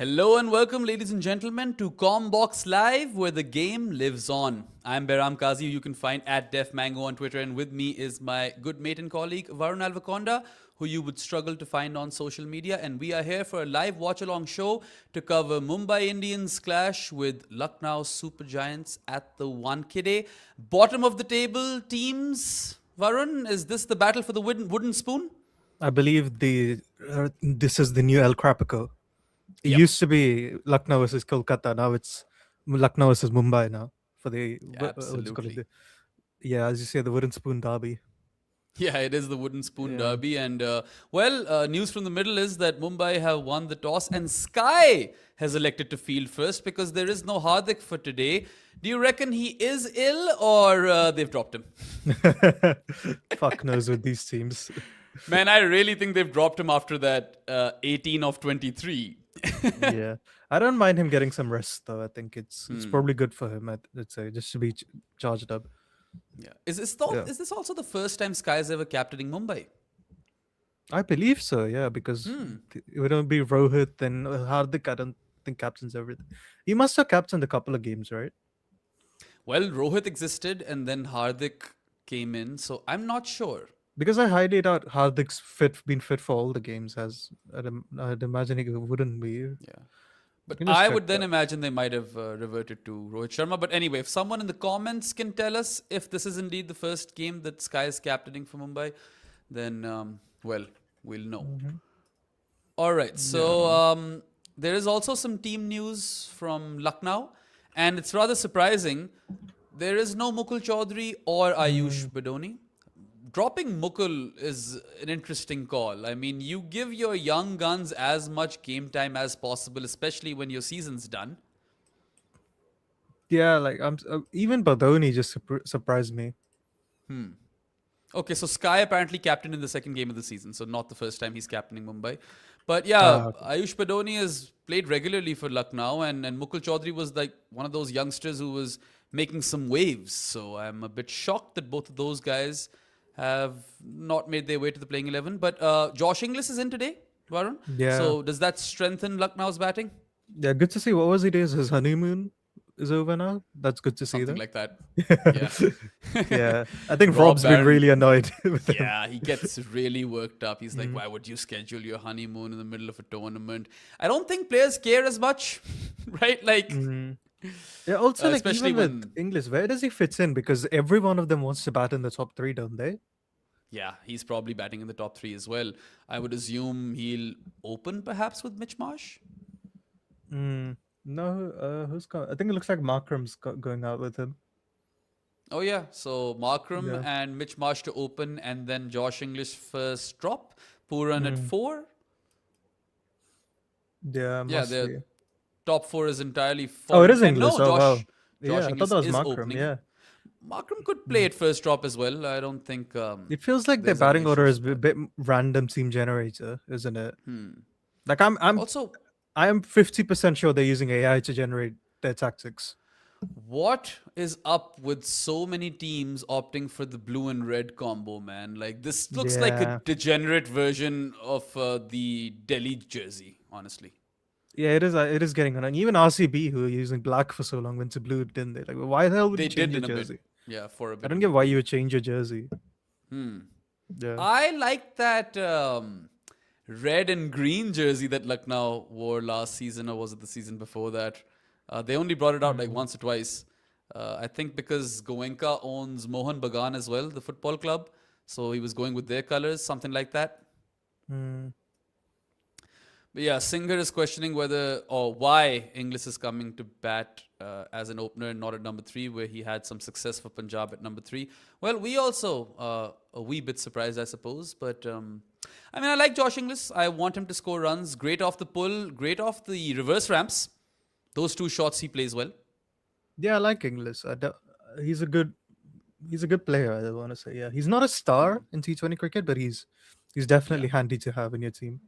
Hello and welcome, ladies and gentlemen, to Combox Live, where the game lives on. I'm Behram Kazi, who you can find at Def Mango on Twitter, and with me is my good mate and colleague Varun Alvaconda, who you would struggle to find on social media. And we are here for a live watch-along show to cover Mumbai Indians clash with Lucknow Super Giants at the Wankhede. Bottom of the table teams. Varun, is this the battle for the wooden spoon? I believe this is the new El Crapico. It Yep. used to be Lucknow versus Kolkata. Now it's Lucknow versus Mumbai now for the what's it called? Absolutely. Yeah, as you say, the wooden spoon derby. Yeah, it is the wooden spoon Yeah. derby. And, news from the middle is that Mumbai have won the toss and Sky has elected to field first because there is no Hardik for today. Do you reckon he is ill or they've dropped him? Fuck knows with these teams. Man, I really think they've dropped him after that 18 of 23. Yeah, I don't mind him getting some rest though. I think it's probably good for him. I'd say just to be charged up. Yeah. Is Yeah. this also the first time Sky's ever captaining Mumbai? I believe so. Yeah, because it would be Rohit and Hardik. I don't think captains everything. He must have captained a couple of games, right? Well, Rohit existed and then Hardik came in, so I'm not sure. Because I highly doubt Hardik's been fit for all the games. As I'd imagine he wouldn't be. Yeah. But can just I check would then that. imagine they might have reverted to Rohit Sharma. But anyway, if someone in the comments can tell us if this is indeed the first game that Sky is captaining for Mumbai, then, we'll know. All right. So there is also some team news from Lucknow. And it's rather surprising. There is no Mukul Chaudhary or Ayush Badoni. Dropping Mukul is an interesting call. I mean, you give your young guns as much game time as possible, especially when your season's done. Yeah, like even Badoni just surprised me. Okay, so Sky apparently captained in the second game of the season, so not the first time he's captaining Mumbai. But yeah, Okay. Ayush Badoni has played regularly for Lucknow, and Mukul Chaudhary was like one of those youngsters who was making some waves. So I'm a bit shocked that both of those guys have not made their way to the playing 11. But Josh Inglis is in today, Varun. Yeah, So does that strengthen Lucknow's batting? yeah. Good to see. What was he doing? His honeymoon is over now. That's good to see, Something though. like that. Yeah. Yeah, I think Rob Rob's been Barron. really annoyed with him. Yeah, he gets really worked up. He's like, why would you schedule your honeymoon in the middle of a tournament? I don't think players care as much, right? Like, Yeah. Also, like especially even with when, English, where does he fit in? Because every one of them wants to bat in the top three, don't they? yeah, he's probably batting in the top three as well. I would assume he'll open perhaps with Mitch Marsh. No, who's going? I think it looks like Markram's going out with him. Oh, yeah. So Markram Yeah. and Mitch Marsh to open, and then Josh English first drop. Pooran at 4. Yeah, Yeah, must be. their top 4 is entirely Oh, it formed. is And English. no, Oh, wow. Josh Yeah, I thought English that was is Markram. opening. Yeah. Markram could play at first drop as well. I don't think It feels like their there's any batting order issues is with a that. bit random team generator, isn't it? Like I'm Also, I'm 50% sure they're using AI to generate their tactics. what is up with so many teams opting for the blue and red combo, man? Like, this looks like a Yeah. degenerate version of the Delhi jersey, honestly. Yeah, it is. It is getting on. And even RCB, who were using black for so long, went to blue, didn't they? Like, why the hell would They you change did your in a bit. jersey? Yeah, for a I bit don't in get why Delhi. you would change your jersey. Yeah. I like that red and green jersey that Lucknow wore last season, or was it the season before that? They only brought it out like once or twice. I think because Goenka owns Mohan Bagan as well, the football club. So he was going with their colors, something like that. But yeah, Singer is questioning whether or why Inglis is coming to bat as an opener and not at number 3, where he had some success for Punjab at number 3. Well, we also a wee bit surprised, I suppose. But I mean, I like Josh Inglis. I want him to score runs. Great off the pull, great off the reverse ramps. Those 2 shots he plays well. Yeah, I like Inglis. He's a good player. I want to say. Yeah, he's not a star in T20 cricket, but he's definitely handy to have in your team.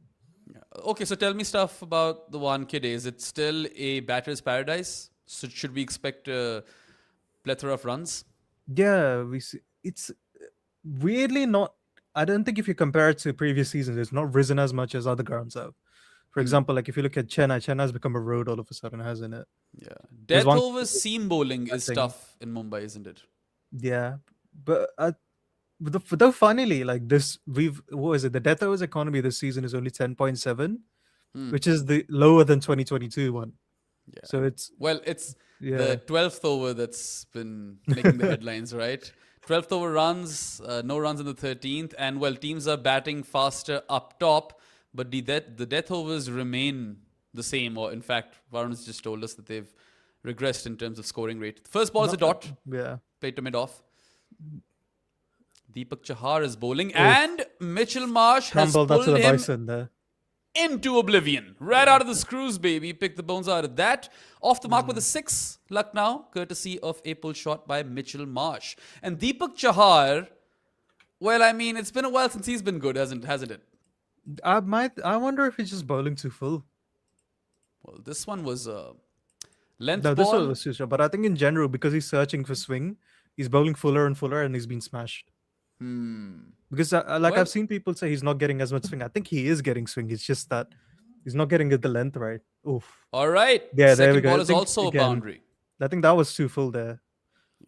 Yeah. Okay, so tell me stuff about the Wankhede. Is it still a batter's paradise? So should we expect a plethora of runs? Yeah, we see. It's weirdly not. I don't think if you compare it to previous seasons, it's not risen as much as other grounds have. For example, like if you look at Chennai has become a road all of a sudden, hasn't it? Yeah. There's Death one overs seam bowling is thing. tough in Mumbai, isn't it? Yeah, but though funnily, like this, what is it? The death overs economy this season is only 10.7, Hmm. which is the lower than 2022 one. Yeah. So it's Well, it's yeah. the 12th over that's been making the headlines, right? 12th over runs, no runs in the 13th, and well, teams are batting faster up top, but the death overs remain the same, or in fact, Varun's just told us that they've regressed in terms of scoring rate. The first ball is a Not, dot, yeah. played to mid off. Deepak Chahar is bowling, Oof. and Mitchell Marsh has Crumbled that to pulled the him bison there. into oblivion. Right out of the screws, baby. Pick the bones out of that. Off the mark with a 6. Lucknow, courtesy of a pull shot by Mitchell Marsh. And Deepak Chahar, well, I mean, it's been a while since he's been good, hasn't it? I wonder if he's just bowling too full. Well, this one was a length No, this ball. was too short. But I think in general, because he's searching for swing, he's bowling fuller and fuller, and he's been smashed. Because Well, I've seen people say he's not getting as much swing. I think he is getting swing. It's just that he's not getting the length right. Oof. all right. Yeah, there we Second go. ball I is think, also a again, boundary. I think that was too full there.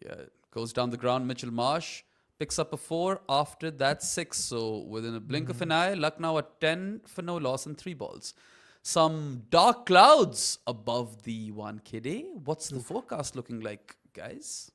Yeah, goes down the ground. Mitchell Marsh picks up a 4 after that 6. So within a blink of an eye, Lucknow at 10 for no loss and 3 balls. Some dark clouds above the Wankhede. What's the forecast looking like, guys?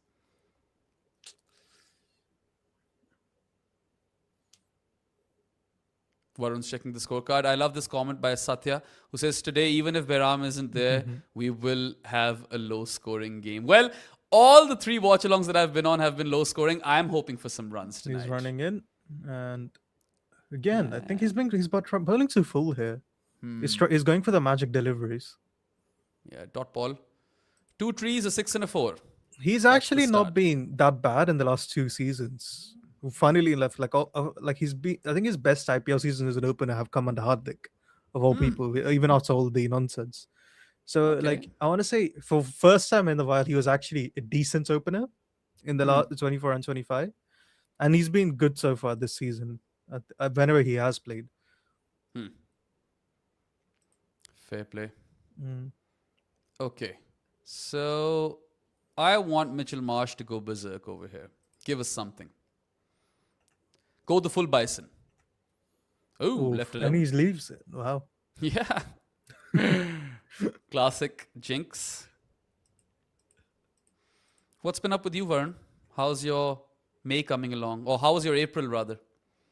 Varun's checking the scorecard. I love this comment by Satya, who says, today, even if Behram isn't there, we will have a low-scoring game. Well, all the 3 watch-alongs that I've been on have been low-scoring. I'm hoping for some runs tonight. He's running in, and again, I think he's bowling too full here. He's going for the magic deliveries. Yeah, dot ball. 2 trees, a 6 and a 4. He's That's actually the not start. been that bad in the last 2 seasons. Funnily enough, like he's been. I think his best IPL season as an opener have come under Hardik, of all people, even after all the nonsense. So, Okay. like, I want to say for first time in the while, he was actually a decent opener in the last 24 and 25, and he's been good so far this season. Whenever he has played. Fair play. Okay. So I want Mitchell Marsh to go berserk over here. Give us something. Go the full bison. Oh, Oof, left it and out. he leaves it. Wow. Yeah. Classic jinx. What's been up with you, Varun? How's your May coming along? Or how was your April, rather?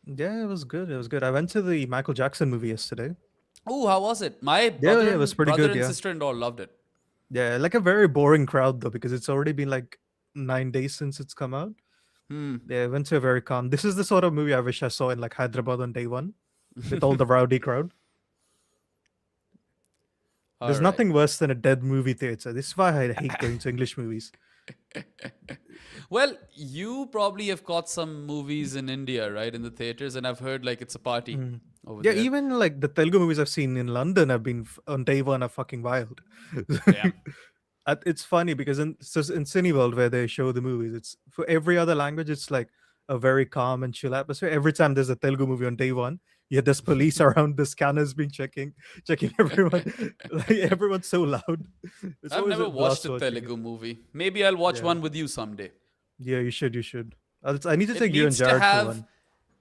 Yeah, it was good. It was good. I went to the Michael Jackson movie yesterday. Oh, how was it? My Yeah, it was pretty brother good. and Yeah, sister-in-law loved it. yeah, like a very boring crowd though, because it's already been like 9 days since it's come out. Yeah, I went to a very calm. This is the sort of movie I wish I saw in like Hyderabad on day one, with all the rowdy crowd. There's All right. nothing worse than a dead movie theater. This is why I hate going to English movies. Well, you probably have caught some movies in India, right, in the theaters, and I've heard like it's a party over Yeah, there. even like the Telugu movies I've seen in London have been on day one are fucking wild. Damn. It's funny because in Cineworld where they show the movies, it's for every other language, it's like a very calm and chill atmosphere. Every time there's a Telugu movie on day one, yeah, there's police around, the scanners being checking everyone. Like everyone's so loud. It's I've always never a blast watched a watching it. Telugu movie. Maybe I'll watch Yeah. one with you someday. Yeah, you should. You should. I need to It take you and needs to Jared for have one.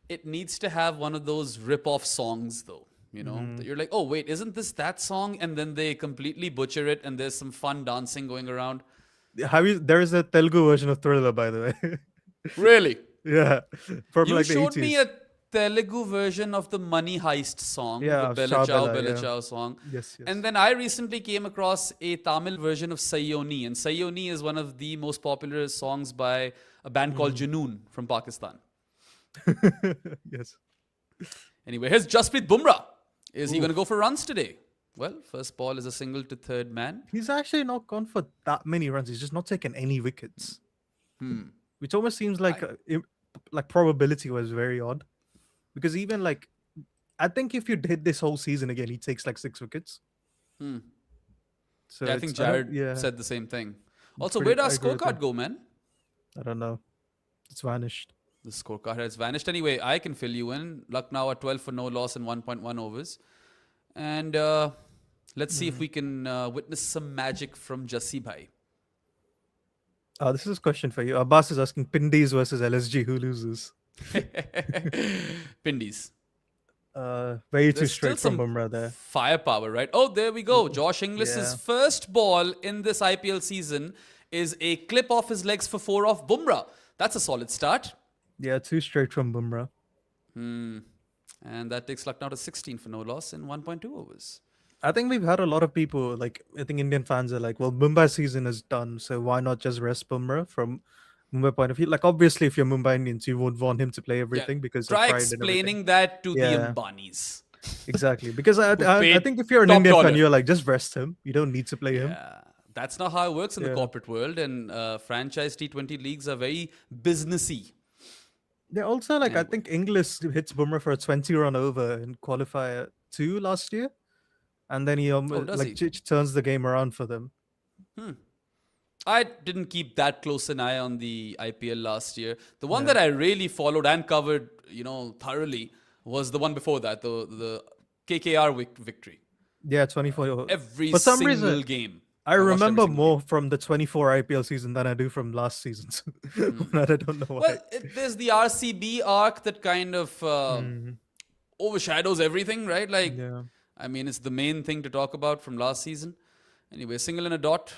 it needs to have one of those rip-off songs though, you know, that you're like, "Oh, wait, isn't this that song?" And then they completely butcher it and there's some fun dancing going around. There is a Telugu version of Thriller, by the way. Really? Yeah, from You like the showed me 80s. a Telugu version of the Money Heist song, Yeah, the of Bella Ciao Bella, Bella yeah. Ciao song. Yes, yes. And then I recently came across a Tamil version of Sayoni. And Sayoni is one of the most popular songs by a band called Junoon from Pakistan. Yes. Anyway, here's Jasprit Bumrah. Is he going to go for runs today? Well, first ball is a single to third man. He's actually not gone for that many runs. He's just not taken any wickets. Which almost seems like like probability was very odd. Because even like, I think if you did this whole season again, he takes like 6 wickets. So Yeah, I think Jared yeah, said the same thing. Also, pretty- where did our I agree with scorecard him. go, man? I don't know. It's vanished. The scorecard has vanished. Anyway, I can fill you in. Lucknow at 12 for no loss and 1.1 overs. And let's see if we can witness some magic from Jassi Bhai. This is a question for you. Abbas is asking Pindies versus LSG. Who loses? Pindies. Way too There's still straight from some Bumrah there. firepower, right? Oh, there we go. Josh Inglis's Yeah. first ball in this IPL season is a clip off his legs for 4 off Bumrah. That's a solid start. Yeah, too straight from Bumrah. And that takes Lucknow to 16 for no loss in 1.2 overs. I think we've had a lot of people, like, I think Indian fans are like, well, Mumbai season is done, so why not just rest Bumrah from Mumbai point of view? Like, obviously, if you're Mumbai Indians, you would want him to play everything because of Try pride and everything. explaining that to the Yeah. Ambanis. Exactly. Because I paid think if you're an top Indian dollar. fan, you're like, just rest him. You don't need to play him. Yeah. That's not how it works in the Yeah. corporate world. And franchise T20 leagues are very businessy. Yeah, also, like, I think Inglis hits Bumrah for a 20-run over in qualifier 2 last year. And then he does like he? turns the game around for them. I didn't keep that close an eye on the IPL last year. The one that I really followed and covered, thoroughly was the one before that, the KKR victory. Yeah, 24. Every For some single reason, game. I watched every remember single more from the 24 IPL season than I do from last season's. I don't know why. Well, there's the RCB arc that kind of overshadows everything, right? Like, Yeah. I mean, it's the main thing to talk about from last season. Anyway, single and a dot.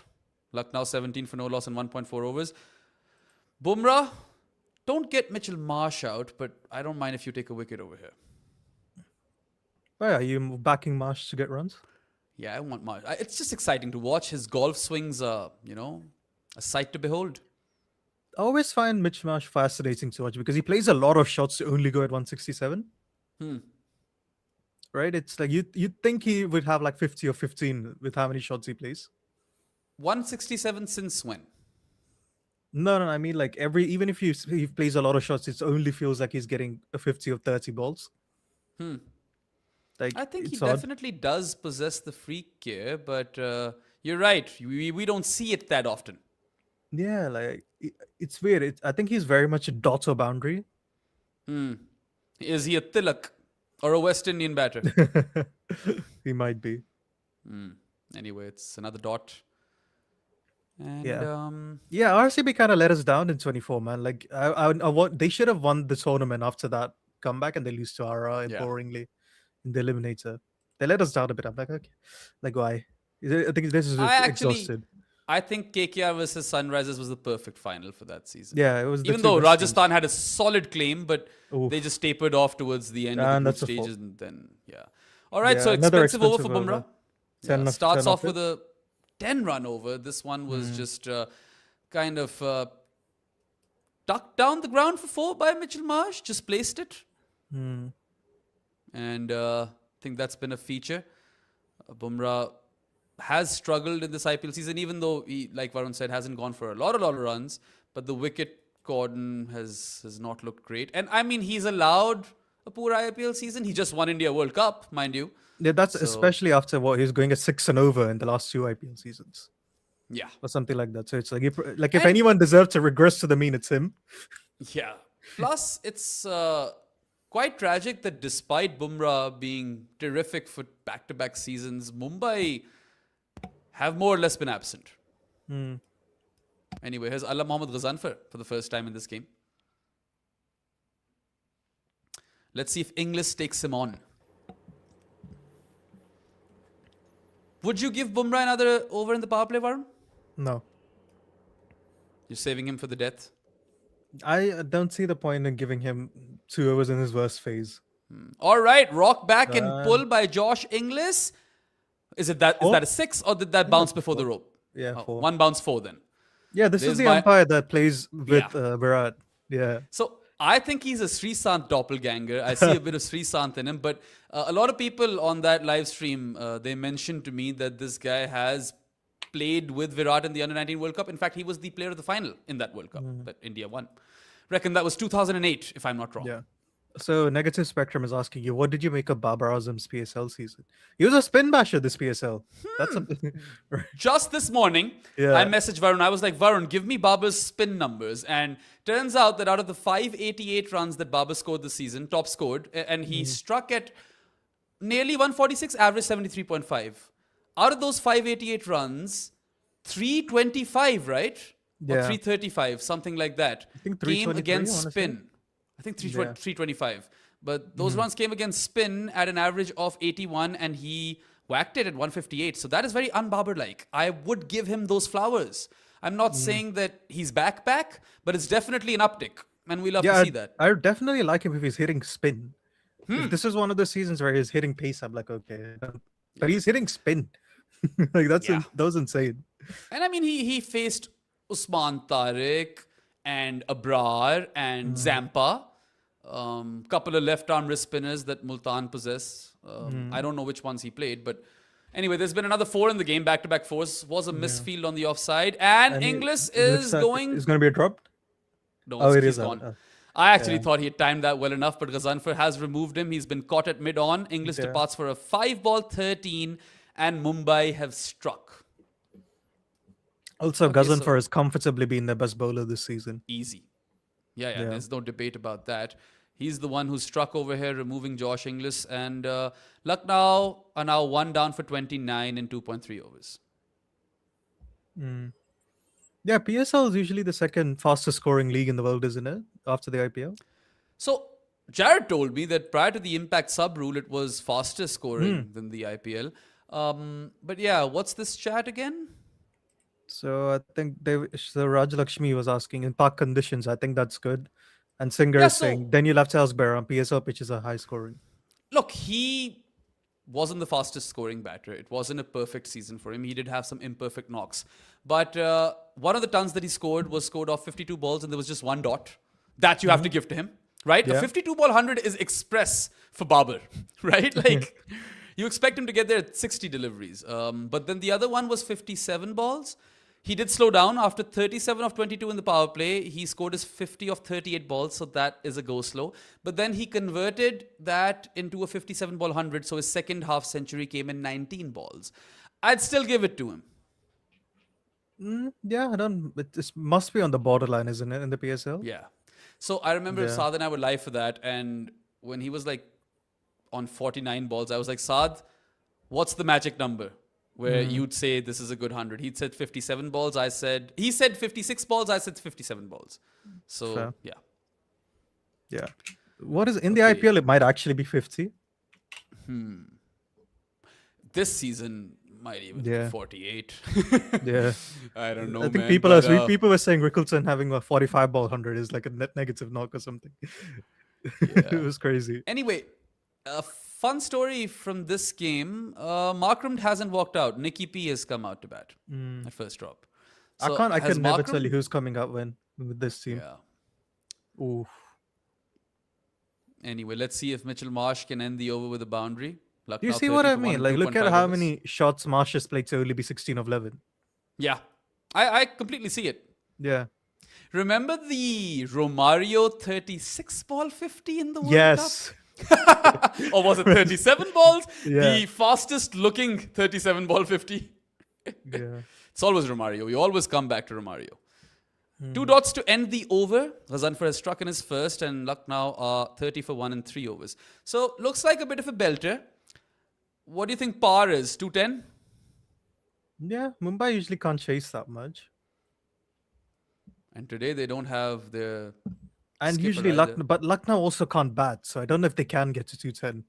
Lucknow 17 for no loss in 1.4 overs. Bumrah, don't get Mitchell Marsh out, but I don't mind if you take a wicket over here. Why are you backing Marsh to get runs? Yeah, I want Marsh. It's just exciting to watch. His golf swings are, a sight to behold. I always find Mitch Marsh fascinating to watch because he plays a lot of shots to only go at 167. Right? It's like you'd think he would have like 50 or 15 with how many shots he plays. 167 since when? No, I mean like even if he plays a lot of shots, it only feels like he's getting a 50 or 30 balls. Like I think he it's odd. definitely does possess the freak here, but you're right. We don't see it that often. Yeah, like it's weird. I think he's very much a dot or boundary. Is he a Tilak or a West Indian batter? He might be. Anyway, it's another dot. And, Yeah, RCB kind of let us down in 24, man. Like I want they should have won the tournament after that comeback, and they lose to RR boringly in the eliminator. They let us down a bit. I'm like, okay, like why? I think this is exhausted. I think KKR versus Sunrisers was the perfect final for that season. Yeah, it was. Even though Rajasthan had a solid claim, but they just tapered off towards the end of the group stages, and then All right, so expensive over for Bumrah. Starts off with a 10-run over. This one was just kind of tucked down the ground for 4 by Mitchell Marsh. Just placed it. And I think that's been a feature. Bumrah has struggled in this IPL season, even though he, like Varun said, hasn't gone for a lot of runs. But the wicket cordon has not looked great. And I mean, he's allowed a poor IPL season. He just won India World Cup, mind you. Yeah, that's especially after what he's going at 6 and over in the last 2 IPL seasons. Yeah, or something like that. So it's like if anyone deserves to regress to the mean, it's him. Yeah. Plus, it's quite tragic that despite Bumrah being terrific for back-to-back seasons, Mumbai have more or less been absent. Anyway, here's Allah Mohammad Ghazanfar for the first time in this game. Let's see if Inglis takes him on. Would you give Bumrah another over in the power play, Varun? No. You're saving him for the death? I don't see the point in giving him 2 overs in his worst phase. All right, rock back and pull by Josh Inglis. Is that a 6 or did that bounce before the rope? Yeah, 4. One bounce 4 then. Yeah, this is the umpire that plays with Virat. Yeah. So I think he's a Sreesanth doppelganger. I see a bit of Sreesanth in him, but a lot of people on that live stream, they mentioned to me that this guy has played with Virat in the Under-19 World Cup. In fact, he was the player of the final in that World Cup that India won. Reckon that was 2008, if I'm not wrong. Yeah. So Negative Spectrum is asking you, what did you make of Babar Azam's PSL season? He was a spin basher this PSL. That's something. Just this morning, I messaged Varun. I was like, Varun, give me Babar's spin numbers. And turns out that out of the 588 runs that Babar scored this season, top scored, and he struck at nearly 146, average 73.5. Out of those 588 runs, 325, right? Or Yeah. 335, something like that, I think came 323, I against want to say. spin. I think Yeah. 325. But those runs came against spin at an average of 81, and he whacked it at 158. So that is very un-Babar-like. I would give him those flowers. I'm not saying that he's back, but it's definitely an uptick. And we love to Yeah, see that. I would definitely like him if he's hitting spin. If this is one of the seasons where he's hitting pace, I'm like, okay. But he's hitting spin. Like Yeah. that was insane. And I mean, he faced Usman Tariq and Abrar and Zampa. Couple of left arm wrist spinners that Multan possess. I don't know which ones he played, but anyway, there's been another 4 in the game, back-to-back fours. Was a misfield on the offside, and Inglis it looks is like going. it's going to be a drop. No, Oh, it he's is out. gone. Oh, I actually thought he had timed that well enough, but Ghazanfar has removed him. He's been caught at mid-on. Inglis Yeah. departs for a 5-ball 13, and Mumbai have struck. Also, Okay, Ghazanfar so- has comfortably been the best bowler this season. Easy. Yeah, Yeah. there's no debate about that. He's the one who struck over here, removing Josh Inglis. And Lucknow are now 1 down for 29 in 2.3 overs. Yeah, PSL is usually the second fastest scoring league in the world, isn't it? After the IPL. So Jared told me that prior to the impact sub rule, it was faster scoring than the IPL. But yeah, what's this chat again? So I think Rajalakshmi was asking in park conditions. I think that's good. And Singer Yeah, is so- saying then you'll have to ask Bear on PSL pitches are high scoring. Look, he wasn't the fastest scoring batter. It wasn't a perfect season for him. He did have some imperfect knocks. But one of the tons that he scored was scored off 52 balls, and there was just one dot. That you have to give to him, right? A Yeah. 52 ball 100 is express for Babar, right? Like, you expect him to get there at 60 deliveries. But then the other one was 57 balls. He did slow down after 37 of 22 in the power play. He scored his 50 of 38 balls, so that is a go slow. But then he converted that into a 57 ball 100, so his second half century came in 19 balls. I'd still give it to him. Yeah, I don't. This must be on the borderline, isn't it, in the PSL? Yeah. So I remember Yeah. Saad and I were live for that, and when he was like on 49 balls, I was like, Saad, what's the magic number where you'd say this is a good 100? He'd said 57 balls. He said 56 balls. I said 57 balls. So, Fair. yeah. Yeah. What is in the Okay. IPL? It might actually be 50. This season might even be Yeah. 48. Yeah. I don't know, I think man, people but, people were saying Rickleton having a 45 ball 100 is like a net negative knock or something. It was crazy. Anyway, a fun story from this game. Markram hasn't walked out. Nicky P has come out to bat at first drop. So I has can never Markram- tell you who's coming out when with this team. Yeah. Ooh. Anyway, let's see if Mitchell Marsh can end the over with a boundary. Do Lucknow you see 30 what I for mean? 1, Like, look at 2.5 how overs. many shots Marsh has played to only be 16 of 11. Yeah, I completely see it. Yeah. Remember the Romario 36 ball 50 in the World Yes. Cup? Or was it 37 balls? Yeah. The fastest looking 37 ball 50. Yeah. It's always Romario. We always come back to Romario. 2 dots to end the over. Ghazanfar has struck in his first, and Lucknow are 30 for 1 in 3 overs. So, looks like a bit of a belter. What do you think par is? 210? Yeah. Mumbai usually can't chase that much. And today they don't have their And skipper usually either. Lucknow also can't bat, so I don't know if they can get to 210.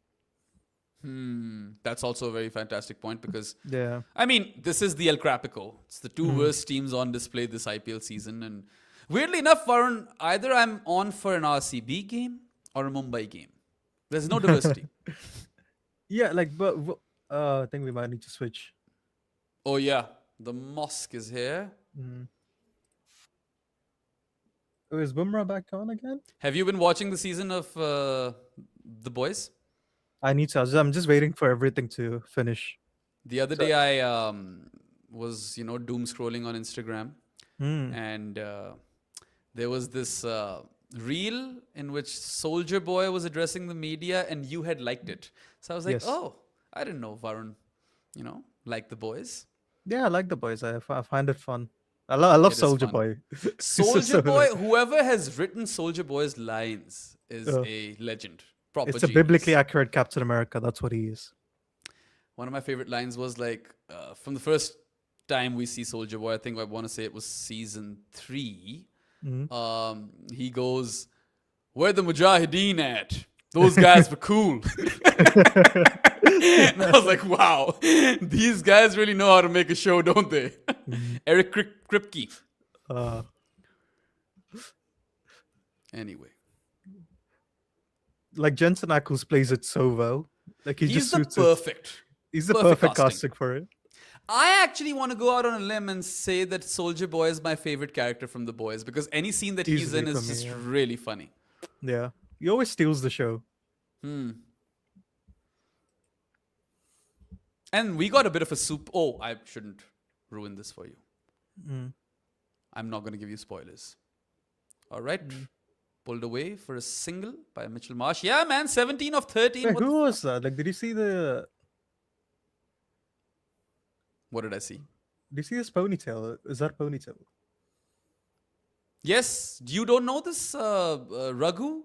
That's also a very fantastic point because, Yeah. I mean, this is the El Crapico. It's the two worst teams on display this IPL season. And weirdly enough, Varun, either I'm on for an RCB game or a Mumbai game. There's no diversity. Yeah, like, but I think we might need to switch. Oh, yeah. The mosque is here. Oh, is Bumrah back on again? Have you been watching the season of The Boys? I need to. I'm just waiting for everything to finish. The other day I was, doom scrolling on Instagram. And there was this reel in which Soldier Boy was addressing the media and you had liked it. So I was like, Yes. oh, I didn't know Varun, liked The Boys. Yeah, I like the boys. I find it fun. I love It is Soldier fun. Boy. Soldier Boy, whoever has written Soldier Boy's lines is a legend. proper It's a genius. biblically accurate Captain America. That's what he is. One of my favorite lines was like, from the first time we see Soldier Boy, I think I want to say it was season 3. He goes, "Where the Mujahideen at? Those guys were cool." And I was like, wow, these guys really know how to make a show, don't they? Eric Kripke. Anyway. Like Jensen Ackles plays it so well. Like he He's just the suits perfect. He's the perfect perfect casting. casting for it. I actually want to go out on a limb and say that Soldier Boy is my favorite character from The Boys because any scene that he's Easily in for is me, just yeah. really funny. Yeah. He always steals the show. And we got a bit of a soup. Oh, I shouldn't ruin this for you. I'm not going to give you spoilers. All right. Pulled away for a single by Mitchell Marsh. Yeah, man, 17 of 13. Wait, What, who was that? Like, did you see what did I see? this ponytail? Is that ponytail? Yes, you don't know this Raghu,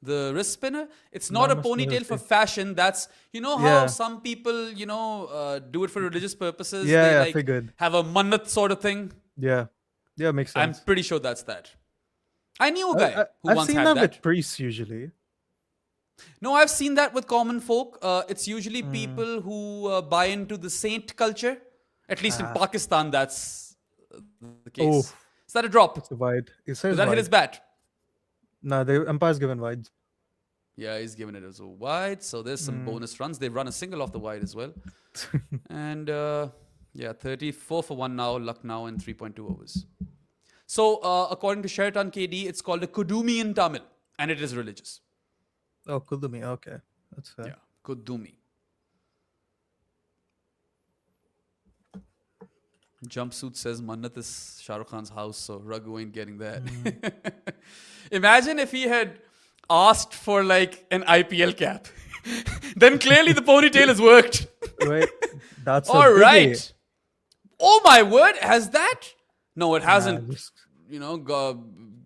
the wrist spinner? It's not No, a I must not ponytail have for seen. fashion. That's, you know how Yeah. some people, do it for religious purposes. Yeah, they yeah, like figured. have a mannat sort of thing. Yeah. Yeah, makes I'm sense. pretty sure that's that. I knew a guy who I've once seen had that that. with priests usually. No, I've seen that with common folk. It's usually people who buy into the saint culture. At least in Pakistan, that's the case. Oh. Is that a drop? It's a wide. It says Did that hit wide. his bat? No, the umpire's given wide. Yeah, he's given it as a wide. So there's some bonus runs. They've run a single off the wide as well. And 34 for 1 now, Lucknow in 3.2 overs. So according to Sheraton KD, it's called a Kudumi in Tamil. And it is religious. Oh, Kudumi. Okay. That's fair. Yeah, Kudumi. Jumpsuit says Mannat is Shah Rukh Khan's house, so Raghu ain't getting that. Imagine if he had asked for like an IPL cap. Then clearly the ponytail has worked. Wait, that's All right. Oh my word, has that? No, it hasn't.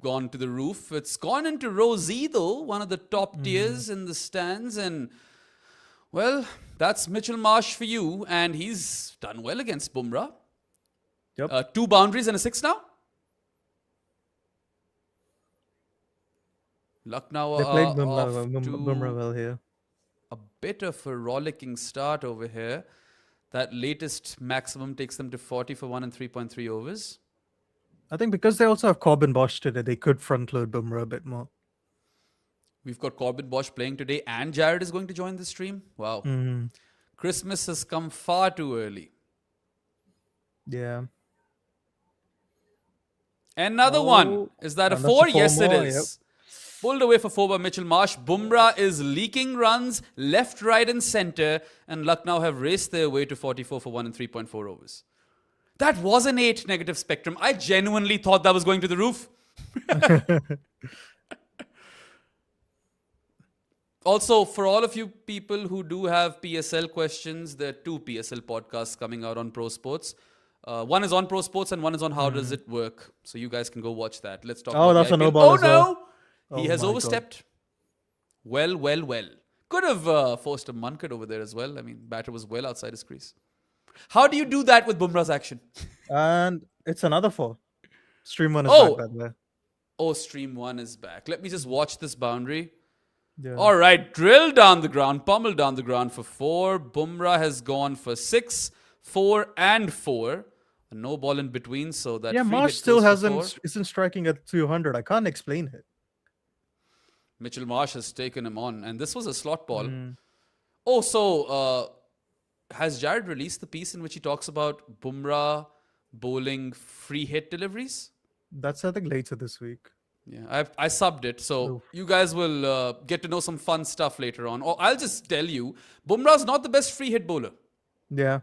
Gone to the roof. It's gone into row Z though, one of the top tiers in the stands, and well, that's Mitchell Marsh for you, and he's done well against Bumrah. Yep. 2 boundaries and a 6 now. Lucknow They played off Bumrah to well here. a bit of a rollicking start over here. That latest maximum takes them to 40 for 1 and 3.3 overs. I think because they also have Corbin Bosch today, they could front load Bumrah a bit more. We've got Corbin Bosch playing today, and Jared is going to join the stream. Wow. Christmas has come far too early. Yeah. Another one. Is that a and that's 4? a 4 Yes, it more, is. yep. Pulled away for 4 by Mitchell Marsh. Bumrah is leaking runs left, right, and center, and Lucknow have raced their way to 44 for 1 and 3.4 overs. That was an 8 negative spectrum. I genuinely thought that was going to the roof. Also, for all of you people who do have PSL questions, there are 2 PSL podcasts coming out on Pro Sports. One is on Pro Sports and one is on How Does It Work. So you guys can go watch that. Let's talk about that's the a no IPL. ball Oh as well. no! He has my God. overstepped. Well. Could have forced a Muncut over there as well. I mean, batter was well outside his crease. How do you do that with Bumrah's action? And it's another 4. Stream 1 is Oh. back that way. Oh, stream 1 is back. Let me just watch this boundary. Yeah. All right, drill down the ground, pummel down the ground for 4. Bumrah has gone for 6, 4, and 4. A no ball in between, so that Yeah, free Marsh hit still goes for 4. isn't striking at 200. I can't explain it. Mitchell Marsh has taken him on, and this was a slot ball. Oh, so has Jared released the piece in which he talks about Bumrah bowling free hit deliveries? That's, I think, later this week. Yeah, I subbed it, so you guys will get to know some fun stuff later on. Or I'll just tell you, Bumrah's not the best free hit bowler. Yeah.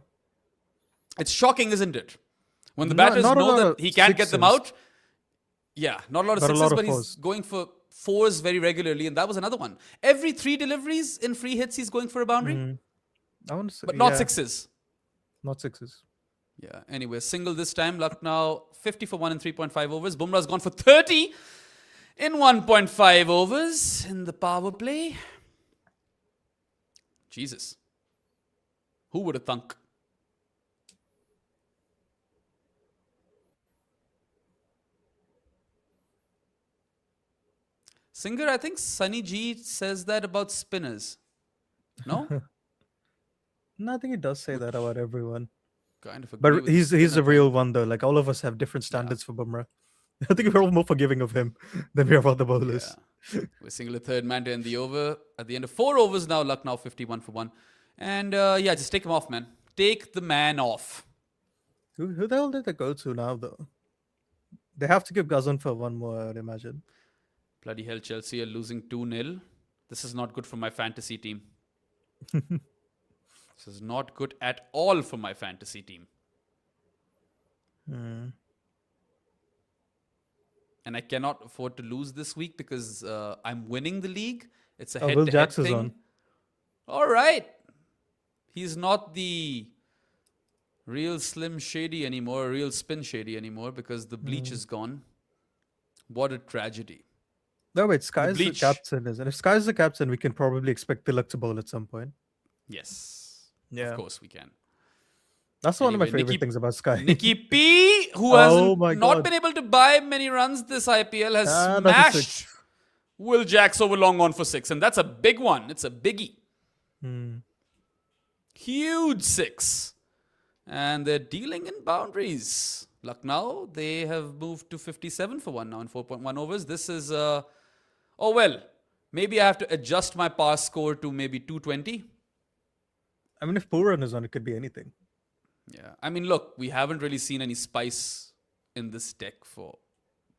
It's shocking, isn't it? When the batters not a know lot that of he can't get them sixes. out. Yeah, not a lot of But a sixes, lot of but he's fours. going for 4s very regularly, and that was another one. Every 3 deliveries in free hits, he's going for a boundary, I want to say, but not yeah, 6s. Not 6s. Yeah, anyway, single this time. Lucknow 50 for 1 and 3.5 overs. Bumrah's gone for 30 in 1.5 overs in the power play. Jesus. Who would have thunk? Singer, I think Sunny G says that about spinners. No? No, I think he does say that about everyone. Kind of agree But with the he's spinner a real thing. one though. Like all of us have different standards for Bumrah. I think we're all more forgiving of him than we are of the bowlers. Yeah. We're single a third man to end the over. At the end of 4 overs now, Lucknow 51 for 1. And yeah, just take him off, man. Take the man off. Who the hell did they go to now though? They have to give Gazan for one more, I'd imagine. Bloody hell, Chelsea are losing 2-0. This is not good for my fantasy team. This is not good at all for my fantasy team. And I cannot afford to lose this week because I'm winning the league. It's a Will head-to-head Jacks is thing. on. All right. He's not the real Slim Shady anymore, real Spin Shady anymore because the bleach is gone. What a tragedy. No, wait, Sky's the bleach. captain, isn't it? If Sky's the captain, we can probably expect Tilak to bowl at some point. Yes. Yeah. Of course we can. That's one of my Anyway, favorite things about Sky. Nicky P, who Oh has my not God. been able to buy many runs this IPL, has That's a smashed six. Will Jacks over long on for 6. And that's a big one. It's a biggie. Huge 6. And they're dealing in boundaries. Lucknow, they have moved to 57 for 1 now in 4.1 overs. This is, oh well, maybe I have to adjust my pass score to maybe 220. I mean, if Pooran is on, it could be anything. Yeah. I mean, look, we haven't really seen any spice in this deck for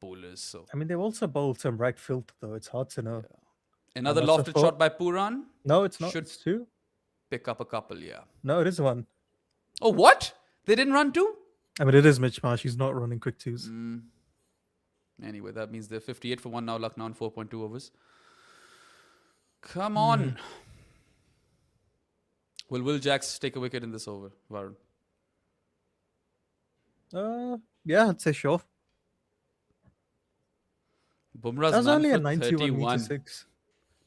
bowlers. So I mean, they've also bowled some right filth, though. It's hard to know. another that's a lofted four. shot by Pooran. No, it's not. Should It's two. pick up a couple, yeah. No, it is one. Oh, what? They didn't run 2? I mean, it is Mitch Marsh. He's not running quick twos. Anyway, that means they're 58 for 1 now, Lucknow in 4.2 overs. Come on. Will Jacks take a wicket in this over, Varun? Yeah, I'd say sure. Bumrah's That's none only for a 91 31. meter 6.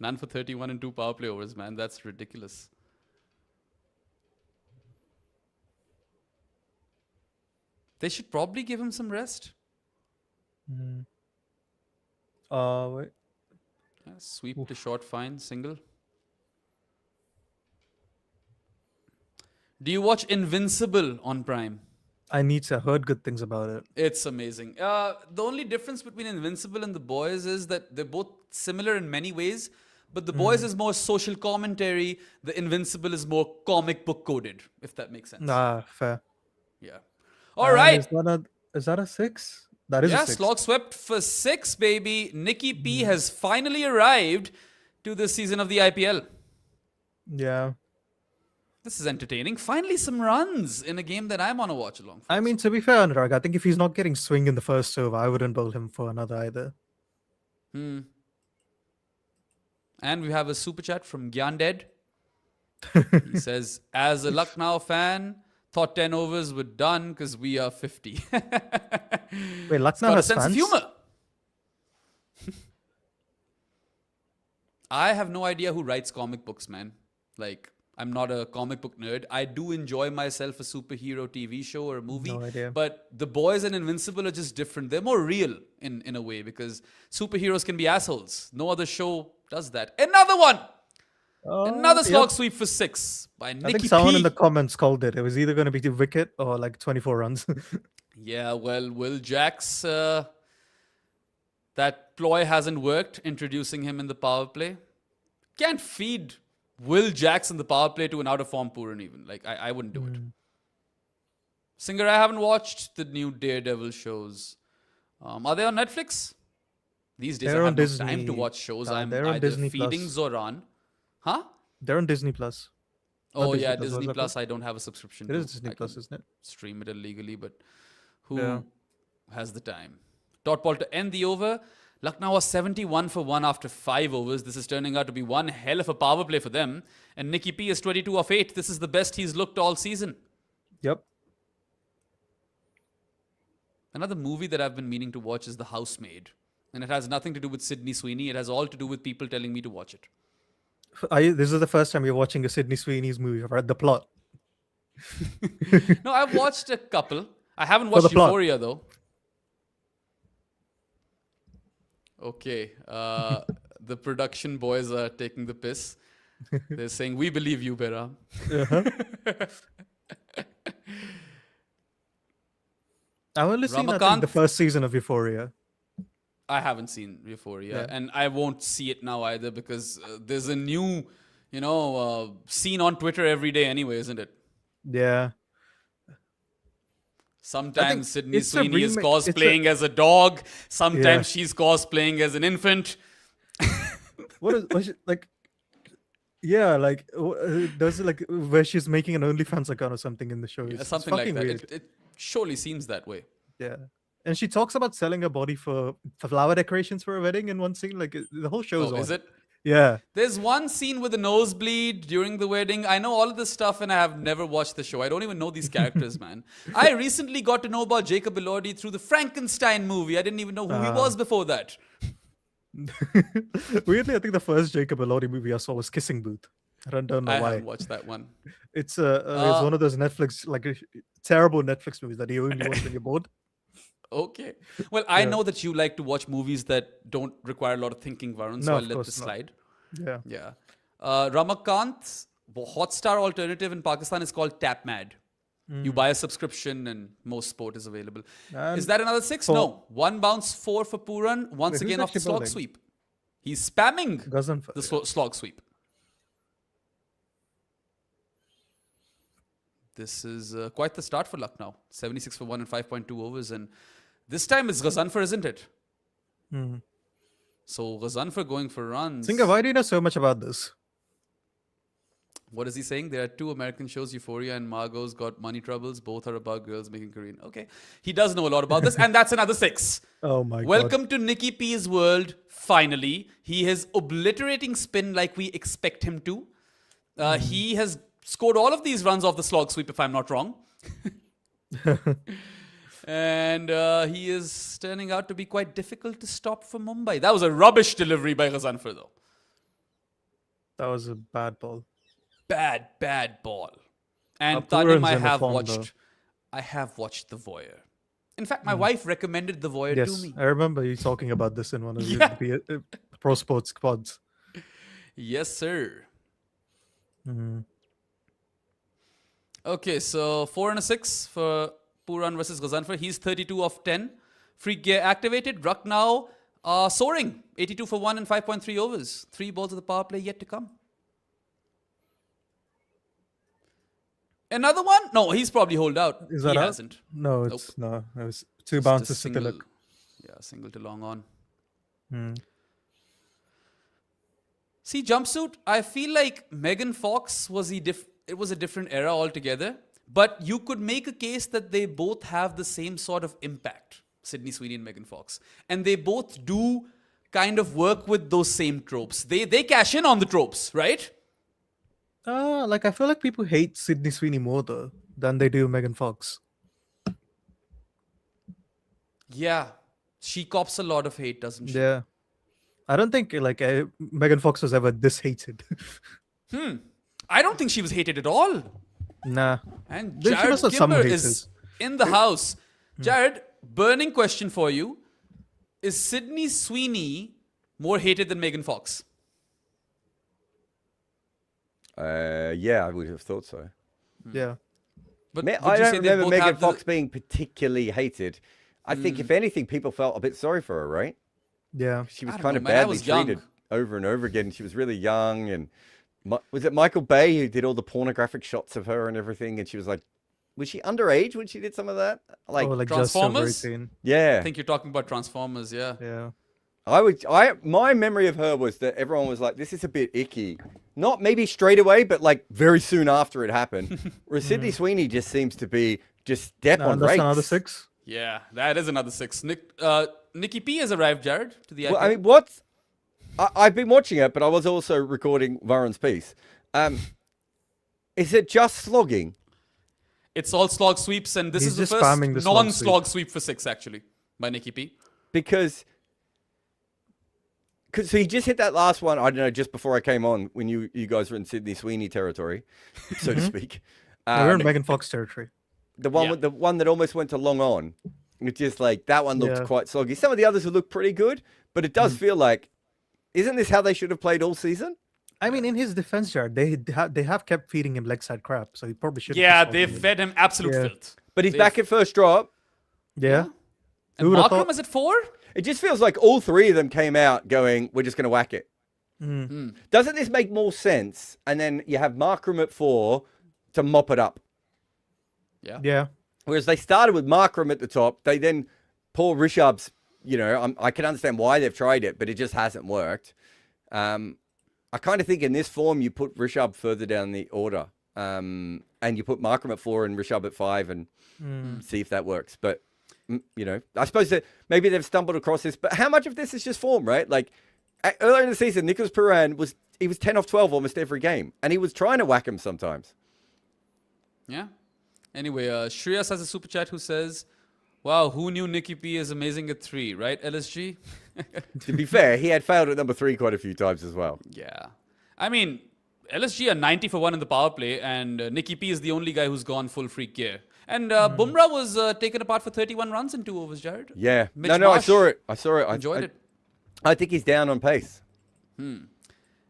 None for 31 in 2 power play overs, man. That's ridiculous. They should probably give him some rest. Wait. Yeah, sweep to short, fine, single. Do you watch Invincible on Prime? I need to. I heard good things about it. It's amazing. The only difference between Invincible and The Boys is that they're both similar in many ways, but The Boys is more social commentary. The Invincible is more comic book coded, if that makes sense. Nah, fair. Yeah. All right. Is that a 6? That is a 6. Slog swept for 6, baby. Nicky P has finally arrived to this season of the IPL. Yeah. This is entertaining. Finally, some runs in a game that I'm on a watch along for. I mean, to be fair, Anurag, I think if he's not getting swing in the first over, I wouldn't bowl him for another either. And we have a super chat from Gyanded. He says, as a Lucknow fan, thought 10 overs were done because we are 50. Wait, Lucknow Got a has sense of fans? humor. I have no idea who writes comic books, man. Like, I'm not a comic book nerd. I do enjoy myself a superhero TV show or a movie. No idea. But The Boys and Invincible are just different. They're more real in a way because superheroes can be assholes. No other show does that. Another one! Another slog sweep for 6 by Nicky I think someone P. in the comments called it. It was either going to be the wicket or like 24 runs. Yeah, well, Will Jacks, that ploy hasn't worked, introducing him in the power play. Can't feed Will Jacks in the power play to an out-of-form Pooran even. Like, I wouldn't do it. Singer, I haven't watched the new Daredevil shows. Are they on Netflix? These days, They're I on have no time Disney. to watch shows. I'm They're on either Disney feeding Plus. Zoran. Huh? They're on Disney Plus. Oh, Disney yeah, Plus, Disney what's that Plus. I don't have a subscription. It to. is Disney I Plus, can isn't it? stream it illegally, but who has the time? Dot ball to end the over. Lucknow was 71 for 1 after 5 overs. This is turning out to be one hell of a power play for them. And Nicky P is 22 of 8. This is the best he's looked all season. Yep. Another movie that I've been meaning to watch is The Housemaid. And it has nothing to do with Sydney Sweeney. It has all to do with people telling me to watch it. This is the first time you're watching a Sydney Sweeney's movie. I've read the plot. No, I've watched a couple. I haven't For the watched plot. Euphoria though. Okay. The production boys are taking the piss. They're saying, "We believe you, Behram." Uh-huh. I've only seen, I think, the Ramakant? first season of Euphoria. I haven't seen Euphoria, Yeah. and I won't see it now either because there's a new, scene on Twitter every day anyway, isn't it? Yeah. Sometimes Sydney it's a Sweeney is remake- it's a- cosplaying as a dog. Sometimes Yeah. she's cosplaying as an infant. What is like? Yeah, like does it like where she's making an OnlyFans account or something in the show? It's Something like fucking that. weird. It surely seems that way. Yeah, and she talks about selling her body for flower decorations for a wedding in one scene. Like the whole show's Oh, on. is it? Yeah. There's one scene with a nosebleed during the wedding. I know all of this stuff and I have never watched the show. I don't even know these characters, man. I recently got to know about Jacob Elordi through the Frankenstein movie. I didn't even know who he was before that. Weirdly, I think the first Jacob Elordi movie I saw was Kissing Booth. I don't know I why. haven't watched that one. It's one of those Netflix terrible Netflix movies that you only watch when you're bored. Okay. Well, I know that you like to watch movies that don't require a lot of thinking, Varun, so No, I'll of let course this not. slide. Yeah. Yeah. Ramakant's Hotstar alternative in Pakistan is called Tap Mad. You buy a subscription and most sport is available. And Is that another 6? for- No. 1 bounce 4 for Pooran. Once Wait, who's again off the actually slog bowling? sweep. He's spamming Ghaznfar. the slog sweep. This is quite the start for Lucknow. 76 for 1 and 5.2 overs. And this time it's Ghaznfar, isn't it? So Ghaznfar going for runs. Singer, why do you know so much about this? What is he saying? There are 2 American shows, Euphoria and Margot's Got Money Troubles. Both are about girls making Korean. Okay. He does know a lot about this. And that's another 6. Oh my god. Welcome to Nicky P's world. Finally, he is obliterating spin like we expect him to. He has scored all of these runs off the slog sweep, if I'm not wrong. And he is turning out to be quite difficult to stop for Mumbai. That was a rubbish delivery by Ghaznfar, though. That was a bad ball. Bad ball. And Pooran's Tanim, in the form, though. I have watched The Voyeur. In fact, my wife recommended The Voyeur to Yes, me. I remember you talking about this in one of Yeah. the pro sports pods. Yes, sir. Mm-hmm. Okay, so 4 and a 6 for Pooran versus Ghaznfar. He's 32 of 10. Free gear activated. Ruck now soaring. 82 for 1 and 5.3 overs. 3 balls of the power play yet to come. Another one? No, he's probably holed out. Is that He out? hasn't. No, Nope. it's no. It was 2 Just bounces a to single, Tilak. yeah, single to long on. Hmm. See, jumpsuit, I feel like Megan Fox it was a different era altogether. But you could make a case that they both have the same sort of impact, Sydney Sweeney and Megan Fox. And they both do kind of work with those same tropes. They cash in on the tropes, right? Like I feel like people hate Sydney Sweeney more though than they do Megan Fox. Yeah. She cops a lot of hate, doesn't she? Yeah. I don't think Megan Fox was ever this hated. I don't think she was hated at all. Nah. And There- she Jared must have some Kimber haters. is in the house. Jared, burning question for you. Is Sydney Sweeney more hated than Megan Fox? Yeah, I would have thought so. Yeah. But I would you don't say they remember both Megan have the- Fox being particularly hated. I think, if anything, people felt a bit sorry for her, right? Yeah. She was I don't kind know, of man. I badly was young. treated over and over again. She was really young, and was it Michael Bay who did all the pornographic shots of her and everything? And she was like, was she underage when she did some of that? Like, Like just over Transformers? 18. yeah. I think you're talking about Transformers, yeah. Yeah. My memory of her was that everyone was like, this is a bit icky. Not maybe straight away, but like very soon after it happened. Whereas Sydney Sweeney just seems to be just step No, on that's rates. another 6. Yeah, that is another 6. Nicky P has arrived, Jared, to the Well, IPL. I mean, I've been watching it, but I was also recording Varun's piece. Is it just slogging? It's all slog sweeps, and this He's is the just first spamming the slog non-slog sweep for 6, actually, by Nicky P. Because So he just hit that last one, I don't know, just before I came on when you guys were in Sydney Sweeney territory, so to speak. We're in Megan Fox territory. The one with the one that almost went to long on. It's just like that one looked quite soggy. Some of the others would look pretty good, but it does feel like, isn't this how they should have played all season? I mean, in his defense, Jared, they have kept feeding him leg side crap, so he probably should. Yeah, they fed him absolute filth. But he's back at first drop. Yeah. And Markram is at 4? It just feels like all three of them came out going, we're just going to whack it. Doesn't this make more sense? And then you have Markram at 4 to mop it up. Yeah. Whereas they started with Markram at the top. They then, Paul Rishabh's, I can understand why they've tried it, but it just hasn't worked. I kind of think in this form, you put Rishabh further down the order. And you put Markram at 4 and Rishabh at 5 and see if that works. But, I suppose that maybe they've stumbled across this. But how much of this is just form, right? Like, earlier in the season, Nicholas Pooran was 10 off 12 almost every game. And he was trying to whack him sometimes. Yeah. Anyway, Shreyas has a super chat who says, wow, who knew Nicky P is amazing at 3, right, LSG? To be fair, he had failed at number 3 quite a few times as well. Yeah. I mean, LSG are 90 for 1 in the power play, and Nicky P is the only guy who's gone full freak gear. And Bumrah was taken apart for 31 runs in 2 overs, Jared. Yeah. Mitch I Marsh saw it. Enjoyed it. I think he's down on pace.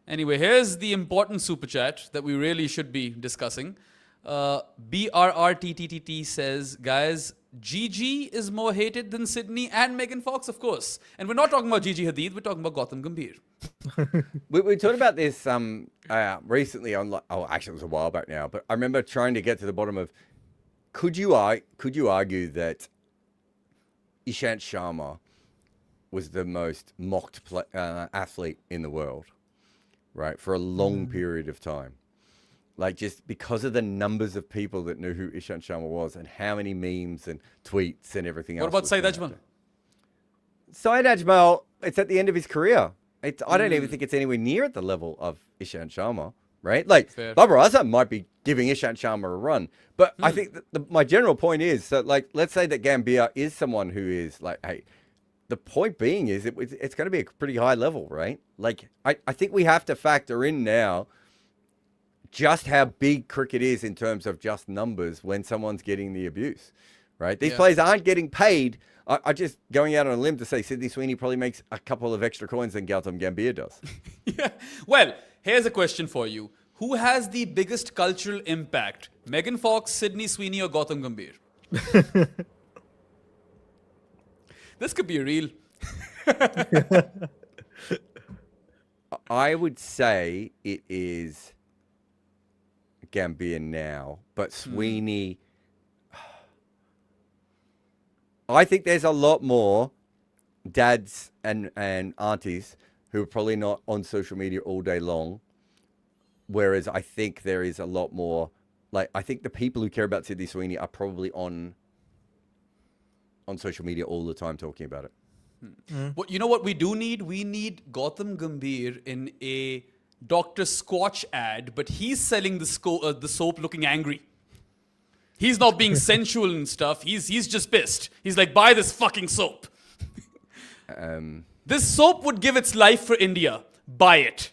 Anyway, here's the important super chat that we really should be discussing. BRRTTTT says, guys, Gigi is more hated than Sydney and Megan Fox, of course. And we're not talking about Gigi Hadid, we're talking about Gautam Gambhir. We talked about this recently on, actually it was a while back now, but I remember trying to get to the bottom of, could you argue that Ishant Sharma was the most mocked athlete in the world, right, for a long period of time? Like, just because of the numbers of people that knew who Ishant Sharma was and how many memes and tweets and everything else. What about Saeed Ajmal? Saeed Ajmal, it's at the end of his career. I don't even think it's anywhere near at the level of Ishant Sharma, right? Like, Babar Azam might be giving Ishant Sharma a run. But I think that my general point is that, like, let's say that Gambhir is someone who is like, hey, the point being is it's going to be a pretty high level, right? Like, I think we have to factor in now just how big cricket is in terms of just numbers when someone's getting the abuse, right? These players aren't getting paid. I just going out on a limb to say Sydney Sweeney probably makes a couple of extra coins than Gautam Gambhir does. Yeah. Well, here's a question for you. Who has the biggest cultural impact? Megan Fox, Sydney Sweeney, or Gautam Gambhir? This could be real. I would say it is Gambhir now, but Sweeney, I think there's a lot more dads and aunties who are probably not on social media all day long, whereas I think there is a lot more, like, I think the people who care about Sydney Sweeney are probably on social media all the time talking about it. Well, you know what we do need? We need Gautam Gambhir in a Dr. Squatch ad, but he's selling the soap looking angry. He's not being sensual and stuff. He's just pissed. He's like, buy this fucking soap. This soap would give its life for India. Buy it.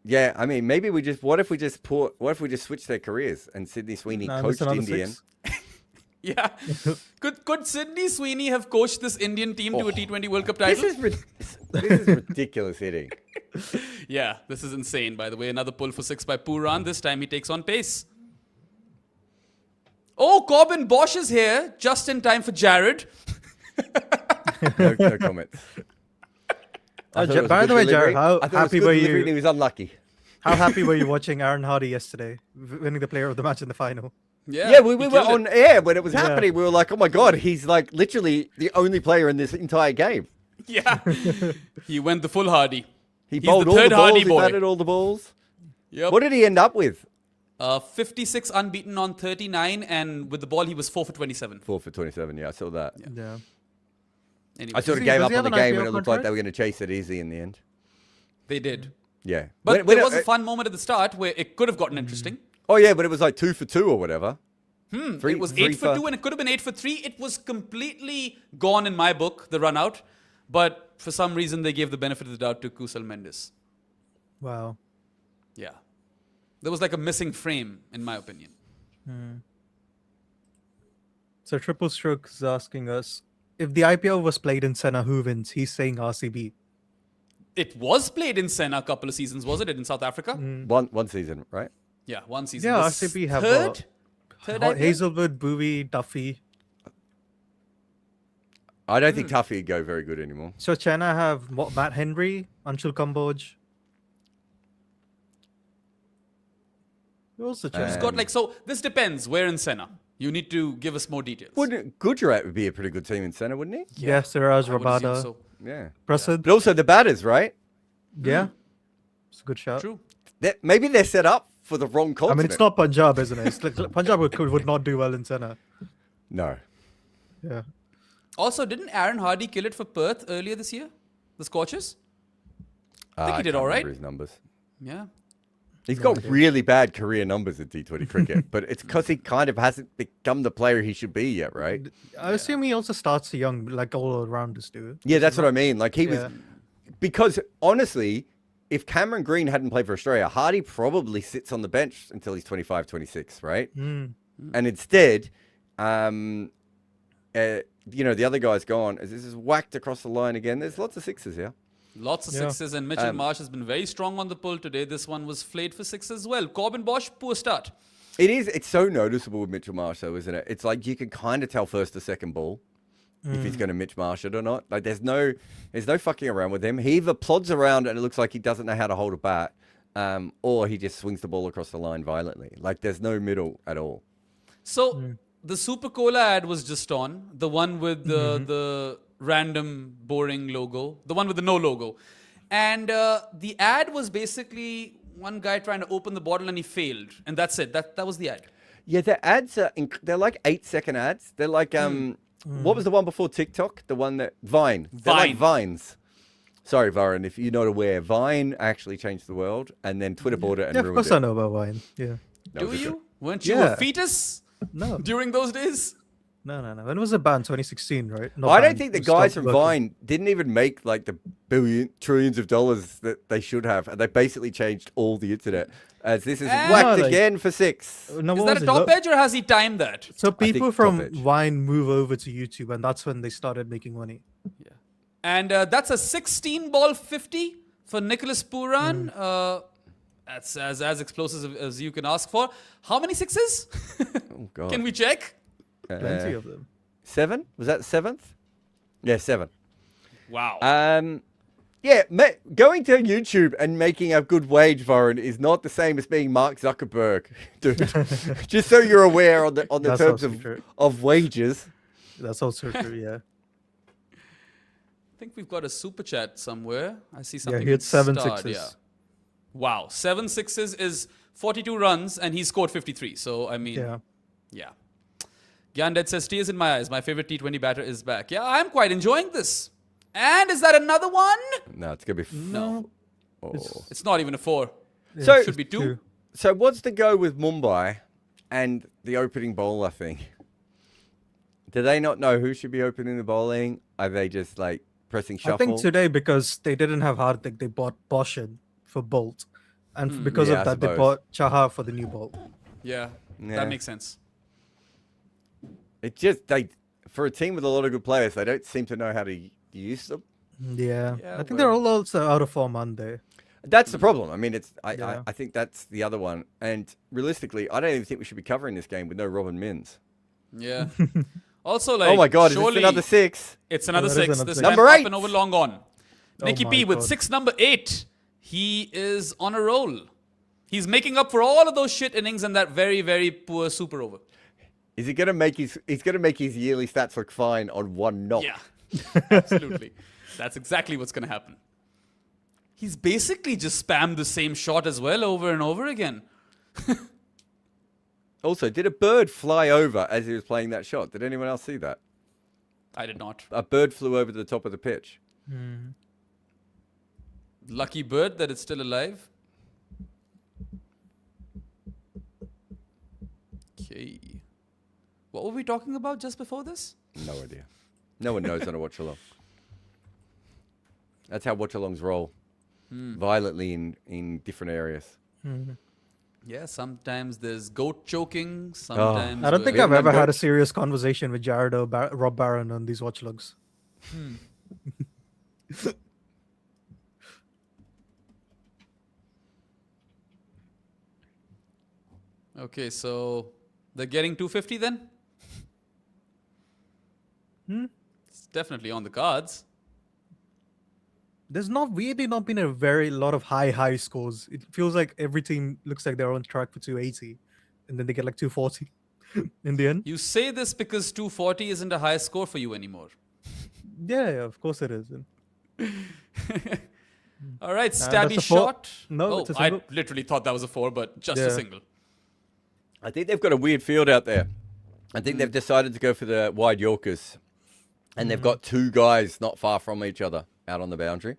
Yeah, I mean, maybe what if we just switch their careers and Sydney Sweeney coached Indian? Yeah. Could Sydney Sweeney have coached this Indian team to a T20 World Cup title? This is ridiculous hitting. Yeah, this is insane, by the way. Another pull for 6 by Pooran. This time he takes on pace. Oh, Corbin Bosch is here, just in time for Jared. No comment. By the way, Jared, how happy were you? He was unlucky. How happy were you watching Aaron Hardy yesterday, winning the player of the match in the final? Yeah, we were on air when it was happening. We were like, oh my God, he's like literally the only player in this entire game. Yeah. He went the full Hardy. He's bowled all the balls, he batted all the balls. Yep. What did he end up with? 56 unbeaten on 39, and with the ball he was 4 for 27. 4 for 27, yeah, I saw that. Yeah. Anyway, I sort of gave up on the game and it looked like they were going to chase it easy in the end. They did. Yeah. But there was a fun moment at the start where it could have gotten interesting. Oh, yeah, but it was like 2 for 2 or whatever. It was 8 for 2 and it could have been 8 for 3. It was completely gone in my book, the run out. But for some reason, they gave the benefit of the doubt to Kusal Mendes. Wow. Yeah. There was like a missing frame, in my opinion. So Triple Stroke is asking us, if the IPL was played in Senna, who wins? He's saying RCB. It was played in Senna a couple of seasons, wasn't it, in South Africa? One season, right? Yeah, one season. Yeah, The RCB have third IPL? Hazelwood, Bowie, Duffy. I don't think Tuffy would go very good anymore. So China have Matt Henry, Anshul Kamboj. Who else? Who's got like, so this depends. Where in Senna? You need to give us more details. Wouldn't Gujarat would be a pretty good team in centre, wouldn't he? Yeah, Siraj I would assume Rabada. so. Yeah. Prasad. But also the batters, right? Yeah. It's a good shout. True. Maybe they're set up for the wrong I continent. mean, it's not Punjab, isn't it? It's like, Punjab would not do well in Senna. No. Yeah. Also, didn't Aaron Hardy kill it for Perth earlier this year? The Scorchers? I think he did all right. His numbers. Yeah. He's got really bad career numbers in T20 cricket, but it's because he kind of hasn't become the player he should be yet, right? I assume he also starts young, like all arounders do. Yeah, that's what I mean. Like he was, Yeah. because honestly, if Cameron Green hadn't played for Australia, Hardy probably sits on the bench until he's 25, 26, right? And instead, the other guy's gone. As this is whacked across the line again. There's lots of sixes here. Lots of sixes, and Mitchell Marsh has been very strong on the pull today. This one was flayed for six as well. Corbin Bosch, poor start. It's so noticeable with Mitchell Marsh, though, isn't it? It's like you can kind of tell first or second ball if he's going to Mitch Marsh it or not. Like there's no fucking around with him. He either plods around and it looks like he doesn't know how to hold a bat, or he just swings the ball across the line violently. Like there's no middle at all. So the Super Cola ad was just on, the one with the random boring logo, the one with the no logo, and the ad was basically one guy trying to open the bottle and he failed, and that's it. That was the ad. Yeah, their ads are they're like 8-second ads. They're like what was the one before TikTok? The one that Vine. They're like Vines. Sorry, Varun, if you're not aware, Vine actually changed the world, and then Twitter bought it and Yeah, of ruined course it. I know about Vine. Yeah. Do you? Weren't you Yeah. a fetus No. during those days? No. When was it banned? 2016, right? Not I don't banned, think the it guys stopped from working. Vine didn't even make like the trillions of dollars that they should have, and they basically changed all the internet. As this is whacked like- again for 6. No, Is what that was a it? top edge or has he timed that? So people think from top edge. Vine move over to YouTube, and that's when they started making money. Yeah. And that's a 16 ball 50 for Nicholas Pooran. That's as explosive as you can ask for. How many sixes? Oh god. Can we check? Plenty of them. 7? Was that 7th? Yeah, 7. Wow. Yeah, going to YouTube and making a good wage, Varun, is not the same as being Mark Zuckerberg, dude. Just so you're aware on the That's terms also true. of wages. That's also true, yeah. I think we've got a super chat somewhere. I see Yeah, something. he had with 7 starred, sixes. Yeah. Wow. 7 sixes is 42 runs and he scored 53. So, I mean, yeah. Gyandet says, tears in my eyes. My favorite T20 batter is back. Yeah, I'm quite enjoying this. And is that another one? No, it's going to be... No. Oh. It's not even a 4. So- Should be 2. So what's the go with Mumbai and the opening bowler thing? Do they not know who should be opening the bowling? Are they just like pressing shuffle? I think today, because they didn't have Hardik, they bought Bosch in for Bolt. And because Yeah, of I that, they suppose. bought Chahar for the new Bolt. Yeah, Yeah. that makes sense. It just for a team with a lot of good players, they don't seem to know how to use them. Yeah. Yeah, I think they're all also out of form Monday. That's the problem. I mean, Yeah. I think that's the other one. And realistically, I don't even think we should be covering this game with no Robin Mins. Yeah. Also, like, Oh my God, is surely this another 6? it's another Yeah, that is 6. another This six. time Number up 8. and over long on. Nicky my P with God. 6 number 8. He is on a roll. He's making up for all of those shit innings and that very, very poor super over. Is he going to make he's going to make his yearly stats look fine on one knock? Yeah, absolutely. That's exactly what's going to happen. He's basically just spammed the same shot as well over and over again. Also, did a bird fly over as he was playing that shot? Did anyone else see that? I did not. A bird flew over the top of the pitch. Lucky bird that it's still alive. Okay. What were we talking about just before this? No idea. No one knows on a watch along. That's how watch alongs roll. Violently in different areas. Yeah, sometimes there's goat choking. Sometimes I don't think We I've haven't ever done had a goats. serious conversation with Jared or Rob Barron on these watch logs. Okay, so they're getting 250 then? It's definitely on the cards. There's not really not been a very lot of high scores. It feels like every team looks like they're on track for 280, and then they get like 240 in the end. You say this because 240 isn't a high score for you anymore. Yeah, of course it is. All right, that's stabby a four. shot. No, oh, it's a I single. literally thought that was a 4, but just a Yeah. single. I think they've got a weird field out there. I think they've decided to go for the wide Yorkers. And they've got two guys not far from each other out on the boundary.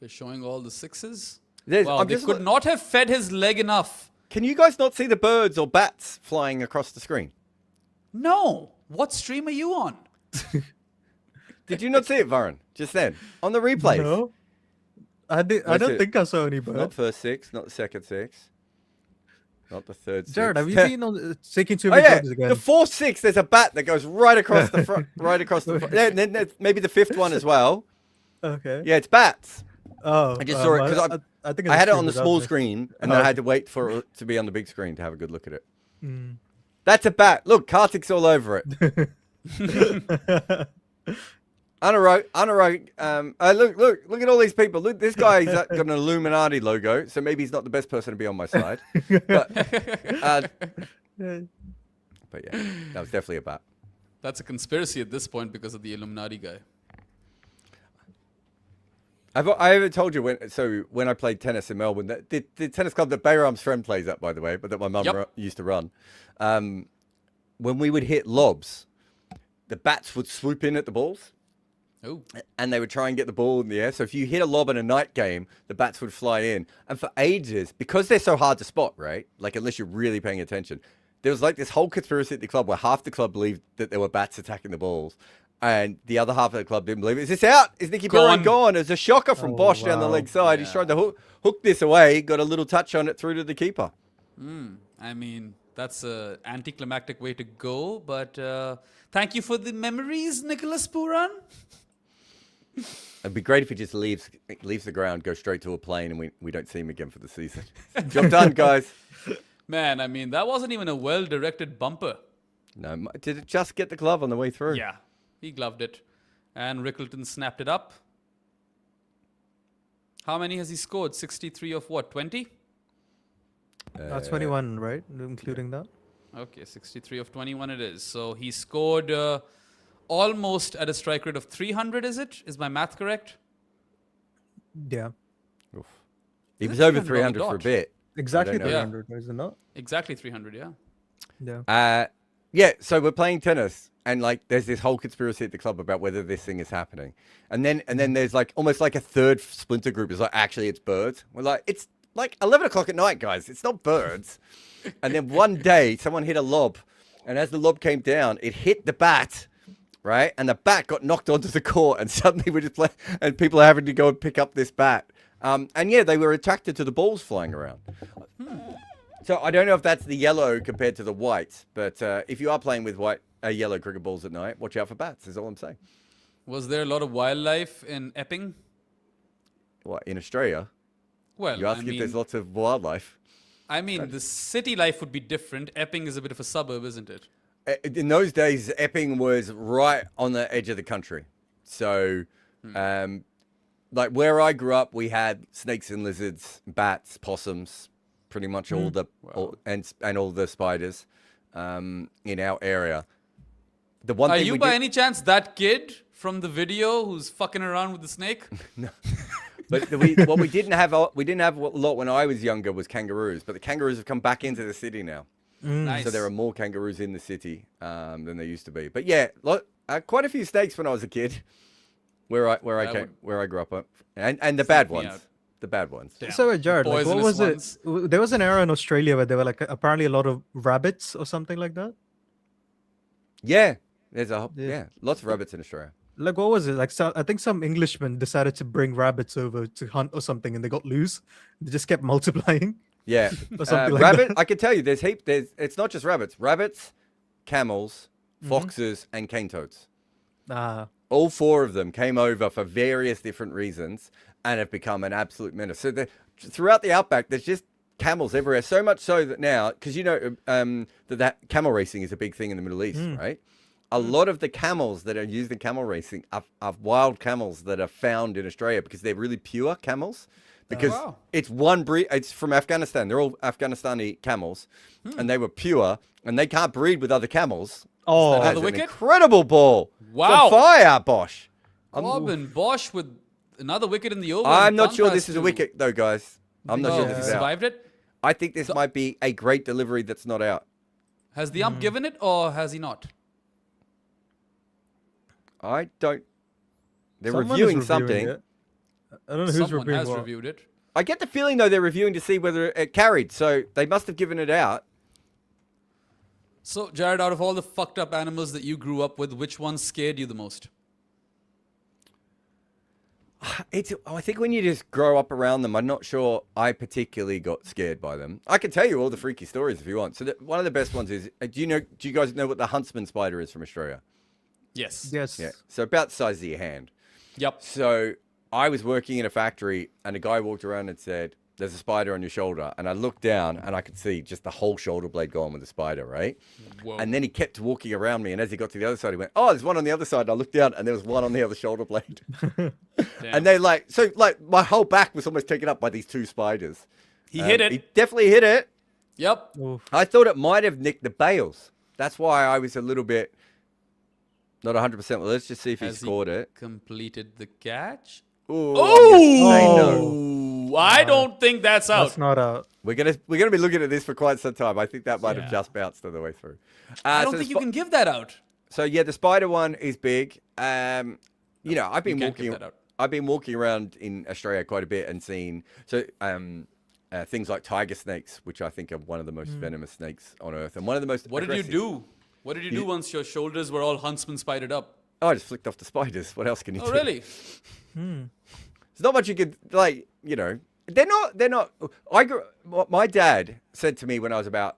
They're showing all the sixes. There's- Wow, I'm they just could not have fed his leg enough. Can you guys not see the birds or bats flying across the screen? No. What stream are you on? Did you not see it, Varun? Just then. On the replays. No, I That's don't it. think I saw any Not bird. first six, not the second six. Not the third six. Jared, have you been on taking too Oh many yeah, drugs again? the 4-6. There's a bat that goes right across the front, right across the front. Yeah, and then there's maybe the fifth one as well. Okay. Yeah, it's bats. Oh, I just saw it because I think I had it on the streamed small without screen, and then Oh. I had to wait for it to be on the big screen to have a good look at it. Mm. That's a bat. Look, Kartik's all over it. Anurag, look at all these people. Look, this guy's got an Illuminati logo, so maybe he's not the best person to be on my side. But yeah, that was definitely a bat. That's a conspiracy at this point because of the Illuminati guy. I ever told you when I played tennis in Melbourne, that the tennis club that Bayram's friend plays at, by the way, but that my mum Yep. used to run. When we would hit lobs, the bats would swoop in at the balls. Oh. And they would try and get the ball in the air. So if you hit a lob in a night game, the bats would fly in. And for ages, because they're so hard to spot, right? Like, unless you're really paying attention, there was like this whole conspiracy at the club where half the club believed that there were bats attacking the balls. And the other half of the club didn't believe it. Is this out? Is Nicky Pooran gone? It's a shocker from Oh, Bosch down the wow. leg side. He's Yeah. tried to hook this away, got a little touch on it through to the keeper. I mean, that's an anticlimactic way to go, but thank you for the memories, Nicholas Pooran. It'd be great if he just leaves the ground, goes straight to a plane, and we don't see him again for the season. Job done, guys. Man, I mean, that wasn't even a well-directed bumper. No, did it just get the glove on the way through? Yeah, he gloved it. And Rickleton snapped it up. How many has he scored? 63 of what, 20? That's 21, right? Including that. Okay, 63 of 21 it is. So he scored almost at a strike rate of 300, is it? Is my math correct? Yeah, Oof. He was That's over 300 300 for a dot. bit. exactly know. 300, is it not? Exactly 300, yeah. Yeah. Yeah, so we're playing tennis, and like there's this whole conspiracy at the club about whether this thing is happening, and then there's like almost like a third splinter group is like, actually it's birds. We're like, it's like 11 o'clock at night, guys. It's not birds. And then one day someone hit a lob, and as the lob came down, it hit the bat, right? And the bat got knocked onto the court, and suddenly we're just playing, and people are having to go and pick up this bat. And yeah, they were attracted to the balls flying around. So I don't know if that's the yellow compared to the white, but if you are playing with yellow cricket balls at night, watch out for bats, is all I'm saying. Was there a lot of wildlife in Epping? What, in Australia? Well, You ask if there's lots of wildlife. I mean, the city life would be different. Epping is a bit of a suburb, isn't it? In those days, Epping was right on the edge of the country. So, like where I grew up, we had snakes and lizards, bats, possums, pretty much all the and all the spiders in our area. The one Are thing you we by did- any chance that kid from the video who's fucking around with the snake? But what we didn't have a lot when I was younger was kangaroos. But the kangaroos have come back into the city now, Nice. so there are more kangaroos in the city than there used to be. But yeah, quite a few snakes when I was a kid, where I grew up, and the bad me ones. out. The bad ones. Damn. So, Jared, like, what Poisonous was ones. it? There was an era in Australia where there were like apparently a lot of rabbits or something like that. Yeah. There's Yeah. lots of rabbits in Australia. Like, what was it? Like, I think some Englishmen decided to bring rabbits over to hunt or something, and they got loose. They just kept multiplying. Yeah. Or something like rabbit, that. I can tell you, it's not just rabbits. Rabbits, camels, foxes, and cane toads. Ah, All 4 of them came over for various different reasons and have become an absolute menace. So throughout the outback, there's just camels everywhere. So much so that now, because that camel racing is a big thing in the Middle East, right? A lot of the camels that are used in camel racing are wild camels that are found in Australia because they're really pure camels. Because it's one breed, it's from Afghanistan. They're all Afghanistani camels, and they were pure, and they can't breed with other camels. oh, That's the an wicket? incredible ball. Wow. The fire, Bosch. Robin Bosch with another wicket in the over. I'm not Pant sure has this is a to- wicket, though, guys. I'm not sure Oh, this he is out. survived it. I think this might be a great delivery that's not out. Has the ump given it or has he not? I don't. They're someone is reviewing something. it. I don't know who's Someone reviewing has what. reviewed it. I get the feeling, though, they're reviewing to see whether it carried. So they must have given it out. So, Jared, out of all the fucked up animals that you grew up with, which one scared you the most? I think when you just grow up around them, I'm not sure I particularly got scared by them. I can tell you all the freaky stories if you want. So one of the best ones is, do you guys know what the huntsman spider is from Australia? Yes. Yes. Yeah. So about the size of your hand. Yep. So I was working in a factory and a guy walked around and said, there's a spider on your shoulder. And I looked down and I could see just the whole shoulder blade gone with the spider, right? Whoa. And then he kept walking around me. And as he got to the other side, he went, oh, there's one on the other side. And I looked down and there was one on the other shoulder blade. Damn. And they my whole back was almost taken up by these 2 spiders. He hit it. He definitely hit it. Yep. Oof. I thought it might have nicked the bails. That's why I was a little bit not 100%. Well, let's just see if he Has he scored it. completed the catch? Ooh, Oh! I don't think that's out. That's not out. We're gonna be looking at this for quite some time. I think that might have Yeah. just bounced on the way through. I don't so think the you can give that out. So yeah, the spider one is big. I've been can't give walking. that out. I've been walking around in Australia quite a bit and seen things like tiger snakes, which I think are one of the most venomous snakes on earth, and one of the most. What did you aggressive. do? What did you do once your shoulders were all huntsman spidered up? Oh, I just flicked off the spiders. What else can you Oh, do? really? There's not much you could They're not. What my dad said to me when I was about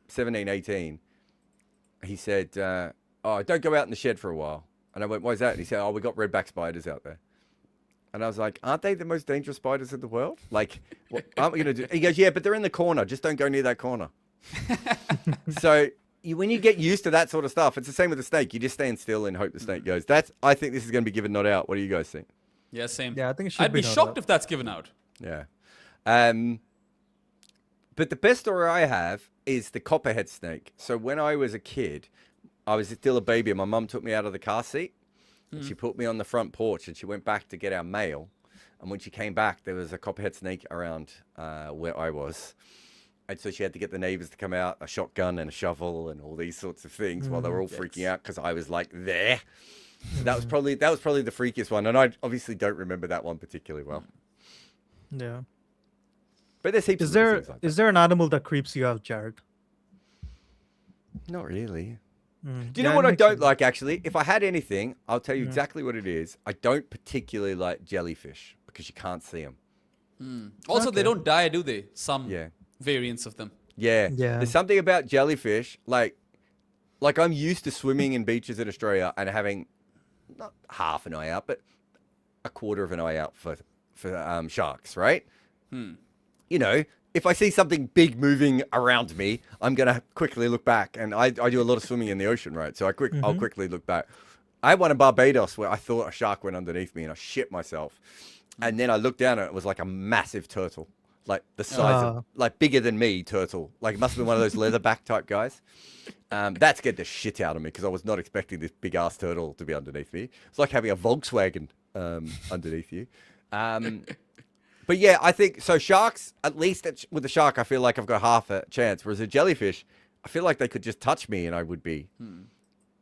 17, 18. He said, "Oh, don't go out in the shed for a while." And I went, "Why is that?" And he said, "Oh, we got redback spiders out there." And I was like, "Aren't they the most dangerous spiders in the world? Like, what aren't we gonna do?" He goes, "Yeah, but they're in the corner. Just don't go near that corner." So when you get used to that sort of stuff, it's the same with the snake. You just stand still and hope the snake goes. I think this is going to be given not out. What do you guys think? Yeah, same. Yeah, I think it should I'd be not shocked out. if that's given out. Yeah. But the best story I have is the copperhead snake. So when I was a kid, I was still a baby and my mum took me out of the car seat and she put me on the front porch and she went back to get our mail. And when she came back, there was a copperhead snake around where I was. And so she had to get the neighbors to come out, a shotgun and a shovel and all these sorts of things while they were all freaking out because I was like there. So that was probably the freakiest one. And I obviously don't remember that one particularly well. Yeah. But there's heaps Is of there things like is there an animal that creeps you out, Jared? that. Not really. Mm. Do you know Yeah, what it I makes don't sense. like, actually? If I had anything, I'll tell you exactly what it is. I don't particularly like jellyfish because you can't see them. Also, they Okay. don't die, do they? Some Yeah. variants of them. Yeah. Yeah. There's something about jellyfish, like I'm used to swimming in beaches in Australia and having not half an eye out, but a quarter of an eye out for sharks, right? You know, if I see something big moving around me, I'm going to quickly look back. And I do a lot of swimming in the ocean, right? So I'll quickly look back. I had one in Barbados where I thought a shark went underneath me and I shit myself. And then I looked down and it was like a massive turtle, like the size of, like bigger than me turtle. Like it must have been one of those leatherback type guys. That scared the shit out of me because I was not expecting this big ass turtle to be underneath me. It's like having a Volkswagen underneath you. But yeah, I think so. Sharks, at least with a shark, I feel like I've got half a chance. Whereas a jellyfish, I feel like they could just touch me and I would be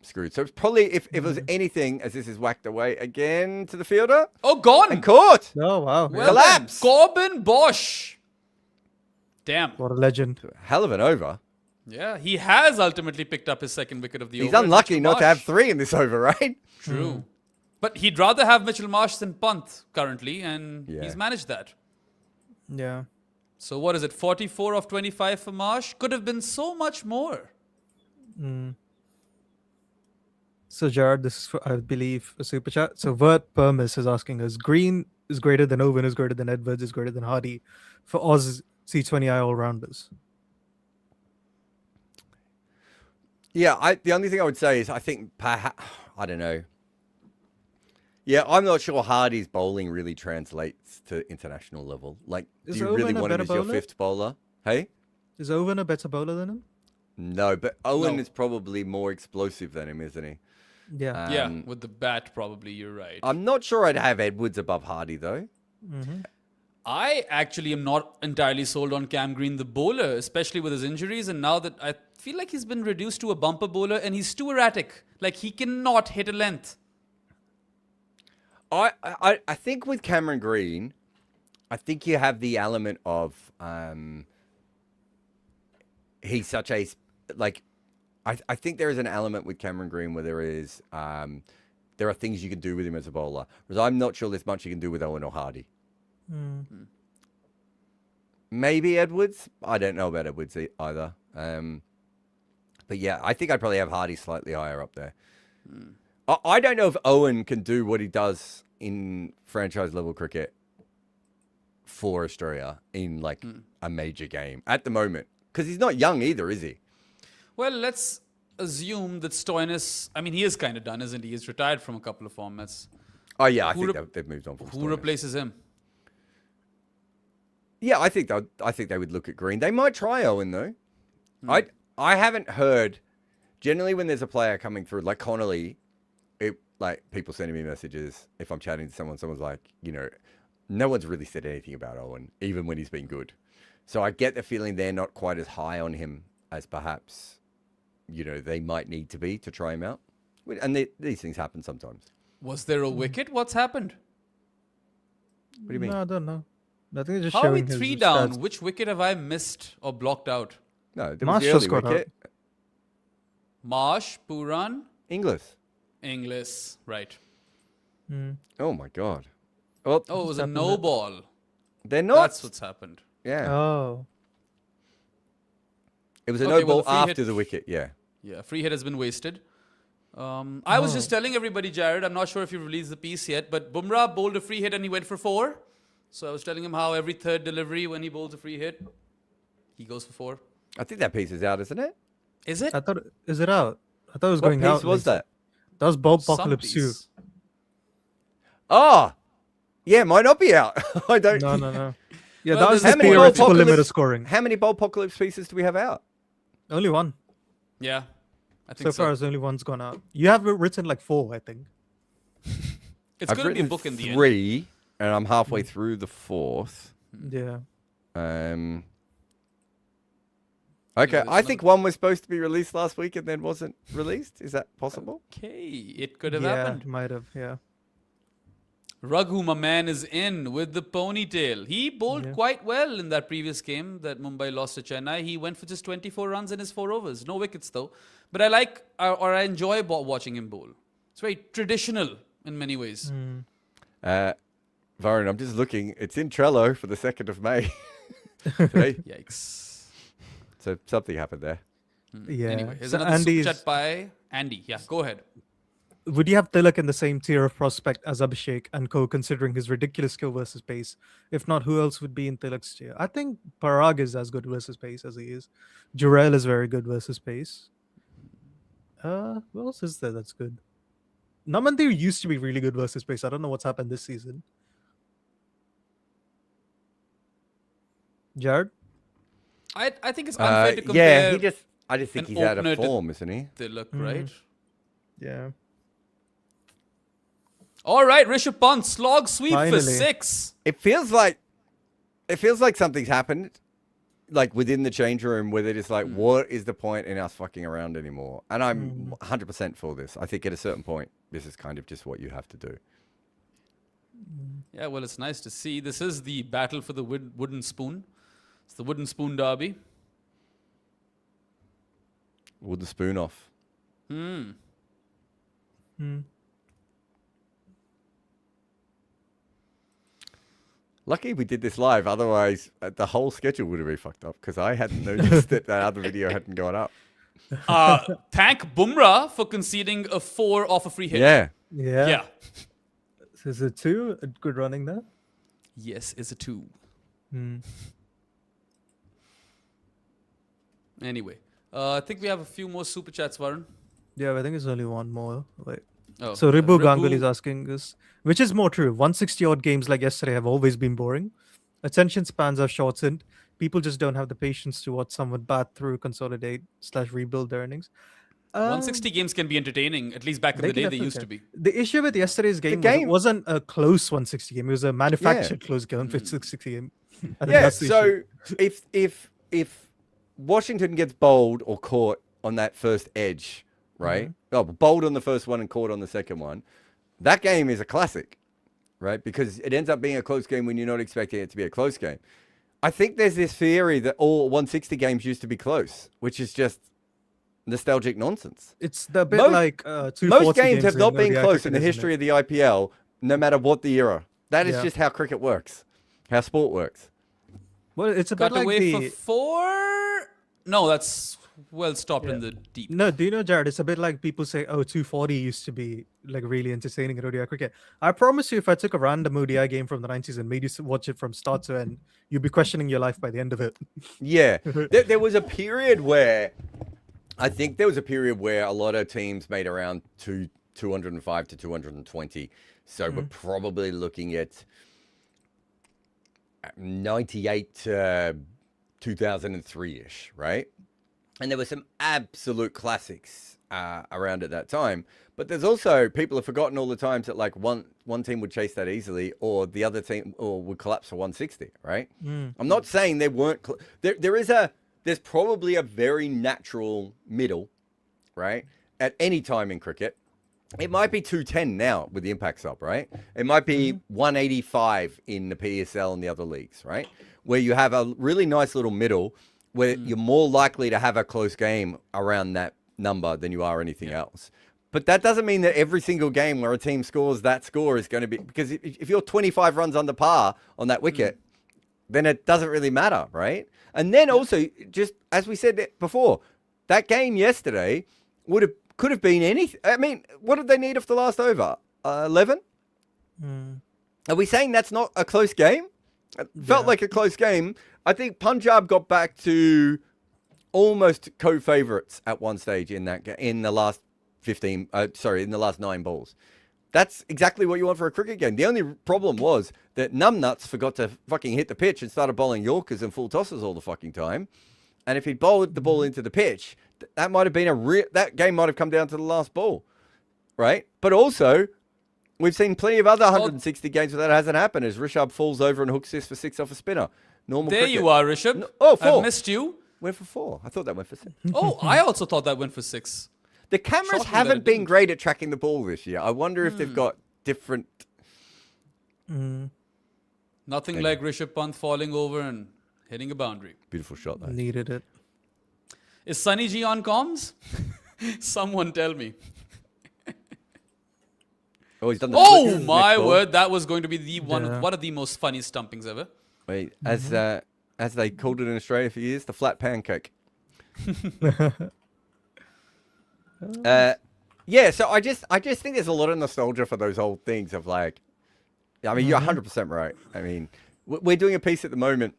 screwed. So it's probably, if it was anything, as this is whacked away again to the fielder. Oh, gone. And caught. Oh wow! Well Collapse. then, Corbin Bosch. Damn. What a legend. Hell of an over. Yeah, he has ultimately picked up his second wicket of the He's over. It's unlucky Mitchell not to have Marsh. 3 in this over, right? True. But he'd rather have Mitchell Marsh than Pant currently, and Yeah. he's managed that. Yeah. So what is it? 44 of 25 for Marsh? Could have been so much more. So Jared, this is for, I believe, a super chat. So Vert Permis is asking us: Green is greater than Owen, is greater than Edwards, is greater than Hardy for Oz C20I all rounders. Yeah, the only thing I would say is I think perhaps, I don't know. Yeah, I'm not sure Hardy's bowling really translates to international level. Like, Is do you Owen really a want him better as your bowler? 5th bowler? Hey? Is Owen a better bowler than him? No, but Owen No. is probably more explosive than him, isn't he? Yeah. Yeah, with the bat, probably, you're right. I'm not sure I'd have Edwards above Hardy, though. I actually am not entirely sold on Cam Green, the bowler, especially with his injuries. And now that I feel like he's been reduced to a bumper bowler and he's too erratic. Like, he cannot hit a length. I think with Cameron Green, I think you have the element of he's such a like. I think there is an element with Cameron Green where there is there are things you can do with him as a bowler, whereas I'm not sure there's much you can do with Owen or Hardy. Maybe Edwards. I don't know about Edwards either. But yeah, I think I'd probably have Hardy slightly higher up there. I don't know if Owen can do what he does in franchise level cricket for Australia in like a major game at the moment. Because he's not young either, is he? Well, let's assume that Stoinis, I mean, he is kind of done, isn't he? He's retired from a couple of formats. Oh yeah, I Who think rep- they've moved on from Who Stoinis. replaces him? Yeah, I think they would look at Green. They might try Owen though. I haven't heard. Generally, when there's a player coming through like Connolly, like people sending me messages. If I'm chatting to someone's like, no one's really said anything about Owen, even when he's been good. So I get the feeling they're not quite as high on him as perhaps, they might need to be to try him out. And these things happen sometimes. Was there a wicket? What's happened? What do you mean? No, I don't know. I think it's just How are we showing his 3 down? stats. Which wicket have I missed or blocked out? No, there was Marsh the just early got out. wicket. Marsh, Pooran, Inglis. Inglis. Right. Oh my God. Well, Oh, it was a happened no there? ball. they're not. That's what's happened. Yeah. Oh. It was a Okay, no well, ball the free after hit- the wicket. Yeah. Yeah, free hit has been wasted. I was just telling everybody, Jared, I'm not sure if you've released the piece yet, but Bumrah bowled a free hit and he went for 4. So I was telling him how every third delivery when he bowls a free hit, he goes for 4. I think that piece is out, isn't it? Is it? I thought, is it out? I thought it was What going piece out. was later. that? That was Bob Some Apocalypse 2. piece. Oh, yeah, might not be out. I don't. No, no, no. Yeah, Well, that was there's the how many theoretical limit Apocalypse- of scoring. How many Apocalypse pieces do we have out? Only one. Yeah, I think So so. far as only one's gone out. You have written like 4, I think. It's I've going to be a written book in the end. 3, and I'm halfway through the 4th. Yeah. Okay, there's I think one was supposed to be released last week and then wasn't released. Is that possible? Okay, it could have Yeah, happened. might have. Yeah. Raghu, my man, is in with the ponytail. He bowled quite well in that previous game that Mumbai lost to Chennai. He went for just 24 runs in his 4 overs. No wickets, though. But I like, or I enjoy watching him bowl. It's very traditional in many ways. Varun, I'm just looking. It's in Trello for the 2nd of May. Today. Yikes. So something happened there. Yeah. Anyway, here's So another super Andy's, chat by Andy. Yeah, go ahead. would you have Tilak in the same tier of prospect as Abhishek and co, considering his ridiculous skill versus pace? If not, who else would be in Tilak's tier? I think Parag is as good versus pace as he is. Jurel is very good versus pace. Who else is there that's good? Namandir used to be really good versus pace. I don't know what's happened this season. Jared? I think it's unfair to compare Yeah, I just think an he's out opener of to- form, isn't he? Tilak, right? Yeah. All right, Rishabh Pant, slog sweep for Finally. 6. It feels like something's happened. like within the change room where they're just like, what is the point in us fucking around anymore? And I'm 100% for this. I think at a certain point, this is kind of just what you have to do. Yeah, well, it's nice to see. This is the battle for the wooden spoon. It's the wooden spoon derby. Would the spoon off? Lucky we did this live. Otherwise, the whole schedule would have been fucked up because I hadn't noticed that other video hadn't gone up. Thank Bumrah for conceding a 4 off a free hit. Yeah. Yeah. So is it 2? A good running there? Yes, it's a 2. Anyway, I think we have a few more super chats, Varun. Yeah, I think there's only one more. Wait. Oh, So Ribu Ganguly is asking us, which is more true? 160 odd games like yesterday have always been boring. Attention spans are shortened. People just don't have the patience to watch someone bat through, consolidate / rebuild their earnings. 160 games can be entertaining. At least back in the day, they used to be. The issue with yesterday's game, wasn't a close 160 game. It was a manufactured close game, 160 game. Yeah. So if Washington gets bowled or caught on that first edge, right? Oh, bowled on the first one and caught on the second one. That game is a classic, right? Because it ends up being a close game when you're not expecting it to be a close game. I think there's this theory that all 160 games used to be close, which is just nostalgic nonsense. It's a bit like 240 most games have not been ODI close in the cricket, history of the IPL, no matter what the era. That is Yeah. just how cricket works, how sport works. Well, it's a bit Got like away the... for 4? No, that's well stopped in the deep. No, do you know, Jared? It's a bit like people say, oh, 240 used to be like really entertaining in ODI cricket. I promise you, if I took a random ODI game from the 90s and made you watch it from start to end, you'd be questioning your life by the end of it. Yeah. There was a period where, I think there was a period where a lot of teams made around 205 to 220. So we're probably looking at 98 to 2003-ish, right? And there were some absolute classics around at that time. But there's also, people have forgotten all the times that like one team would chase that easily or the other team would collapse for 160, right? I'm not saying they weren't... There's probably a very natural middle, right? At any time in cricket. It might be 210 now with the impact sub, right? It might be 185 in the PSL and the other leagues, right? Where you have a really nice little middle where you're more likely to have a close game around that number than you are anything else. But that doesn't mean that every single game where a team scores that score is going to be... Because if you're 25 runs under par on that wicket, then it doesn't really matter, right? And then also, just as we said before, that game yesterday could have been anything. I mean, what did they need off the last over? 11? Are we saying that's not a close game? It felt like a close game. I think Punjab got back to almost co-favourites at one stage in that in the last 15. In the last 9 balls. That's exactly what you want for a cricket game. The only problem was that numbnuts forgot to fucking hit the pitch and started bowling Yorkers and full tosses all the fucking time. And if he'd bowled the ball into the pitch, that might have been that game might have come down to the last ball, right? But also, we've seen plenty of other 160 games where that hasn't happened as Rishabh falls over and hooks this for 6 off a spinner. Normal There cricket. you are, Rishabh. Oh, 4. I missed you. Went for 4. I thought that went for 6. Oh, I also thought that went for 6. The cameras Shocking that haven't it been didn't. great at tracking the ball this year. I wonder if they've got different... Nothing like Rishabh Pant falling over and hitting a boundary. Beautiful shot, though. Needed it. Is Sunny G on comms? Someone tell me. Oh, he's done the Oh flick my next ball. word, that was going to be the one Yeah. of the most funny stumpings ever. Wait, as they called it in Australia for years, the flat pancake. Yeah, so I just think there's a lot of nostalgia for those old things of like, I mean, you're 100% right. I mean, we're doing a piece at the moment,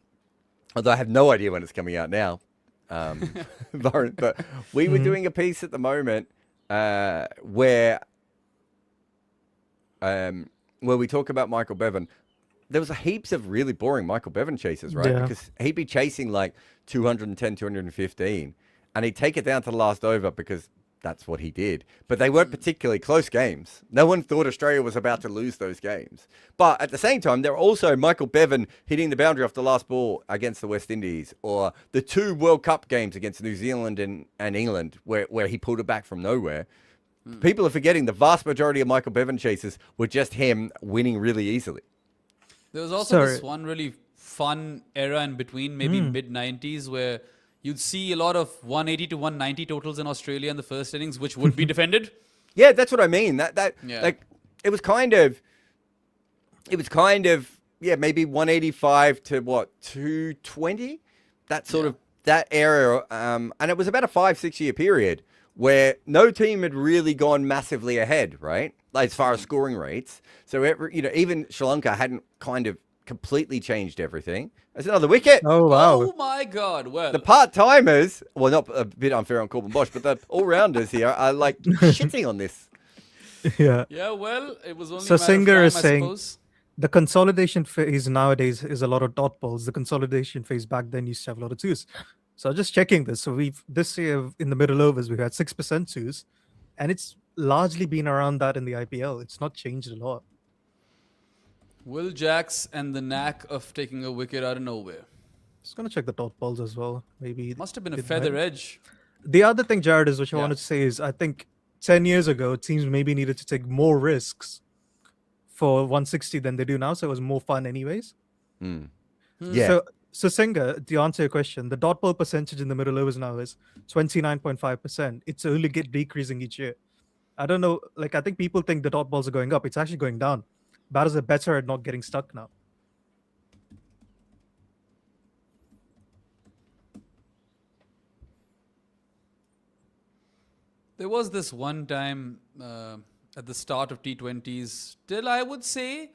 although I have no idea when it's coming out now, but we were doing a piece at the moment where we talk about Michael Bevan. There was heaps of really boring Michael Bevan chases, right? Yeah. Because he'd be chasing like 210, 215, and he'd take it down to the last over because that's what he did. But they weren't particularly close games. No one thought Australia was about to lose those games. But at the same time, there were also Michael Bevan hitting the boundary off the last ball against the West Indies, or the 2 World Cup games against New Zealand and England, where he pulled it back from nowhere. People are forgetting the vast majority of Michael Bevan chases were just him winning really easily. There was also this one really fun era in between, maybe mid-90s, where you'd see a lot of 180 to 190 totals in Australia in the first innings, which would be defended. Yeah, that's what I mean. Like it was kind of maybe 185 to 220, that sort of that era, and it was about a 5-6 year period where no team had really gone massively ahead, right? Like as far as scoring rates. So even Sri Lanka hadn't kind of completely changed everything. That's another wicket. Oh, wow. Oh, my God. Well, The part-timers, well, not a bit unfair on Corbin Bosch, but the all-rounders here are like shitting on this. Yeah. yeah, well, it was only So a matter of Singer time, is I saying suppose. the consolidation phase nowadays is a lot of dot balls. The consolidation phase back then used to have a lot of twos. So just checking this. So this year in the middle overs, we've had 6% twos, and it's largely been around that in the IPL. It's not changed a lot. Will Jacks and the knack of taking a wicket out of nowhere. Just gonna check the dot balls as well. Maybe Must have been a it feather might- edge. The other thing, Jared, is which I Yeah. wanted to say is I think 10 years ago teams maybe needed to take more risks for 160 than they do now, so it was more fun anyways. Yeah. So Singer, to answer your question, the dot ball percentage in the middle overs now is 29.5%. It's only decreasing each year. I don't know, like I think people think the dot balls are going up. It's actually going down. Batters are better at not getting stuck now. There was this one time at the start of T20s, till I would say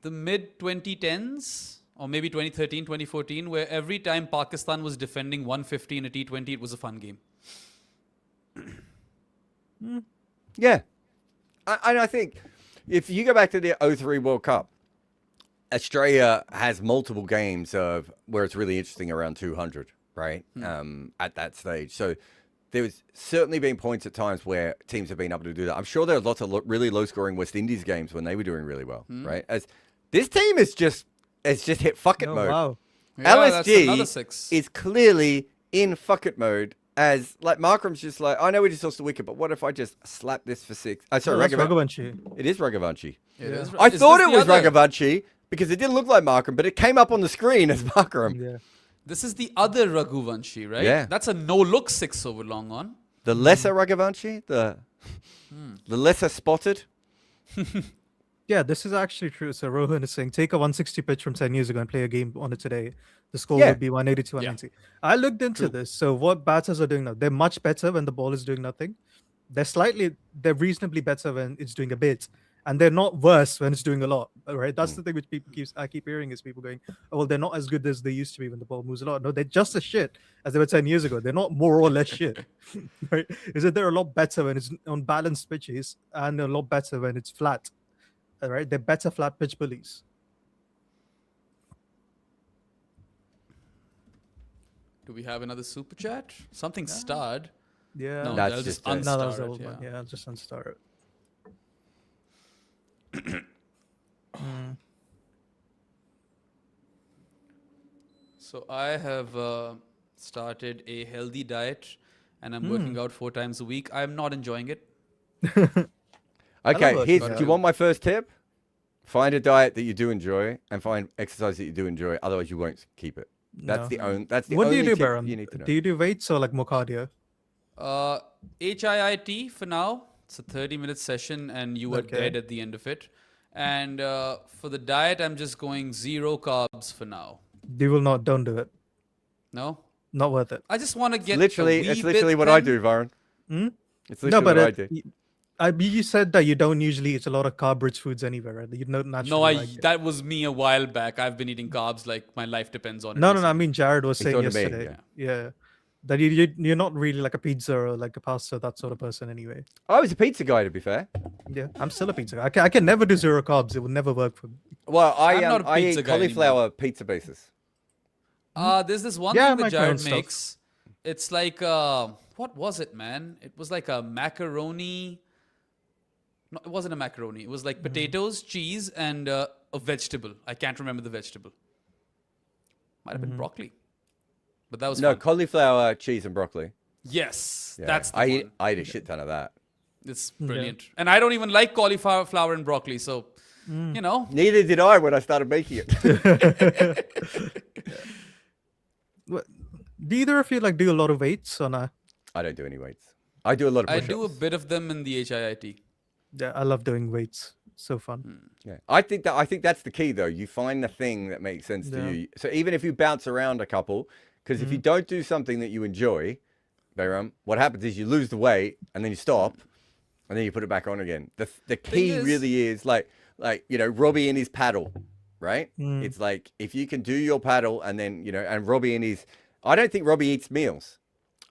the mid 2010s, or maybe 2013, 2014, where every time Pakistan was defending 150 in a T20, it was a fun game. Yeah. I think if you go back to the 03 World Cup, Australia has multiple games of where it's really interesting around 200, right? At that stage. So there was certainly been points at times where teams have been able to do that. I'm sure there are lots of really low-scoring West Indies games when they were doing really well, right? As this team is just hit fuck it Oh, mode. wow. Yeah, that's another LSG 6. is clearly in fuck it mode. As like Markram's just like, I know we just lost the wicket, but what if I just slap this for 6? Sorry, That's Raghavanshi. Raghavanshi. It is Raghavanshi. It is. I Is thought this it the was other- Raghavanshi because it didn't look like Markram, but it came up on the screen as Markram. Yeah. This is the other Raghuvanshi, right? Yeah. That's a no-look 6 over long on. The lesser Raghavanshi, the lesser spotted. Yeah, this is actually true. So Rohan is saying, take a 160 pitch from 10 years ago and play a game on it today. The score Yeah. would be 180 to 190. I looked into this. So what batters are doing now? They're much better when the ball is doing nothing. They're reasonably better when it's doing a bit. And they're not worse when it's doing a lot. Right? That's the thing which I keep hearing is people going, oh, well, they're not as good as they used to be when the ball moves a lot. No, they're just as shit as they were 10 years ago. They're not more or less shit. Right? Is that they're a lot better when it's on balanced pitches and a lot better when it's flat. All right, they're better flat pitch bullies. Do we have another super chat? Something starred. Yeah. No, That's they'll just just a- No, that was unstar the it, old yeah. one. Yeah, I'll just unstar it. So I have started a healthy diet and I'm working out 4 times a week. I'm not enjoying it. Okay, love here's, working do you out. want my first tip? Find a diet that you do enjoy and find exercise that you do enjoy. Otherwise, you won't keep it. That's No. the only. That's the What do only you do, tip Baron? you need to know. Do you do weights or like more cardio? HIIT for now. It's a 30-minute session and you are Okay. dead at the end of it. And for the diet, I'm just going 0 carbs for now. Don't do it. No? Not worth it. I just want to get It's literally bit what I thin. do, Varun. Hmm? It's No, literally but what I do. you said that you don't usually eat a lot of carb-rich foods anyway, right? You don't naturally No, like it. that was me a while back. I've been eating carbs like my life depends on it. No, I basically. mean Jared was He's saying talking to me, yesterday. Yeah. That you're not really like a pizza or like a pasta, that sort of person anyway. I was a pizza guy, to be fair. Yeah, I'm still a pizza guy. I can never do 0 carbs. It would never work for me. Well, I'm not a I pizza eat guy anymore. cauliflower pizza bases. There's this one Yeah, I thing that make my own Jared stuff. makes It's like what was it, man? It was like a macaroni. No, it wasn't a macaroni. It was like potatoes, cheese, and a vegetable. I can't remember the vegetable. Might have been broccoli, but that was No, fun. cauliflower, cheese, and broccoli. Yes, Yeah. that's the I one. ate a shit ton of that. It's brilliant, and I don't even like cauliflower and broccoli, so you know. Neither did I when I started making it. Do either of you like do a lot of weights or not? I don't do any weights. I do a lot of I push-ups. do a bit of them in the HIIT. Yeah, I love doing weights. So fun. Yeah. I think that's the key though. You find the thing that makes sense to you. So even if you bounce around a couple, because if you don't do something that you enjoy, Bayram, what happens is you lose the weight and then you stop and then you put it back on again. The key really is like Robbie and his paddle, right? It's like if you can do your paddle and then and Robbie and his I don't think Robbie eats meals.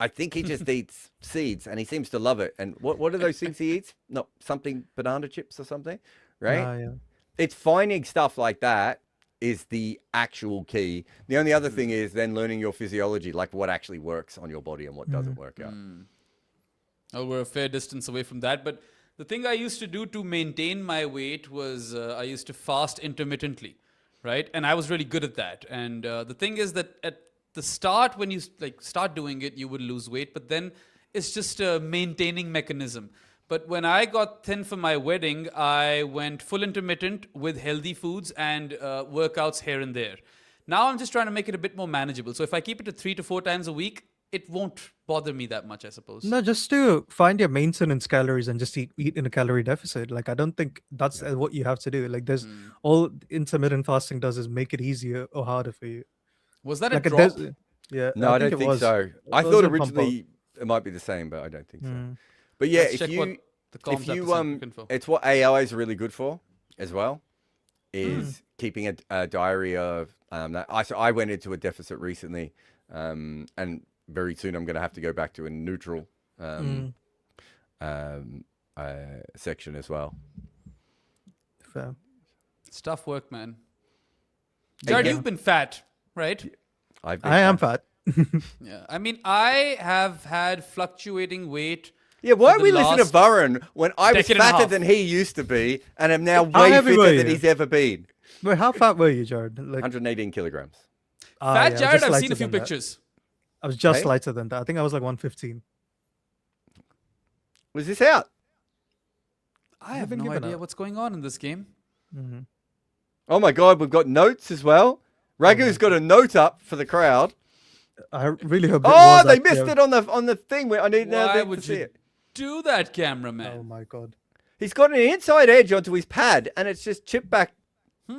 I think he just eats seeds and he seems to love it. And what are those things he eats? No, something banana chips or something, right? Yeah. It's finding stuff like that is the actual key. The only other thing is then learning your physiology, like what actually works on your body and what doesn't work out. Oh, we're a fair distance away from that. But the thing I used to do to maintain my weight was I used to fast intermittently, right? And I was really good at that. And the thing is that at the start, when you start doing it, you would lose weight. But then it's just a maintaining mechanism. But when I got thin for my wedding, I went full intermittent with healthy foods and workouts here and there. Now I'm just trying to make it a bit more manageable. So if I keep it to 3 to 4 times a week, it won't bother me that much, I suppose. No, just to find your maintenance calories and just eat in a calorie deficit. Like I don't think that's what you have to do. Like there's all intermittent fasting does is make it easier or harder for you. Was that a Like drop? yeah. No, I don't think so. I was thought a pump up. originally it might be the same, but I don't think so. But yeah, Let's check what the comms have to say on info. it's what AI is really good for as well, is keeping a diary of that. So I went into a deficit recently, and very soon I'm going to have to go back to a neutral section as well. Fair. It's tough work, man. Jared, you've been fat, right? I am fat. Yeah. I mean, I have had fluctuating weight. Yeah, why for are we the listening to last Varun when I was decade and a fatter half. than he used to be and am now How way heavy were fitter than you? he's ever been? Wait, how fat were you, Jared? Like 118 kilograms. Fat yeah, Jared, just I've lighter seen a few than that. pictures. I was just Hey? lighter than that. I think I was like 115. Was this out? I have been no given idea up. what's going on in this game. Oh my God, we've got notes as well. Ragu's got a note up for the crowd. I really hope. Oh, they missed it on the thing where I need Why to would see you it. do that, cameraman? Oh my god. He's got an inside edge onto his pad, and it's just chipped back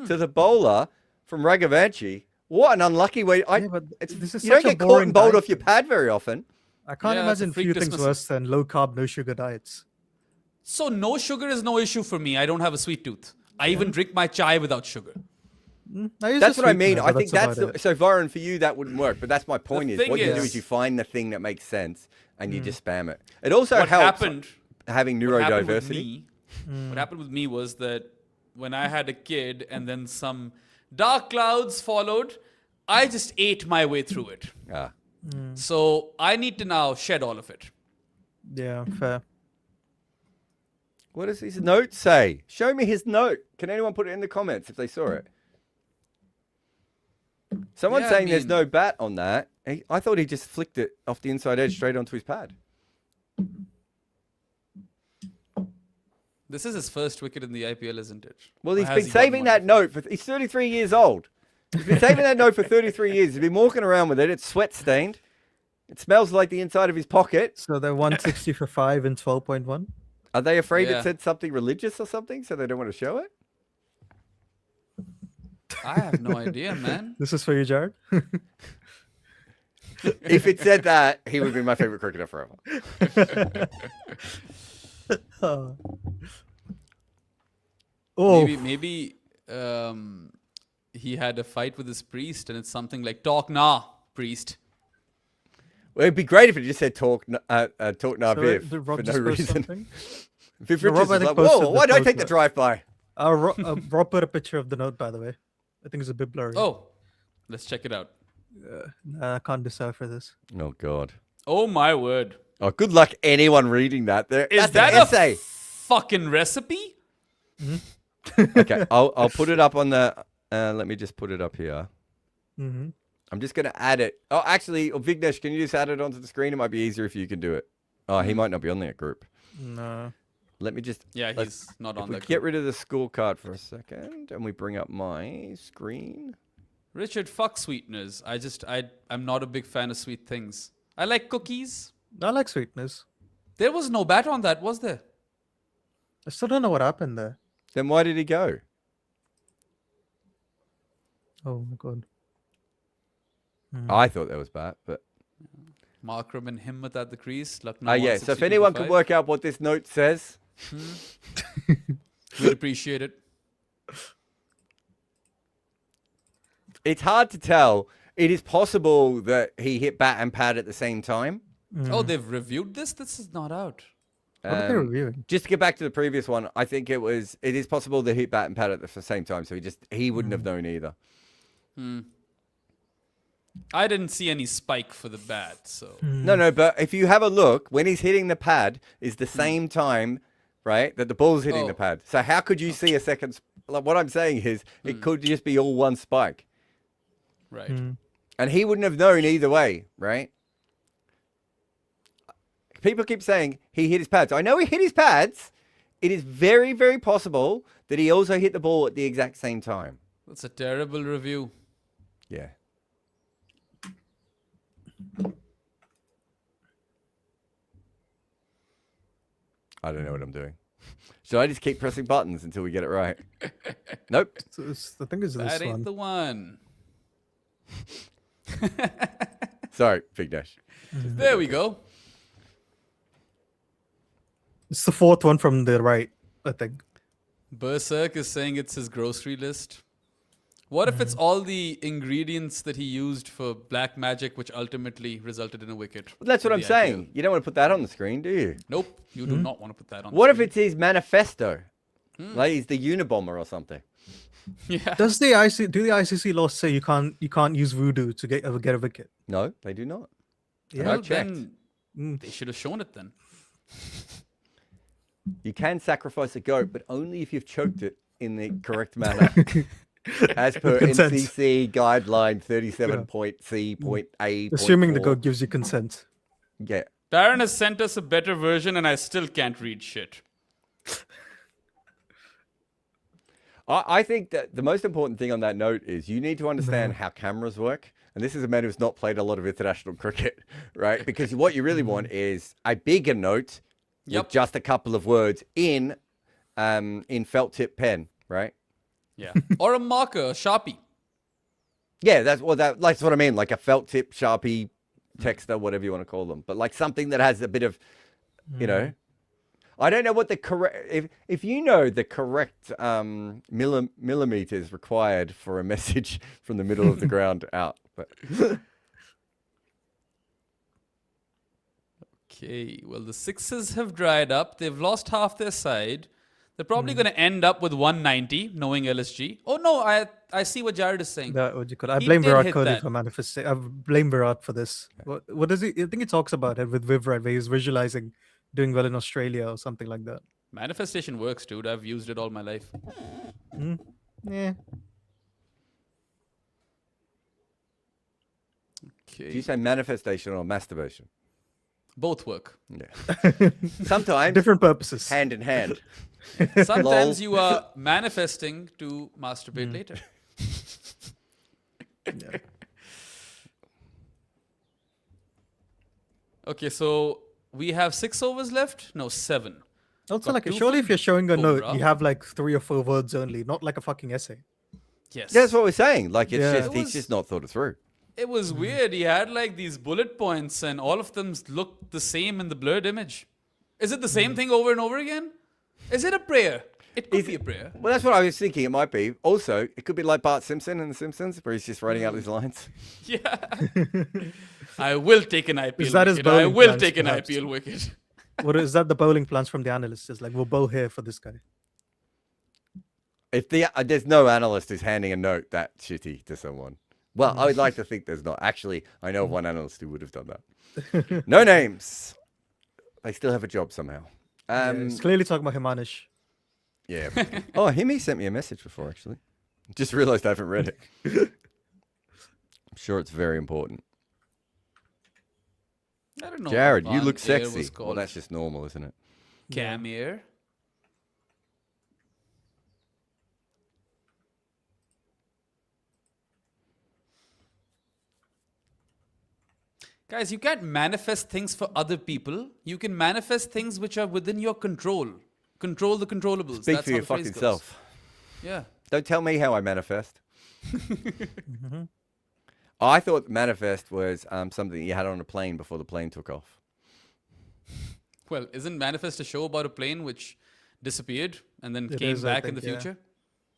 to the bowler from Raghavanshi. What an unlucky way! Yeah, but this is You don't such a get caught boring and bowled diet. off your pad very often. I can't Yeah, that's a imagine freak few things dismissal. worse than low carb, no sugar diets. So no sugar is no issue for me. I don't have a sweet tooth. I even drink my chai without sugar. That's what I mean. I think that's about it. so. Varun, for you that wouldn't work, but that's my point. The Is thing what you do is- is you find the thing that makes sense and you just spam it. It also What helps happened? having What happened with neurodiversity. me? What happened with me was that when I had a kid and then some dark clouds followed, I just ate my way through it. Ah. So I need to now shed all of it. Yeah, fair. What does his note say? Show me his note. Can anyone put it in the comments if they saw it? Someone's Yeah, I saying there's mean- no bat on that. I thought he just flicked it off the inside edge straight onto his pad. This is his first wicket in the IPL, isn't it? Well, Or he's has been he gotten saving one that before? note. He's 33 years old. He's been saving that note for 33 years. He's been walking around with it. It's sweat stained. It smells like the inside of his pocket. So they're 160 for 5 and 12.1. Are they afraid Yeah. it said something religious or something, so they don't want to show it? I have no idea, man. This is for you, Jared. If it said that, he would be my favorite cricketer forever. Oh, Maybe he had a fight with his priest, and it's something like "Talk nah, priest." Well, it'd be great if it just said talk nah so Viv did Rob for just no post reason. something? Viv No, Richards Rob, I is think, like, posted whoa, the why do I post take the note. drive-by? Rob put a picture of the note, by the way. I think it's a bit blurry. Oh, let's check it out. Nah, I can't decipher this. Oh God. Oh my word! Oh, good luck anyone reading that. Is That's that an essay. a fucking recipe? Okay, I'll put it up on the. Let me just put it up here. Mm-hmm. I'm just gonna add it. Oh, actually, Vignesh, can you just add it onto the screen? It might be easier if you can do it. Oh, he might not be on that group. No. Let me just. Yeah, he's not on If we that. get rid of the scorecard for a second, and we bring up my screen. Richard, fuck sweeteners. I'm not a big fan of sweet things. I like cookies. I like sweetness. There was no bat on that, was there? I still don't know what happened there. Then why did he go? Oh my god. I thought that was bad, but. Markram and Himmat at the crease. Lucknow Yeah. So if anyone can work out what this note says, we'd appreciate it. it's hard to tell. It is possible that he hit bat and pad at the same time. Oh, they've reviewed this? This is not out. What are they reviewing? Just to get back to the previous one, I think it is possible that he hit bat and pad at the same time, so he wouldn't have known either. I didn't see any spike for the bat, so. No, but if you have a look, when he's hitting the pad is the same time, right, that the ball's hitting the pad. So how could you see a second? Like, what I'm saying is it could just be all one spike. Right. And he wouldn't have known either way, right? People keep saying he hit his pads. I know he hit his pads. It is very, very possible that he also hit the ball at the exact same time. That's a terrible review. Yeah. I don't know what I'm doing. Should I just keep pressing buttons until we get it right? Nope. I think it's this That ain't one. the one. Sorry, Vignesh. There we go. It's the fourth one from the right, I think. Berserk is saying it's his grocery list. What if it's all the ingredients that he used for black magic, which ultimately resulted in a wicket? Well, that's what in I'm the saying. IPL? You don't want to put that on the screen, do you? Nope, you do not want to put that on. What the if it's his manifesto? Like he's the Unabomber or something. screen. Yeah. Do the ICC laws say you can't use voodoo to get a wicket? No, they do not. Yeah. I Well, checked. then they should have shown it then. You can sacrifice a goat, but only if you've choked it in the correct manner. As per Consent. NCC guideline 37.C.A. Assuming the goat gives you consent. Yeah. Darren has sent us a better version, and I still can't read shit. I think that the most important thing on that note is you need to understand how cameras work. And this is a man who's not played a lot of international cricket, right? Because what you really want is a bigger note with just a couple of words in felt tip pen, right? Yeah. Or a marker, a Sharpie. Yeah, that's what I mean, like a felt tip, Sharpie, texter, whatever you want to call them. But like something that has a bit of, you know, I don't know what the correct, if you know the correct millimeters required for a message from the middle of the ground out. But Okay, well, the sixes have dried up. They've lost half their side. They're probably going to end up with 190, knowing LSG. Oh, no, I see what Jared is saying. That what you call. I He blame did Virat hit Kohli that. for manifesting. I blame Virat for this. What does he? I think he talks about it with Virat, where he's visualizing doing well in Australia or something like that. Manifestation works, dude. I've used it all my life. Yeah. do you Okay. say manifestation or masturbation? Both work. Yeah. Sometimes Different purposes. hand in hand. Sometimes Lol. you are manifesting to masturbate later. Yeah. Okay, so we have 6 overs left? No, 7. Also, Got like, two surely from if you're showing a note, Cobra. you have like 3 or 4 words only, not like a fucking essay. Yes. Yeah, that's what we're saying. Like, it's Yeah. just It he's was- just not thought it through. It was weird. He had like these bullet points, and all of them looked the same in the blurred image. Is it the same thing over and over again? Is it a prayer? It could be a prayer. Well, that's what I was thinking. It might be. Also, it could be like Bart Simpson in The Simpsons, where he's just writing out these lines. Yeah. I will take an IPL Is that his wicket. I bowling will plans, take an perhaps? IPL wicket. What is that? The bowling plans from the analysts is like, we'll bowl here for this guy. If there's no analyst who's handing a note that shitty to someone, Well, I would like to think there's not. Actually, I know of one analyst who would have done that. No names. They still have a job somehow. It's clearly talking about Himanish. Yeah. Oh, Himi sent me a message before, actually. Just realized I haven't read it. I'm sure it's very important. I don't know. Jared, what you look Van Air sexy. was Well, called. that's just normal, isn't it? Cam Air. Guys, you can't manifest things for other people. You can manifest things which are within your control. Control the controllables. Speak That's for how your the phrase fucking goes. self. Yeah. Don't tell me how I manifest. I thought manifest was something you had on a plane before the plane took off. Well, isn't Manifest a show about a plane which disappeared and then It came is, I back in the think, yeah. future?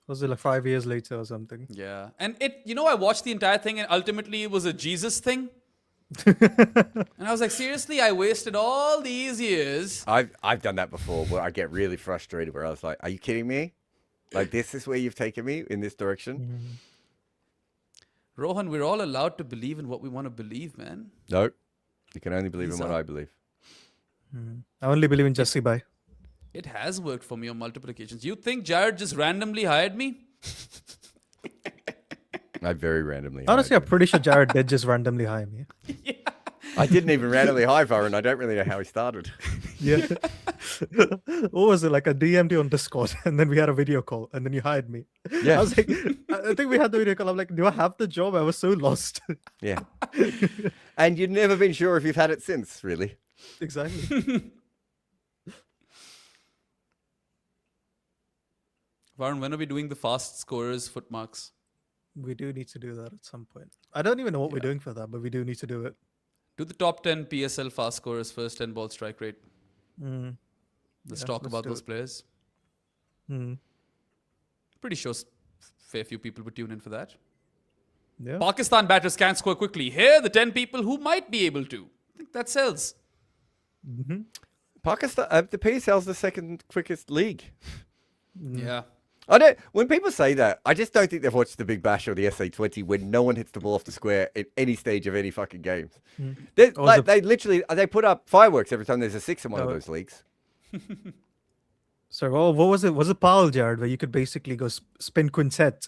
Was it like 5 years later or something? Yeah. And I watched the entire thing and ultimately it was a Jesus thing. And I was like, seriously, I wasted all these years. I've done that before where I get really frustrated where I was like, are you kidding me? Like, this is where you've taken me in this direction? Rohan, we're all allowed to believe in what we want to believe, man. No. You can only believe in These what are- I believe. I only believe in Jesse Bai. It has worked for me on multiple occasions. You think Jared just randomly hired me? I very randomly. Honestly, I'm hired pretty sure Jared did just randomly hire me. him. I didn't even randomly hire Varun. I don't really know how he started. Yeah. What was it? Like a DM'd on Discord and then we had a video call and then you hired me. Yeah. I was like, I think we had the video call. I'm like, do I have the job? I was so lost. Yeah. And you've never been sure if you've had it since, really. Exactly. Varun, when are we doing the fast scorers foot marks? We do need to do that at some point. I don't even know what we're doing for that, but we do need to do it. Do the top 10 PSL fast scorers first 10 ball strike rate. Mm. Let's Yeah, talk let's about do those it. players. Mm. Pretty sure fair few people would tune in for that. Yeah. Pakistan batters can't score quickly. Here are the 10 people who might be able to. I think that sells. Pakistan, the PSL's the second quickest league. Yeah. I don't. When people say that, I just don't think they've watched the Big Bash or the SA20 when no one hits the ball off the square at any stage of any fucking games. Or Like, the- they literally they put up fireworks every time there's a six in one of No. those leagues. So, what was it? Was it Pal, Jared, where you could basically go spin quintet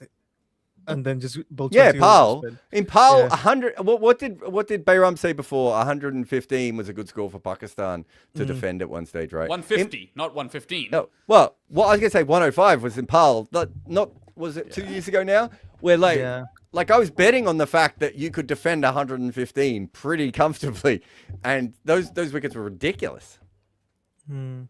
and then just bowl Yeah, 20 overs Pal. spin? In Pal, Yeah. 100. What did Bayram say before? 115 was a good score for Pakistan to defend at one stage, right? 150, not 115. No, well, what I was gonna say, 105 was in Pal. Not was it 2 years ago now? Where like, Yeah. like I was betting on the fact that you could defend 115 pretty comfortably, and those wickets were ridiculous. Hmm.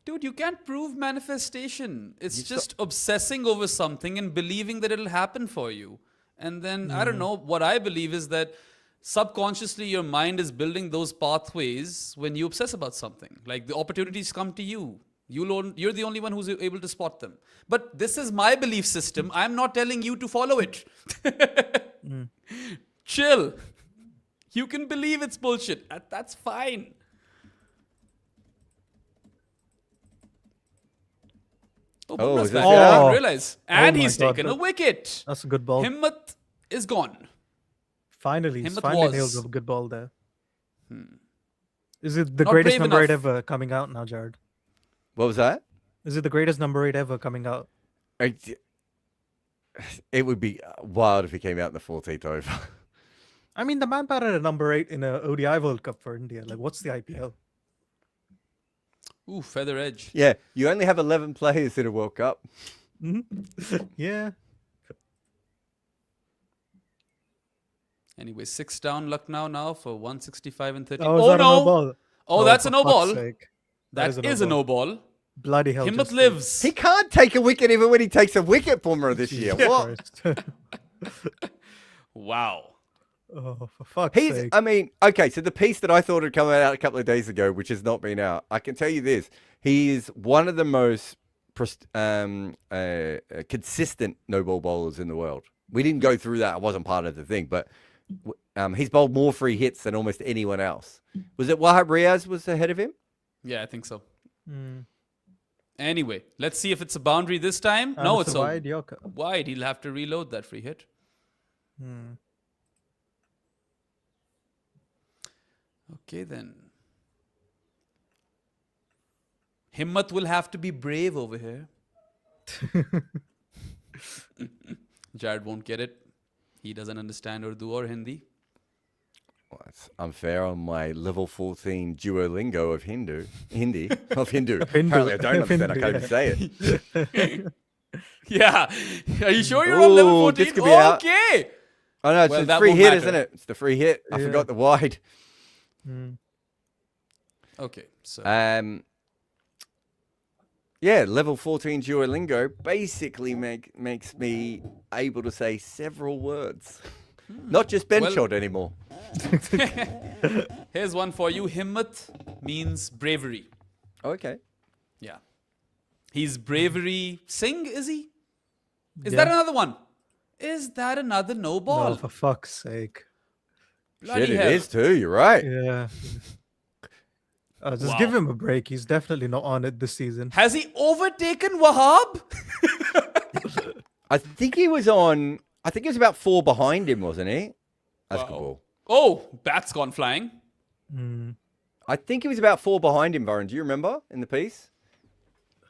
Dude, you can't prove manifestation. It's just obsessing over something and believing that it'll happen for you. And then, I don't know, what I believe is that subconsciously your mind is building those pathways when you obsess about something. Like the opportunities come to you. You're the only one who's able to spot them. But this is my belief system. I'm not telling you to follow it. Chill. You can believe it's bullshit. That's fine. Oh, Oh, Bumrah's is back. this- I didn't Oh. realize. And my he's God, taken a that- wicket. That's a good ball. Himmat is gone. Finally, he's Himmat finally was. nailed a good ball there. Is it the Not greatest brave number 8 enough. ever coming out now, Jared? What was that? Is it the greatest number 8 ever coming out? It would be wild if he came out in the 14th over. I mean, the man batted a number 8 in a ODI World Cup for India. Like, what's the IPL? Ooh, feather edge. Yeah, you only have 11 players in a World Cup. Yeah. Anyway, 6 down Lucknow now for 165 and 13. Oh, is Oh, that a no no. ball? Oh, that's a for no fuck's ball. sake. That is a no ball. Bloody hell. Himmat Justin. lives. He can't take a wicket even when he takes a wicket, Bumrah, this year. Jesus What? Christ. Wow. Oh, for fuck's He's, sake. I mean, okay, so the piece that I thought had come out a couple of days ago, which has not been out, I can tell you this. He is one of the most consistent no-ball bowlers in the world. We didn't go through that. I wasn't part of the thing, but he's bowled more free hits than almost anyone else. Was it Wahab Riaz was ahead of him? Yeah, I think so. Anyway, let's see if it's a boundary this time. And No, it's it's a a wide Yorker. wide. He'll have to reload that free hit. Okay, then. Himmat will have to be brave over here. Jared won't get it. He doesn't understand Urdu or Hindi. Well, that's unfair on my level 14 Duolingo of Hindi. Apparently I don't understand. I can't even say it. Yeah. Are you sure you're on level Ooh, 14? this could be out. Okay. Oh no, it's Well, a that free won't hit, matter. isn't it? It's the free hit. I Yeah. forgot the wide. Okay. So Yeah, level 14 Duolingo basically makes me able to say several words. Not just bench Well- shot anymore. here's one for you. Himmat means bravery. Okay. Yeah. He's bravery Singh, is he? Is Yeah. that another one? Is that another no ball? No, for fuck's sake. Bloody Shit, hell. it is too. You're right. Yeah. Just Wow. give him a break. He's definitely not on it this season. Has he overtaken Wahab? I think he was about 4 behind him, wasn't he? That's a good Wow. ball. Oh, bat's gone flying. I think he was about 4 behind him, Varun. Do you remember in the piece?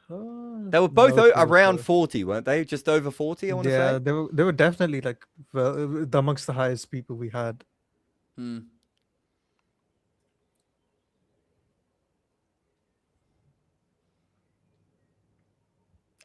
They were No both clue, around so- 40, weren't they? Just over 40, I want to Yeah, say. they were definitely like amongst the highest people we had.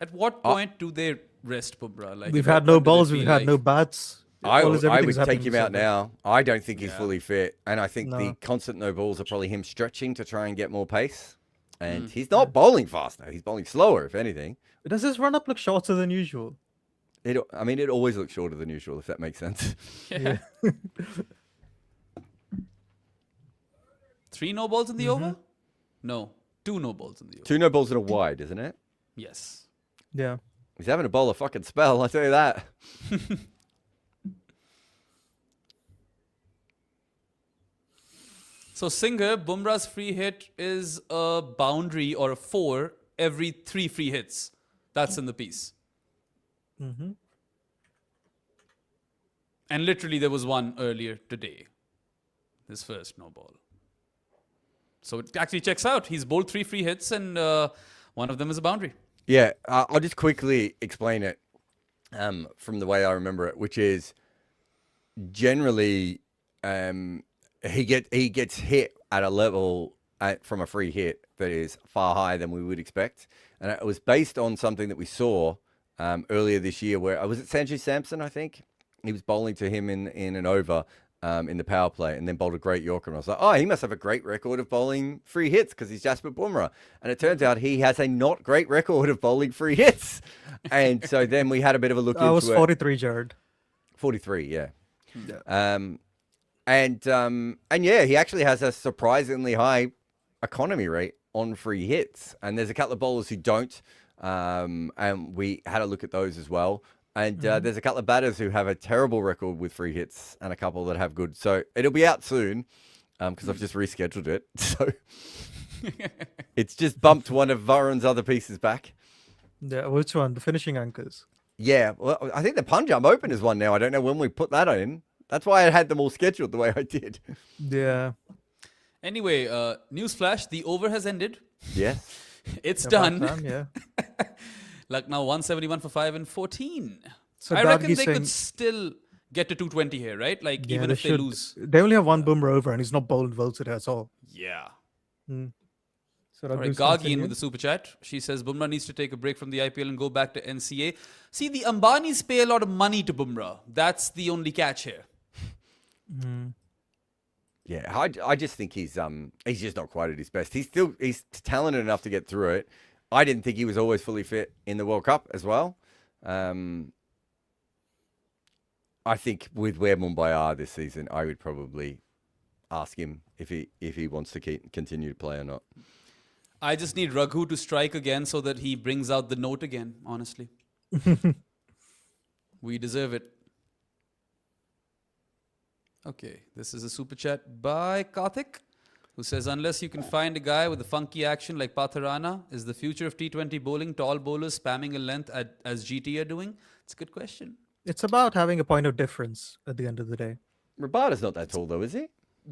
At what point do they rest Bumrah? Like, We've at had what no point do they balls. feel We've had no like- bats. I All is would everything's take happening him so out bad. now. I don't think he's Yeah. fully fit. And I think the No. constant no balls are probably him stretching to try and get more pace. And he's not bowling faster. He's bowling slower, if anything. Does his run up look shorter than usual? It always looks shorter than usual, if that makes sense. Yeah. 3 no balls in the over? No. 2 no balls in the over. 2 no balls and a wide, isn't it? Yes. Yeah. He's having to bowl a fucking spell, I'll tell you that. So Singer, Bumrah's free hit is a boundary or a 4 every 3 free hits. That's in the piece. And literally there was one earlier today. His first no ball. So it actually checks out. He's bowled 3 free hits and one of them is a boundary. Yeah, I'll just quickly explain it from the way I remember it, which is generally he gets hit at a level from a free hit that is far higher than we would expect, and it was based on something that we saw earlier this year, where was it Sanju Samson? I think he was bowling to him in an over. In the power play, and then bowled a great Yorker. And I was like, oh, he must have a great record of bowling free hits because he's Jasper Bumrah. And it turns out he has a not great record of bowling free hits. And so then we had a bit of a look I was into it. 43, Jared. 43, yeah. And yeah, he actually has a surprisingly high economy rate on free hits. And there's a couple of bowlers who don't. And we had a look at those as well. And there's a couple of batters who have a terrible record with free hits and a couple that have good. So it'll be out soon because I've just rescheduled it. So it's just bumped one of Varun's other pieces back. Yeah, which one? The finishing anchors. Yeah, well, I think the Punjab Open is one now. I don't know when we put that in. That's why I had them all scheduled the way I did. Yeah. Anyway, newsflash, the over has ended. Yes. It's About done. time, yeah. Lucknow 171 for 5 and 14. So I reckon Gadgi's they saying- could still get to 220 here, right? Like, Yeah, even if they should. lose. They only have one Bumrah over, and he's not bowled well today at all. Yeah. So All right, Gagi in with the super chat. She says Bumrah needs to take a break from the IPL and go back to NCA. See, the Ambanis pay a lot of money to Bumrah. That's the only catch here. Yeah, I just think he's just not quite at his best. He's talented enough to get through it. I didn't think he was always fully fit in the World Cup as well. I think with where Mumbai are this season, I would probably ask him if he wants to continue to play or not. I just need Raghu to strike again so that he brings out the note again, honestly. We deserve it. Okay, this is a super chat by Karthik. who says, unless you can find a guy with a funky action like Patharana, is the future of T20 bowling tall bowlers spamming a length as GT are doing? It's a good question. It's about having a point of difference at the end of the day. Rabada's not that tall though, is he?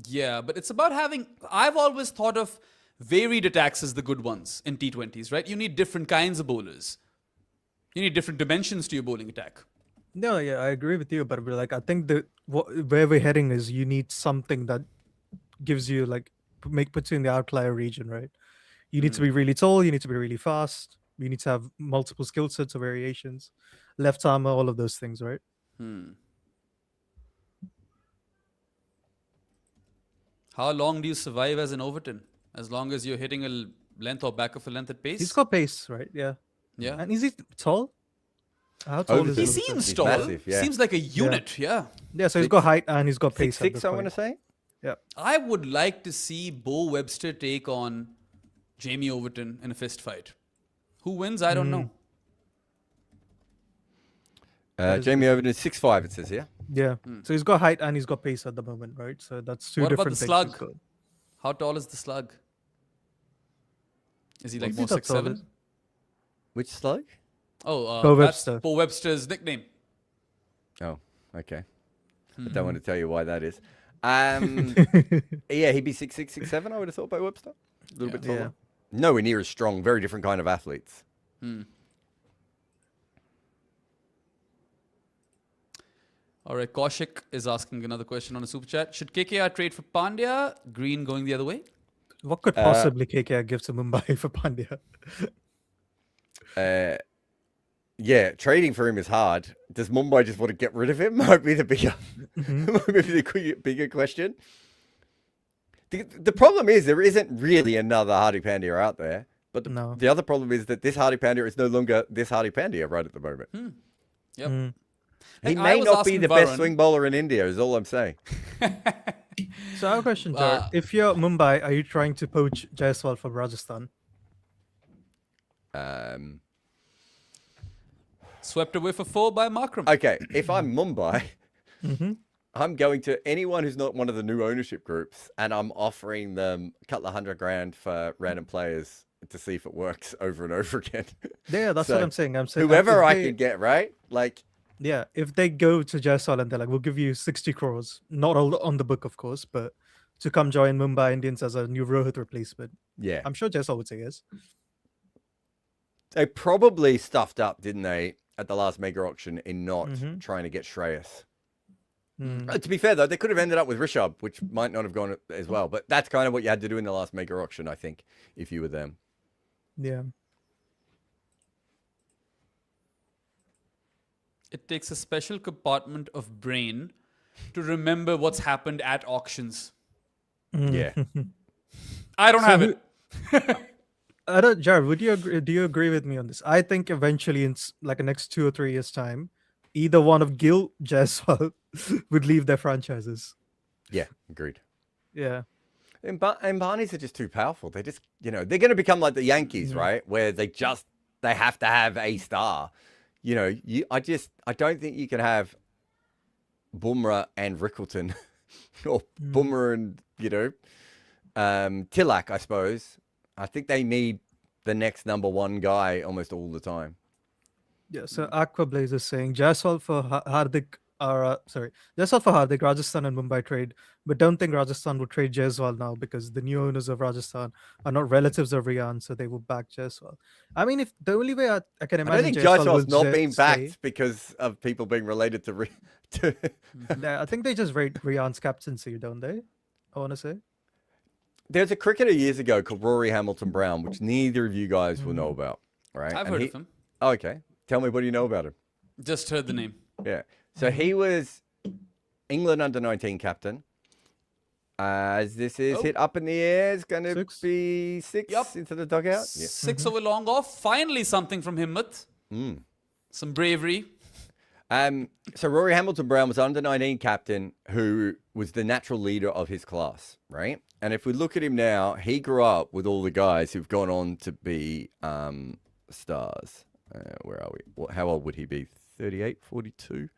Yeah, but it's about having... I've always thought of varied attacks as the good ones in T20s, right? You need different kinds of bowlers. You need different dimensions to your bowling attack. No, yeah, I agree with you, but like I think where we're heading is you need something that gives you like puts you in the outlier region, right? You need to be really tall, you need to be really fast, you need to have multiple skill sets or variations, left armor, all of those things, right? How long do you survive as an Overton? As long as you're hitting a length or back of a length at pace? He's got pace, right? Yeah. Yeah. And is he tall? How tall is He he? seems He's tall. massive, yeah. Seems like a unit, yeah. Yeah, so he's got height and he's got pace. 6'6", I want to say. Yeah. I would like to see Bo Webster take on Jamie Overton in a fist fight. Who wins? I don't know. Jamie Overton is 6'5", it says here. Yeah. So he's got height and he's got pace at the moment, right? So that's two What about different the things. he's slug? got. How tall is the slug? Is he like What's he more that tall 6'7"? is? Which slug? Oh, Bo that's Webster. Bo Webster's nickname. Oh, okay. I don't want to tell you why that is. Yeah, he'd be 6'6", 6'7", I would have thought by Webster. A little bit taller. Yeah. Nowhere near as strong. Very different kind of athletes. All right, Kaushik is asking another question on a super chat. Should KKR trade for Pandya? Green going the other way? What could possibly KKR give to Mumbai for Pandya? Yeah, trading for him is hard. Does Mumbai just want to get rid of him? Might be the bigger, might be the bigger question. The problem is there isn't really another Hardik Pandya out there. But the other problem is that this Hardik Pandya is no longer this Hardik Pandya right at the moment. Yep. He may not be the best swing bowler in India, is all I'm saying. So I have a question, Jared. If you're Mumbai, are you trying to poach Jaiswal from Rajasthan? Swept away for 4 by Markram. Okay, if I'm Mumbai, I'm going to anyone who's not one of the new ownership groups, and I'm offering them a couple of $100,000 for random players to see if it works over and over again. Yeah, that's what I'm saying. I'm saying whoever I can get, right? Like, yeah, if they go to Jaiswal and they're like, we'll give you 60 crores, not all on the book, of course, but to come join Mumbai Indians as a new Rohit replacement. Yeah, I'm sure Jaiswal would say yes. They probably stuffed up, didn't they, at the last mega auction in not trying to get Shreyas. To be fair, though, they could have ended up with Rishabh, which might not have gone as well. But that's kind of what you had to do in the last mega auction, I think, if you were them. Yeah. It takes a special compartment of brain to remember what's happened at auctions. Yeah. I don't have it. I don't, Jared, would you agree? Do you agree with me on this? I think eventually, in like the next 2 or 3 years' time, either one of Gill, Jaiswal would leave their franchises. Yeah, agreed. Yeah. And Barneys are just too powerful. They just, they're going to become like the Yankees, right? Where they have to have a star. I don't think you can have Bumrah and Rickleton or Bumrah and, Tilak, I suppose. I think they need the next number one guy almost all the time. Yeah, so Aquablaze is saying Jaiswal for Hardik Jaiswal for Hardik, Rajasthan and Mumbai trade, but don't think Rajasthan would trade Jaiswal now because the new owners of Rajasthan are not relatives of Rian, so they will back Jaiswal. I mean, if the only way I can imagine, I don't think Jaiswal's not being backed because of people being related to. Yeah, I think they just rate Rian's captaincy, don't they? I want to say. There's a cricketer years ago called Rory Hamilton Brown, which neither of you guys will know about, right? I've heard of him. Oh, okay. Tell me, what do you know about him? Just heard the name. Yeah. So he was England under-19 captain. As this is hit up in the air, it's going to be 6 into the dugout. Yeah. 6 over long off. Finally something from Himmat. Some bravery. So Rory Hamilton Brown was under-19 captain who was the natural leader of his class, right? And if we look at him now, he grew up with all the guys who've gone on to be stars. Where are we? How old would he be? 38, 42?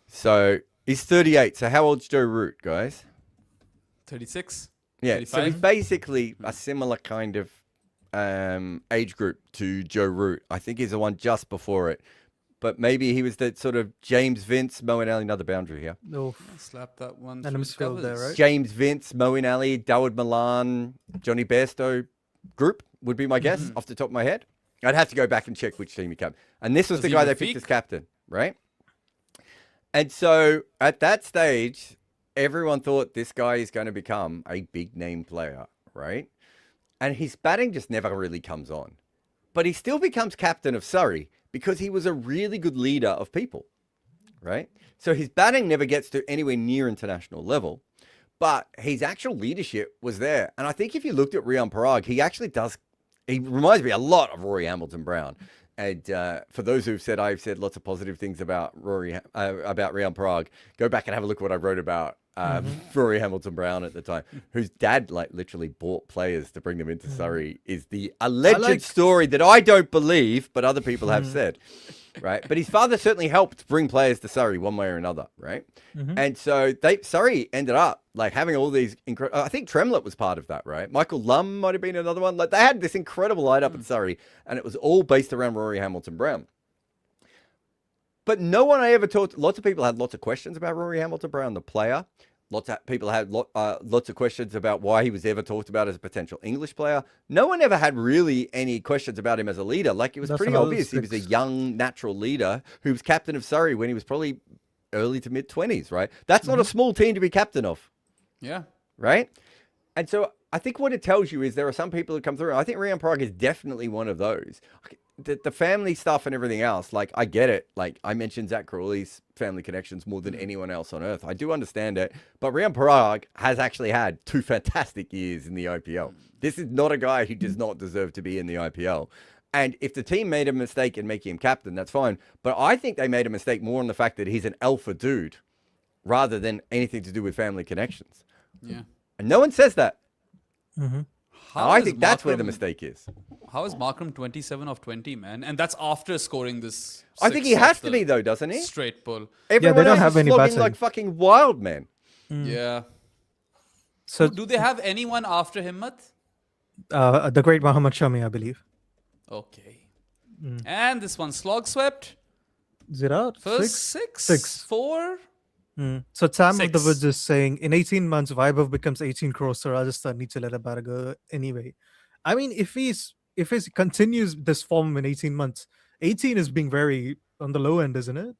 So he's 38. So how old's Joe Root, guys? 36. Yeah, so he's 85? basically a similar kind of age group to Joe Root. I think he's the one just before it. But maybe he was that sort of James Vince, Moeen Ali, another boundary here. No, Slap that one And through I'm the still there, covers. right? James Vince, Moeen Ali, Dawid Milan, Johnny Bairstow group would be my guess off the top of my head. I'd have to go back and check which team he captained. And this was the guy they picked as captain, right? And so at that stage, everyone thought this guy is going to become a big name player, right? And his batting just never really comes on. But he still becomes captain of Surrey because he was a really good leader of people, right? So his batting never gets to anywhere near international level, but his actual leadership was there. And I think if you looked at Rian Parag, he reminds me a lot of Rory Hamilton Brown. And for those who've said I've said lots of positive things about Rian Parag, go back and have a look at what I wrote about Rory Hamilton Brown at the time, whose dad like literally bought players to bring them into Surrey, is the alleged story that I don't believe, but other people have said, right? But his father certainly helped bring players to Surrey one way or another, right? And so Surrey ended up like having all these incredible. I think Tremlett was part of that, right? Michael Lum might have been another one. Like they had this incredible lineup in Surrey, and it was all based around Rory Hamilton Brown. But no one I ever talked. Lots of people had lots of questions about Rory Hamilton Brown, the player. Lots of people had lots of questions about why he was ever talked about as a potential English player. No one ever had really any questions about him as a leader. Like it was pretty obvious he was a young, natural leader who was captain of Surrey when he was probably early to mid-20s, right? That's not a small team to be captain of. Yeah. Right? And so I think what it tells you is there are some people who come through. I think Rian Parag is definitely one of those. The family stuff and everything else, like, I get it. Like, I mentioned Zach Crawley's family connections more than anyone else on earth. I do understand it. But Rian Parag has actually had 2 fantastic years in the IPL. This is not a guy who does not deserve to be in the IPL. And if the team made a mistake in making him captain, that's fine. But I think they made a mistake more on the fact that he's an alpha dude rather than anything to do with family connections. Yeah. And no one says that. I How think that's where the mistake is. How is Markram 27 of 20, man? And that's after scoring this. I think he has to be, though, doesn't he? Straight pull. Everyone they don't else have is any slogging batting. like fucking wild, man. Yeah. So Do they have anyone after Himmat? the great Muhammad Shami, I believe. Okay. And this one, slog swept. Is it out? First Six? 6? 4? So Sam of the 6. Woods is saying in 18 months, Vaibhav becomes 18 crores, so Rajasthan needs to let a batter go anyway. I mean, if he continues this form in 18 months, 18 is being very on the low end, isn't it?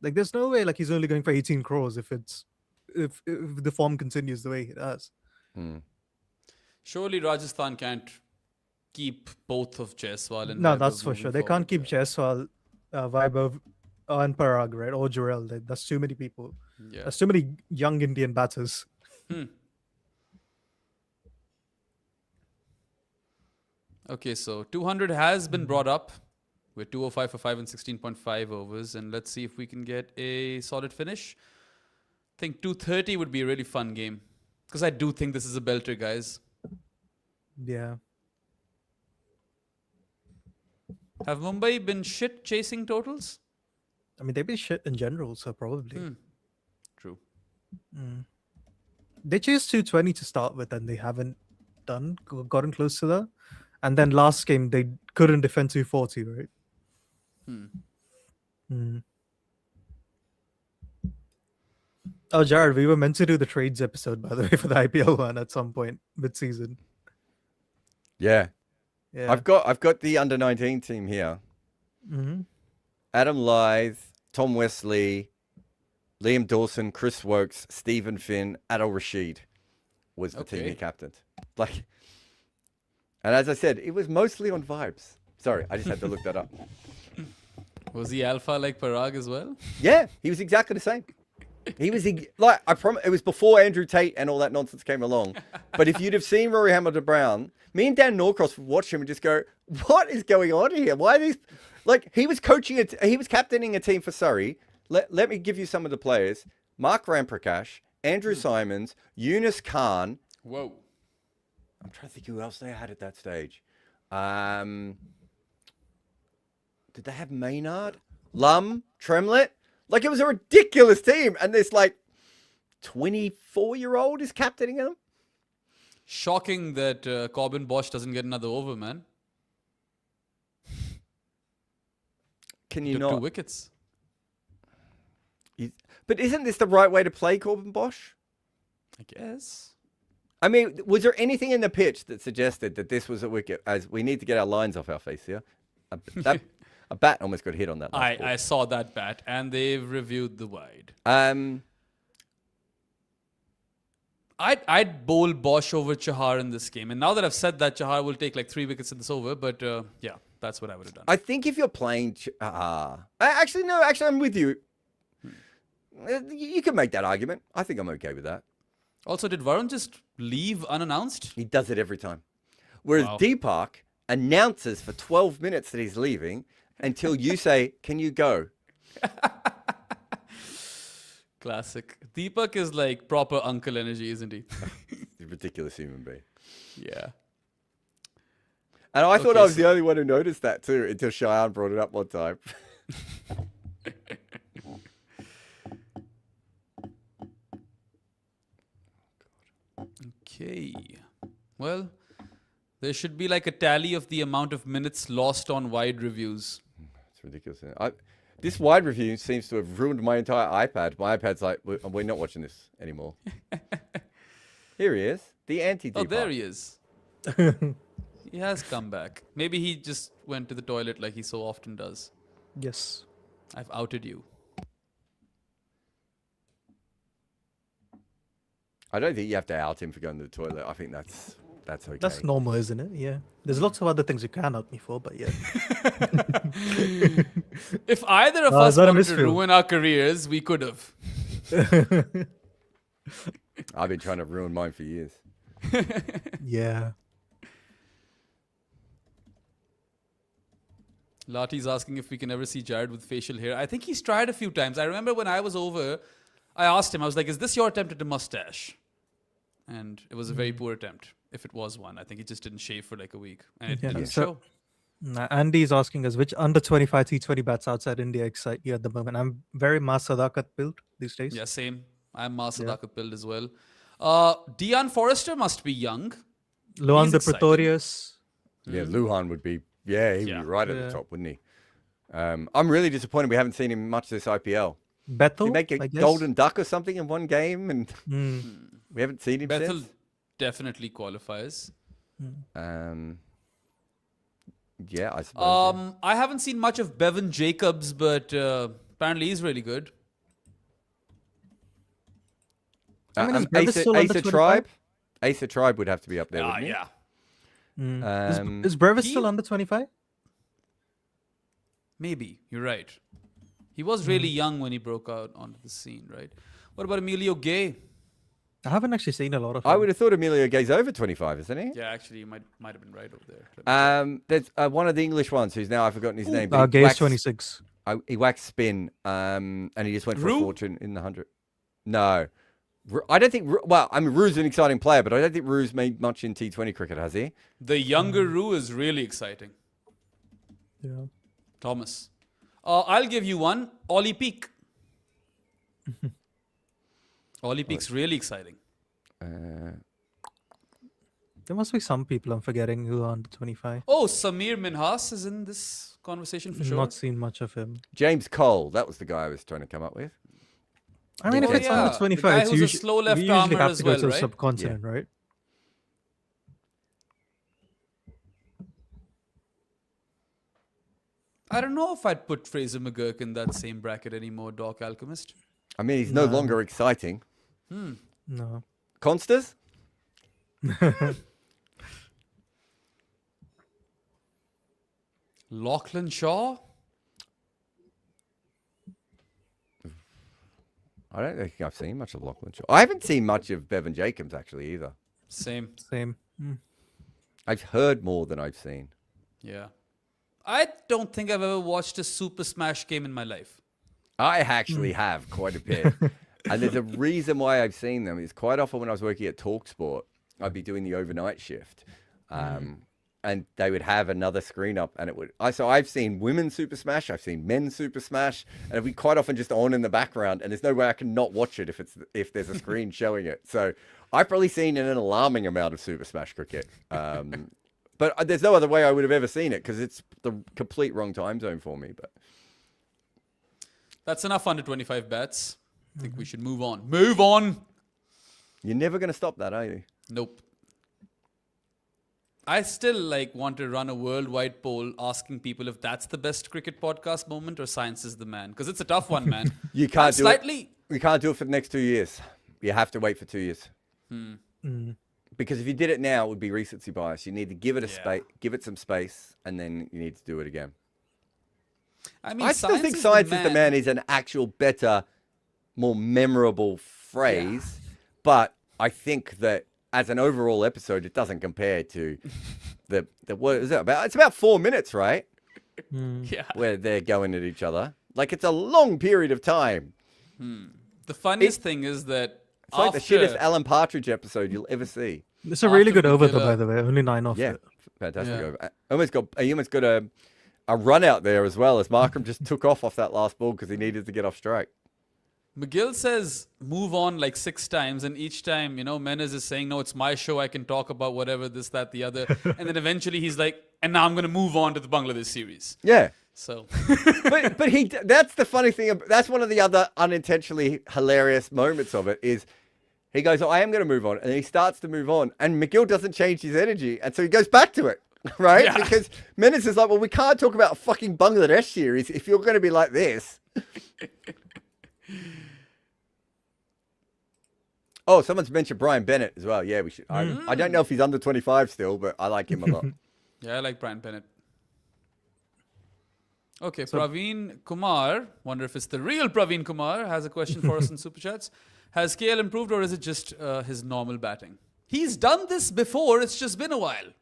Like, there's no way like he's only going for 18 crores if the form continues the way it has. Surely Rajasthan can't keep both of Jaiswal and No, Vaibhav that's for moving sure. They can't keep forward. Jaiswal, Vaibhav, and Parag, right? Or Jurel. That's too many people. Yeah. That's too many young Indian batters. Okay, so 200 has been brought up. We're 205 for 5 and 16.5 overs. And let's see if we can get a solid finish. I think 230 would be a really fun game. Because I do think this is a belter, guys. Yeah. Have Mumbai been shit chasing totals? I mean, they've been shit in general, so probably. True. They chased 220 to start with, and they haven't gotten close to that. And then last game, they couldn't defend 240, right? Oh, Jared, we were meant to do the trades episode, by the way, for the IPL one at some point mid-season. Yeah. Yeah. I've got the under-19 team here. Adam Lythe, Tom Wesley, Liam Dawson, Chris Wokes, Stephen Finn, Adil Rashid was the team he captained. Like, and as I said, it was mostly on vibes. Sorry, I just had to look that up. Was he alpha like Parag as well? Yeah, he was exactly the same. He was like, I promise, it was before Andrew Tate and all that nonsense came along. But if you'd have seen Rory Hamilton Brown, me and Dan Norcross would watch him and just go, "What is going on here? Why are these?" Like, he was he was captaining a team for Surrey. Let me give you some of the players: Mark Ramprakash, Andrew Simons, Yunus Khan. Whoa. I'm trying to think who else they had at that stage. Did they have Maynard, Lum, Tremlett? Like, it was a ridiculous team, and there's like 24-year-old is captaining them. Shocking that Corbin Bosch doesn't get another over, man. Can He you took 2 not? wickets. But isn't this the right way to play Corbin Bosch? I guess. I mean, was there anything in the pitch that suggested that this was a wicket? As we need to get our lines off our face here. A bat almost got hit on that. Last ball. I saw that bat, and they've reviewed the wide. I'd bowl Bosch over Chahar in this game. And now that I've said that, Chahar will take like 3 wickets in this over. But yeah, that's what I would have done. I think if you're playing... Actually, no. Actually, I'm with you. You can make that argument. I think I'm okay with that. Also, did Varun just leave unannounced? He does it every time. Whereas Wow. Deepak announces for 12 minutes that he's leaving until you say, can you go? Classic. Deepak is like proper uncle energy, isn't he? He's a ridiculous human being. Yeah. And I thought Okay, I was so- the only one who noticed that too until Cheyenne brought it up one time. Okay. Well, there should be like a tally of the amount of minutes lost on wide reviews. It's ridiculous. Isn't it? This wide review seems to have ruined my entire iPad. My iPad's like, we're not watching this anymore. Here he is, the anti-Deepak. Oh, there he is. He has come back. Maybe he just went to the toilet like he so often does. Yes. I've outed you. I don't think you have to out him for going to the toilet. I think that's okay. That's normal, isn't it? Yeah. There's lots of other things you can out me for, but yeah. If either of is us that a wanted to misfield? ruin our careers, we could have. I've been trying to ruin mine for years. Yeah. Lati's asking if we can ever see Jared with facial hair. I think he's tried a few times. I remember when I was over, I asked him, I was like, is this your attempt at a mustache? And it was a very poor attempt, if it was one. I think he just didn't shave for like a week. And it Yeah, didn't so- show. Andy's asking us which under 25 T20 bats outside India excite you at the moment. I'm very Mas Sadakat built these days. Yeah, same. I'm Masa Yeah. Dakat build as well. Dion Forrester must be young. Luan He's de exciting. Pretorius. Yeah, Luhan would be. Yeah, he'd Yeah. be right at Yeah. the top, wouldn't he? I'm really disappointed we haven't seen him much this IPL. Did Bethel, he make a I guess. golden duck or something in one game, and Mm. we haven't seen him Bethel since? definitely qualifies. Yeah, I suppose. Yeah. I haven't seen much of Bevan Jacobs, but apparently he's really good. I mean, is Brevis still under Asa 25? Tribe? Asa Tribe would have to be up there, wouldn't he? Yeah. Mm. Is Brevis he- still under 25? Maybe. You're right. He was really young when he broke out onto the scene, right? What about Emilio Gay? I haven't actually seen a lot of him. I would have thought Emilio Gay's over 25, isn't he? Yeah, actually, you might have been right over there. There's one of the English ones who's now I've forgotten his name. but he Gay's waxed- 26. He waxed spin, and he just went for a Rue? fortune in the 100. No, I don't think. Well, I mean, Rue's an exciting player, but I don't think Rue's made much in T20 cricket, has he? The younger Rue is really exciting. Yeah. Thomas. I'll give you one. Ollie Peak. Ollie Peak's really exciting. There must be some people I'm forgetting who are under 25. Oh, Samir Minhas is in this conversation for sure. Not seen much of him. James Cole, that was the guy I was trying to come up with. I mean, if Oh, it's yeah. under The 25, guy it's who's a usually, slow left we usually armer have as to go well, to the right? subcontinent, right? I don't know if I'd put Fraser McGurk in that same bracket anymore, Doc Alchemist. I mean, he's no No. longer exciting. No. Consters? Lachlan Shaw? I don't think I've seen much of Lachlan Shaw. I haven't seen much of Bevan Jacobs actually either. Same. Same. I've heard more than I've seen. Yeah. I don't think I've ever watched a Super Smash game in my life. I actually have quite a bit. And there's a reason why I've seen them. It's quite often when I was working at TalkSport, I'd be doing the overnight shift. and they would have another screen up, and it would. So I've seen women's Super Smash, I've seen men's Super Smash, and it'll be quite often just on in the background, and there's no way I can not watch it if there's a screen showing it. So I've probably seen an alarming amount of Super Smash cricket, but there's no other way I would have ever seen it because it's the complete wrong time zone for me. But That's enough under 25 bats. I think we should move on. Move on. you're never going to stop that, are you? Nope. I still want to run a worldwide poll asking people if that's the best cricket podcast moment or Science is the Man, because it's a tough one, man. You can't do slightly... it. You can't do it for the next 2 years. You have to wait for 2 years. Because if you did it now, it would be recency bias. You need to give it give it some space, and then you need to do it again. I mean, I still think Science is the Man is an actual better, more memorable phrase, but I think that as an overall episode, it doesn't compare to the what is it about? It's about 4 minutes, right? Yeah. Where they're going at each other. Like, it's a long period of time. The funniest thing is that It's like the shittest Alan Partridge episode you'll ever see. It's a really good over, though, Magilla- by the way. Only 9 off Yeah, it. fantastic Yeah. over. He almost got a run out there as well, as Markram just took off that last ball because he needed to get off strike. McGill says move on like 6 times, and each time, Menes is saying, no, it's my show, I can talk about whatever, this, that, the other. And then eventually he's like, and now I'm going to move on to the Bangladesh series. Yeah. So, but that's the funny thing. That's one of the other unintentionally hilarious moments of it is he goes, oh, I am going to move on. And he starts to move on. And McGill doesn't change his energy. And so he goes back to it. Right? Yeah. Because Menace is like, well, we can't talk about a fucking Bangladesh series if you're going to be like this. Oh, someone's mentioned Brian Bennett as well. Yeah, we should. I don't know if he's under 25 still, but I like him a lot. yeah, I like Brian Bennett. Okay, Praveen Kumar, wonder if it's the real Praveen Kumar, has a question for us in Super Chats. Has KL improved, or is it just his normal batting? He's done this before, it's just been a while.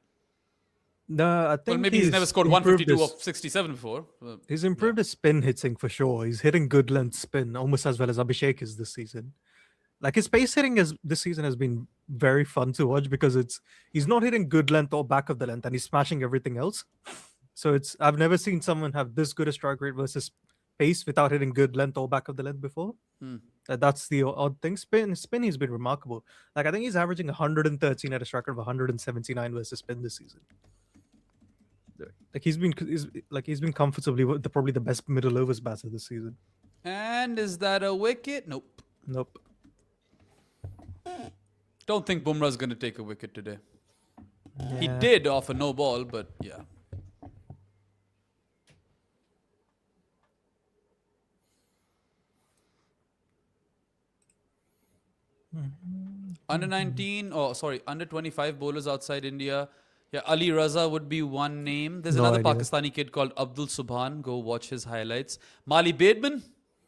No, I think Well, maybe he's never scored improved 152 his- of 67 before. He's improved his spin hitting for sure. He's hitting good length spin almost as well as Abhishek is this season. Like, his pace hitting this season has been very fun to watch because he's not hitting good length or back of the length, and he's smashing everything else. So I've never seen someone have this good a strike rate versus pace without hitting good length or back of the length before. That's the odd thing. Spin he's been remarkable. Like, I think he's averaging 113 at a strike rate of 179 versus spin this season. Like, he's been comfortably probably the best middle overs batter this season. And is that a wicket? Nope. Don't think Bumrah's going to take a wicket today. He Yeah. did off a no ball, but yeah. Under 19, under 25 bowlers outside India. Yeah, Ali Raza would be one name. There's No another idea. Pakistani kid called Abdul Subhan. Go watch his highlights. Mali Bateman,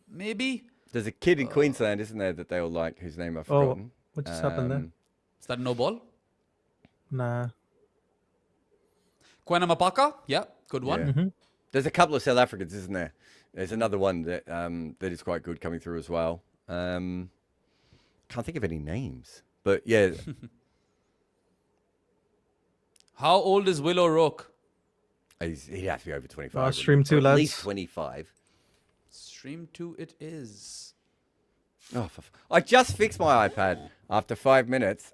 maybe. There's a kid in Queensland, isn't there, that they all like, whose name I've forgotten. What just happened there? Is that a no ball? Nah. Quena Mapaka, yeah, good one. Yeah. There's a couple of South Africans, isn't there? There's another one that that is quite good coming through as well. Can't think of any names, but yeah. How old is Will O'Rourke? He'd have to be over 25. Stream wouldn't he? 2, Or at lads. least 25. Stream 2 it is. Oh, I just fixed my iPad after 5 minutes,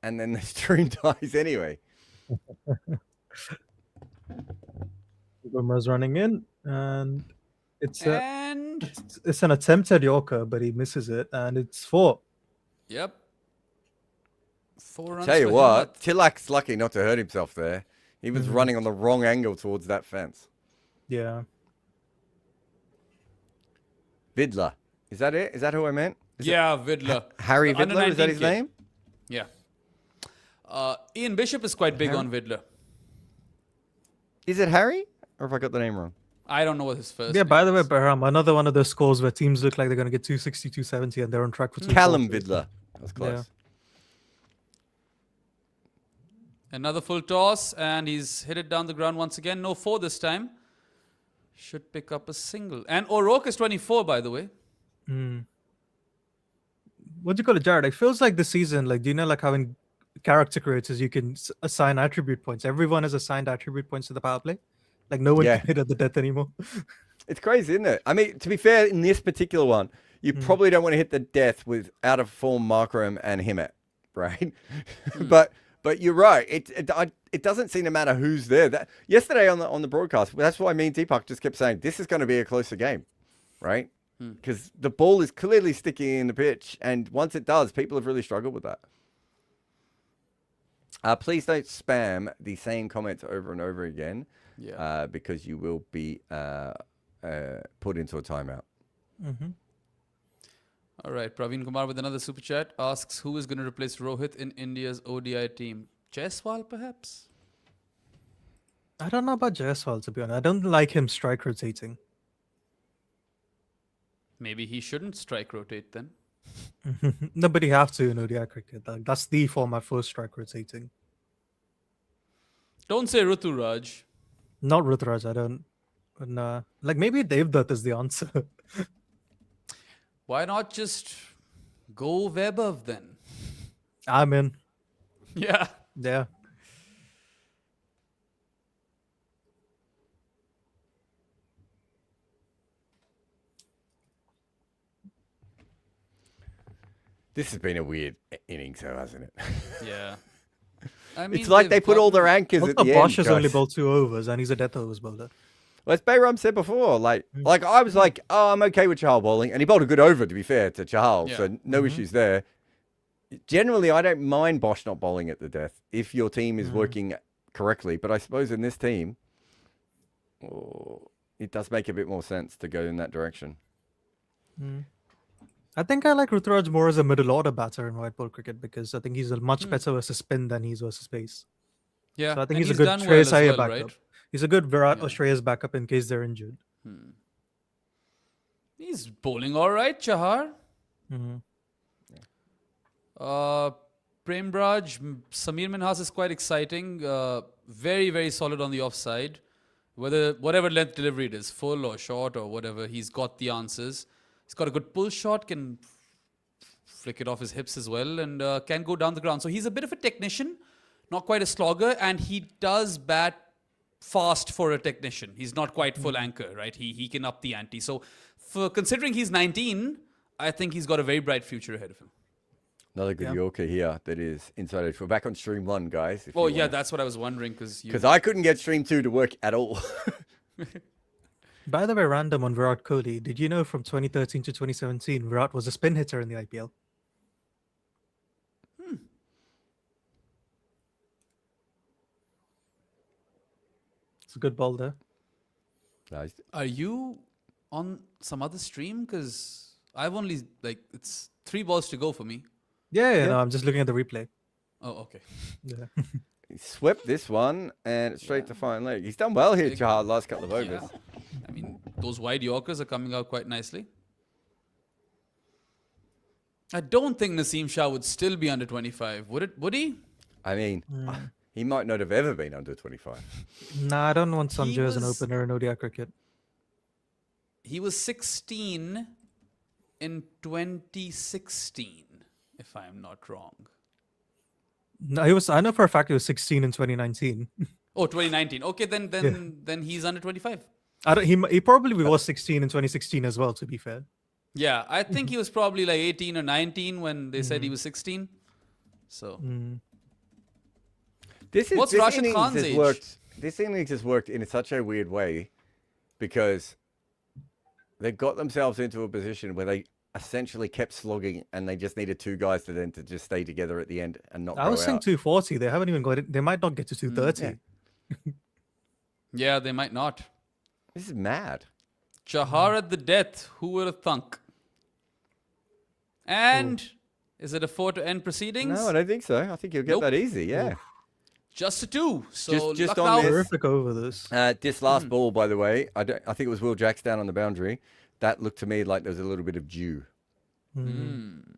and then the stream dies anyway. Bumrah's running in, and it's And, an attempted Yorker, but he misses it, and it's 4. yep. 4 runs. Tell you for him, what, but- Tilak's lucky not to hurt himself there. He was running on the wrong angle towards that fence. Yeah. Vidler. Is that it? Is that who I meant? Yeah, Vidler. Harry The under Vidler? Is that 19 his kid. name? Yeah. Ian Bishop is quite big on Vidler. Is it Harry? Or have I got the name wrong? I don't know what his first Yeah, name by the way, is. Bahram, another one of those scores where teams look like they're going to get 260, 270, and they're on track for 240. Callum Vidler. That was close. Yeah. Another full toss, and he's hit it down the ground once again. No 4 this time. Should pick up a single. And O'Rourke is 24, by the way. What do you call it, Jared? It feels like this season, like, do you know, like how in character creators, you can assign attribute points. Everyone has assigned attribute points to the power play. Like no one Yeah. can hit at the death anymore. It's crazy, isn't it? I mean, to be fair, in this particular one, you probably don't want to hit the death with out of form Markram and Himmet, right? But you're right. It doesn't seem to matter who's there. That yesterday on the broadcast, that's why me and Deepak just kept saying this is going to be a closer game, right? Because the ball is clearly sticking in the pitch, and once it does, people have really struggled with that. Please don't spam the same comments over and over again, because you will be put into a timeout. All right, Praveen Kumar with another super chat asks, who is going to replace Rohit in India's ODI team? Jaiswal, perhaps? I don't know about Jaiswal, to be honest. I don't like him strike rotating. Maybe he shouldn't strike rotate then. No, but you have to in ODI cricket. Like, that's the format for strike rotating. Don't say Ruturaj. Not Rutraj, I don't. Nah. Like, maybe Devdutt is the answer. Why not just go Vaibhav then? I'm in. Yeah. Yeah. This has been a weird innings, though, hasn't it? Yeah. I mean, It's like they they've put all gotten- their anchors Also, at the Bosch end. has only guys. bowled 2 overs, and he's a death overs bowler. Well, as Bayram said before, like I was like, oh, I'm okay with Chahal bowling, and he bowled a good over, to be fair, to Chahal, so no issues there. Generally, I don't mind Bosch not bowling at the death if your team is working correctly, but I suppose in this team, it does make a bit more sense to go in that direction. I think I like Rutraj more as a middle order batter in white ball cricket because I think he's a much better versus spin than he's versus pace. Yeah. So I think and he's a good done Shreyas as Iyer well, backup. right? He's a good Virat Yeah. or Shreyas backup in case they're injured. He's bowling all right, Chahar. Premraj, Samir Minhas is quite exciting. Very, very solid on the offside. Whatever length delivery it is, full or short or whatever, he's got the answers. He's got a good pull shot, can flick it off his hips as well, and can go down the ground. So he's a bit of a technician, not quite a slogger, and he does bat fast for a technician. He's not quite full anchor, right? He can up the ante. So for considering he's 19, I think he's got a very bright future ahead of him. Another good Yorker here that is inside edge. We're back on stream 1, guys. if Oh, you yeah, wanna- that's what I was wondering because I couldn't get stream 2 to work at all. By the way, random on Virat Kohli. Did you know from 2013 to 2017, Virat was a spin hitter in the IPL? It's a good ball there. Nice. Are you on some other stream? Because I've only, it's 3 balls to go for me. Yeah, no, I'm just looking at the replay. Oh, okay. Yeah. He swept this one and straight to fine leg. He's done well here, Big- Chahal, last couple of overs. Yeah. I mean, those wide Yorkers are coming out quite nicely. I don't think Naseem Shah would still be under 25. Would he? I mean, he might not have ever been under 25. Nah, I don't want Sanjay He as an was- opener in ODI cricket. He was 16 in 2016, if I'm not wrong. No, he was. I know for a fact he was 16 in 2019. Oh, 2019. Okay, then he's under 25. I don't. He probably was 16 in 2016 as well. To be fair. Yeah, I think he was probably like 18 or 19 when they said he was 16. So What's Rashid innings Khan's has age? worked. This innings has worked in such a weird way because they got themselves into a position where they essentially kept slogging and they just needed 2 guys to just stay together at the end and not I go was saying out. 240. They haven't even got it. They might not get to 230. yeah, they might not. This is mad. Chahar at the death. Who would have thunk? And is it a 4 to end proceedings? No, I don't think so. I think you'll get Nope. that easy. Yeah. Just a 2. So Just Lucknow- on this. Horrific over this. This last ball, by the way, I think it was Will Jacks down on the boundary. That looked to me like there was a little bit of dew. He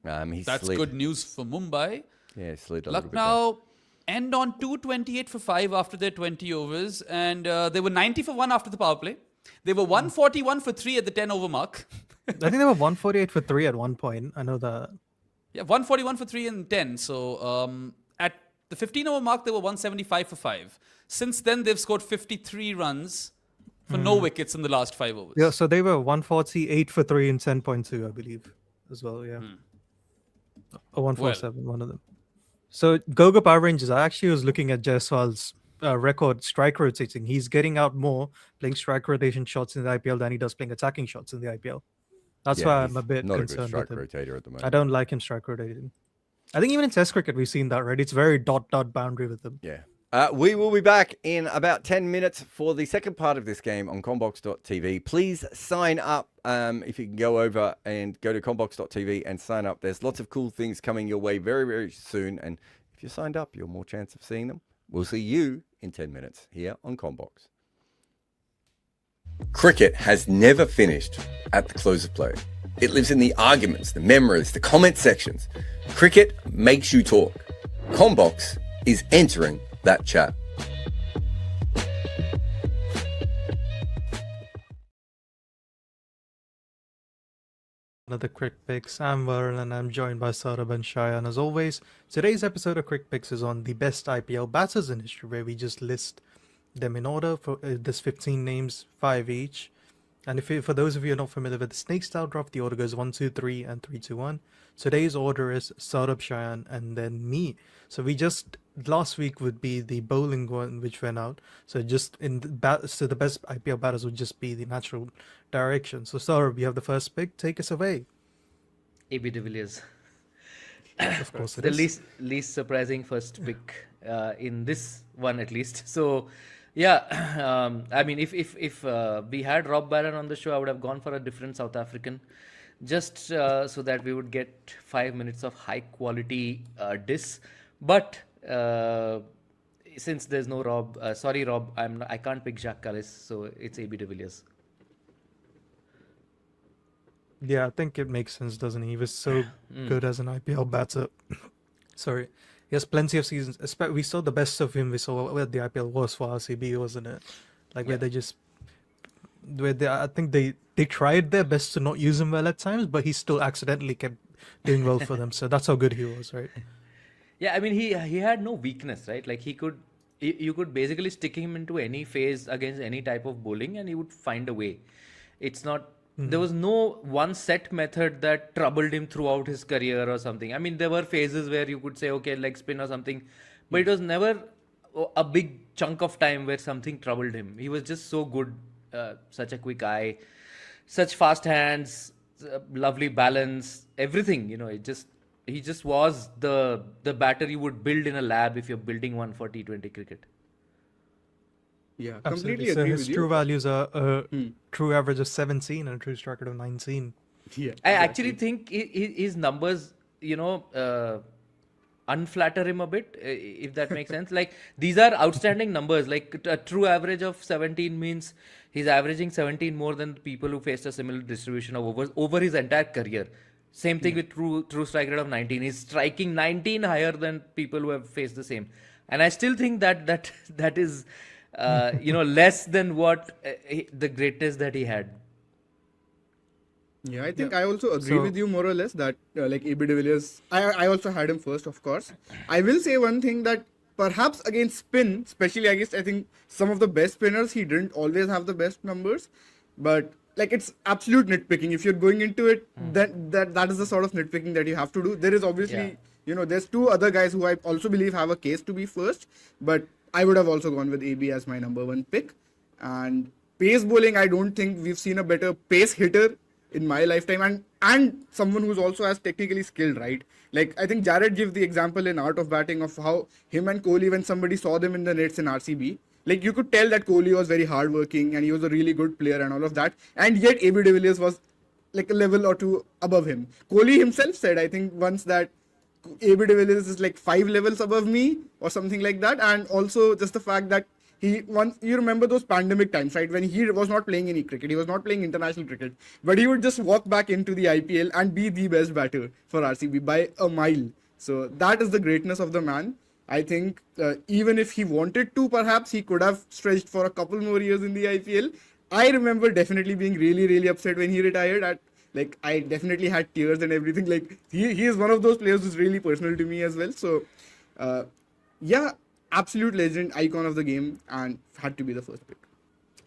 That's slid. good news for Mumbai. Yeah, slid a little bit. there. Lucknow end on 228 for 5 after their 20 overs, and they were 90 for 1 after the power play. They were 141 for 3 at the 10 over mark. I think they were 148 for 3 at one point. I know that. Yeah, 141 for 3 and 10. So at the 15-over mark, they were 175 for 5. Since then, they've scored 53 runs for no wickets in the last 5 overs. Yeah, so they were 148 for 3 and 10.2, I believe, as well. Yeah, or 147, one of them. So Goga Power Rangers, I actually was looking at Jaiswal's record strike rotating. He's getting out more playing strike rotation shots in the IPL than he does playing attacking shots in the IPL. That's why I'm a bit not concerned a good strike with him. rotator at the moment. I don't like him strike rotating. I think even in Test cricket we've seen that, right? It's very dot boundary with him. Yeah. We will be back in about 10 minutes for the second part of this game on combox.tv. Please sign up if you can go over and go to combox.tv and sign up. There's lots of cool things coming your way very, very soon. And if you're signed up, you're more chance of seeing them. We'll see you in 10 minutes here on Combox. Cricket has never finished at the close of play. It lives in the arguments, the memories, the comment sections. Cricket makes you talk. Combox is entering that chat. Another Crick Picks. I'm Varun and I'm joined by Saurabh and Shayan as always. Today's episode of Crick Picks is on the best IPL batters in history, where we just list them in order. For there's 15 names, 5 each. And for those of you who are not familiar with the snake style draft, the order goes 1, 2, 3 and 3, 2, 1. Today's order is Saurabh, Shayan and then me. So last week would be the bowling one which went out. So just so the best IPL batters would just be the natural direction. So Saurabh, you have the first pick. Take us away. AB de Villiers. Of course it The is. least surprising first pick in this one at least. So yeah, I mean if we had Rob Barron on the show, I would have gone for a different South African, just so that we would get 5 minutes of high quality diss. But since there's no Rob, sorry Rob, I can't pick Jacques Kallis, so it's AB de Villiers. Yeah, I think it makes sense, doesn't he? He was so good as an IPL batter. Sorry. He has plenty of seasons. We saw the best of him. We saw where the IPL was for RCB, wasn't it? Like where I think they tried their best to not use him well at times, but he still accidentally kept doing well for them. So that's how good he was, right? Yeah, I mean he had no weakness, right? Like you could basically stick him into any phase against any type of bowling and he would find a way. It's not there was no one set method that troubled him throughout his career or something. I mean, there were phases where you could say, okay, leg spin or something, but it was never a big chunk of time where something troubled him. He was just so good, such a quick eye, such fast hands, lovely balance, everything. You know, he just was the batter you would build in a lab if you're building one for T20 cricket. Yeah, Absolutely. completely So agree his with you. true values are a true average of 17 and a true strike rate of 19. Yeah, I actually think his numbers, unflatter him a bit, if that makes sense. Like, these are outstanding numbers. Like, a true average of 17 means he's averaging 17 more than people who faced a similar distribution of overs over his entire career. Same thing with true strike rate of 19. He's striking 19 higher than people who have faced the same. And I still think that is, less than what the greatness that he had. Yeah, I think I also agree with you more or less that like AB de Villiers, I also had him first, of course. I will say one thing that perhaps against spin, especially against I think some of the best spinners, he didn't always have the best numbers. But like it's absolute nitpicking. If you're going into it, that is the sort of nitpicking that you have to do. There is obviously, there's two other guys who I also believe have a case to be first, but I would have also gone with AB as my number one pick. And pace bowling, I don't think we've seen a better pace hitter in my lifetime, and someone who's also as technically skilled, right? Like I think Jared gave the example in Art of Batting of how him and Kohli, when somebody saw them in the nets in RCB, like you could tell that Kohli was very hardworking and he was a really good player and all of that, and yet AB de Villiers was like a level or two above him. Kohli himself said, I think once, that AB de Villiers is like 5 levels above me or something like that. And also just the fact that you remember those pandemic times, right, when he was not playing any cricket, he was not playing international cricket, but he would just walk back into the IPL and be the best batter for RCB by a mile. So that is the greatness of the man. I think even if he wanted to, perhaps he could have stretched for a couple more years in the IPL. I remember definitely being really, really upset when he retired. Like I definitely had tears and everything. Like he is one of those players who's really personal to me as well. So Yeah, absolute legend, icon of the game, and had to be the first pick.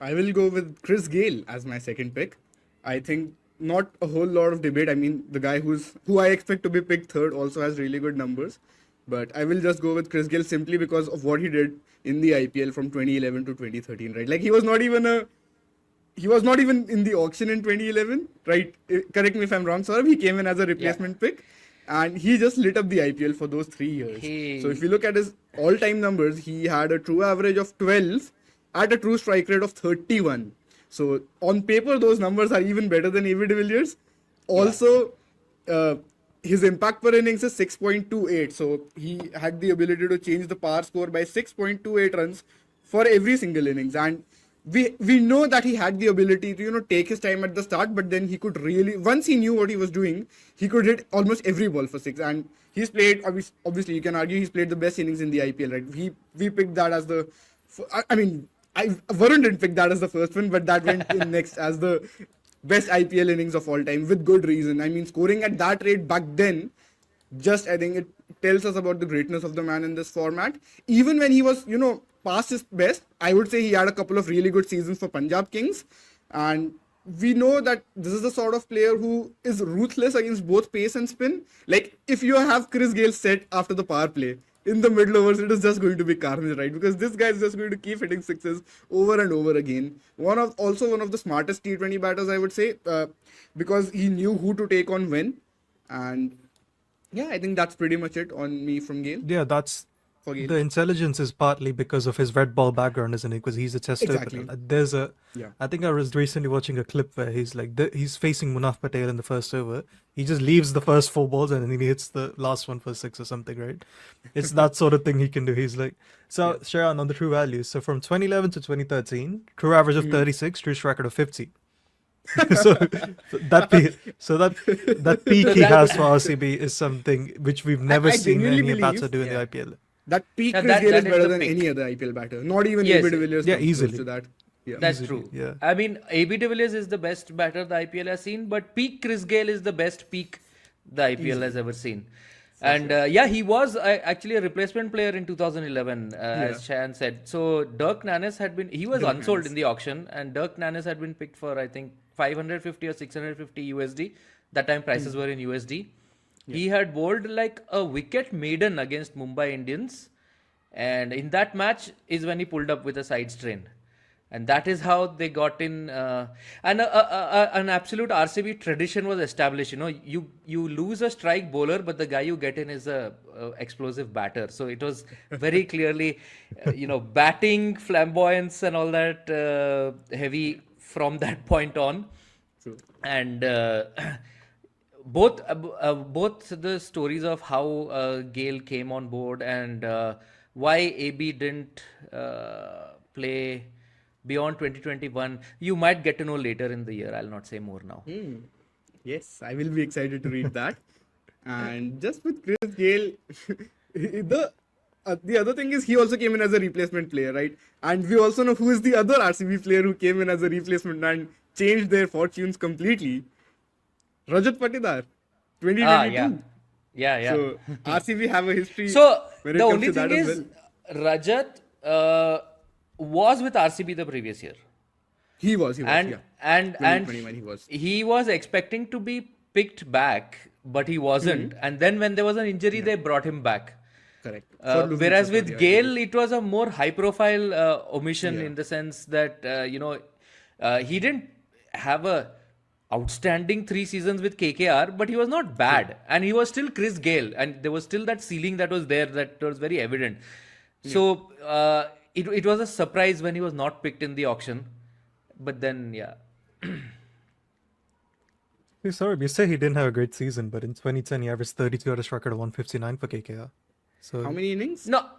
I will go with Chris Gayle as my second pick. I think not a whole lot of debate. I mean, the guy who I expect to be picked third also has really good numbers, but I will just go with Chris Gayle simply because of what he did in the IPL from 2011 to 2013. Right, like he was not even in the auction in 2011. Right, correct me if I'm wrong, Saurabh. He came in as a replacement pick. And he just lit up the IPL for those 3 years. So if you look at his all-time numbers, he had a true average of 12 at a true strike rate of 31. So on paper, those numbers are even better than AB de Villiers. Also, his impact per innings is 6.28. So he had the ability to change the par score by 6.28 runs for every single innings. And we know that he had the ability to take his time at the start, but then he could really, once he knew what he was doing, he could hit almost every ball for six. And he's played, obviously you can argue he's played the best innings in the IPL, right? We picked that as the, Varun didn't pick that as the first one, but that went in next as the best IPL innings of all time with good reason. I mean, scoring at that rate back then, I think it tells us about the greatness of the man in this format. Even when he was, past his best, I would say he had a couple of really good seasons for Punjab Kings. And we know that this is the sort of player who is ruthless against both pace and spin. Like, if you have Chris Gayle set after the power play, in the middle overs, it is just going to be carnage, right? Because this guy is just going to keep hitting sixes over and over again. One of the smartest T20 batters, I would say, because he knew who to take on when. And yeah, I think that's pretty much it on me from Gayle. Yeah, that's For Gayle. the intelligence is partly because of his red ball background, isn't it? Because he's a test Exactly. opener. There's a, Yeah. I think I was recently watching a clip where he's like, he's facing Munaf Patel in the first over. He just leaves the first 4 balls and then he hits the last one for 6 or something, right? It's that sort of thing he can do. He's like, so Shayan, on the true values. So from 2011 to 2013, true average of 36, true strike rate of 50. so that peak he has for RCB is something which we've never I seen genuinely any batter believe, do in the IPL. That peak Yeah, Chris Gayle that is is better the than peak. any other IPL batter. Not even Yes. AB de Villiers Yeah, comes close easily. to that. Yeah. That's Easily, true. yeah. I mean, AB de Villiers is the best batter the IPL has seen, but peak Chris Gayle is the best peak the IPL has ever seen. And he was actually a replacement player in 2011, as Shayan said. So Dirk Nannes he was unsold in the auction, and Dirk Nannes had been picked for, I think, 550 or 650 USD. That time prices were in USD. He had bowled like a wicket maiden against Mumbai Indians. And in that match is when he pulled up with a side strain. And that is how they got in. And an absolute RCB tradition was established. You lose a strike bowler, but the guy you get in is a explosive batter. So it was very clearly, batting, flamboyance and all that heavy from that point on. True. And both the stories of how Gayle came on board and why AB didn't play beyond 2021, you might get to know later in the year. I'll not say more now. Yes, I will be excited to read that. And just with Chris Gayle, the other thing is he also came in as a replacement player, right? And we also know who is the other RCB player who came in as a replacement and changed their fortunes completely. Rajat Patidar, 2022. Yeah. So RCB have a history. So when it the comes only to that thing as is, Rajat was with RCB the previous year. He was, And 2021 he was. he was expecting to be picked back, but he wasn't. And then when there was an injury, they brought him back. Correct. Whereas with Gayle, it was a more high-profile omission in the sense that he didn't have a outstanding 3 seasons with KKR, but he was not bad, and he was still Chris Gayle, and there was still that ceiling that was there that was very evident. So it was a surprise when he was not picked in the auction, but then Hey, sorry, you say he didn't have a great season, but in 2010 he averaged 32 at a strike rate of 159 for KKR. So How many innings? no.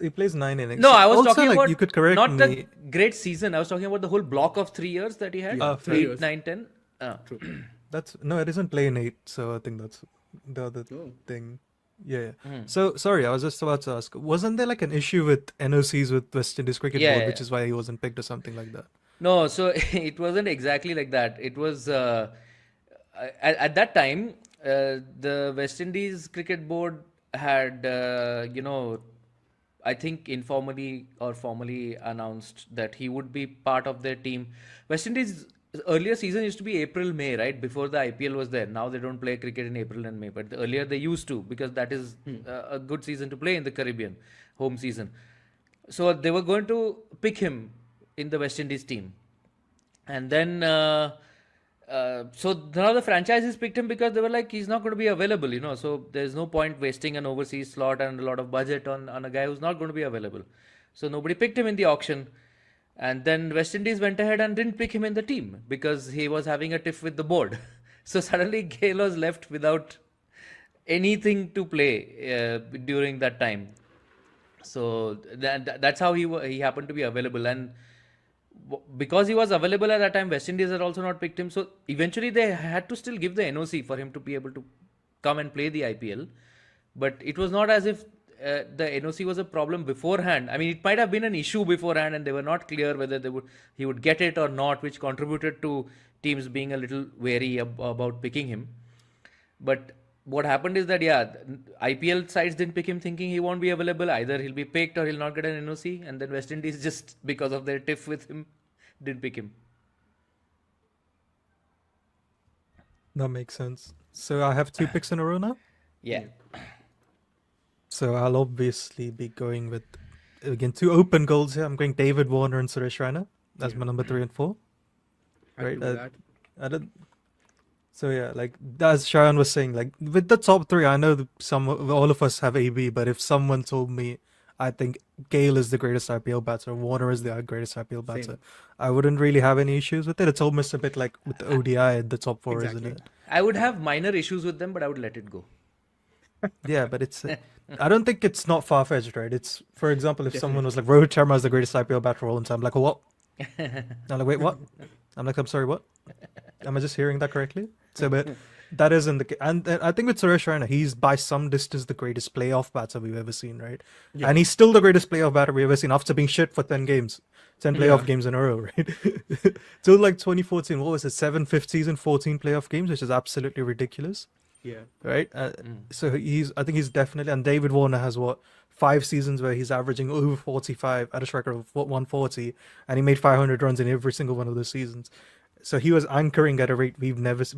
he plays 9 innings. No, I was Also, talking like, about you could correct not me. the great season. I was talking about the whole block of 3 years that he had. Yeah, 3 8, years. 9, 10. That's no, it isn't playing 8, so I think that's the other Oh. thing. Yeah. So sorry, I was just about to ask. Wasn't there like an issue with NOCs with West Indies Cricket Yeah, Board, yeah. which is why he wasn't picked or something like that? No, so it wasn't exactly like that. It was at that time the West Indies Cricket Board had, I think informally or formally announced that he would be part of their team. West Indies earlier season used to be April, May, right? Before the IPL was there. Now they don't play cricket in April and May, but earlier they used to, because that is a good season to play in the Caribbean, home season. So they were going to pick him in the West Indies team. And then, so now the franchises picked him because they were like, he's not going to be available, So there's no point wasting an overseas slot and a lot of budget on a guy who's not going to be available. So nobody picked him in the auction. And then West Indies went ahead and didn't pick him in the team because he was having a tiff with the board. So suddenly Gale was left without anything to play during that time. So that's how he happened to be available. And because he was available at that time, West Indies had also not picked him. So eventually they had to still give the NOC for him to be able to come and play the IPL. But it was not as if the NOC was a problem beforehand. I mean, it might have been an issue beforehand and they were not clear whether he would get it or not, which contributed to teams being a little wary about picking him. But what happened is that, IPL sides didn't pick him thinking he won't be available. Either he'll be picked or he'll not get an NOC. And then West Indies, just because of their tiff with him, didn't pick him. That makes sense. So I have 2 picks in a row now. Yeah. So I'll obviously be going with, again, 2 open goals here. I'm going David Warner and Suresh Raina. That's my number 3 and 4. Happy with that. I don't. So yeah, like as Shayan was saying, like with the top 3, I know all of us have AB, but if someone told me I think Gale is the greatest IPL batter, Warner is the greatest IPL batter, Same. I wouldn't really have any issues with it. It's almost a bit like with the ODI, the top 4, Exactly. isn't it? I would have minor issues with them, but I would let it go. Yeah, but it's. I don't think it's not far fetched, right? It's, for example, if someone was like Rohit Sharma is the greatest IPL batter of all time, I'm like, what? I'm like, wait, what? I'm like, I'm sorry, what? Am I just hearing that correctly? So, but that isn't the case. And I think with Suresh Raina, he's by some distance the greatest playoff batter we've ever seen, right? Yeah. And he's still the greatest playoff batter we've ever seen after being shit for 10 games, 10 playoff games in a row, right? Till like 2014, what was it? 7 fifth season, 14 playoff games, which is absolutely ridiculous. Yeah. Right? So I think he's definitely, and David Warner has 5 seasons where he's averaging over 45 at a strike rate of 140, and he made 500 runs in every single one of those seasons. So he was anchoring at a rate we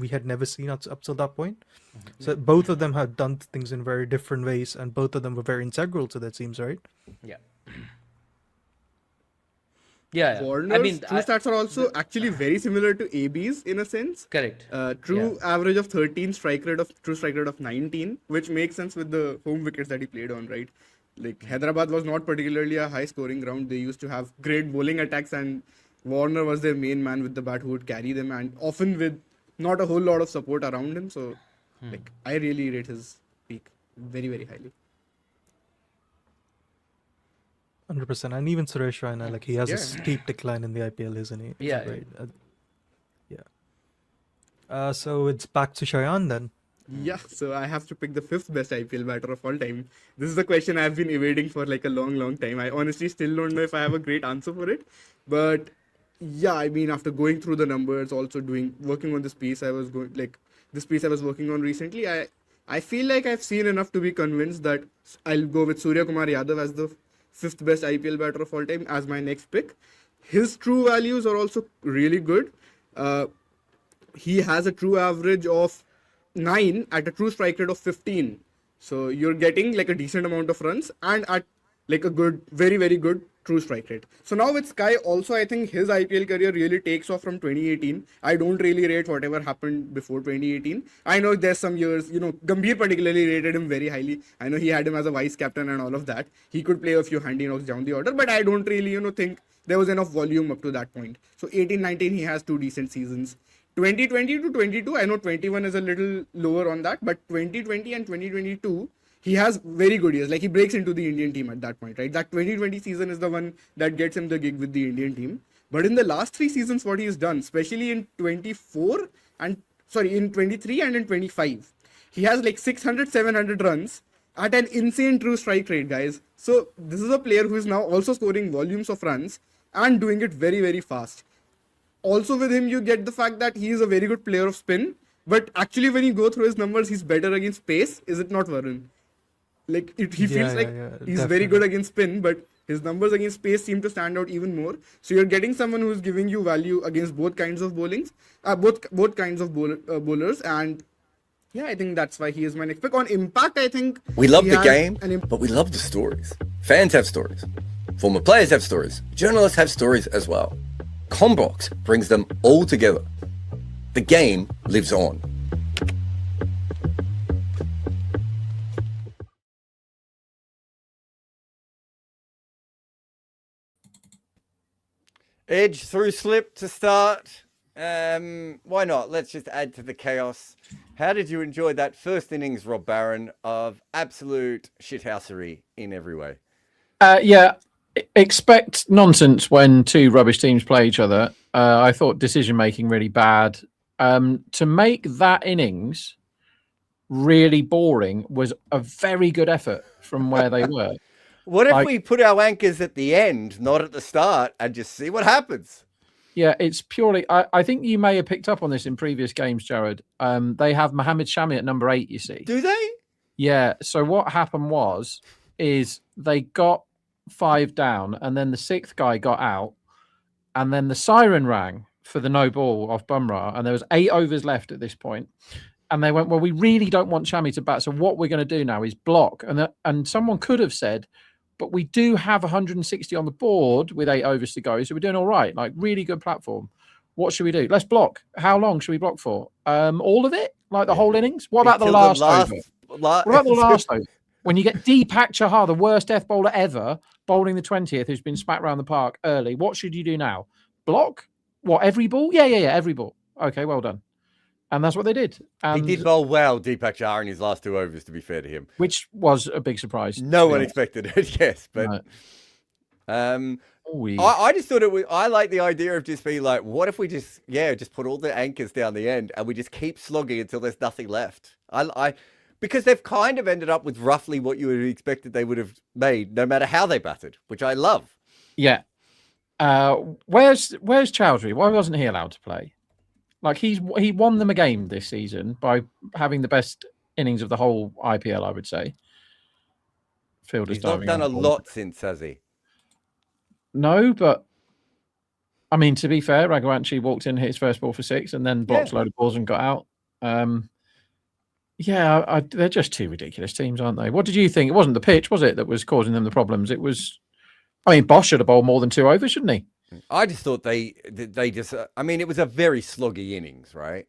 had never seen up till that point. So both of them had done things in very different ways, and both of them were very integral to their teams, right? Yeah. Yeah. Warner's true stats are also actually very similar to AB's in a sense. Correct. True average of 13, true strike rate of 19, which makes sense with the home wickets that he played on, right? Like Hyderabad was not particularly a high scoring ground. They used to have great bowling attacks, and Warner was their main man with the bat who would carry them, and often with not a whole lot of support around him. So, like, I really rate his peak very, very highly. 100%. And even Suresh Raina, like he has a steep decline in the IPL, isn't he? Yeah. Right. So it's back to Shayan then. Yeah, so I have to pick the 5th best IPL batter of all time. This is the question I've been evading for like a long, long time. I honestly still don't know if I have a great answer for it. But yeah, I mean, after going through the numbers, also working on this piece I was working on recently, I feel like I've seen enough to be convinced that I'll go with Surya Kumar Yadav as the 5th best IPL batter of all time as my next pick. His true values are also really good. He has a true average of 9 at a true strike rate of 15. So you're getting like a decent amount of runs and at like a good, very, very good true strike rate. So now with Sky also, I think his IPL career really takes off from 2018. I don't really rate whatever happened before 2018. I know there's some years, Gambhir particularly rated him very highly. I know he had him as a vice captain and all of that. He could play a few handy knocks down the order, but I don't really, think there was enough volume up to that point. So 18-19, he has 2 decent seasons. 2020 to 22, I know 21 is a little lower on that, but 2020 and 2022, he has very good years. Like he breaks into the Indian team at that point, right? That 2020 season is the one that gets him the gig with the Indian team. But in the last 3 seasons, what he's done, especially in in 23 and in 25, he has like 600, 700 runs at an insane true strike rate, guys. So this is a player who is now also scoring volumes of runs and doing it very, very fast. Also with him, you get the fact that he is a very good player of spin. But actually, when you go through his numbers, he's better against pace. Is it not, Varun? Like he feels like he's very good against spin, but his numbers against pace seem to stand out even more. So you're getting someone who's giving you value against both kinds of both kinds of bowlers, and yeah, I think that's why he is my next pick. On impact, I think We love he the had game, an but we love the stories. Fans have stories. Former players have stories. Journalists have stories as well. Combox brings them all together. The game lives on. Edge through slip to start. Why not? Let's just add to the chaos. How did you enjoy that first innings, Rob Barron, of absolute shithousery in every way? Yeah, expect nonsense when two rubbish teams play each other. I thought decision making really bad. To make that innings really boring was a very good effort from where they were. What if we put our anchors at the end, not at the start, and just see what happens? Yeah, it's purely. I think you may have picked up on this in previous games, Jared. They have Mohammed Shami at number 8. You see? Do they? Yeah. So what happened is they got 5 down, and then the 6th guy got out, and then the siren rang for the no ball off Bumrah, and there was 8 overs left at this point. And they went, well, we really don't want Shami to bat, so what we're going to do now is block. And someone could have said, but we do have 160 on the board with 8 overs to go, so we're doing all right. Like, really good platform. What should we do? Let's block. How long should we block for? All of it? Like the whole innings? What about the last over? What about the last over? When you get Deepak Chahar, the worst death bowler ever, bowling the 20th, who's been smacked around the park early, what should you do now? Block? What, every ball? Yeah, every ball. Okay, well done. And that's what they did. And he did bowl well, Deepak Chahar, in his last 2 overs, to be fair to him. Which was a big surprise. No one expected it, yes. But I just thought it was, I like the idea of just being like, what if we just put all the anchors down the end and we just keep slogging until there's nothing left? Because they've kind of ended up with roughly what you would have expected they would have made, no matter how they batted, which I love. Yeah. Where's Chowdhury? Why wasn't he allowed to play? Like, he won them a game this season by having the best innings of the whole IPL, I would say. He's not done a lot since, has he? No, but I mean, to be fair, Raghuvanshi walked in, hit his first ball for 6, and then blocked a load of balls and got out. They're just 2 ridiculous teams, aren't they? What did you think? It wasn't the pitch, was it, that was causing them the problems? It was. I mean, Bosch should have bowled more than 2 overs, shouldn't he? I just thought they just. I mean, it was a very sloggy innings, right?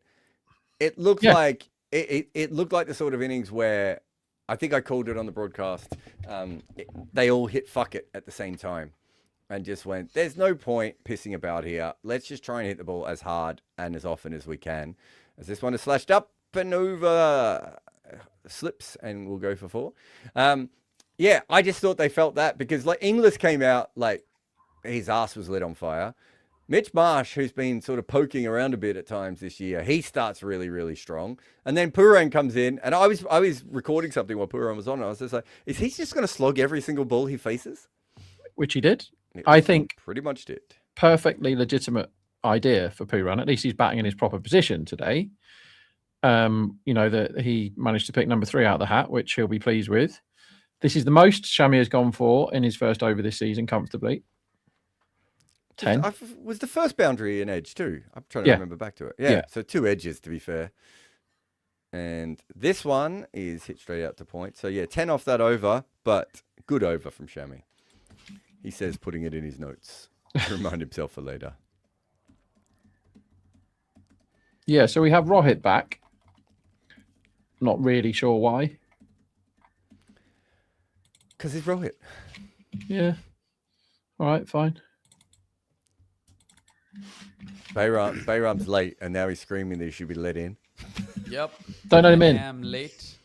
It looked like it looked like the sort of innings where I think I called it on the broadcast. They all hit fuck it at the same time, and just went, "There's no point pissing about here. Let's just try and hit the ball as hard and as often as we can." As this one is slashed up and over, slips, and we'll go for 4. I just thought they felt that because like Inglis came out like. His ass was lit on fire. Mitch Marsh, who's been sort of poking around a bit at times this year, he starts really, really strong. And then Pooran comes in, and I was recording something while Pooran was on. And I was just like, is he just going to slog every single ball he faces? Which he did. I think pretty much did. Perfectly legitimate idea for Pooran. At least he's batting in his proper position today. That he managed to pick number 3 out of the hat, which he'll be pleased with. This is the most Shami has gone for in his first over this season comfortably. 10. Was the first boundary an edge too? I'm trying to remember back to it. Yeah, so 2 edges to be fair. And this one is hit straight out to point. So 10 off that over, but good over from Shami. He says putting it in his notes to remind himself for later. Yeah, so we have Rohit back. Not really sure why. Because he's Rohit. Yeah. All right, fine. Bayram's late, and now he's screaming that he should be let in. Yep. Don't let him in. I am late.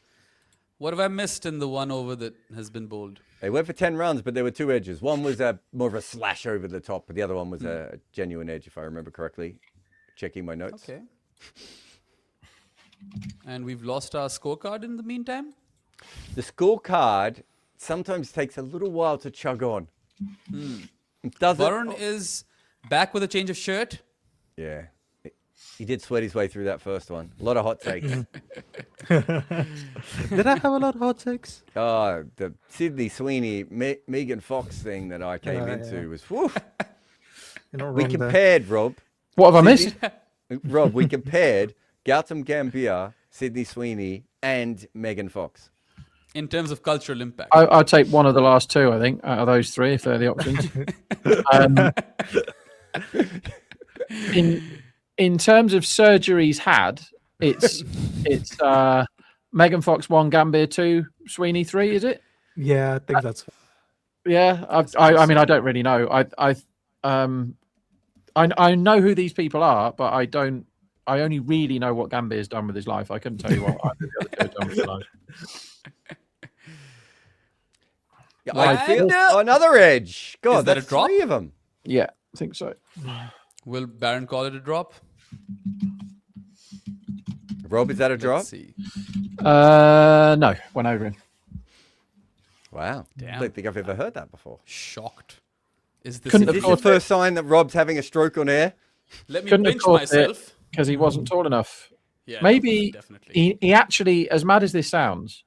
What have I missed in the 1 over that has been bowled? They went for 10 runs, but there were 2 edges. One was more of a slash over the top, but the other one was a genuine edge, if I remember correctly. Checking my notes. Okay. And we've lost our scorecard in the meantime? The scorecard sometimes takes a little while to chug on. It doesn't. Varun is back with a change of shirt. Yeah. He did sweat his way through that first one. A lot of hot takes. Did I have a lot of hot takes? Oh, the Sydney Sweeney, Megan Fox thing that I came Yeah. into was, whew. You're not We wrong there. compared, Rob. What have I missed? Rob, we compared Gautam Gambhir, Sydney Sweeney, and Megan Fox. In terms of cultural impact. I'd take one of the last two, I think, out of those three, if they're the options. In terms of surgeries had, it's Megan Fox 1, Gambhir 2, Sweeney 3, is it? Yeah, I think that's. Yeah, I mean, I don't really know. I know who these people are, but I don't. I only really know what Gambhir's done with his life. I couldn't tell you what either of the other two have done with their life. Yeah, I feel another edge. God, Is that that's a drop? 3 of them. Yeah, I think so. Will Baron call it a drop? Rob, is that a drop? Let's see. No, went over him. Wow. Damn. I don't think I've ever heard that before. Shocked. Is this Couldn't Is have this caught the first sign that Rob's having a stroke on air? Let me Couldn't have pinch caught myself. because he wasn't tall enough. Yeah, Maybe definitely. he actually, as mad as this sounds,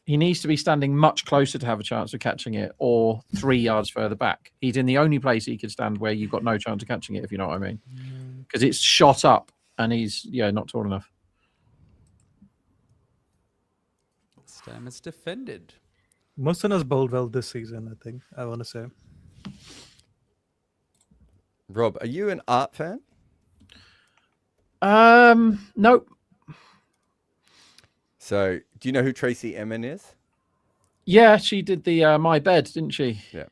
he needs to be standing much closer to have a chance of catching it, or 3 yards further back. He's in the only place he could stand where you've got no chance of catching it, if you know what I mean. Because it's shot up, and he's not tall enough. This time it's defended. Mustin has bowled well this season, I think. I want to say. Rob, are you an art fan? Nope. So, do you know who Tracy Emin is? Yeah, she did the My Bed, didn't she? Yeah.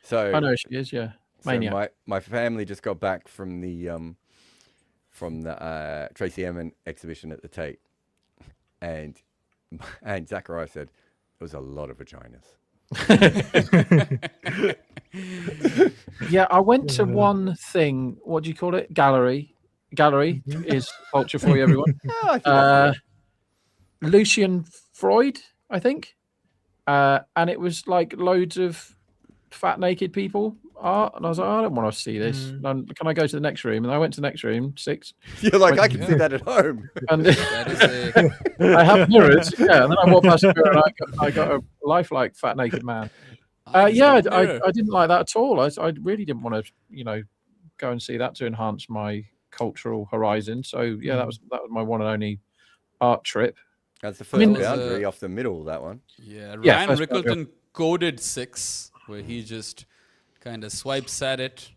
So I know she is. Yeah, So Maniac. my family just got back from the Tracy Emin exhibition at the Tate, and Zachariah said it was a lot of vaginas. Yeah, I went to one thing. What do you call it? Gallery. Gallery is culture for you, everyone. Oh, I think Lucian Freud, I think. And it was like loads of fat naked people art, and I was like, I don't want to see this. Can I go to the next room? And I went to the next room, 6. you're like, I can see that at home. And That is a I have mirrors, yeah. And then I walked past a mirror, and I got a lifelike fat naked man. Yeah, I didn't like that at all. I really didn't want to, go and see that to enhance my cultural horizon. So yeah, that was my one and only art trip. That's the first mean- boundary off the middle, that one. Yeah, Yeah, Ryan first Rickleton coded 6, where he just kind of swipes at it.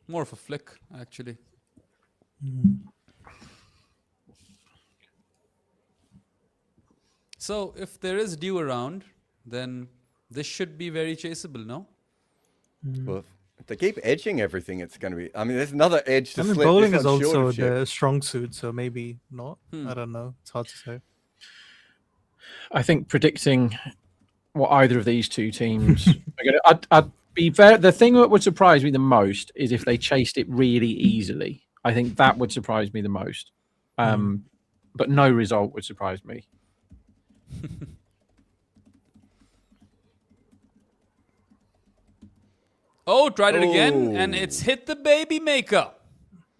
More of a flick, actually. So, if there is dew around, then this should be very chaseable, no? Well, if they keep edging everything, it's going to be. I mean, there's another edge to I mean, slip. bowling This is one's short also of shit. the strong suit, so maybe not. I don't know. It's hard to say. I think predicting what either of these two teams are going to, I'd be very. The thing that would surprise me the most is if they chased it really easily. I think that would surprise me the most. But no result would surprise me. Oh, tried it again, and it's hit the baby maker.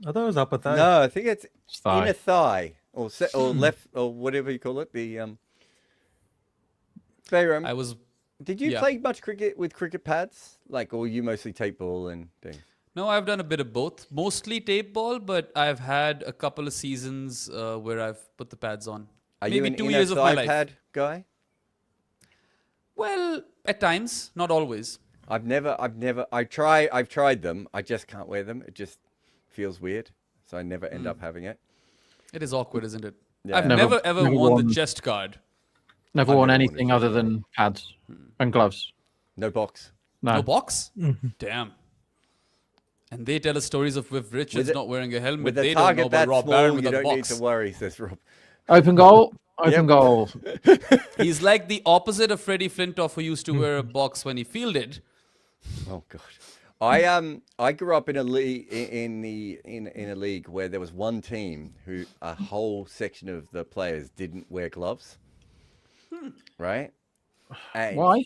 I thought it was upper thigh. No, I think it's Thigh. inner thigh or or left or whatever you call it. The Bayram, I was did you yeah. play much cricket with cricket pads? Like, or you mostly tape ball and things? No, I've done a bit of both. Mostly tape ball, but I've had a couple of seasons where I've put the pads on. Are Maybe you an 2 inner years of my thigh life. pad guy? Well, at times, not always. I've tried them. I just can't wear them. It just feels weird. So I never end up having it. It is awkward, isn't it? Yeah. I've Never- never ever never worn worn- the chest guard. Never I've worn never worn anything it. other than pads and gloves. No box. No No. box? Damn. And they tell us stories of Viv Richards With not wearing a helmet. With a They don't know target about that Rob small, Barron you with a don't need box. to worry, says Rob. Open goal. Open Yep. goal. He's like the opposite of Freddie Flintoff, who used to wear a box when he fielded. Oh god. I grew up in a league in a league where there was one team who a whole section of the players didn't wear gloves. Right? And Why?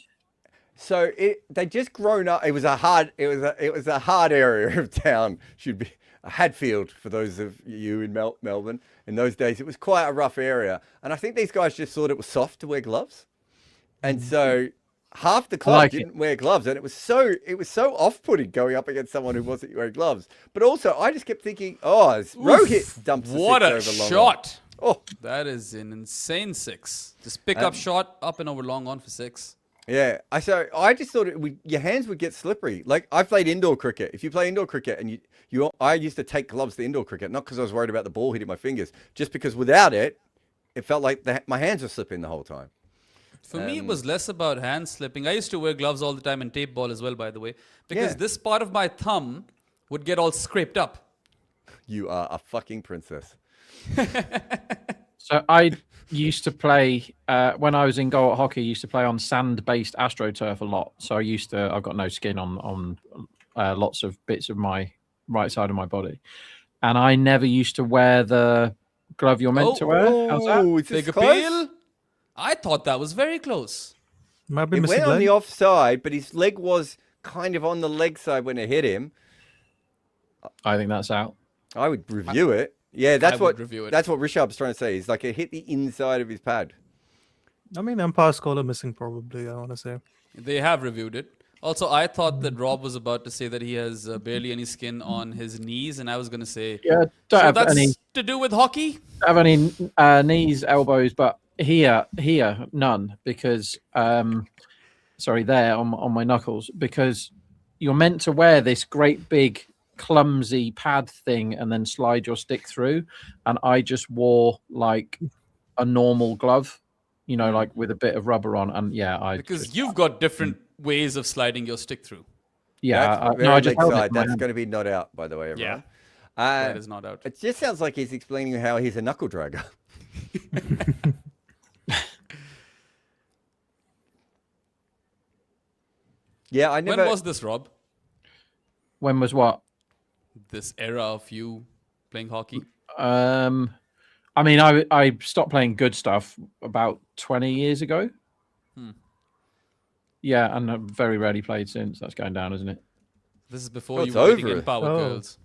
so they just grown up. It was a hard area of town. Should be Hadfield, for those of you in Melbourne. In those days, it was quite a rough area. And I think these guys just thought it was soft to wear gloves. And so half the club didn't wear gloves. And it was so off-putting going up against someone who wasn't wearing gloves. But also, I just kept thinking, Rohit dumps the What six a over long shot! on. Oh, That is an insane six. Just pick up shot, up and over long on for six. yeah. I just thought your hands would get slippery. Like, I played indoor cricket. If you play indoor cricket and I used to take gloves to indoor cricket, not because I was worried about the ball hitting my fingers, just because without it, it felt like my hands were slipping the whole time. For me, it was less about hand slipping. I used to wear gloves all the time and tape ball as well, by the way, because this part of my thumb would get all scraped up. You are a fucking princess. So I used to play when I was in goal at hockey. I used to play on sand-based AstroTurf a lot. So I've got no skin on lots of bits of my right side of my body, and I never used to wear the glove you're meant to wear. How's that? It's Big this close? appeal. I thought that was very close. Might be It missing went on leg. the offside, but his leg was kind of on the leg side when it hit him. I think that's out. I would review it. Yeah, that's would what review it. That's what Rishabh's trying to say. He's like, it hit the inside of his pad. I mean, umpire's caller missing probably, I want to say. They have reviewed it. Also, I thought that Rob was about to say that he has barely any skin on his knees, and I was going to say, Yeah, so don't have that's any to do with hockey? knees, elbows, but here none because there on my knuckles, because you're meant to wear this great big clumsy pad thing and then slide your stick through, and I just wore like a normal glove, like with a bit of rubber on, and Because you've got different ways of sliding your stick through. That's very I just leg held it side. in my That's hand. going to be not out, by the way, everyone. That is not out. It just sounds like he's explaining how he's a knuckle dragger. Yeah, I never. When was this, Rob? When was what? This era of you playing hockey? I mean, I stopped playing good stuff about 20 years ago. Yeah, and I've very rarely played since. That's going down, isn't it? This is before Oh, you it's were getting over. in Power Oh. Girls.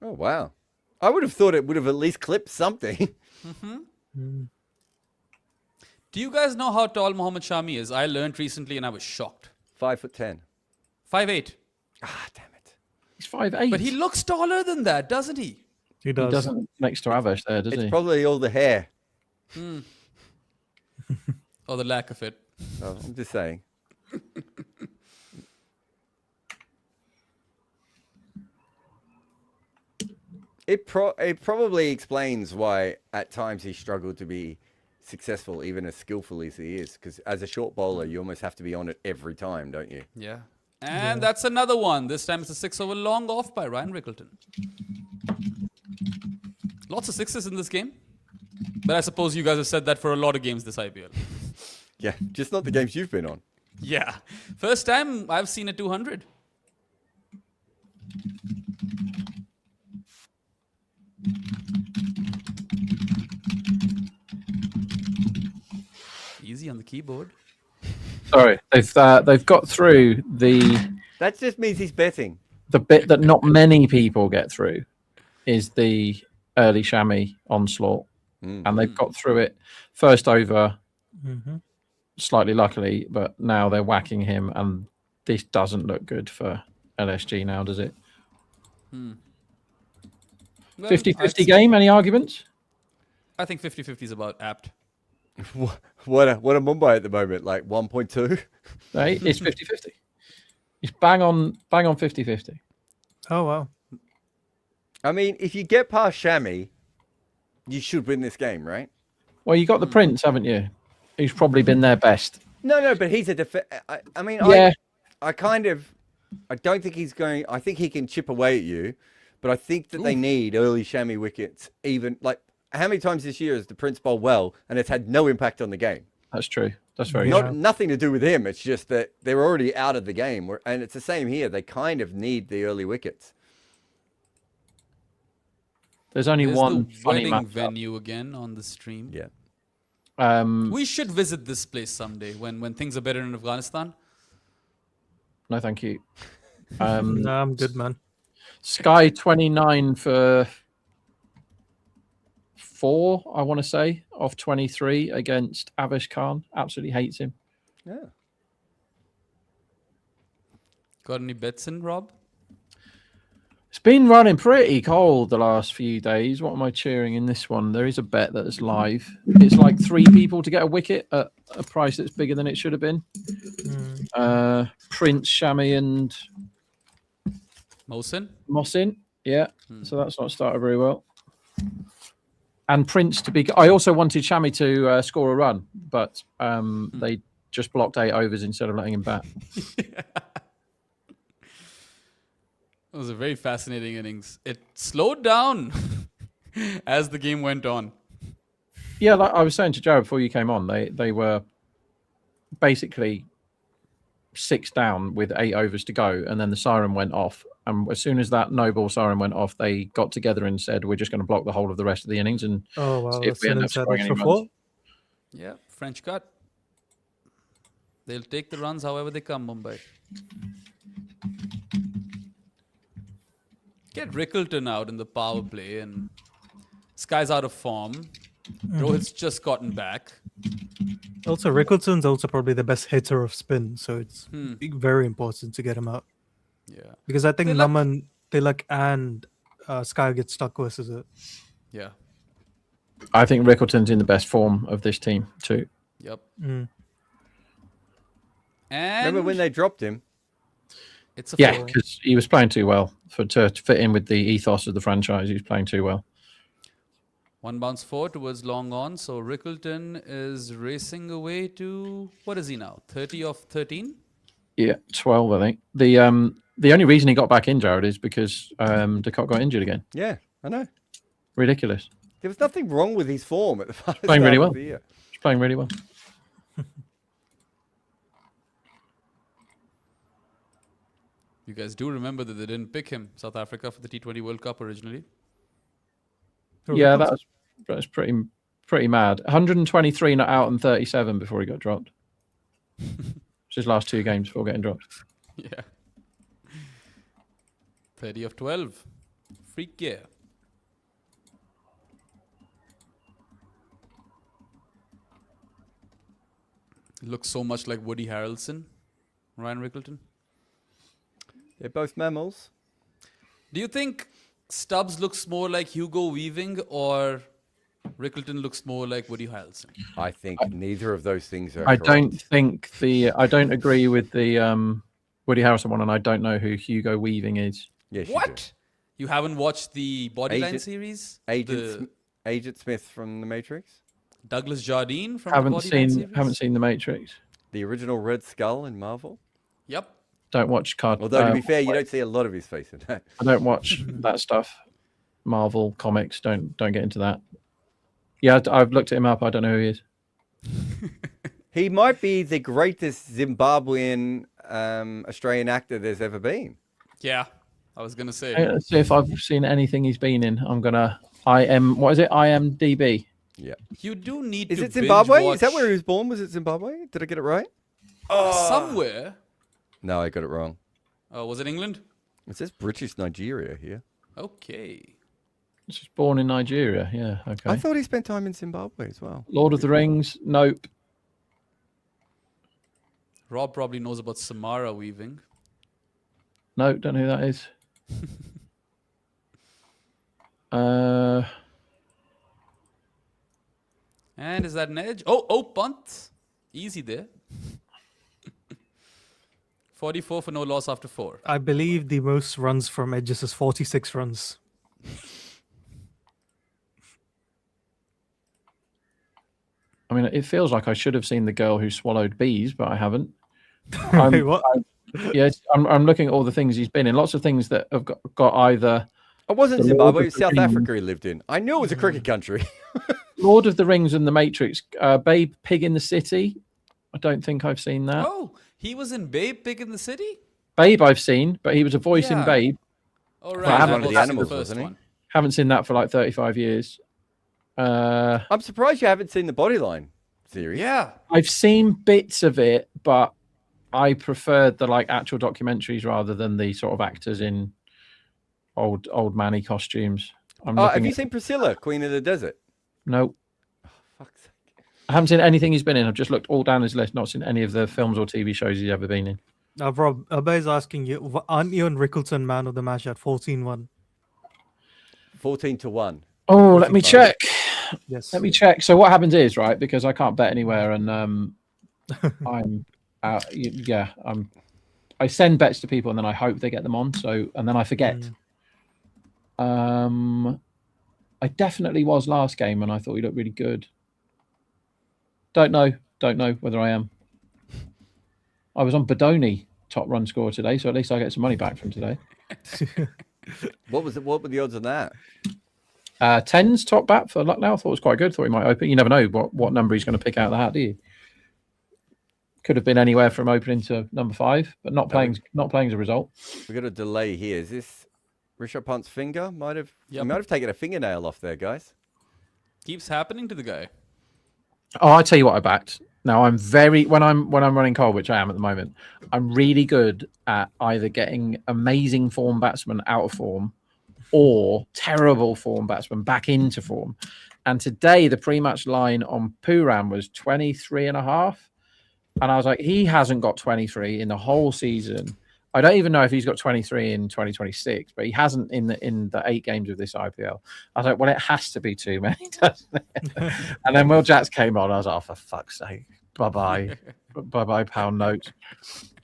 Oh wow! I would have thought it would have at least clipped something. Do you guys know how tall Mohammad Shami is? I learned recently and I was shocked. 5'10". 5'8". Ah, damn it! He's 5'8". But he looks taller than that, doesn't he? He He does. doesn't next to Avish there, does It's he? probably all the hair. Or the lack of it. Oh, I'm just saying. It probably explains why at times he struggled to be successful, even as skillful as he is. Because as a short bowler, you almost have to be on it every time, don't you? Yeah. And that's another one. This time it's a 6 over long off by Ryan Rickleton. Lots of sixes in this game. But I suppose you guys have said that for a lot of games this IPL. Yeah, just not the games you've been on. Yeah. First time I've seen a 200. Easy on the keyboard. Sorry, they've got through the That just means he's betting. bit that not many people get through is the early chamois onslaught, and they've got through it first over slightly luckily, but now they're whacking him, and this doesn't look good for LSG now, does it? Well, 50-50 game, any arguments? I think 50-50 is about apt. What a Mumbai at the moment, like 1.2. Right? It's 50-50. It's bang on 50-50. Oh, wow. I mean, if you get past Shami, you should win this game, right? Well, you got the Prince, haven't you? Who's probably been their best. No, but he's a I mean, Yeah. I don't think he's going. I think he can chip away at you, but I think that they need early Shami wickets. Even like, how many times this year has the Prince bowled well and it's had no impact on the game? That's true. That's very true. Nothing to do with him. It's just that they're already out of the game, and it's the same here. They kind of need the early wickets. There's only There's one the funny wedding match. venue again on the stream. Yeah. We should visit this place someday when things are better in Afghanistan. No, thank you. No, I'm good, man. Sky 29 for 4, I want to say, off 23 against Avish Khan. Absolutely hates him. Yeah. Got any bets in, Rob? It's been running pretty cold the last few days. What am I cheering in this one? There is a bet that is live. It's like 3 people to get a wicket at a price that's bigger than it should have been. Prince, Shami, and Mohsin. Yeah. So that's not started very well. And Prince to be. I also wanted Shami to score a run, but they just blocked 8 overs instead of letting him bat. It was a very fascinating innings. It slowed down as the game went on. Yeah, like I was saying to Jared before you came on, they were basically 6 down with 8 overs to go, and then the siren went off. And as soon as that no ball siren went off, they got together and said, "We're just going to block the whole of the rest of the innings and Oh wow, see if that's we an end up inside scoring any extra runs." 4. Yeah, French cut. They'll take the runs however they come, Mumbai. Get Rickleton out in the power play, and Sky's out of form. Rohit's just gotten back. Also, Rickleton's also probably the best hitter of spin, so it's very important to get him out. Yeah. Because I think Tilak- Naman, Tilak, and Sky get stuck versus it. Yeah. I think Rickleton's in the best form of this team too. Yep. Mm. And Remember when they dropped him? it's a Yeah, 4. because he was playing too well to fit in with the ethos of the franchise. He was playing too well. 1 bounce 4 towards long on. So Rickleton is racing away to, what is he now? 30 of 13? Yeah, 12, I think. The only reason he got back in, Jared, is because Ducott got injured again. Yeah, I know. Ridiculous. There was nothing wrong with his form at the start Playing really of well. the year. He's playing really well. You guys do remember that they didn't pick him, South Africa, for the T20 World Cup originally? Yeah, that was pretty mad. 123 not out and 37 before he got dropped. It's his last 2 games before getting dropped. Yeah. 30 of 12. Freak gear. Looks so much like Woody Harrelson, Ryan Rickleton. They're both mammals. Do you think Stubbs looks more like Hugo Weaving or Rickleton looks more like Woody Harrelson? I think neither of those things are I correct. I don't agree with the Woody Harrelson one, and I don't know who Hugo Weaving is. Yes, you What? You haven't watched the Bodyline Agent- series? do. Agent Smith from The Matrix, Douglas Jardine from the Bodyline series? Haven't seen The Matrix. the original Red Skull in Marvel. Yep. Don't watch Although to be fair, you don't see a lot of his face in that. I don't watch that stuff. Marvel comics. Don't get into that. Yeah, I've looked him up. I don't know who he is. He might be the greatest Zimbabwean Australian actor there's ever been. Yeah, I was going to say. Let's see if I've seen anything he's been in. What is it? IMDb. Yeah. You do need Is to it Zimbabwe? binge Is that watch where he was born? Was it Zimbabwe? Did I get it right? somewhere. No, I got it wrong. Was it England? It says British Nigeria here. Okay. He's born in Nigeria. Yeah. Okay. I thought he spent time in Zimbabwe as well. Lord of the Rings. Nope. Rob probably knows about Samara weaving. No, don't know who that is. And is that an edge? Oh, punt. Easy there. 44 for no loss after 4. I believe the most runs from edges is 46 runs. I mean, it feels like I should have seen The Girl Who Swallowed Bees, but I haven't. Wait, what? Yes, I'm looking at all the things he's been in. Lots of things that have got either It wasn't The Zimbabwe, Lord it of was the South Rings. Africa he lived in. I knew it was a cricket country. Lord of the Rings and The Matrix. Babe, Pig in the City. I don't think I've seen that. Oh, he was in Babe, Pig in the City? Babe, I've seen, but he was a voice in Yeah. Babe. Oh, I right. haven't one of the That's animals, first wasn't he? one. Haven't seen that for like 35 years. I'm surprised you haven't seen the Bodyline series. Yeah. I've seen bits of it, but I preferred the like actual documentaries rather than the sort of actors in old manny costumes. Have you seen Priscilla, Queen of the Desert? No. Fuck's sake. I haven't seen anything he's been in. I've just looked all down his list, not seen any of the films or TV shows he's ever been in. Now, Rob, Abba is asking you, aren't Ian Rickleton man of the match at 14-1? 14-1. Oh, let me check. Yes. Let me check. So what happens is, right, because I can't bet anywhere, and I'm I send bets to people and then I hope they get them on. So and then I forget. I definitely was last game, and I thought he looked really good. Don't know whether I am. I was on Bodoni top run scorer today, so at least I get some money back from today. What were the odds on that? 10's top bat for Lucknow. I thought it was quite good. Thought he might open. You never know what number he's going to pick out of the hat, do you? Could have been anywhere from opening to number 5, but not playing as a result. We got a delay here. Is this Rishabh Pant's finger? He might have taken a fingernail off there, guys. Keeps happening to the guy. Oh, I tell you what I backed. Now I'm when I'm running cold, which I am at the moment, I'm really good at either getting amazing form batsmen out of form or terrible form batsmen back into form. And today the pre-match line on Pooran was 23.5. And I was like, he hasn't got 23 in the whole season. I don't even know if he's got 23 in 2026, but he hasn't in the 8 games of this IPL. I was like, well, it has to be too many, doesn't it? And then Will Jats came on. I was like, oh, for fuck's sake. Bye-bye. Bye-bye, pound notes.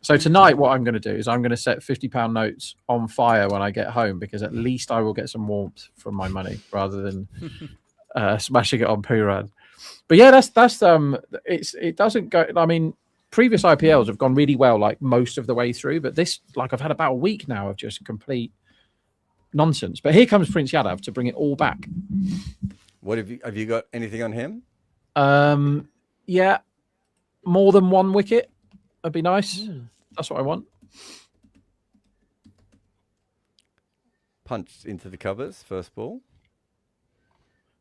So tonight what I'm going to do is I'm going to set £50 notes on fire when I get home, because at least I will get some warmth from my money rather than smashing it on Pooran. But yeah, that's it doesn't go. I mean, previous IPLs have gone really well, like most of the way through, but this, like, I've had about a week now of just complete nonsense. But here comes Prince Yadav to bring it all back. What have you got anything on him? Yeah, more than 1 wicket. That'd be nice. That's what I want. Punched into the covers, first ball.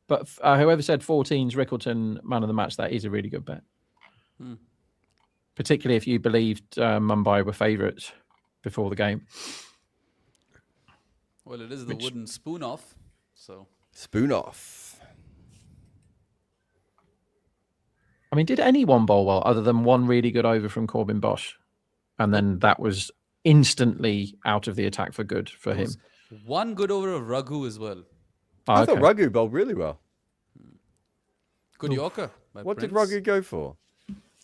But whoever said 14's Rickleton man of the match, that is a really good bet. Particularly if you believed Mumbai were favourites before the game. Well, it is the wooden spoon off. So Spoon off. I mean, did anyone bowl well other than one really good over from Corbin Bosch? And then that was instantly out of the attack for good for him. One good over of Raghu as well. I thought Raghu bowled really well. Good Yorker. by What did Prince. Raghu go for?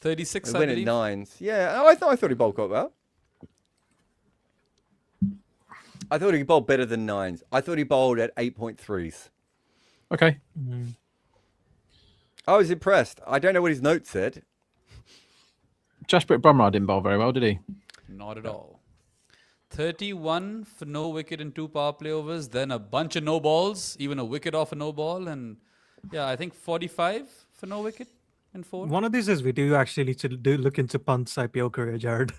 36, He I went at believe. 9s. Yeah, I thought he bowled quite well. I thought he bowled better than 9s. I thought he bowled at 8.3s. Okay. I was impressed. I don't know what his note said. Jasprit Bumrah didn't bowl very well, did he? Not at all. 31 for no wicket in 2 power play overs, then a bunch of no balls, even a wicket off a no ball, and yeah, I think 45 for no wicket in 4. One of these is we do actually need to look into Pant's IPL career, Jared.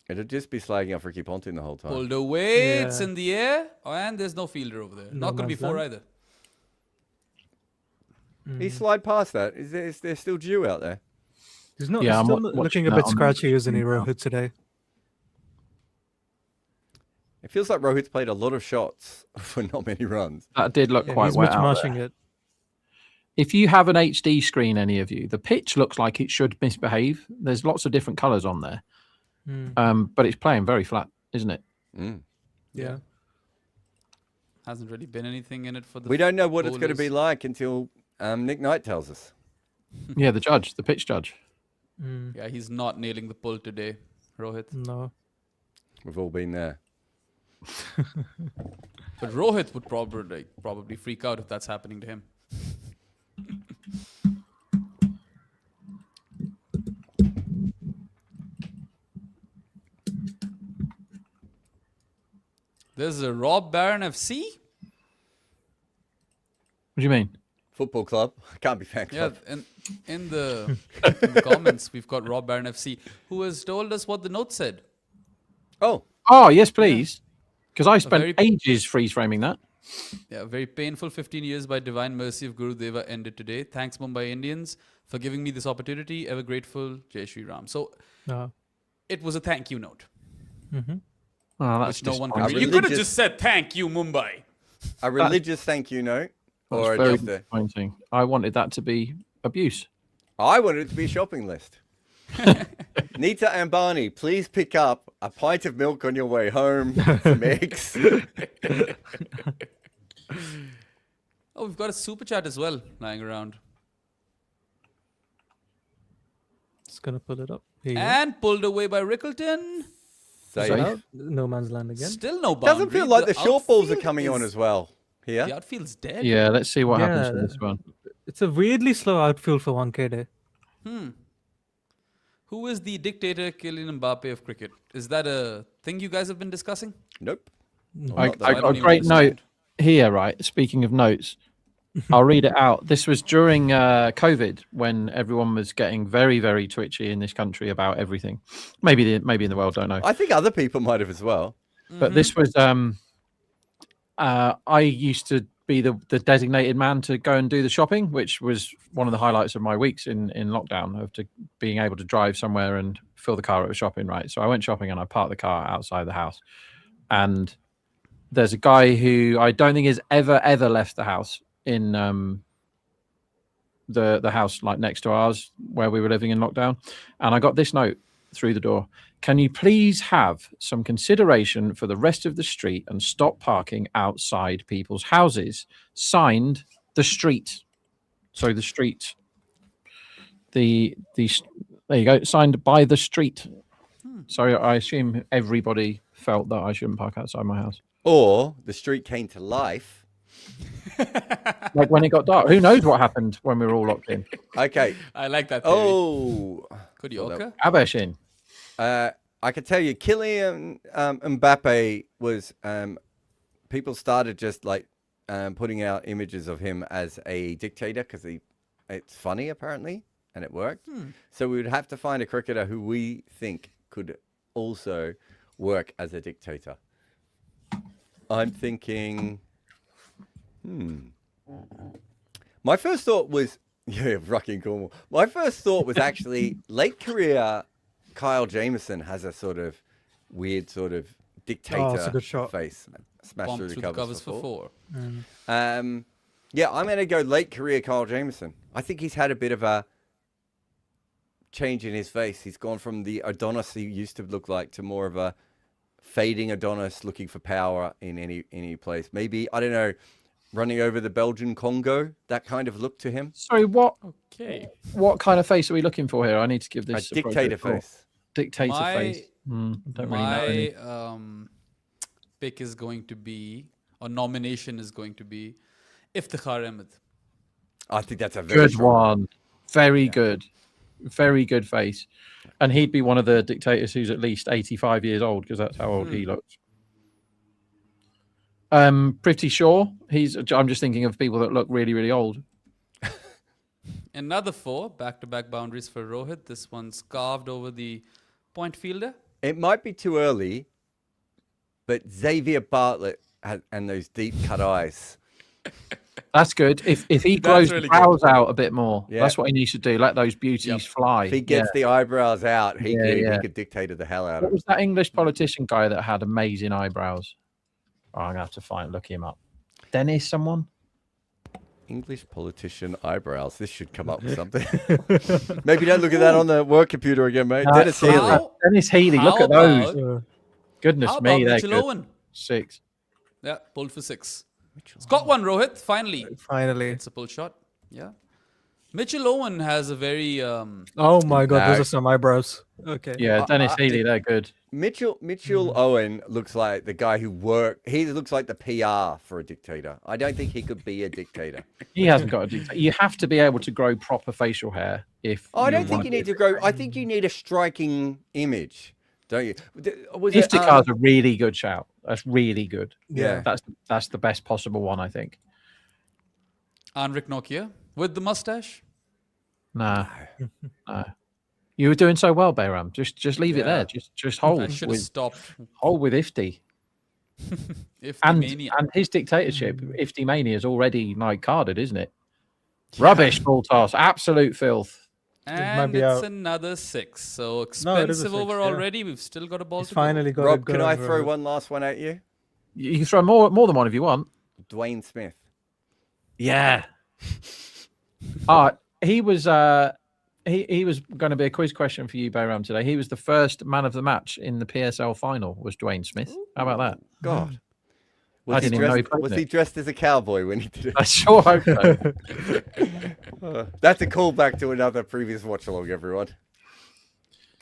It'll just be slagging off Ricky Ponting the whole time. Pulled away, it's Yeah. in the air, and there's no fielder over there. No Not going to be man's 4 land. either. He slide past that. Is there still dew out there? He's not. Yeah, he's I'm still watching looking a that bit on scratchy, isn't he, now. Rohit, today? It feels like Rohit's played a lot of shots for not many runs. That did look Yeah, quite he's wet much out mashing there. it. If you have an HD screen, any of you, the pitch looks like it should misbehave. There's lots of different colours on there, but it's playing very flat, isn't it? Mm. Yeah. Hasn't really been anything in it for the We don't know what it's going to be bowlers. like until Nick Knight tells us. Yeah, the pitch judge. Yeah, he's not nailing the pull today, Rohit. No. We've all been there. But Rohit would probably freak out if that's happening to him. There's a Rob Barron FC. What do you mean? Football club. Can't be fan Yeah, club. and in the comments, we've got Rob Barron FC, who has told us what the note said. Oh, Oh, yes, please. Because I spent very- ages freeze framing that. Yeah, very painful 15 years by divine mercy of Guru Deva ended today. Thanks, Mumbai Indians. for giving me this opportunity. Ever grateful, Jai Shri Ram. So Uh, it was a thank you note, mhm. Oh, that's which no one disappointing. could read. You could have Religious- just said thank you, Mumbai. A religious thank you note, That's or very just a. disappointing. I wanted that to be abuse. I wanted it to be a shopping list. Nita and Barney, please pick up a pint of milk on your way home, some eggs. Oh, we've got a super chat as well lying around. Just gonna pull it up. Here you go. And pulled away by Rickleton. So Shout it out. No man's land again. Still no boundary. doesn't feel like the short balls are outfield coming on is- as well here. The outfield's dead. Yeah, let's see what happens Yeah, to this one. It's a weirdly slow outfield for 1K day. Who is the dictator Kylian Mbappe of cricket? Is that a thing you guys have been discussing? Nope. I Not that got don't a even great note understand. here, right? Speaking of notes, I'll read it out. This was during COVID when everyone was getting very, very twitchy in this country about everything. Maybe in the world, don't know. I think other people might have as well. But this was I used to be the designated man to go and do the shopping, which was one of the highlights of my weeks in lockdown, of being able to drive somewhere and fill the car up with shopping, right? So I went shopping and I parked the car outside the house. And there's a guy who I don't think has ever left the house in the house like next to ours where we were living in lockdown. And I got this note through the door. Can you please have some consideration for the rest of the street and stop parking outside people's houses? Signed, the street. So the street. There you go. Signed by the street. So I assume everybody felt that I shouldn't park outside my house. Or the street came to life. Like when it got dark. Who knows what happened when we were all locked in? Okay. I like that theory. Oh. Could you okay? Abeshin. I can tell you, Kylian Mbappe was. People started just like putting out images of him as a dictator because it's funny apparently, and it worked. So we would have to find a cricketer who we think could also work as a dictator. I'm thinking. My first thought was Rucking Cornwall. My first thought was actually late career. Kyle Jameson has a sort of weird sort of dictator it's a good shot. face. Smash Bomb through the covers for four. Yeah, I'm going to go late career Kyle Jameson. I think he's had a bit of a change in his face. He's gone from the Adonis he used to look like to more of a fading Adonis looking for power in any place. Maybe, I don't know, running over the Belgian Congo, that kind of look to him. Sorry, what Okay. kind of face are we looking for here? I need to give A this dictator appropriate thought. face. Dictator My- face. Don't really know any. My pick is going to be, or nomination is going to be, Iftikhar Ahmed. I think that's a very Good strong one. Very good. Very good face. And he'd be one of the dictators who's at least 85 years old because that's how old he looks. Pretty sure I'm just thinking of people that look really, really old. Another 4 back-to-back boundaries for Rohit. This one's carved over the point fielder. It might be too early, but Xavier Bartlett and those deep cut eyes. That's good. If he That's grows really the brows out a bit more, Yeah. that's what he needs to do. Let those beauties fly. If he gets the eyebrows out, he Yeah. could dictate the hell out What of it. was that English politician guy that had amazing eyebrows? Oh, I'm going to have to look him up. Dennis, someone? English politician eyebrows. This should come up with something. Maybe don't look at that on the work computer again, mate. Dennis how- Healy. Dennis Healy, look How at those. about- Goodness How me, about they're Mitchell good. Owen? 6. Yeah, pulled for 6. It's got one, Rohit, finally. Finally. It's a pull shot. Yeah. Mitchell Owen has a very Oh my god, No. those are some eyebrows. Okay. Yeah, Dennis Healy, they're good. Mitchell Owen looks like the guy who worked. He looks like the PR for a dictator. I don't think he could be a dictator. He hasn't got a dictator. You have to be able to grow proper facial hair if I don't think want you need to grow. I think you need a striking image, don't you? Was it, Iftikhar's a really good shout. That's really good. Yeah. That's the best possible one, I think. Anrik Nokia with the mustache. Nah. No. You were doing so well, Bayram. Just leave it Yeah. there. Just hold I should have with stopped. Ifti. If And Mania. his dictatorship, Ifti Mania is already like carded, isn't it? Rubbish full toss. Absolute filth. And be it's out. another 6. So No, it is a expensive 6, over yeah. already. We've still got a ball He's to finally got Rob, it can going, I throw Rohit. one last one at you? You can throw more than one if you want. Dwayne Smith. Yeah. He was he was going to be a quiz question for you, Bayram, today. He was the first man of the match in the PSL final. Was Dwayne Smith? How about that? God. I didn't even know he played Was in he it. dressed as a cowboy when he did it? I sure hope so. That's a callback to another previous watch along, everyone.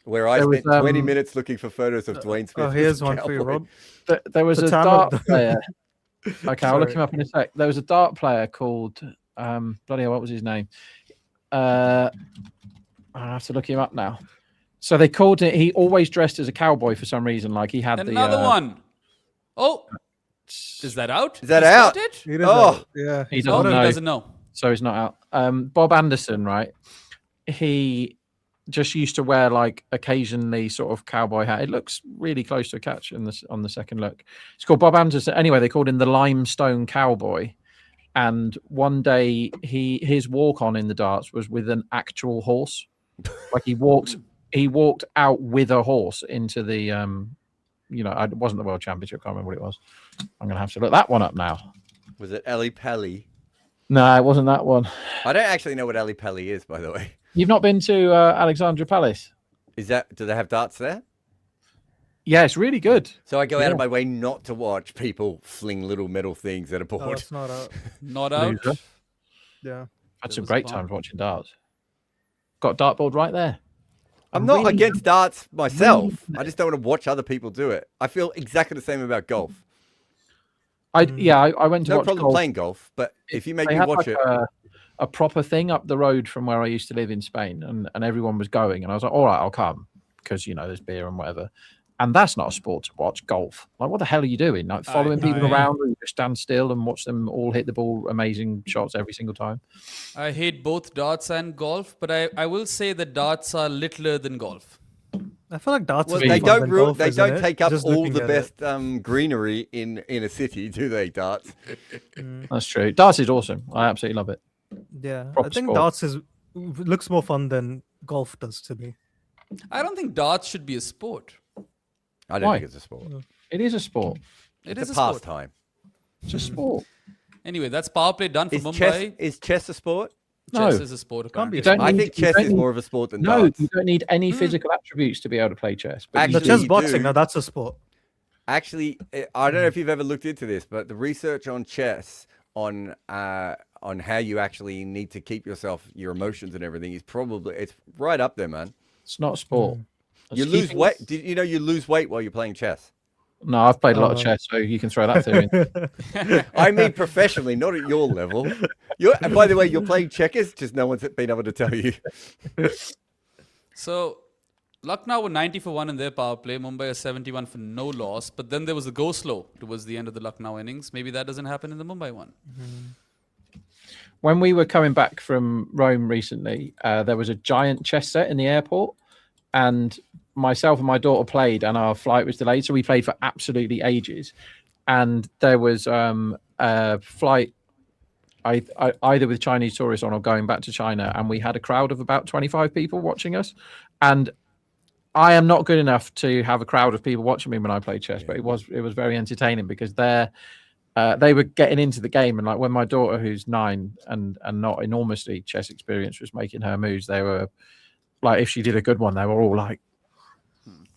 Where I There was, spent 20 minutes looking for photos of Dwayne Smith. Oh, as here's a one for you, cowboy. Rob. There was The a time dart of the- player. Okay, I'll look Sorry. him up in a sec. There was a dart player called bloody hell, what was his name? I have to look him up now. So they called it. He always dressed as a cowboy for some reason. Like he had Another one. Oh, is that out? Is that He's out? got it? It is Oh. out. Yeah. He Oh, doesn't he know. doesn't know. So he's not out. Bob Anderson, right? He just used to wear like occasionally sort of cowboy hat. It looks really close to a catch on the second look. It's called Bob Anderson. Anyway, they called him the Limestone Cowboy. And one day his walk on in the darts was with an actual horse. Like he walked out with a horse into the it wasn't the World Championship. I can't remember what it was. I'm gonna have to look that one up now. Was it Ali Pelly? No, it wasn't that one. I don't actually know what Ali Pelly is, by the way. You've not been to Alexandra Palace? Do they have darts there? Yeah, it's really good. So I go out Yeah. of my way not to watch people fling little metal things at a No, board. it's not out. Not out. Loser. Yeah. Had There some was great a times watching darts. Got a dartboard right there. I'm not Really- against darts myself. really- I just don't want to watch other people do it. I feel exactly the same about golf. I went to No watch problem golf. playing golf, but if you make They me had watch like it, a proper thing up the road from where I used to live in Spain, and everyone was going, and I was like, all right, I'll come because there's beer and whatever. And that's not a sport to watch. Golf. Like, what the hell are you doing? Like following people I- around, or you just stand still and watch them all hit the ball, amazing shots every single time. I hate both darts and golf, but I will say that darts are littler than golf. I feel like darts well, is they more fun don't than golf, they isn't don't it? take up Just all looking the at it. best greenery in a city, do they? Darts. That's true. Darts is awesome. I absolutely love it. Yeah, I proper think sport. darts looks more fun than golf does to me. I don't think darts should be a sport. I don't Why? think it's a sport. It is a sport. It It's is a a sport. pastime. It's a sport. Anyway, that's power play done for Is Mumbai. chess a sport? No. Chess is a sport. Can't be Apparently. a don't I need- think you chess don't is need- more of a sport than No, darts. you don't need any physical attributes to be able to play chess. But Actually, The chess you boxing, do. now that's a sport. Actually, I don't know if you've ever looked into this, but the research on chess on how you actually need to keep your emotions and everything is it's right up there, man. it's not a sport. You It's lose keeping- weight. Did you know you lose weight while you're playing chess? No, I've played a lot of Oh. chess, so you can throw that theory in. I mean professionally, not at your level. And by the way, you're playing checkers, just no one's been able to tell you. So, Lucknow were 90 for 1 in their power play. Mumbai is 71 for no loss. But then there was a go slow towards the end of the Lucknow innings. Maybe that doesn't happen in the Mumbai one. When we were coming back from Rome recently, there was a giant chess set in the airport, and myself and my daughter played, and our flight was delayed, so we played for absolutely ages. And there was a flight either with Chinese tourists on or going back to China, and we had a crowd of about 25 people watching us. And I am not good enough to have a crowd of people watching me when I play chess, but it was very entertaining because they were getting into the game, and like when my daughter, who's 9 and not enormously chess experienced, was making her moves, they were like, if she did a good one, they were all like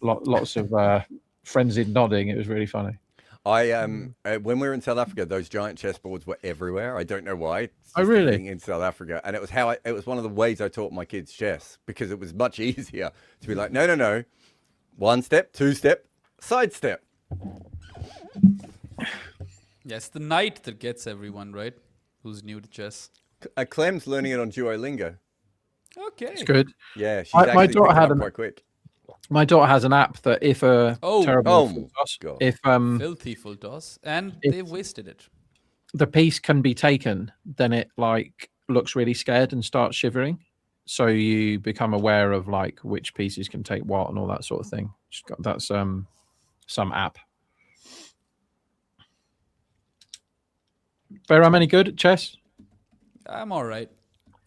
lots of frenzied nodding. It was really funny. When we were in South Africa, those giant chessboards were everywhere. I don't know why. It's Oh, just a really? thing in South Africa, and it was one of the ways I taught my kids chess because it was much easier to be like, no, 1 step, 2 step, side step. Yes, the knight that gets everyone, right? Who's new to chess. Clem's learning it on Duolingo. Okay. It's good. Yeah, she's My actually daughter picking had up an- quite quick. My daughter has an app that if a Oh. terrible Oh, full toss, God. if Filthy full toss. And It's- they've wasted it. the piece can be taken, then it like looks really scared and starts shivering. So you become aware of like which pieces can take what and all that sort of thing. That's some app. Bayram, any good at chess? I'm all right.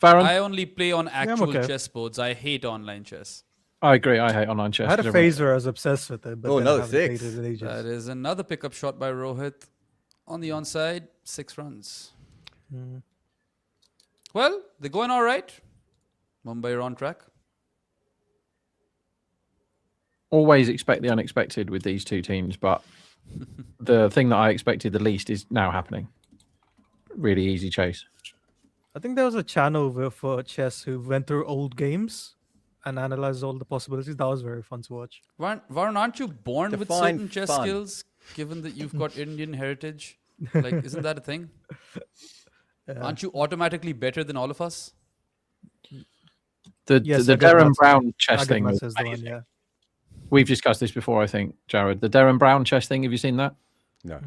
Farron? I only play on actual okay. chess boards. I hate online chess. I agree. I hate online chess. I had a 'cause everyone- phase where I was obsessed with it, but Oh, then I another haven't played six. it in ages. That is another pickup shot by Rohit. On the onside, 6 runs. Mm. Well, they're going all right. Mumbai are on track. Always expect the unexpected with these two teams, but the thing that I expected the least is now happening. Really easy chase. I think there was a channel for chess who went through old games and analyzed all the possibilities. That was very fun to watch. Varun, aren't you born with Define certain chess fun. skills, given that you've got Indian heritage? Like, isn't that a thing? Aren't you automatically better than all of us? The Yes, the Agad Darren Mats- Brown chess Agad thing Mats was is the one, amazing. yeah. We've discussed this before, I think, Jared. The Darren Brown chess thing. Have you seen that? No.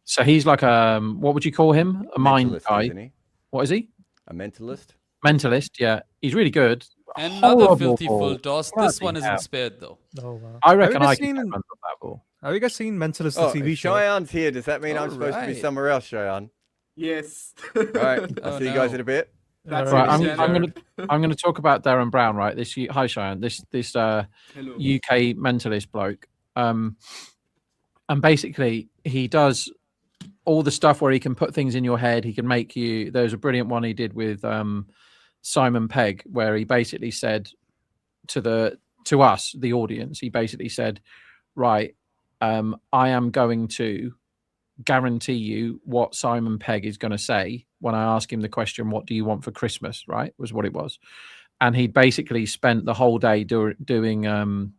So he's like what would you call him? A mind Mentalist, guy. isn't he? What is he? A mentalist? Mentalist. Yeah, he's really good. Another Horrible filthy ball. full toss. This Bloody one isn't hell. spared, though. Oh, wow. I Have you reckon guys I can seen- get on that ball. Have you guys seen Mentalist, the Oh, TV if show? Cheyenne's here, does that mean I'm supposed to be Alright. somewhere else, Cheyenne? Yes. All right. I'll Oh, see you guys no. in a bit. That's Right, it, I'm gonna talk about Darren Brown. Right, hi Cheyenne. This Hello. UK mentalist bloke. And basically he does all the stuff where he can put things in your head. He can make you. There's a brilliant one he did with Simon Pegg, where he basically said to us, the audience, he basically said, right, I am going to guarantee you what Simon Pegg is going to say when I ask him the question, what do you want for Christmas? Right, was what it was. And he basically spent the whole day doing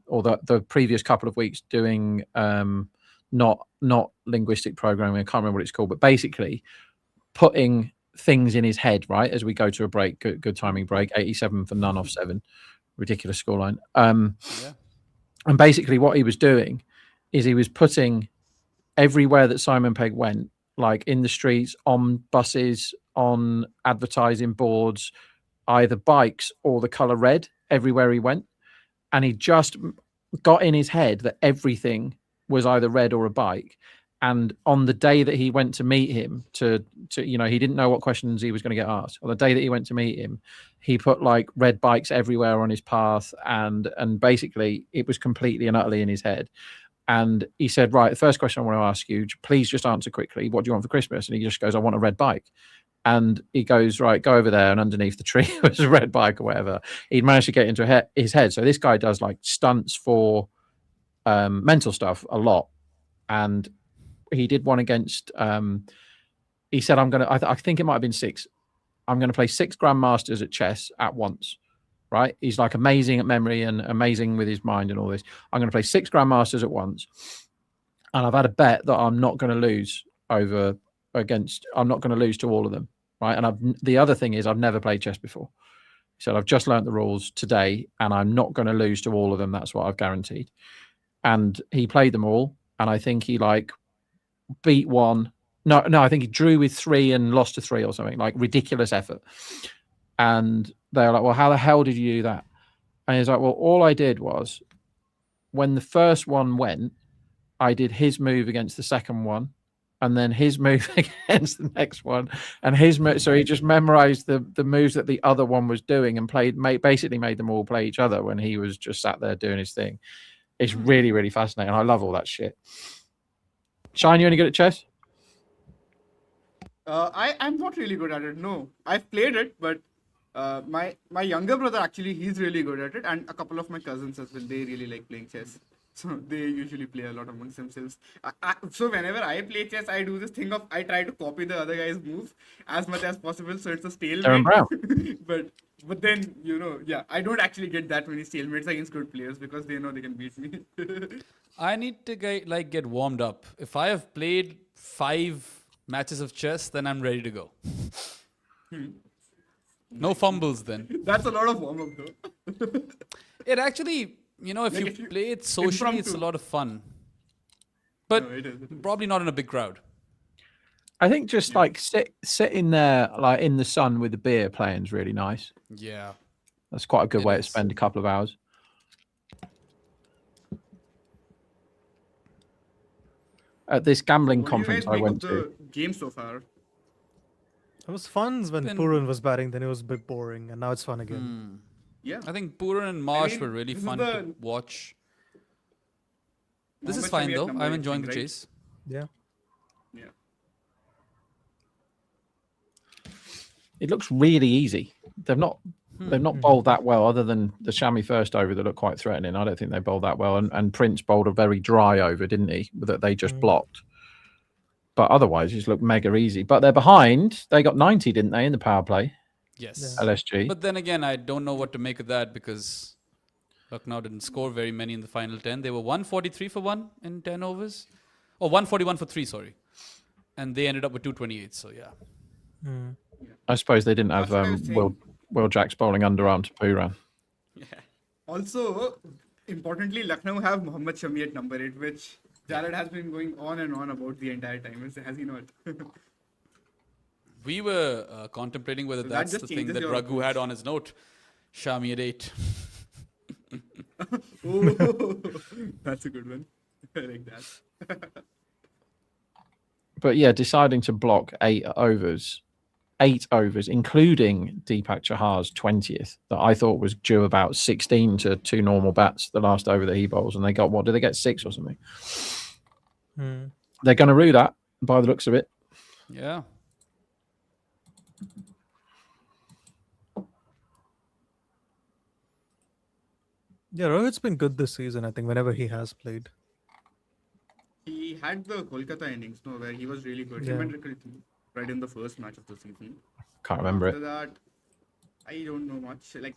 or the previous couple of weeks doing not linguistic programming. I can't remember what it's called, but basically putting things in his head, right, as we go to a break. Good timing break. 87 for none off 7. Ridiculous scoreline. Yeah. And basically what he was doing is he was putting everywhere that Simon Pegg went, like in the streets, on buses, on advertising boards, either bikes or the color red, everywhere he went. And he just got in his head that everything was either red or a bike. And on the day that he went to meet him, to he didn't know what questions he was going to get asked. On the day that he went to meet him, he put like red bikes everywhere on his path, and basically it was completely and utterly in his head. And he said, right, the first question I want to ask you, please just answer quickly. What do you want for Christmas? And he just goes, I want a red bike. And he goes, right, go over there, and underneath the tree was a red bike or whatever. He'd managed to get into his head. So this guy does like stunts for mental stuff a lot. And he did one against, he said, I think it might have been 6. I'm going to play 6 grandmasters at chess at once, right? He's like amazing at memory and amazing with his mind and all this. I'm going to play 6 grandmasters at once. And I've had a bet that I'm not going to lose I'm not going to lose to all of them, right? And the other thing is I've never played chess before. He said, I've just learnt the rules today and I'm not going to lose to all of them. That's what I've guaranteed. And he played them all. And I think he beat one. No, I think he drew with 3 and lost to 3 or something, like ridiculous effort. And they're like, well, how the hell did you do that? And he's like, well, all I did was when the first one went, I did his move against the second one, and then his move against the next one, and so he just memorized the moves that the other one was doing and basically made them all play each other when he was just sat there doing his thing. It's really, really fascinating. I love all that shit. Shine, you any good at chess? I'm not really good at it. No, I've played it, but my younger brother actually, he's really good at it, and a couple of my cousins as well. They really like playing chess, so they usually play a lot amongst themselves. So whenever I play chess, I do this thing of I try to copy the other guy's moves as much as possible, so it's a stalemate. Darren Brown. but then I don't actually get that many stalemates against good players because they know they can beat me. I need to get warmed up. If I have played 5 matches of chess, then I'm ready to go. No fumbles then. That's a lot of warm up though. It actually, if Like you if you- play it socially, it's a impromptu. lot of fun. But No, it is. probably not in a big crowd. I think just like sitting there like in the sun with a beer playing is really nice. Yeah. That's quite a good It way to is. spend a couple of hours. At this gambling What do you conference guys I make went of to. the game so far? It was fun when Then- Pooran was batting, then it was a bit boring, and now it's fun again. Yeah. I think Pooran and Marsh mean, were really this is fun the to watch. This is Mohammad fine Shami at though. number I'm 8 enjoying thing, the right? chase. Yeah. Yeah. It looks really easy. They've not bowled that well, other than the Shami first over that looked quite threatening. I don't think they bowled that well. And Prince bowled a very dry over, didn't he? That they just blocked. But otherwise, it's looked mega easy. But they're behind. They got 90, didn't they, in the power play? Yes. LSG. But then again, I don't know what to make of that because Lucknow didn't score very many in the final 10. They were 143 for 1 in 10 overs. Or 141 for 3, sorry. And they ended up with 228, so yeah. I suppose they didn't have That's what I was saying. Will Jacks bowling underarm to Pooran. Also, importantly, Lucknow have Mohammad Shami at number 8, which Jared has been going on and on about the entire time. Has he not? We were contemplating whether So that that's just the thing changes that your Raghu had approach. on his note. Shami at 8. Oh, that's a good one. I like that. But yeah, deciding to block 8 overs, including Deepak Chahar's 20th, that I thought was due about 16 to 2 normal bats the last over that he bowls, and they got what? Did they get 6 or something? They're going to rue that by the looks of it. Yeah. Yeah, Rohit's been good this season, I think, whenever he has played. He had the Kolkata innings, no, where he was really good. Yeah. Him and Ricketson, right in the first match of the season. Can't remember After it. that, I don't know much. Like,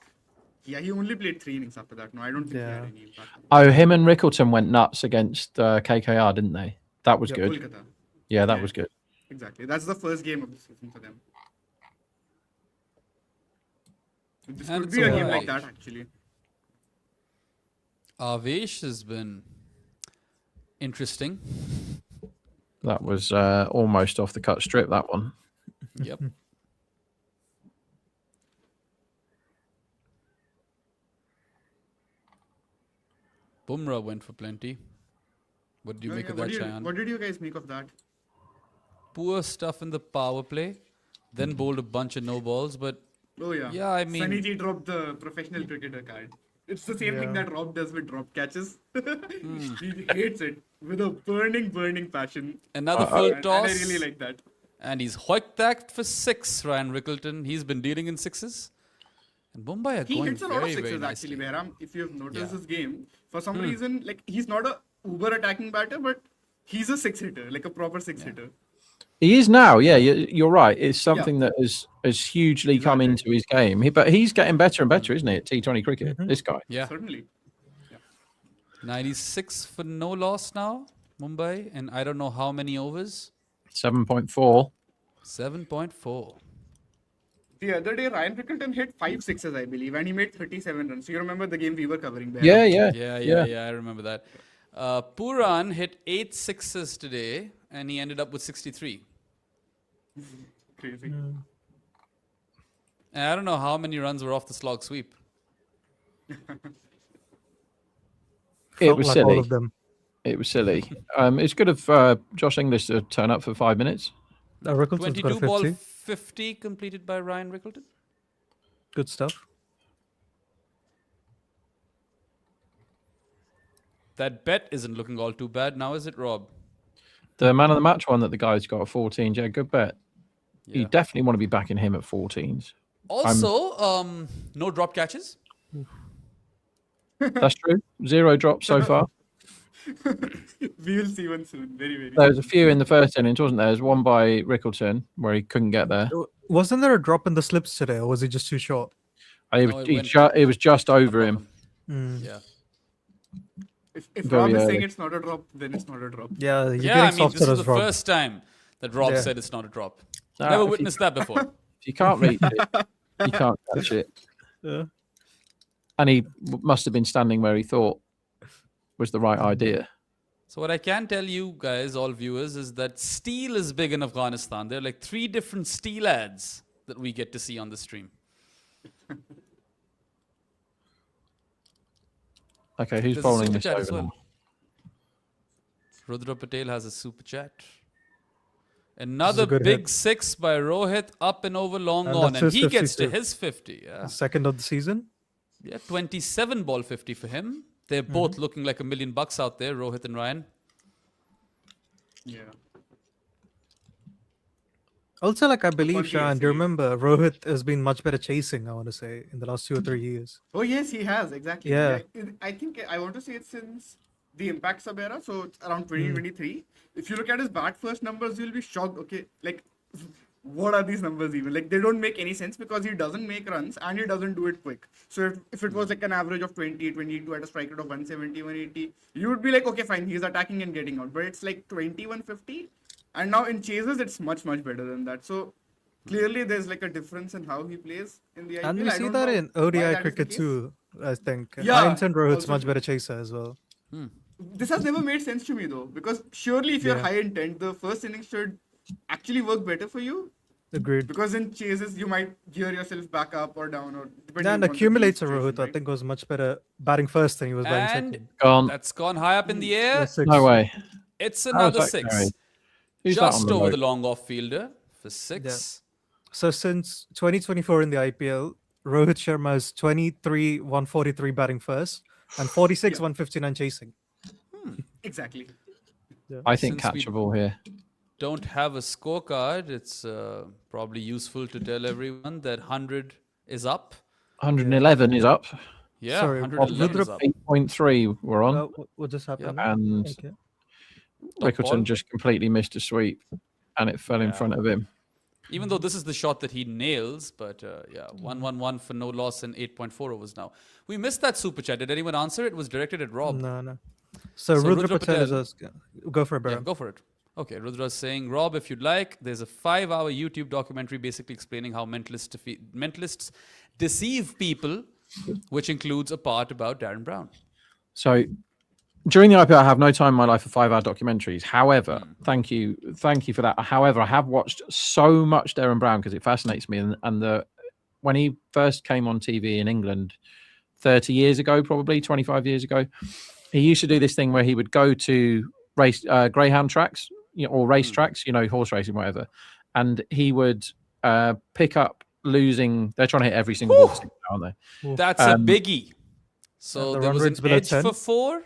yeah, he only played 3 innings after that. No, I don't think he Yeah. had any impact. Oh, him and Rickleton went nuts against KKR, didn't they? That was Yeah, good. Kolkata. Yeah, that Yeah. was good. Exactly. That's the first game of the season for them. This And could it's be a a game wide. like that, actually. Avesh has been interesting. That was almost off the cut strip, that one. Yep. Bumrah went for plenty. What do you Oh, make yeah, of that, Cheyenne? what did you guys make of that? Poor stuff in the power play. Then bowled a bunch of no balls, but Oh, yeah. Yeah, I mean- Sunny G dropped the professional cricketer card. It's the same thing Yeah. that Rob does with drop catches. He hates it with a burning passion. another full And toss. I really like that. And he's hoiked that for 6, Ryan Rickleton. He's been dealing in 6s. And Mumbai are He going hits a lot very, of very sixes nicely. actually, Behram. If you've noticed Yeah. his game, for some reason, like he's not a uber attacking batter, but he's a 6 hitter, like a proper 6 hitter. He is now, yeah. You're right. It's something that has hugely come into his game. But he's getting better and better, isn't he, at T20 cricket? This guy. Yeah. Certainly. 96 for no loss now, Mumbai. And I don't know how many overs. 7.4. 7.4. The other day, Ryan Rickleton hit 5 sixes, I believe, and he made 37 runs. So you remember the game we were covering there? Yeah, I remember that. Pooran hit 8 sixes today, and he ended up with 63. Crazy. And I don't know how many runs were off the slog sweep. It Felt was like all silly. of them. It was silly. It's good of Josh English to turn up for 5 minutes. Rickleton's got a 22 ball 50. 50 completed by Ryan Rickleton. Good stuff. That bet isn't looking all too bad now, is it, Rob? The man of the match one that the guy's got at 14. Yeah, good bet. Yeah. You definitely want to be backing him at 14s. Also, no drop catches. That's true. 0 drops so far. We will see one soon. Very There was soon. a few in the first innings, wasn't there? There's one by Rickleton where he couldn't get there. Wasn't there a drop in the slips today, or was he just too short? It No, was, it it was just over him. Yeah. If Very Rob is early. saying it's not a drop, then it's not a drop. Yeah, you're Yeah, I getting mean, softer this is as the Rob. first time that Rob Yeah. said it's not a drop. Ah, Never if you- witnessed that before. If you can't reach it, you can't catch it. Yeah. And he must have been standing where he thought was the right idea. So what I can tell you guys, all viewers, is that steel is big in Afghanistan. There are like 3 different steel ads that we get to see on the stream. Okay, who's There's a bowling super this chat over as well. now? Rudra Patel has a super chat. Another good big hit. six by Rohit, up and over, long And on, that's and his he gets to 52. his 50. Yeah, Second of the season. yeah, 27 ball 50 for him. They're both looking like $1 million out there, Rohit and Ryan. Yeah. Also, like I believe, Quality Shan, do you SCV. remember Rohit has been much better chasing, I want to say, in the last 2 or 3 years. Oh yes, he has exactly. Yeah. I think I want to say it's since the Impact sub era, so it's around 2023. If you look at his bat first numbers, you'll be shocked. Okay, like what are these numbers even? Like they don't make any sense because he doesn't make runs and he doesn't do it quick. So if it was like an average of 20, 22 at a strike rate of 170, 180, you would be like, okay, fine, he's attacking and getting out. But it's like 21, 50, and now in chases it's much better than that. So clearly there's like a difference in how he plays in the IPL. And we I see don't that know in why ODI that is the cricket case. too, I think. Yeah, I intend Rohit's also much true. better chaser as well. This has never made sense to me though, because surely if you're Yeah. high intent, the first innings should actually work better for you. Agreed. Because in chases, you might gear yourself back up or down, or depending And on the accumulator situation, Rohit, I right? think, was much better batting first than he was batting And second. Gone. that's gone high up in the air. Yeah, six. No way. It's How is another that six. carried? Who's that on Just the over road? the long off fielder for six. So since 2024 in the IPL, Rohit Sharma is 23, 143 batting first, and 46, Yeah. 159 chasing. Exactly. I think Since we- catchable here. Don't have a scorecard. It's probably useful to tell everyone that 100 is up. 111 is up. Yeah, Sorry, 111 is Rudra- up. 8.3 we're on. What just happened? And Okay. ball. Rickerton just completely missed a sweep and it fell in Yeah. front of him. Even though this is the shot that he nails, but yeah, 1-1-1 for no loss in 8.4 overs now. We missed that super chat. Did anyone answer? It was directed at Rob. No. So, So Rudra Rudra Patel is Patel- go for it, Yeah, Baron. go for it. Okay, Rudra's saying, Rob, if you'd like, there's a 5-hour YouTube documentary basically explaining how mentalists deceive people, which includes a part about Darren Brown. So during the IPL, I have no time in my life for 5-hour documentaries. However, thank you for that. However, I have watched so much Darren Brown because it fascinates me. And when he first came on TV in England 30 years ago, probably 25 years ago, he used to do this thing where he would go to race greyhound tracks, or race tracks, horse racing, whatever, and he would pick up losing. They're trying to hit every single ball, aren't they? That's a biggie. So And the there run was an rate's below edge 10? for 4.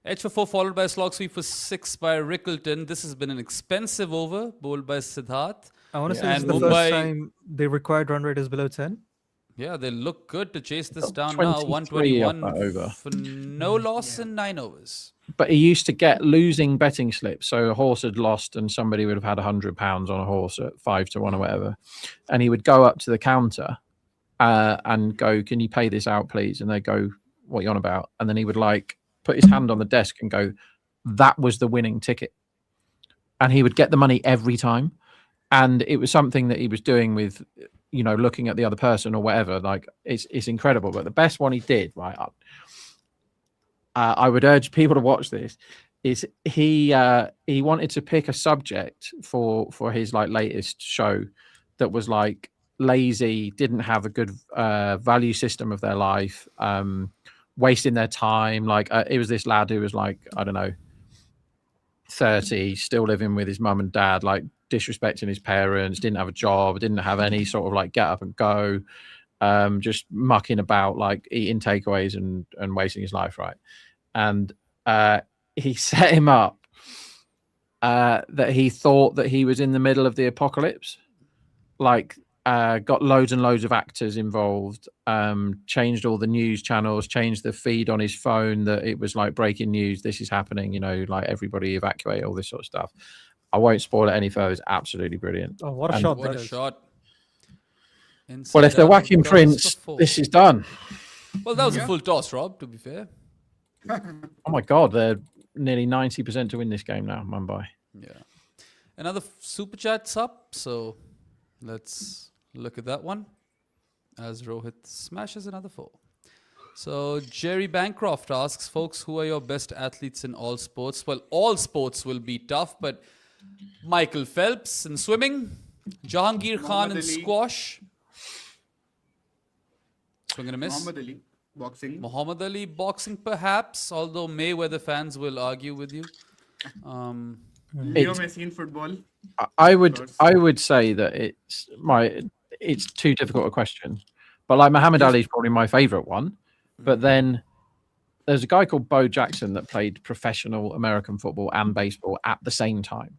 Edge for 4 followed by a slog sweep for 6 by Rickleton. This has been an expensive over bowled by Siddharth. I want to say Yeah. this is And the Mumbai- first time the required run rate is below 10. Yeah, they look good to chase this Got down now. 23 off 121 that over. for no loss in 9 overs. But he used to get losing betting slips. So a horse had lost and somebody would have had £100 on a horse at 5-1 or whatever. And he would go up to the counter and go, "Can you pay this out, please?" And they go, "What are you on about?" And then he would put his hand on the desk and go, "That was the winning ticket." And he would get the money every time. And it was something that he was doing with, looking at the other person or whatever. It's incredible. But the best one he did, right, I would urge people to watch this, is he wanted to pick a subject for his latest show that was lazy, didn't have a good value system of their life, wasting their time. It was this lad who was I don't know, 30, still living with his mum and dad, disrespecting his parents, didn't have a job, didn't have any sort of get up and go, just mucking about, eating takeaways and wasting his life, right? And he set him up that he thought that he was in the middle of the apocalypse, got loads and loads of actors involved, changed all the news channels, changed the feed on his phone that it was breaking news, this is happening, everybody evacuate, all this sort of stuff. I won't spoil it any further. It's absolutely brilliant. Oh, what a And- shot What that a is. shot. Well, if they're Inside whacking out, Prince, cross for 4. this is done. Well, that was a Yeah. full toss, Rob, to be fair. Oh my God, they're nearly 90% to win this game now, Mumbai. Yeah. Another super chat's up, so let's look at that one as Rohit smashes another 4. So Jerry Bancroft asks, folks, who are your best athletes in all sports? Well, all sports will be tough, but Michael Phelps in swimming, Jahangir Khan in Muhammad Ali. squash. Swing and a miss. Muhammad Ali, boxing. Muhammad Ali boxing, perhaps, although Mayweather fans will argue with you. Leo Messi in football. I would say that it's too difficult a question, but like Muhammad Ali is probably my favorite one. But then there's a guy called Bo Jackson that played professional American football and baseball at the same time,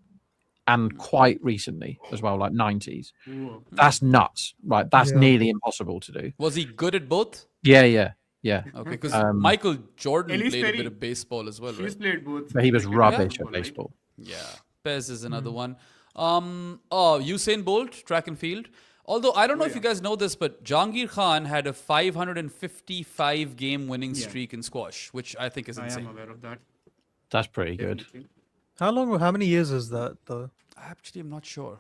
and quite recently as well, like 90s. That's nuts, right? That's nearly impossible to do. Was he good at both? Yeah. Okay, because Michael Jordan Ellis played a Perry. bit of baseball as well, He's right? played both. But he was cricket and rubbish at football, right? baseball. Yeah. Pez is another one. Usain Bolt, track and field. Although I don't know if you guys know this, but Jahangir Khan had a 555 game winning streak in squash, which I think is I am insane. aware of that. That's pretty good. Definitely. How many years is that though? Actually, I'm not sure.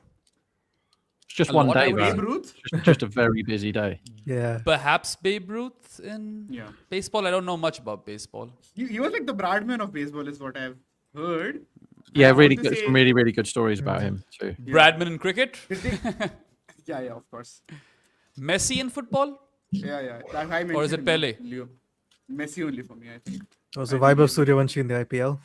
It's just A one lot, day, I would man. Babe Ruth? Just a very busy day. Yeah. Perhaps Babe Ruth in Yeah. baseball. I don't know much about baseball. He was like the Bradman of baseball, is what I've heard. Yeah, I want really to good. say- Some really, really good stories about him too. Bradman in cricket. Yeah, of course. Messi in football. Yeah. That I Or is it mentioned Pele? Leo. Messi only for me, I think. It was the vibe of Suryavanshi in the IPL.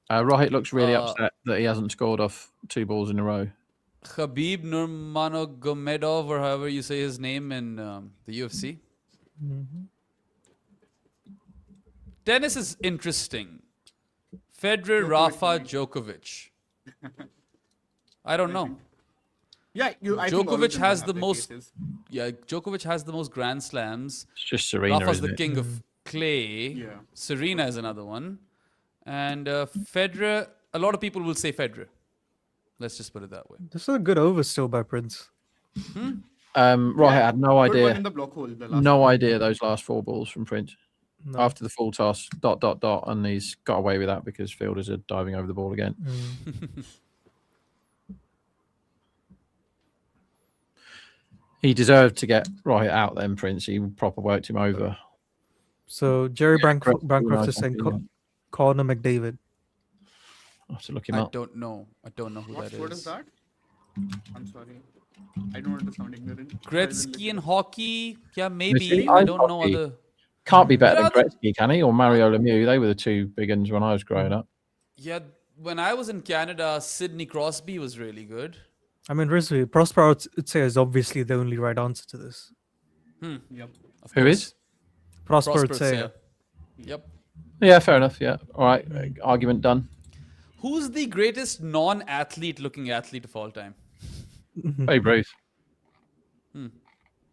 Rohit looks really upset that he hasn't scored off 2 balls in a row. Khabib Nurmagomedov, or however you say his name in the UFC. Tennis is interesting. Federer, Rafa, Djokovic. I don't know. Yeah, I think all of Djokovic them has have the their most. cases. Yeah, Djokovic has the most Grand Slams. It's just Serena, Rafa's isn't the it? king of clay. Yeah. Serena is another one. And Federer, a lot of people will say Federer. Let's just put it that way. This is a good over still by Prince. Rohit had no Good one idea. in the block hole. The last No idea those last 4 balls from Prince. No. After the full toss, ... and he's got away with that because fielders are diving over the ball again. He deserved to get Rohit out then, Prince. He proper worked him over. So Jerry correct. Bancroft is saying Conor McDavid. I'll have to look him I up. don't know. I don't know who What that sport is. is that? I'm sorry. I don't want to sound ignorant. Gretzky in hockey? Yeah, maybe. see, I I'm don't know hockey. other. Can't be better than There are Gretzky, can he? Or Mario Lemieux. They were the 2 big ones when I was growing up. Yeah, when I was in Canada, Sidney Crosby was really good. I mean, Rizvi, Prosper, I would say, is obviously the only right answer to this. Yep. Of Who course. is? Prosper would Prosper, say. yeah. Yep. Yeah, fair enough. Yeah. All right. Argument done. Who's the greatest non-athlete looking athlete of all time? Babe Ruth.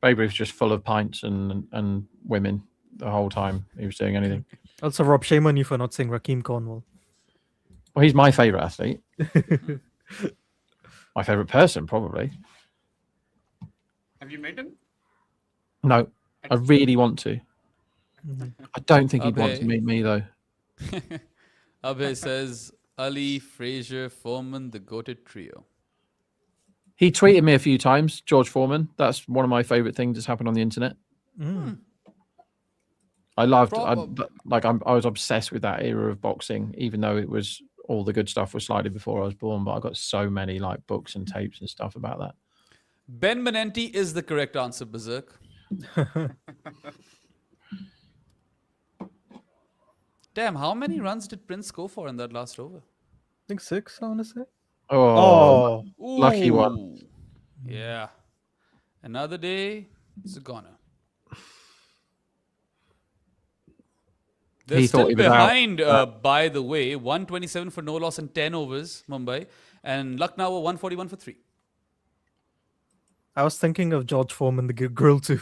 Babe Ruth's just full of pints and women the whole time he was doing anything. Also, Rob, shame on you for not saying Raheem Cornwall. Well, he's my favourite athlete. My favourite person, probably. Have you met him? No, I really want to. I don't think he'd want to Abhay. meet me, though. Abhay says Ali, Frazier, Foreman, the goated trio. He tweeted me a few times, George Foreman. That's one of my favourite things that's happened on the internet. I loved, I was obsessed with that era of boxing, even though it was all the good stuff was slightly before I was born. But I got so many like books and tapes and stuff about that. Ben Menenti is the correct answer, Berserk. Damn, how many runs did Prince go for in that last over? I think 6, I want to say. Oh, lucky one. Ooh. Yeah. Another day, it's a goner. They're He thought still he was out. behind, by the way. 127 for no loss in 10 overs, Mumbai. And Lucknow were 141 for 3. I was thinking of George Foreman, the girl too.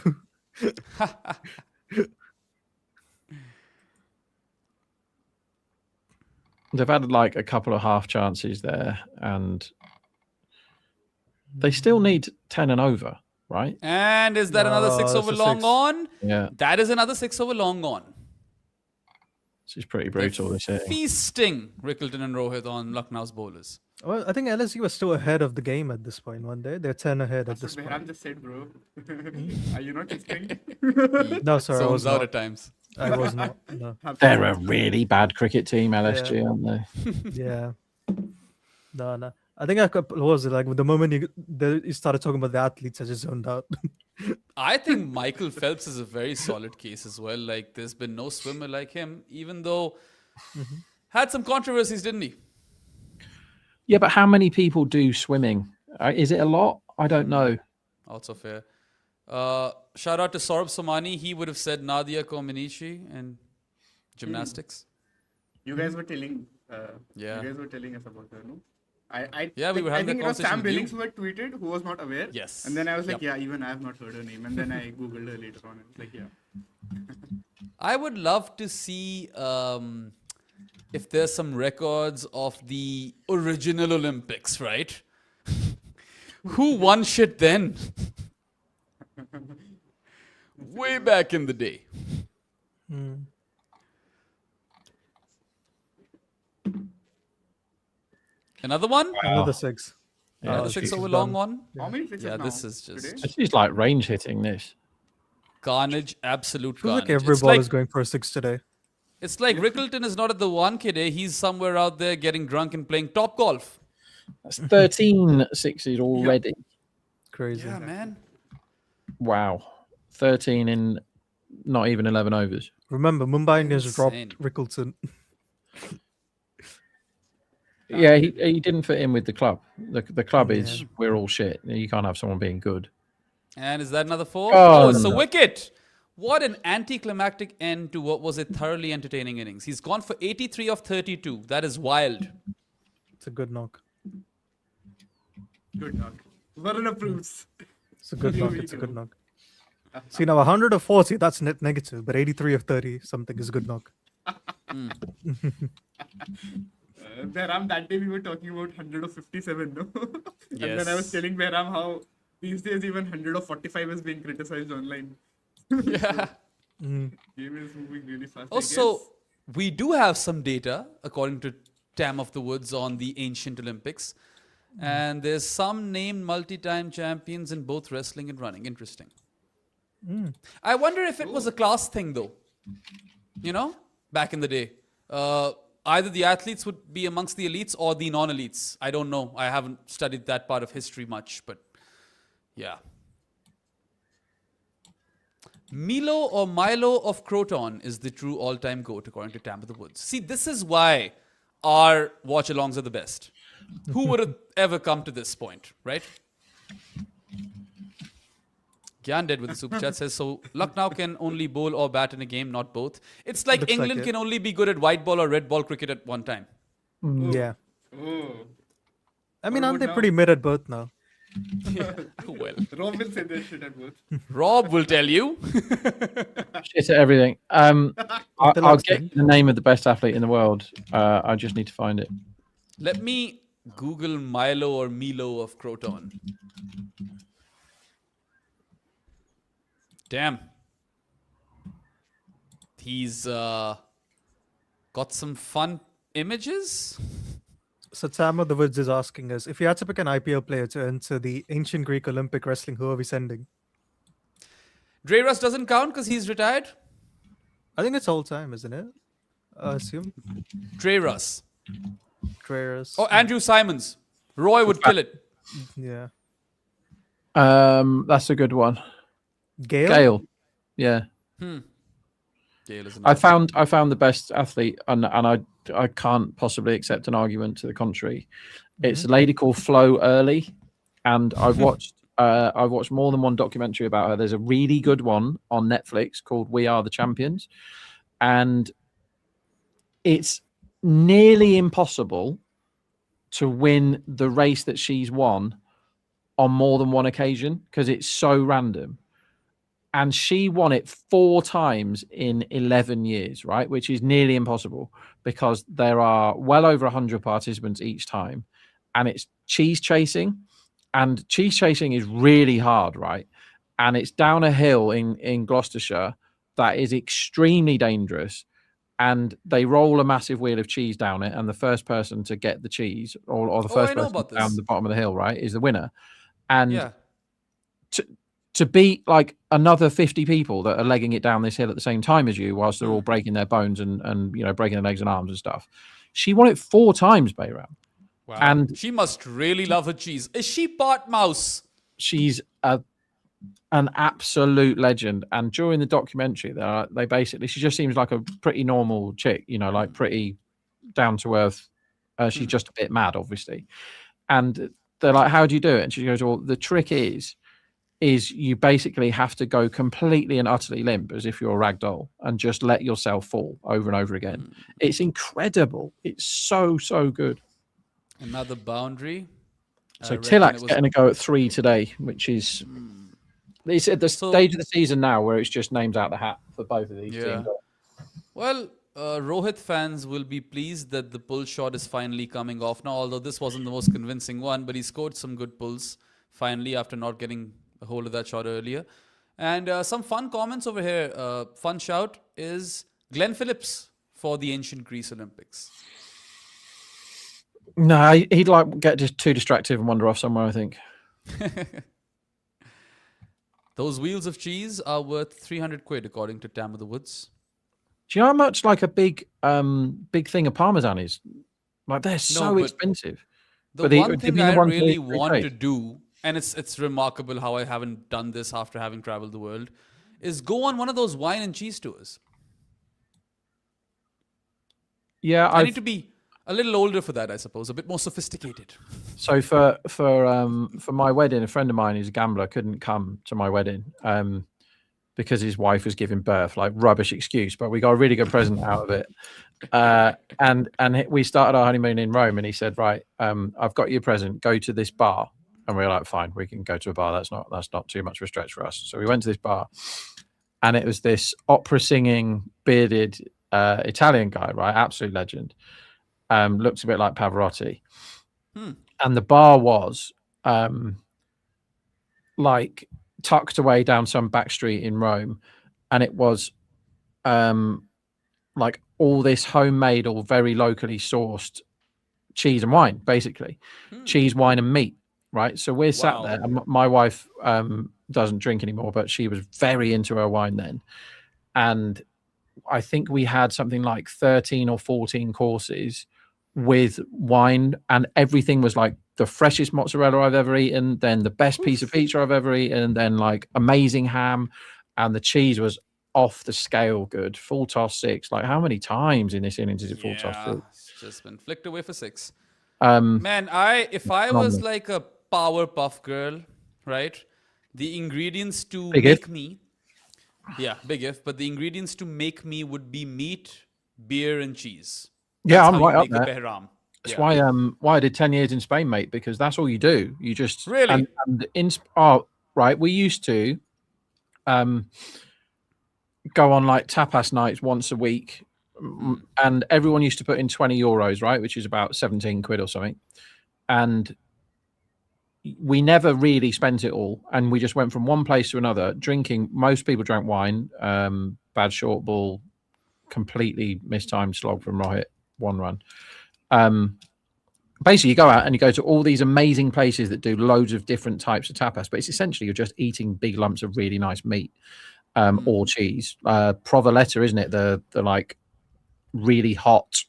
They've had like a couple of half chances there, and they still need 10 and over, right? And is that another 6 that's over a long 6. on? Yeah, That is another 6 over long on. this is pretty brutal. This hitting. Feasting Rickleton and Rohit on Lucknow's bowlers. Well, I think LSU was still ahead of the game at this point. One day they're 10 ahead at That's this what point. Behram just said, bro. Are you not listening? No, sorry, I was Zones out not. at times. I was not. No. They're a really bad cricket team, LSG, aren't they? Yeah. No. I think what was it like the moment you started talking about the athletes, I just zoned out. I think Michael Phelps is a very solid case as well. Like, there's been no swimmer like him, even though had some controversies, didn't he? Yeah, but how many people do swimming? Is it a lot? I don't know. Also fair. Shout out to Saurabh Somani. He would have said Nadia Comaneci and gymnastics. You guys were telling. Yeah. You guys were telling us about her, no? Yeah, we were having I think that it was Sam conversation with you. Billings who had tweeted, who was not aware. Yes. And then I was like, Yep. yeah, even I have not heard her name. And then I googled her later on. And it's like, yeah. I would love to see if there's some records of the original Olympics, right? Who won shit then? Way back in the day. Another one? Another 6. Another Oh, 6 she's over done. long one? How many sixes Yeah, now? this is just today? This is like range hitting. This. carnage, absolute Feels carnage. like every It's ball like, is going for a 6 today. it's like Rickleton is not at the 1K day. He's somewhere out there getting drunk and playing top golf. That's 13 sixes already. Crazy. Yeah, man. Wow. 13 in not even 11 overs. Remember, Mumbai Indians Insane. dropped Rickleton. Yeah, he didn't fit in with the club. The club is we're all shit. You can't have someone being good. And is that another 4? Oh, It's a no. wicket. What an anticlimactic end to what was a thoroughly entertaining innings. He's gone for 83 of 32. That is wild. It's a good knock. Good knock. Varun approves. It's a good Here knock. we It's a go. good knock. See, now 100 of 40, that's net negative, but 83 of 30, something is a good knock. Behram, that day we were talking about 100 of 57, no? And then I was Yes. telling Behram how these days even 100 of 45 is being criticized online. Yeah. Game is moving really fast. I Also, guess. we do have some data, according to Tam of the Woods, on the ancient Olympics. And there's some named multi-time champions in both wrestling and running. Interesting. I wonder if it was a class thing, though. You know, back in the day. Either the athletes would be amongst the elites or the non-elites. I don't know. I haven't studied that part of history much, but yeah. Milo or Milo of Croton is the true all-time GOAT, according to Tam of the Woods. See, this is why our watch-alongs are the best. Who would have ever come to this point, right? Gyan Dead with the super chat says, so Lucknow can only bowl or bat in a game, not both. It's like Looks like England it. can only be good at white ball or red ball cricket at one time. Yeah. Oh. I mean, What aren't they about pretty mid at both now? Well, Rob will say this shit at both. Rob will tell you. Shit at everything. I'll Deluxe get then. the name of the best athlete in the world. I just need to find it. Let me Google Milo or Milo of Croton. Damn. He's got some fun images. So Sam of the Woods is asking us, if you had to pick an IPL player to enter the ancient Greek Olympic wrestling, who are we sending? Dre Russ doesn't count because he's retired. I think it's all time, isn't it? I assume. Dre Russ. Dreyer. Oh, Andrew Simons. Roy would kill it. Yeah. That's a good one. Gale. Yeah. Gale is I another. found the best athlete, and I can't possibly accept an argument to the contrary. It's a lady called Flo Early, and I've watched more than one documentary about her. There's a really good one on Netflix called We Are the Champions, and it's nearly impossible to win the race that she's won on more than one occasion because it's so random. And she won it 4 times in 11 years, right? Which is nearly impossible because there are well over 100 participants each time. And it's cheese chasing. And cheese chasing is really hard, right? And it's down a hill in Gloucestershire that is extremely dangerous. And they roll a massive wheel of cheese down it. And the first person to get the cheese or the first I know person about down this. the bottom of the hill, right, is the winner. And Yeah. to beat like another 50 people that are legging it down this hill at the same time as you whilst they're all breaking their bones and breaking their legs and arms and stuff. She won it 4 times, Bayram. Wow. And she must really love her cheese. Is she part mouse? she's an absolute legend. And during the documentary, she just seems like a pretty normal chick, like pretty down to earth, She's just a bit mad, obviously. And they're like, how do you do it? And she goes, well, the trick is you basically have to go completely and utterly limp as if you're a rag doll and just let yourself fall over and over again. It's incredible. It's so, so good. Another boundary. So Tilak's getting a go at 3 today, which is it's at the stage of the season now where it's just names out the hat for both of these teams. Well, Rohit fans will be pleased that the pull shot is finally coming off now, although this wasn't the most convincing one, but he scored some good pulls finally after not getting a hold of that shot earlier. And some fun comments over here. Fun shout is Glenn Phillips for the ancient Greece Olympics. No, he'd like get just too distracted and wander off somewhere, I think. Those wheels of cheese are worth 300 quid, according to Tam of the Woods. Do you know how much like a big thing of Parmesan is? Like they're so expensive. The one thing I really want to do, and it's remarkable how I haven't done this after having traveled the world, is go on one of those wine and cheese tours. Yeah, I need to be a little older for that, I suppose, a bit more sophisticated. So for my wedding, a friend of mine who's a gambler couldn't come to my wedding because his wife was giving birth. Like rubbish excuse, but we got a really good present out of it. And we started our honeymoon in Rome, and he said, "Right, I've got you a present. Go to this bar." And we were like, "Fine, we can go to a bar. That's not too much of a stretch for us." So we went to this bar, and it was this opera singing bearded Italian guy, right? Absolute legend. Looked a bit like Pavarotti. And the bar was like tucked away down some back street in Rome, and it was like all this homemade or very locally sourced cheese and wine, basically cheese, wine, and meat. Right, so we're sat there. And my wife doesn't drink anymore, but she was very into her wine then, and I think we had something like 13 or 14 courses with wine, and everything was like the freshest mozzarella I've ever eaten, then the best piece of pizza I've ever eaten, and then like amazing ham, and the cheese was off the scale good. Full toss 6. Like how many times in this innings is it full toss 6? It's just been flicked away for 6. Man, if I was like a Powerpuff Girl, right? The ingredients to big make if. me, big if, but the ingredients to make me would be meat, beer, and cheese. Yeah, That's I'm how right you up make there. a behram. That's why I did 10 years in Spain, mate, because that's all you do. You just really right. We used to go on like tapas nights once a week, and everyone used to put in 20 euros, right, which is about 17 quid or something, and we never really spent it all, and we just went from one place to another drinking. Most people drank wine. Bad short ball, completely mistimed slog from Rohit, 1 run. Basically, you go out and you go to all these amazing places that do loads of different types of tapas, but it's essentially you're just eating big lumps of really nice meat or cheese. Provoletta, isn't it? The like really hot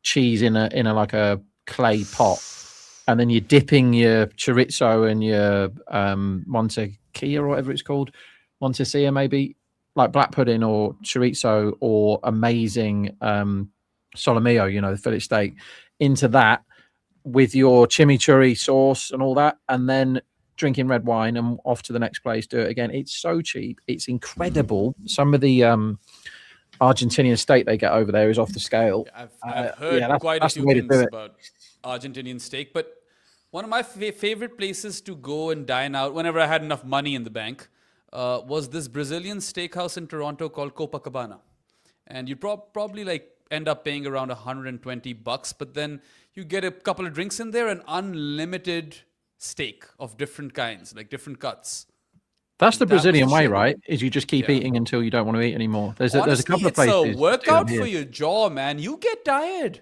cheese in a like a clay pot. And then you're dipping your chorizo and your Montequilla or whatever it's called, Montesilla maybe, like black pudding or chorizo or amazing solomillo, the fillet steak, into that with your chimichurri sauce and all that, and then drinking red wine and off to the next place, do it again. It's so cheap. It's incredible. Some of the Argentinian steak they get over there is off the scale. I've heard quite a few things about Argentinian steak, but one of my favorite places to go and dine out whenever I had enough money in the bank was this Brazilian steakhouse in Toronto called Copacabana. And you'd probably like end up paying around $120, but then you get a couple of drinks in there and unlimited steak of different kinds, like different cuts. That's the Brazilian way, right? Is you just keep eating until you don't want to eat anymore. There's a couple of places. It's a workout for your jaw, man. You get tired.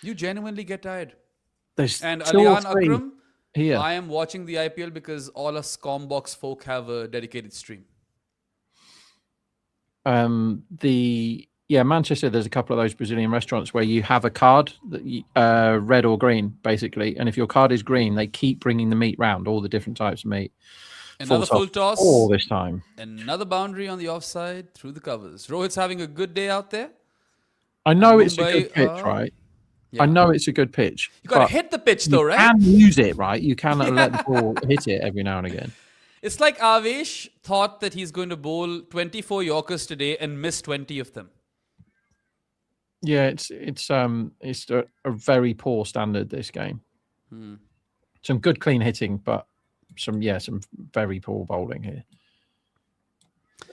You genuinely get tired. And Alian Akram, here. I am watching the IPL because all us Combox folk have a dedicated stream. Manchester, there's a couple of those Brazilian restaurants where you have a card, that red or green, basically. And if your card is green, they keep bringing the meat round, all the different types of meat. Another full toss. All this time. Another boundary on the offside through the covers. Rohit's having a good day out there. I know And it's a good pitch, right? yeah. I know it's a good pitch. You got to but hit the pitch though, you right? can use it, right? You can let the ball hit it every now and again. It's like Avesh thought that he's going to bowl 24 Yorkers today and miss 20 of them. Yeah, it's a very poor standard, this game. Some good clean hitting, but some very poor bowling here.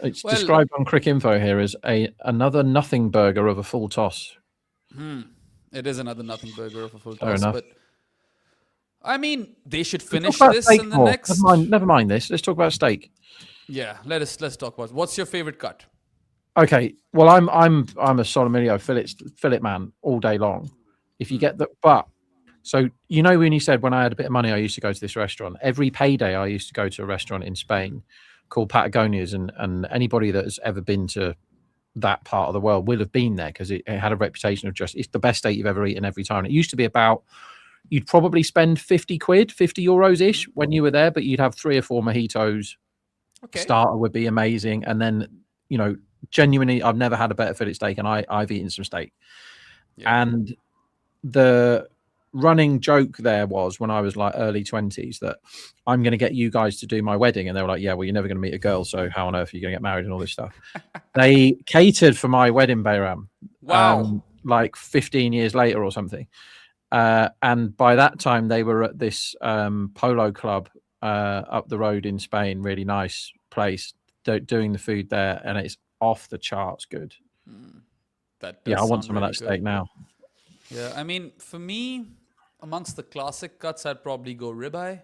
It's described on Crick Info here as another nothing burger of a full toss. It is another nothing burger of a full Fair toss, enough. but I mean, they should Let's finish talk about this steak in the more. next. Never mind this. Let's talk about steak. Yeah, let's talk about what's your favorite cut. Okay, well, I'm a Solomillo fillet man all day long. If you get so you know when you said when I had a bit of money, I used to go to this restaurant. Every payday, I used to go to a restaurant in Spain called Patagonia's, and anybody that has ever been to that part of the world will have been there because it had a reputation of it's the best steak you've ever eaten every time. And it used to be about you'd probably spend 50 euros ish when you were there, but you'd have 3 or 4 mojitos. Okay. Starter would be amazing, and then genuinely, I've never had a better fillet steak, and I've eaten some steak. Yeah. And the running joke there was when I was like early 20s that I'm going to get you guys to do my wedding, and they were like, yeah, well, you're never going to meet a girl, so how on earth are you going to get married and all this stuff? They catered for my wedding, Bayram. Wow. Like 15 years later or something. And by that time, they were at this polo club up the road in Spain, really nice place, doing the food there, and it's off the charts good. I want some of that steak now. Yeah, I mean, for me, amongst the classic cuts, I'd probably go ribeye.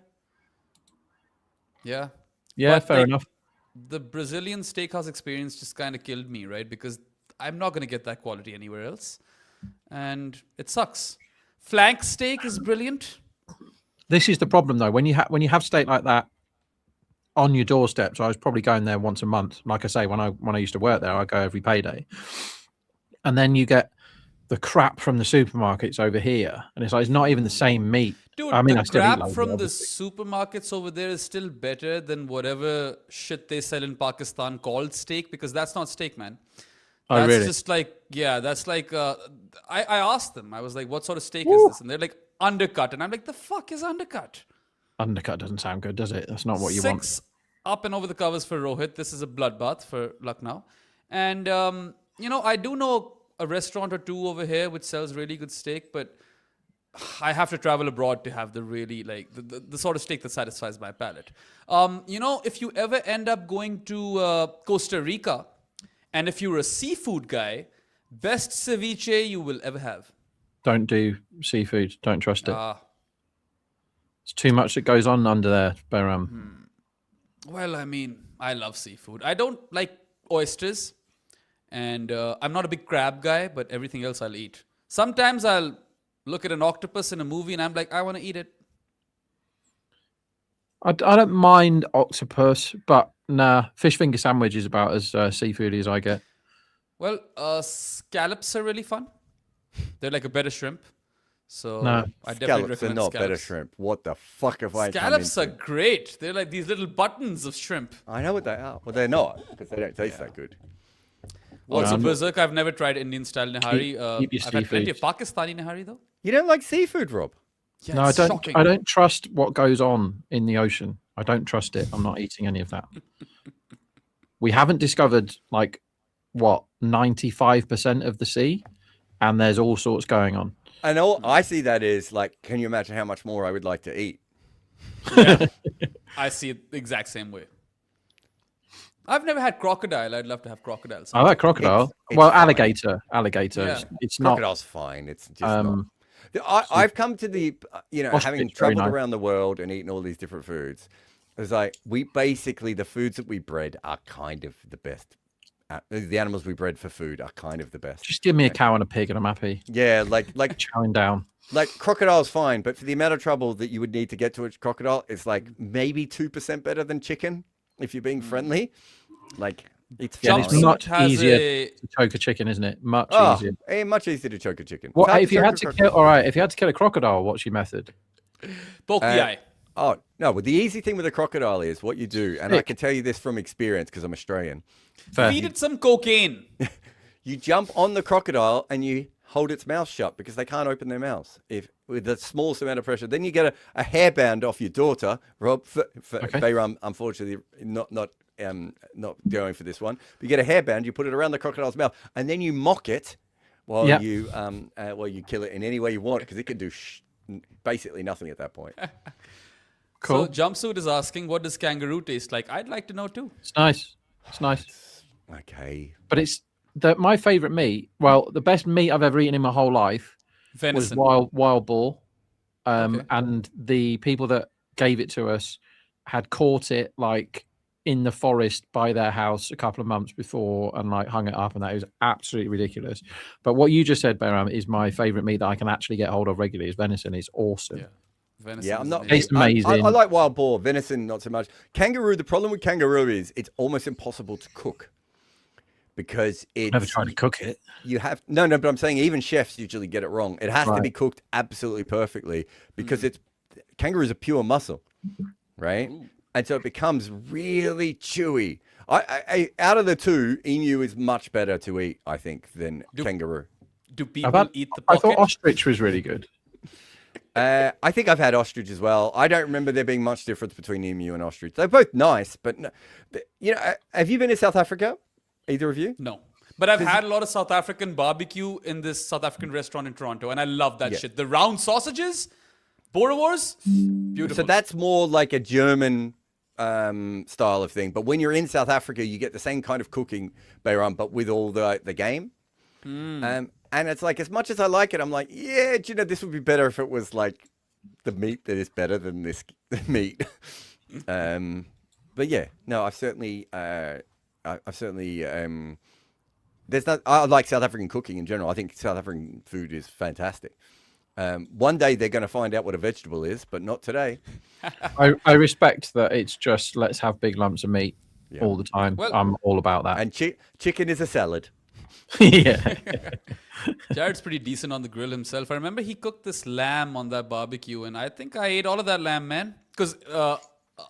Yeah. Yeah, fair enough. The Brazilian steakhouse experience just kind of killed me, right? Because I'm not going to get that quality anywhere else. And it sucks. Flank steak is brilliant. This is the problem, though. When you have steak like that on your doorstep, so I was probably going there once a month. Like I say, when I used to work there, I go every payday. And then you get the crap from the supermarkets over here, and it's like it's not even the same meat. Dude, I mean, the I still eat crap loads, from the obviously. supermarkets over there is still better than whatever shit they sell in Pakistan called steak, because that's not steak, man. That's really? just like, yeah, that's like, I asked them, I was like, what sort of steak is this? And they're like, undercut. And I'm like, the fuck is undercut? Undercut doesn't sound good, does it? That's not what you want. 6 up and over the covers for Rohit. This is a bloodbath for Lucknow. And, I do know a restaurant or two over here which sells really good steak, but I have to travel abroad to have the really, like, the sort of steak that satisfies my palate. If you ever end up going to Costa Rica, and if you're a seafood guy, best ceviche you will ever have. Don't do seafood. Don't trust it. It's too much that goes on under there, Bayram. Well, I mean, I love seafood. I don't like oysters, and I'm not a big crab guy, but everything else I'll eat. Sometimes I'll look at an octopus in a movie and I'm like, I want to eat it. I don't mind octopus, but nah, fish finger sandwich is about as seafoody as I get. Well, scallops are really fun. They're like a better shrimp. So No. I definitely Scallops are recommend not scallops. better shrimp. What the fuck have I come Scallops are into? great. They're like these little buttons of shrimp. I know what they are. Well, they're not, because they don't taste that good. Also, I'm- Berserk, I've never tried Indian style nihari. keep your I've had plenty of seafood. Pakistani nihari though. You don't like seafood, Rob? Yeah, No, I it's don't. shocking. I don't trust what goes on in the ocean. I don't trust it. I'm not eating any of that. We haven't discovered 95% of the sea, and there's all sorts going on. And all I see that is like, can you imagine how much more I would like to eat? Yeah, I see it the exact same way. I've never had crocodile. I'd love to have crocodile. I like crocodile. It's Well, fine. alligator. Yeah. It's not. Crocodile's fine. It's just not. Um, I've come to the, Ostrich, having very traveled nice. around the world and eaten all these different foods, it's like the foods that we bred are kind of the best. The animals we bred for food are kind of the best. just give me a cow and a pig, and I'm happy. Yeah, like Chowing down. crocodile's fine, but for the amount of trouble that you would need to get to a crocodile, it's like maybe 2% better than chicken if you're being friendly. Like it's Yeah, fine. it's much has easier a- to choke a chicken, isn't it? Much easier. Much easier to choke a chicken. What It's hard if you choke had a to crocodile. kill? All right, if you had to kill a crocodile, what's your method? Poke the eye. Oh, no, well, the easy thing with a crocodile is what you do, and I Stick. can tell you this from experience because I'm Australian. Fair. Feed it some cocaine. You jump on the crocodile and you hold its mouth shut because they can't open their mouths with the smallest amount of pressure. Then you get a hairband off your daughter, Rob. Bayram, unfortunately, not going for this one. But you get a hairband, you put it around the crocodile's mouth, and then you mock it while you kill it in any way you want because it can do basically nothing at that point. Cool. So Jumpsuit is asking, what does kangaroo taste like? I'd like to know too. It's nice. It's nice. Okay. But it's my favorite meat. Well, the best meat I've ever eaten in my whole life Venison. was wild boar. And the people that gave it to us had caught it like in the forest by their house a couple of months before and like hung it up, and that is absolutely ridiculous. But what you just said, Bayram, is my favorite meat that I can actually get hold of regularly is venison. It's awesome. Yeah. Venison Yeah, I'm not. Tastes amazing. I like wild boar, venison, not so much. Kangaroo. The problem with kangaroo is it's almost impossible to cook because it's. Never tried to cook it. You have no, but I'm saying even chefs usually get it wrong. It has to be cooked absolutely perfectly because kangaroos are pure muscle, right? Ooh. And so it becomes really chewy. I out of the two, emu is much better to eat, I think, than kangaroo. Do people eat the pocket? I thought ostrich was really good. I think I've had ostrich as well. I don't remember there being much difference between emu and ostrich. They're both nice, but have you been to South Africa? Either of you? No. But I've had a lot of South African barbecue in this South African restaurant in Toronto, and I love that shit. The round sausages, Boerewors, beautiful. So that's more like a German style of thing. But when you're in South Africa, you get the same kind of cooking, Bayram, but with all the game. And it's like, as much as I like it, I'm like, yeah, this would be better if it was like the meat that is better than this meat. But yeah, no, I've certainly, I like South African cooking in general. I think South African food is fantastic. One day they're going to find out what a vegetable is, but not today. I respect that it's just let's have big lumps of meat all the time. Well, I'm all about that. And chicken is a salad. Yeah. Jared's pretty decent on the grill himself. I remember he cooked this lamb on that barbecue, and I think I ate all of that lamb, man. Because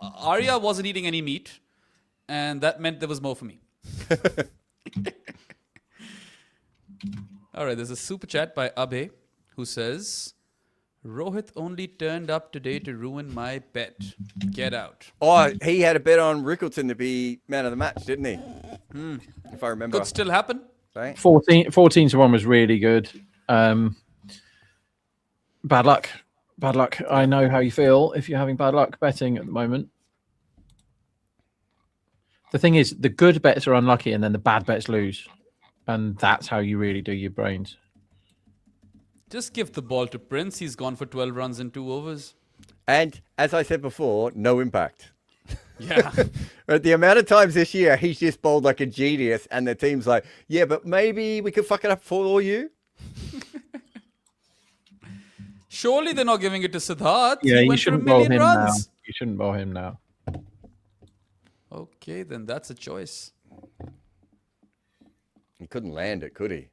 Arya wasn't eating any meat, and that meant there was more for me. All right, there's a super chat by Abhay who says, Rohit only turned up today to ruin my bet. Get out. Oh, he had a bet on Rickleton to be man of the match, didn't he? If I remember. Could still happen. Right? 14-1 was really good. Bad luck. Bad luck. I know how you feel if you're having bad luck betting at the moment. The thing is, the good bets are unlucky and then the bad bets lose. And that's how you really do your brains. Just give the ball to Prince. He's gone for 12 runs in 2 overs. And as I said before, no impact. Yeah. But the amount of times this year he's just bowled like a genius and the team's like, yeah, but maybe we could fuck it up for you. Surely they're not giving it to Siddharth. Yeah, you shouldn't bowl him now. You shouldn't bowl him now. Okay, then that's a choice. He couldn't land it, could he?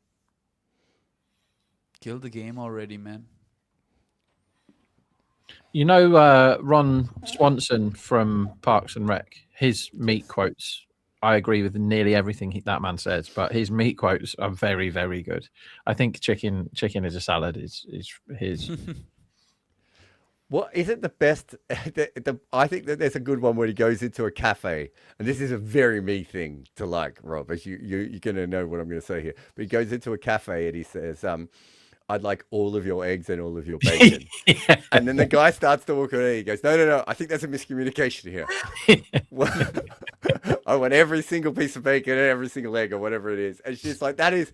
Killed the game already, man. You know Ron Swanson from Parks and Rec, his meat quotes, I agree with nearly everything that man says, but his meat quotes are very, very good. I think chicken is a salad is his. What is it the best? I think that there's a good one where he goes into a cafe, and this is a very me thing to like, Rob, as you're going to know what I'm going to say here. But he goes into a cafe and he says, I'd like all of your eggs and all of your bacon. Yeah. And then the guy starts to walk away. He goes, no. I think there's a miscommunication here. I want every single piece of bacon and every single egg or whatever it is. And it's just like, that is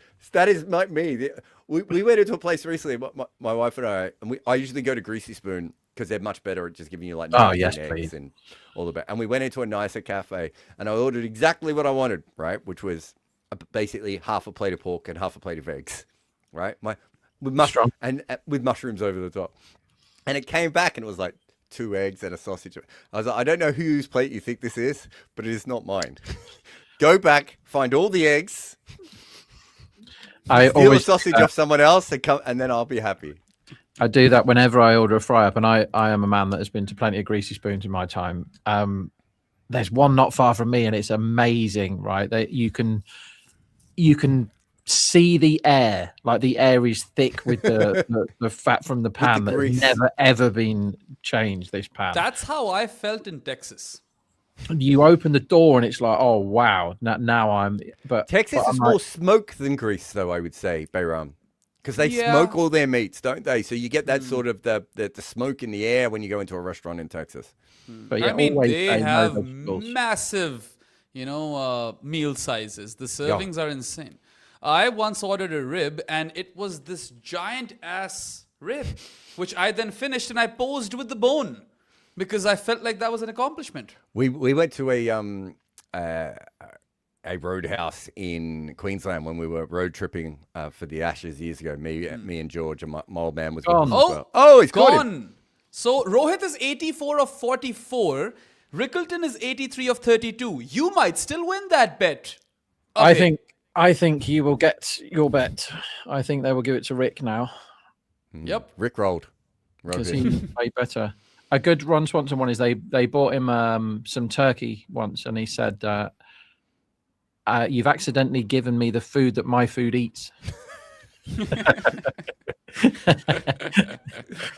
like me. We went into a place recently, my wife and I usually go to Greasy Spoon because they're much better at just giving you like eggs and all the best. And we went into a nicer cafe and I ordered exactly what I wanted, right? Which was basically half a plate of pork and half a plate of eggs, right? With mushrooms over the top. And it came back and it was like 2 eggs and a sausage. I was like, I don't know whose plate you think this is, but it is not mine. Go back, find all the eggs, steal a sausage off someone else and then I'll be happy. I do that whenever I order a fry-up, and I am a man that has been to plenty of Greasy Spoons in my time. There's one not far from me and it's amazing, right? You can see the air, like the air is thick with the fat from the pan that has grease. never ever been changed. This pan. That's how I felt in Texas. You open the door and it's like, oh wow, now I'm. But Texas but is I'm more like, smoke than grease, though, I would say, Bayram. Because they Yeah. smoke all their meats, don't they? So you get that sort of the smoke in the air when you go into a restaurant in Texas. but yeah, I mean, always they say no have vegetables. massive, meal sizes. The servings are insane. I once ordered a rib, and it was this giant ass rib, which I then finished, and I posed with the bone because I felt like that was an accomplishment. We went to a roadhouse in Queensland when we were road tripping for the Ashes years ago. Me and George and my old man was with us as Oh, well. Oh, he's caught him. Gone. So Rohit is 84 of 44. Rickleton is 83 of 32. You might still win that bet. I think you will get your bet. I think they will give it to Rick now Yep. Rick rolled. because he played better. A good Ron Swanson one is they bought him some turkey once, and he said, "You've accidentally given me the food that my food eats."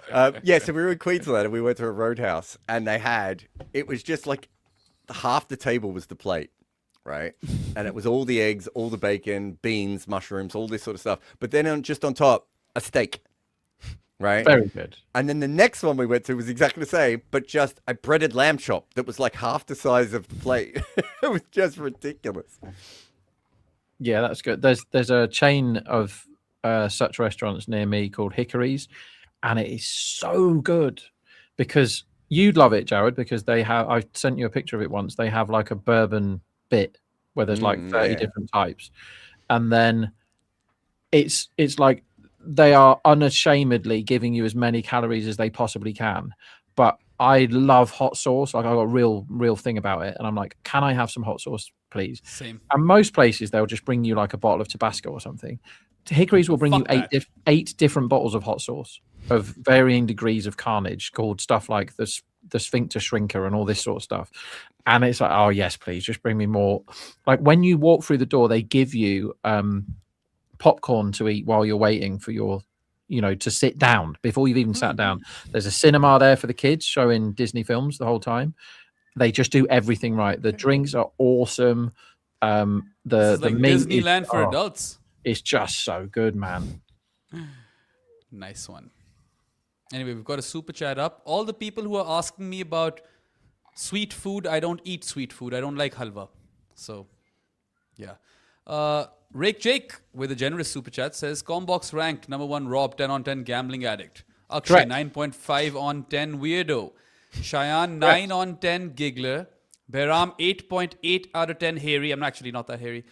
So we were in Queensland and we went to a roadhouse and it was just like half the table was the plate, right? And it was all the eggs, all the bacon, beans, mushrooms, all this sort of stuff. But then just on top, a steak, right? Very good. And then the next one we went to was exactly the same, but just a breaded lamb chop that was like half the size of the plate. It was just ridiculous. Yeah, that's good. There's a chain of such restaurants near me called Hickory's, and it is so good because you'd love it, Jared, because they have. I sent you a picture of it once. They have like a bourbon bit where there's like 30 different types, and then it's like they are unashamedly giving you as many calories as they possibly can. But I love hot sauce. Like I got a real thing about it, and I'm like, can I have some hot sauce, please? Same. And most places they'll just bring you like a bottle of Tabasco or something. Hickory's will bring Fuck you eight different bottles of hot sauce of varying degrees of carnage, called stuff like the sphincter shrinker and all this sort of stuff. And it's like, oh yes, please, just bring me more. Like when you walk through the door, they give you popcorn to eat while you're waiting for your, to sit down before you've even sat down. There's a cinema there for the kids showing Disney films the whole time. They just do everything right. The drinks are awesome. This The is like meat Disneyland for adults. It's just so good, man. Nice one. Anyway, we've got a super chat up. All the people who are asking me about sweet food, I don't eat sweet food. I don't like halwa. So, yeah. Rake Jake with a generous super chat says, Combox ranked number 1 Rob, 10 on 10 gambling addict. Akshay, 9.5 on 10 weirdo. Cheyenne, 9 on 10 giggler. Behram, 8.8 out of 10 hairy. I'm actually not that hairy.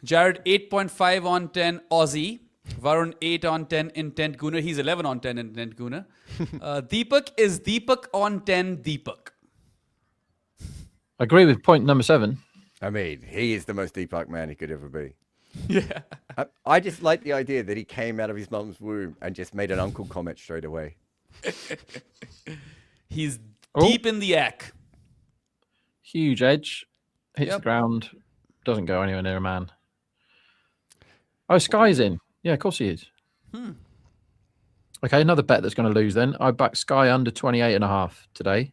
Jared, 8.5 on 10 Aussie. Varun, 8 on 10 intent gooner. He's 11 on 10 intent gooner. Deepak is Deepak on 10 Deepak. I agree with point number 7. I mean, he is the most Deepak man he could ever be. Yeah. I just like the idea that he came out of his mum's womb and just made an uncle comment straight away. He's deep in the ack. Huge edge. Hits Yep. the ground. Doesn't go anywhere near a man. Oh, Sky's in. Yeah, of course he is. Okay, another bet that's going to lose then. I backed Sky under 28.5 today.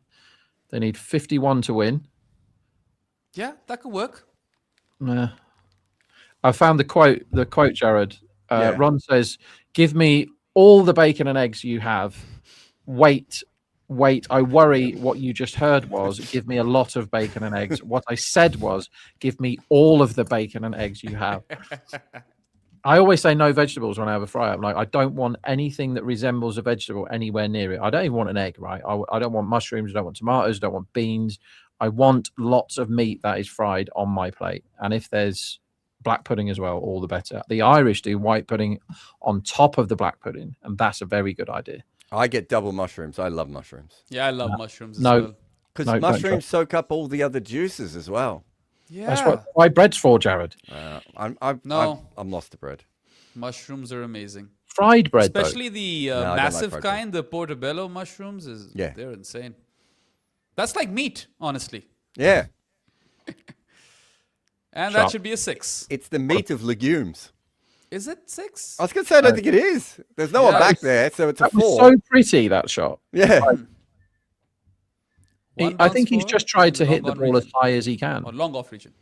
They need 51 to win. Yeah, that could work. I found the quote, Jared. Yeah. Ron says, give me all the bacon and eggs you have. Wait. I worry what you just heard was, give me a lot of bacon and eggs. What I said was, give me all of the bacon and eggs you have. I always say no vegetables when I have a fry. I'm like, I don't want anything that resembles a vegetable anywhere near it. I don't even want an egg, right? I don't want mushrooms. I don't want tomatoes. I don't want beans. I want lots of meat that is fried on my plate. And if there's black pudding as well, all the better. The Irish do white pudding on top of the black pudding, and that's a very good idea. I get double mushrooms. I love mushrooms. Yeah, I love mushrooms as No. well. Because No, don't mushrooms soak up all the other juices as well. Yeah. That's what why bread's for, Jared. I'm lost to bread. Mushrooms are amazing. Fried bread, though. Especially the I don't like massive fried kind, the portobello mushrooms. They're insane. That's like meat, honestly. Yeah. And Sharp. that should be a 6. It's the meat of legumes. Is it 6? I was going to say, I don't think it is. There's no one Yeah, back there, so it's a That was 4. so pretty, that shot. Yeah. I think he's just tried to hit the ball as high as he can. Or long off region.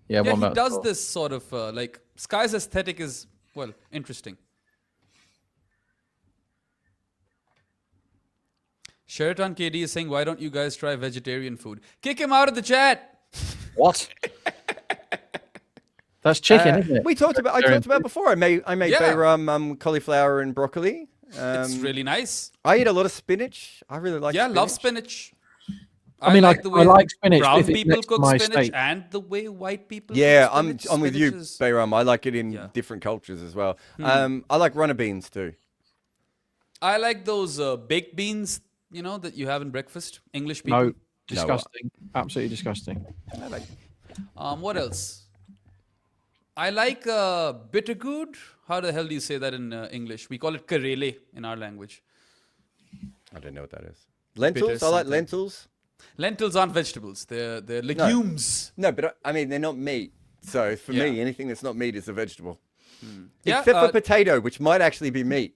Yeah, Yeah, one he bounce does ball. this sort of like Sky's aesthetic is well interesting. Sheraton KD is saying, "Why don't you guys try vegetarian food? Kick him out of the chat." What? That's chicken, isn't it? I talked about before. I made Yeah. Bayram cauliflower and broccoli. It's really nice. I eat a lot of spinach. I really like. Yeah, spinach. love spinach. I mean, like the way I like spinach brown if it's people next to cook my spinach steak. and the way white people. Yeah, cook I'm spinach. with you, Spinach is- Bayram. I like it in Yeah. different cultures as well. I like runner beans too. I like those baked beans, that you have in breakfast. English people. No, disgusting. Absolutely disgusting. What else? I like bittergood. How the hell do you say that in English? We call it karele in our language. I don't know what that is. Lentils. Bitter I like something. lentils. Lentils aren't vegetables. They're legumes. No, but I mean they're not meat. So for me, Yeah. anything that's not meat is a vegetable. Yeah, Except for potato, which might actually be meat.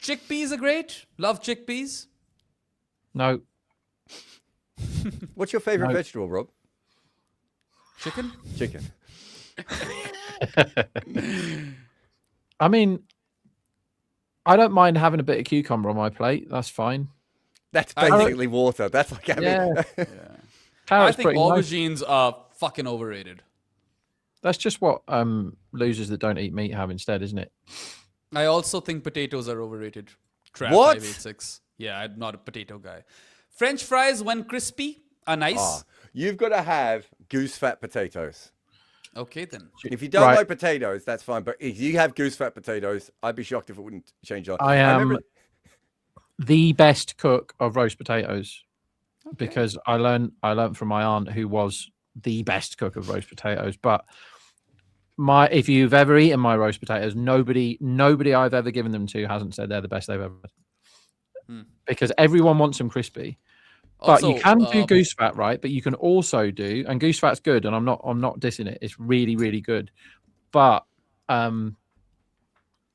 chickpeas are great. Love chickpeas. No. What's your favorite No. vegetable, Rob? Chicken. Chicken. I mean, I don't mind having a bit of cucumber on my plate. That's fine. That's I- basically water. That's like having. Yeah. I Carrot's think pretty nice. aubergines are fucking overrated. That's just what losers that don't eat meat have instead, isn't it? I also think potatoes are overrated. Trap What? 586. Yeah, I'm not a potato guy. French fries, when crispy, are nice. Ah, you've got to have goose fat potatoes. Okay, then. If you don't Right. like potatoes, that's fine. But if you have goose fat potatoes, I'd be shocked if it wouldn't change your. I am remember- the best cook of roast potatoes because I learned from my aunt who was the best cook of roast potatoes. But if you've ever eaten my roast potatoes, nobody I've ever given them to hasn't said they're the best they've ever had. Because everyone wants them crispy. But you Also, can do goose fat, right? But you can also do, and goose fat's good, and I'm not dissing it. It's really, really good. But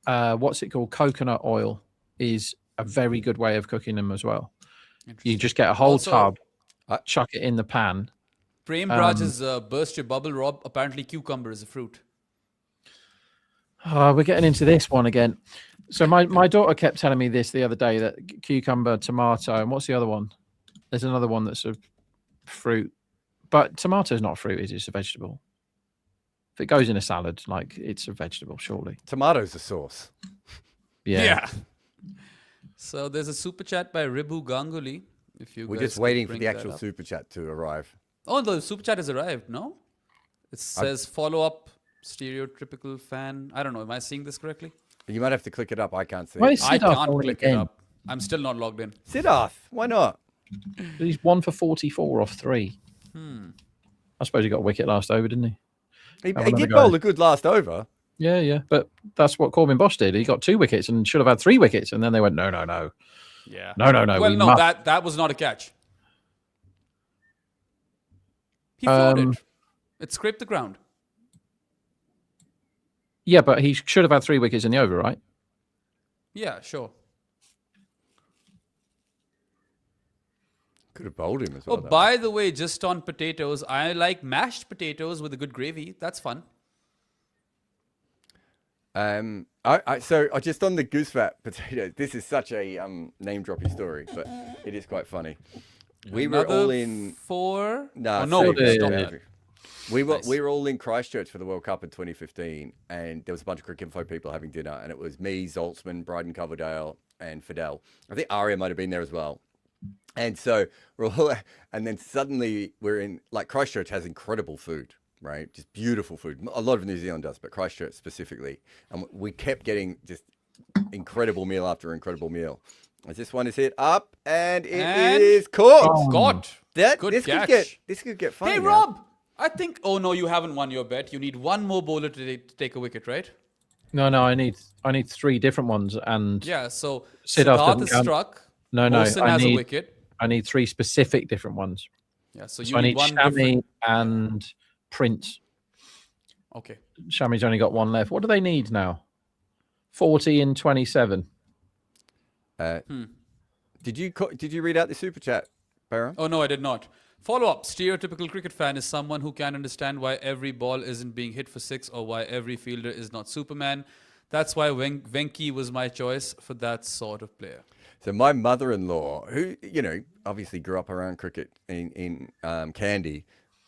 what's it called? Coconut oil is a very good way of cooking them as well. You just get a whole Also, tub, chuck it in the pan. Prem Braj has burst your bubble, Rob. Apparently, cucumber is a fruit. Oh, we're getting into this one again. So my daughter kept telling me this the other day, that cucumber, tomato, and what's the other one? There's another one that's a fruit, but tomato's not a fruit, is it? It's a vegetable. If it goes in a salad, it's a vegetable, surely. Tomatoes are sauce. Yeah. So there's a super chat by Ribu Ganguly. If you We're guys just could waiting for bring the that actual up. super chat to arrive. Oh, the super chat has arrived. No, it says follow up stereotypical fan. I don't know. Am I seeing this correctly? You might have to click it up. I can't see. Why it. is I Siddharth can't on click again? it up. I'm still not logged in. Siddharth, why not? He's 1 for 44 off 3. I suppose he got a wicket last over, didn't he? He another did go. bowl a good last over. Yeah. But that's what Corbin Bosch did. He got 2 wickets and should have had 3 wickets. And then they went, no. Yeah. No. Well, we no, must. that was not a catch. He floated. It scraped the ground. Yeah, but he should have had 3 wickets in the over, right? Yeah, sure. Could have bowled him as Oh, well. though. by the way, just on potatoes, I like mashed potatoes with a good gravy. That's fun. So just on the goose fat potatoes, this is such a name droppy story, but it is quite funny. We were Another all in. 4. No, Oh, no, save it, stop save that. it. We were Nice. we were all in Christchurch for the World Cup in 2015, and there was a bunch of Cricket Info people having dinner, and it was me, Zoltzman, Bryden Coverdale, and Fidel. I think Aria might have been there as well. And so we're all, and then suddenly we're in, like, Christchurch has incredible food, right? Just beautiful food. A lot of New Zealand does, but Christchurch specifically. And we kept getting just incredible meal after incredible meal. As this one is hit up, and it is caught. Scott. Good catch. This could get funny. Hey, now. Rob. I think. Oh no, you haven't won your bet. You need one more bowler to take a wicket, right? No, I need 3 different ones. And Yeah. So Siddharth Siddharth doesn't is count. struck. no, Mohsin I has a need wicket. 3 specific different ones. Yeah. So So you I need need one Shami different. and Prince. Okay. Shami's only got one left. What do they need now? 40 in 27. Did you read out the super chat, Baron? Oh, no, I did not. Follow up. Stereotypical cricket fan is someone who can't understand why every ball isn't being hit for 6 or why every fielder is not Superman. That's why Venki was my choice for that sort of player. So my mother-in-law, who, obviously grew up around cricket in Kandy,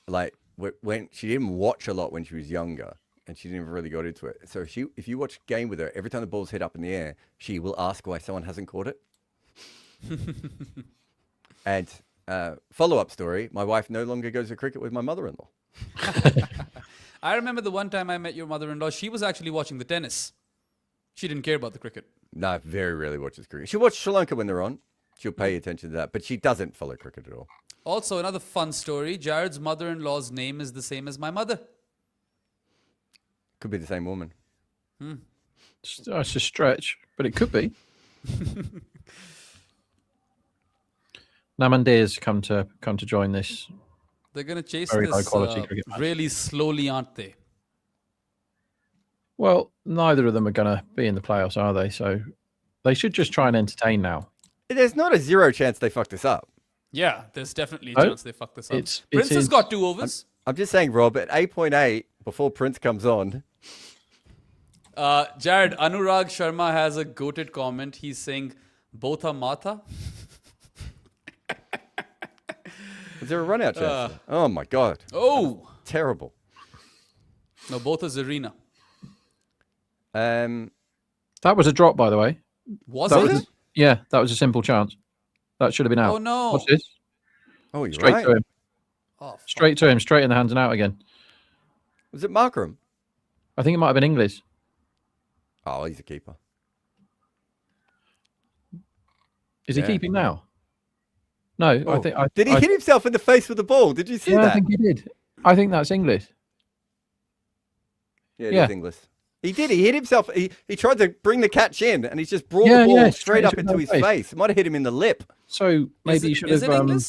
like when she didn't watch a lot when she was younger and she didn't really got into it. So if you watch a game with her, every time the ball's hit up in the air, she will ask why someone hasn't caught it. And follow-up story, my wife no longer goes to cricket with my mother-in-law. I remember the one time I met your mother-in-law, she was actually watching the tennis. She didn't care about the cricket. No, very rarely watches cricket. She'll watch Sri Lanka when they're on. She'll pay attention to that, but she doesn't follow cricket at all. Also, another fun story. Jared's mother-in-law's name is the same as my mother. Could be the same woman. It's a stretch, but it could be. Namandir's come to join this. They're going to chase Very this high-quality cricket match. really slowly, aren't they? Well, neither of them are going to be in the playoffs, are they? So they should just try and entertain now. There's not a 0 chance they fuck this up. Yeah, there's definitely a Oh, chance they fuck this up. it's Prince has in- got 2 overs. I'm just saying, Rob, at 8.8, before Prince comes on, Jared, Anurag Sharma has a goated comment. He's saying, both are Mata. is there a run-out chance? Oh, my God. Oh! Terrible. No, both are Zarina. That was a drop, by the way. Was That it? was yeah, that was a simple chance. That should have been out. Oh, no. What's this? Oh, you're Straight right. to him. Oh, fuck. Straight to him. Straight in the hands and out again. Was it Markram? I think it might have been English. Oh, he's a keeper. Is he Yeah. keeping now? No, I Oh, think. did he hit himself in the face with the ball? Did you see Yeah, that? I think he did. I think that's English. Yeah, it Yeah. is English. He did. He hit himself. He tried to bring the catch in, and he's just brought Yeah, the ball yeah, straight up straight into to his the face. face. It might have hit him in the lip. So maybe he should have. Is it English?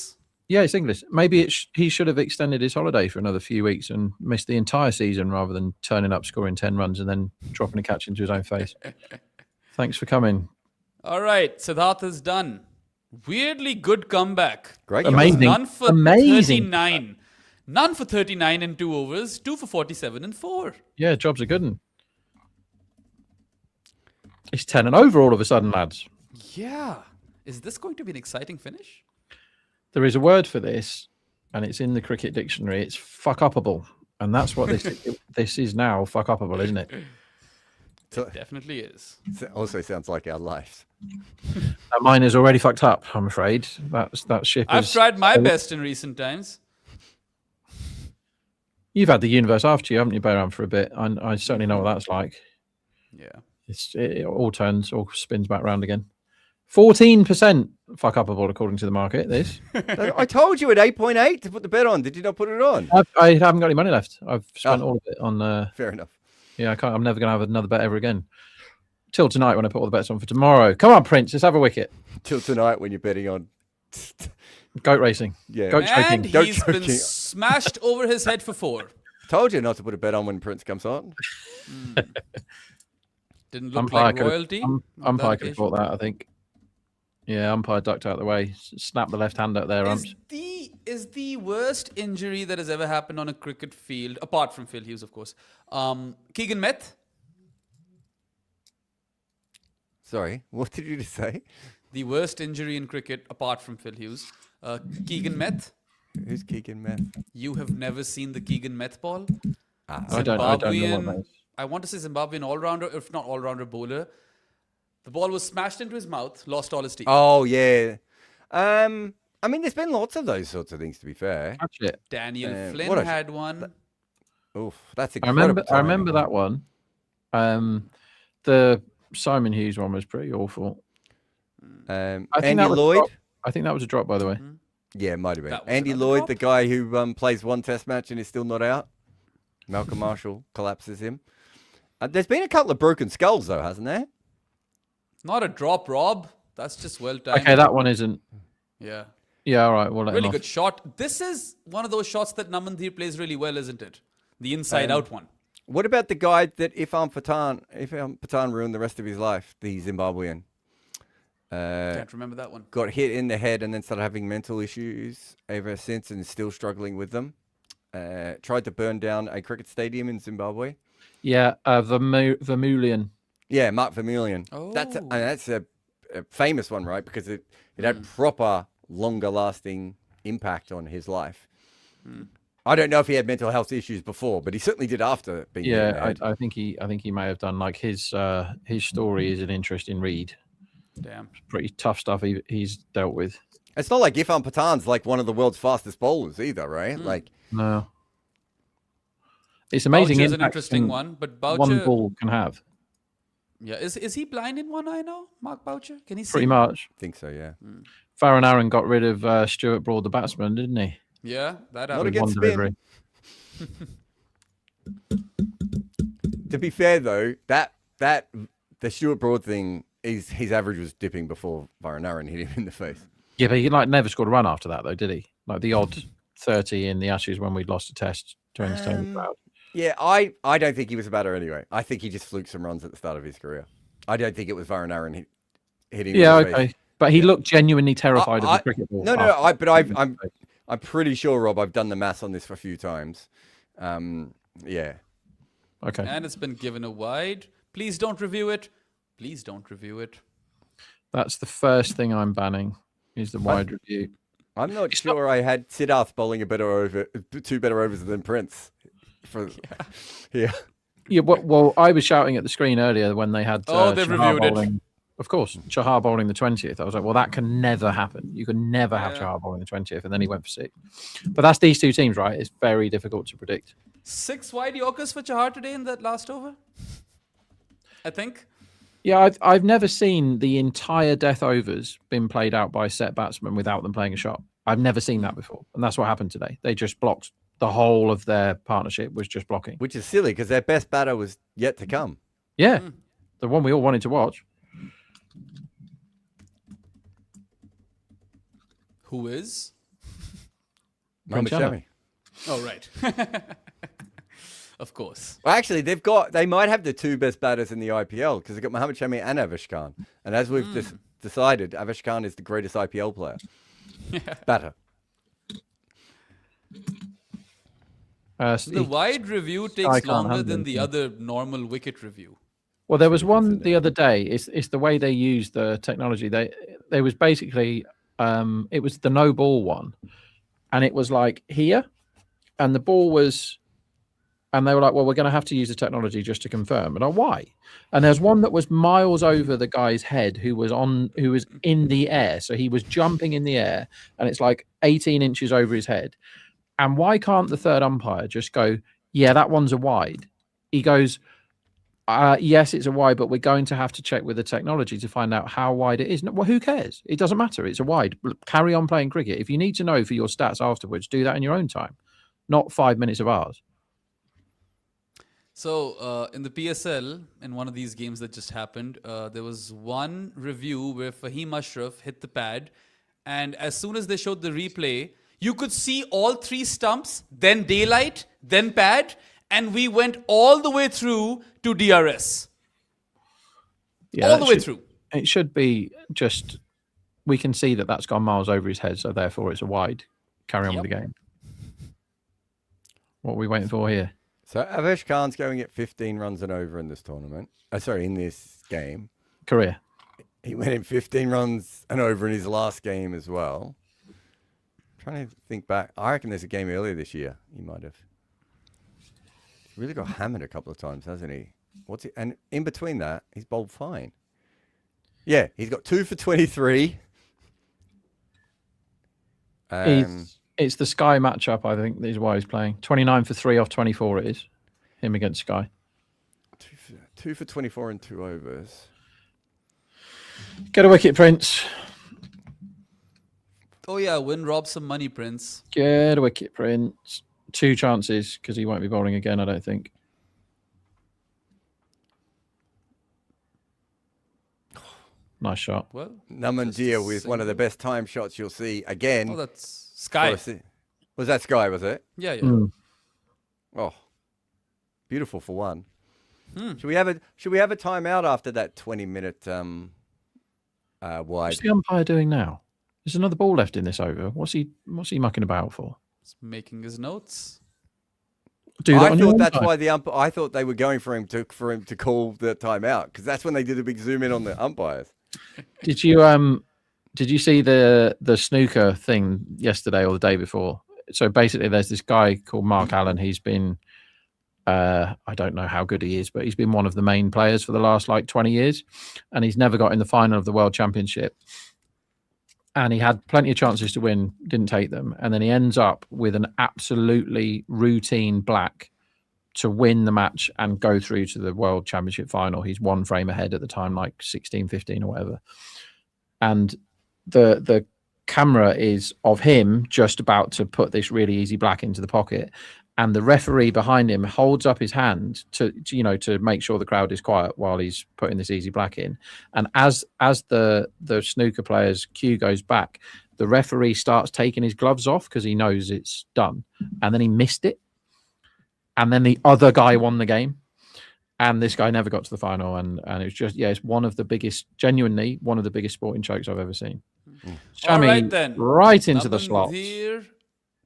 Yeah, it's English. Maybe he should have extended his holiday for another few weeks and missed the entire season rather than turning up, scoring 10 runs, and then dropping a catch into his own face. Thanks for coming. All right, Siddharth is done. Weirdly good comeback. Great. Amazing. None for Amazing. 39. None for 39 in 2 overs. 2 for 47 in 4. Yeah, job's a good one. It's 10 and over all of a sudden, lads. Yeah. Is this going to be an exciting finish? There is a word for this, and it's in the cricket dictionary. It's fuck upable. And that's what this is now, fuck upable, isn't it? It definitely is. It also sounds like our lives. That mine is already fucked up, I'm afraid. That ship I've is... tried my best in recent times. You've had the universe after you, haven't you, Bayram, for a bit? I certainly know what that's like. Yeah. It all turns, all spins back round again. 14% fuck upable according to the market. This I told you at 8.8 to put the bet on. Did you not put it on? I haven't got any money left. I've spent all of it on. Fair enough. Yeah, I'm never going to have another bet ever again. Till tonight when I put all the bets on for tomorrow. Come on, Prince, let's have a wicket. Till tonight when you're betting on. Goat racing. Yeah. Goat And choking. he's been smashed over his head for 4. Told you not to put a bet on when Prince comes on. Didn't look Umpire like could have- royalty. on Umpire that could have occasion. bought that, I think. Yeah, umpire ducked out of the way. Snap the left hand out there, umps. Is the worst injury that has ever happened on a cricket field, apart from Phil Hughes, of course, Keegan Meth? Sorry, what did you just say? The worst injury in cricket, apart from Phil Hughes, Keegan Meth. Who's Keegan Meth? You have never seen the Keegan Meth ball? I don't know what Zimbabwean- that is. I want to say Zimbabwean all-rounder, if not all-rounder bowler. The ball was smashed into his mouth, lost all his teeth. Oh, yeah. I mean, there's been lots of those sorts of things, to be fair. Touch it. Daniel what Flynn a- had one. Oof, that's I incredible. remember that one. The Simon Hughes one was pretty awful. I think Andy that was a Lloyd? drop. I think that was a drop, by the way. Yeah, it might have been. That was Andy another Lloyd, drop? the guy who plays one test match and is still not out. Malcolm Marshall collapses him. There's been a couple of broken skulls, though, hasn't there? Not a drop, Rob. That's just well timed. Okay, that one isn't. Yeah. Yeah, all right. We'll let him Really off. good shot. This is one of those shots that Namandir plays really well, isn't it? The inside out one. What about the guy that Ifan Pathan ruined the rest of his life, the Zimbabwean? Can't remember that one. Got hit in the head and then started having mental issues ever since and is still struggling with them. Tried to burn down a cricket stadium in Zimbabwe. Yeah, Vermeulen. Yeah, Mark Vermeulen. Oh. That's a famous one, right? Because it had proper, longer-lasting impact on his life. I don't know if he had mental health issues before, but he certainly did after being hit in the head. I think he may have done. Like his story is an interesting read. Damn. Pretty tough stuff he's dealt with. It's not like Ifan Pathan's like one of the world's fastest bowlers either, right? Like, No. It's amazing. Boucher's an impact interesting one, but Boucher, one ball can have. Yeah, is he blind in one eye now, Mark Boucher? Can he see? Pretty much. I think so, yeah. Farron Aaron got rid of Stuart Broad, the batsman, didn't he? Yeah, that Not happened. against One delivery. To be fair though, that the Stuart Broad thing is his average was dipping before Varanaran hit him in the face. Yeah, but he never scored a run after that, though, did he? Like the odd 30 in the Ashes when we'd lost a test to entertain the crowd. Yeah, I don't think he was a batter anyway. I think he just fluked some runs at the start of his career. I don't think it was Varanaran hitting him Yeah, in the okay. face. But he looked genuinely terrified of the cricket ball. I'm pretty sure, Rob, I've done the maths on this a few times. Yeah. Okay. And it's been given a wide. Please don't review it. Please don't review it. That's the first thing I'm banning is the wide review. I'm not sure I had Siddharth bowling two better overs than Prince. Yeah. Yeah, well, I was shouting at the screen earlier when they had they've Chahar reviewed it. bowling. Of course, Chahar bowling the 20th. I was like, well, that can never happen. You can never have Yeah. Chahar bowling the 20th, and then he went for 6. But that's these two teams, right? It's very difficult to predict. 6 wide Yorkers for Chahar today in that last over, I think. Yeah, I've never seen the entire death overs been played out by set batsmen without them playing a shot. I've never seen that before, and that's what happened today. They just blocked. The whole of their partnership was just blocking. Which is silly because their best batter was yet to come. Yeah, the one we all wanted to watch. Who is? Mohamed Shami. Shami. Oh, right. Of course. Well, actually, they might have the two best batters in the IPL because they've got Mohamed Shami and Avesh Khan. And as we've decided, Avesh Khan is the greatest IPL player. Batter. The wide review I takes can't longer handle than it, the yeah. other normal wicket review. Well, there was one the other day. It's the way they use the technology. There was basically it was the no ball one, and it was like here, and the ball was, and they were like, well, we're going to have to use the technology just to confirm. And why? And there's one that was miles over the guy's head who was in the air, so he was jumping in the air, and it's like 18 inches over his head. And why can't the third umpire just go, yeah, that one's a wide? He goes, yes, it's a wide, but we're going to have to check with the technology to find out how wide it is. No, well, who cares? It doesn't matter. It's a wide. Carry on playing cricket. If you need to know for your stats afterwards, do that in your own time, not 5 minutes of ours. So in the PSL, in one of these games that just happened, there was one review where Fahim Ashraf hit the pad, and as soon as they showed the replay, you could see all 3 stumps, then daylight, then pad, and we went all the way through to DRS. Yeah, all the way through. It should be just, we can see that that's gone miles over his head, so therefore it's a wide. Carry on with the game. What are we waiting for here? So Avesh Khan's going at 15 runs and over in this tournament. In this game. Career. He went in 15 runs and over in his last game as well. Trying to think back. I reckon there's a game earlier this year. He might have. He's really got hammered a couple of times, hasn't he? And in between that, he's bowled fine. Yeah, he's got 2 for 23. It's the Sky matchup, I think, is why he's playing. 29 for 3 off 24 it is. Him against Sky. 2 for 24 and 2 overs. Get a wicket, Prince. Oh yeah, win Rob some money, Prince. Get a wicket, Prince. 2 chances, because he won't be bowling again, I don't think. Nice shot. Well, Namanjia with one of the best time shots you'll see again. oh, that's Sky. Was that Sky, was it? Yeah, yeah. Mm. Oh. Beautiful for one. Should we have a timeout after that 20-minute wide? What's the umpire doing now? There's another ball left in this over. What's he mucking about for? He's making his notes. Do that I on your thought own that's time. why I thought they were going for him to call the timeout, because that's when they did a big zoom in on the umpires. Did you see the snooker thing yesterday or the day before? So basically, there's this guy called Mark Allen. He's been I don't know how good he is, but he's been one of the main players for the last 20 years, and he's never got in the final of the World Championship. And he had plenty of chances to win, didn't take them, and then he ends up with an absolutely routine black to win the match and go through to the World Championship final. He's one frame ahead at the time, 16, 15 or whatever. And the camera is of him just about to put this really easy black into the pocket, and the referee behind him holds up his hand to make sure the crowd is quiet while he's putting this easy black in. And as the snooker player's cue goes back, the referee starts taking his gloves off because he knows it's done, and then he missed it, and then the other guy won the game. And this guy never got to the final, and it was just it's genuinely one of the biggest sporting chokes I've ever seen. All Shami right then. right into the slot. Here,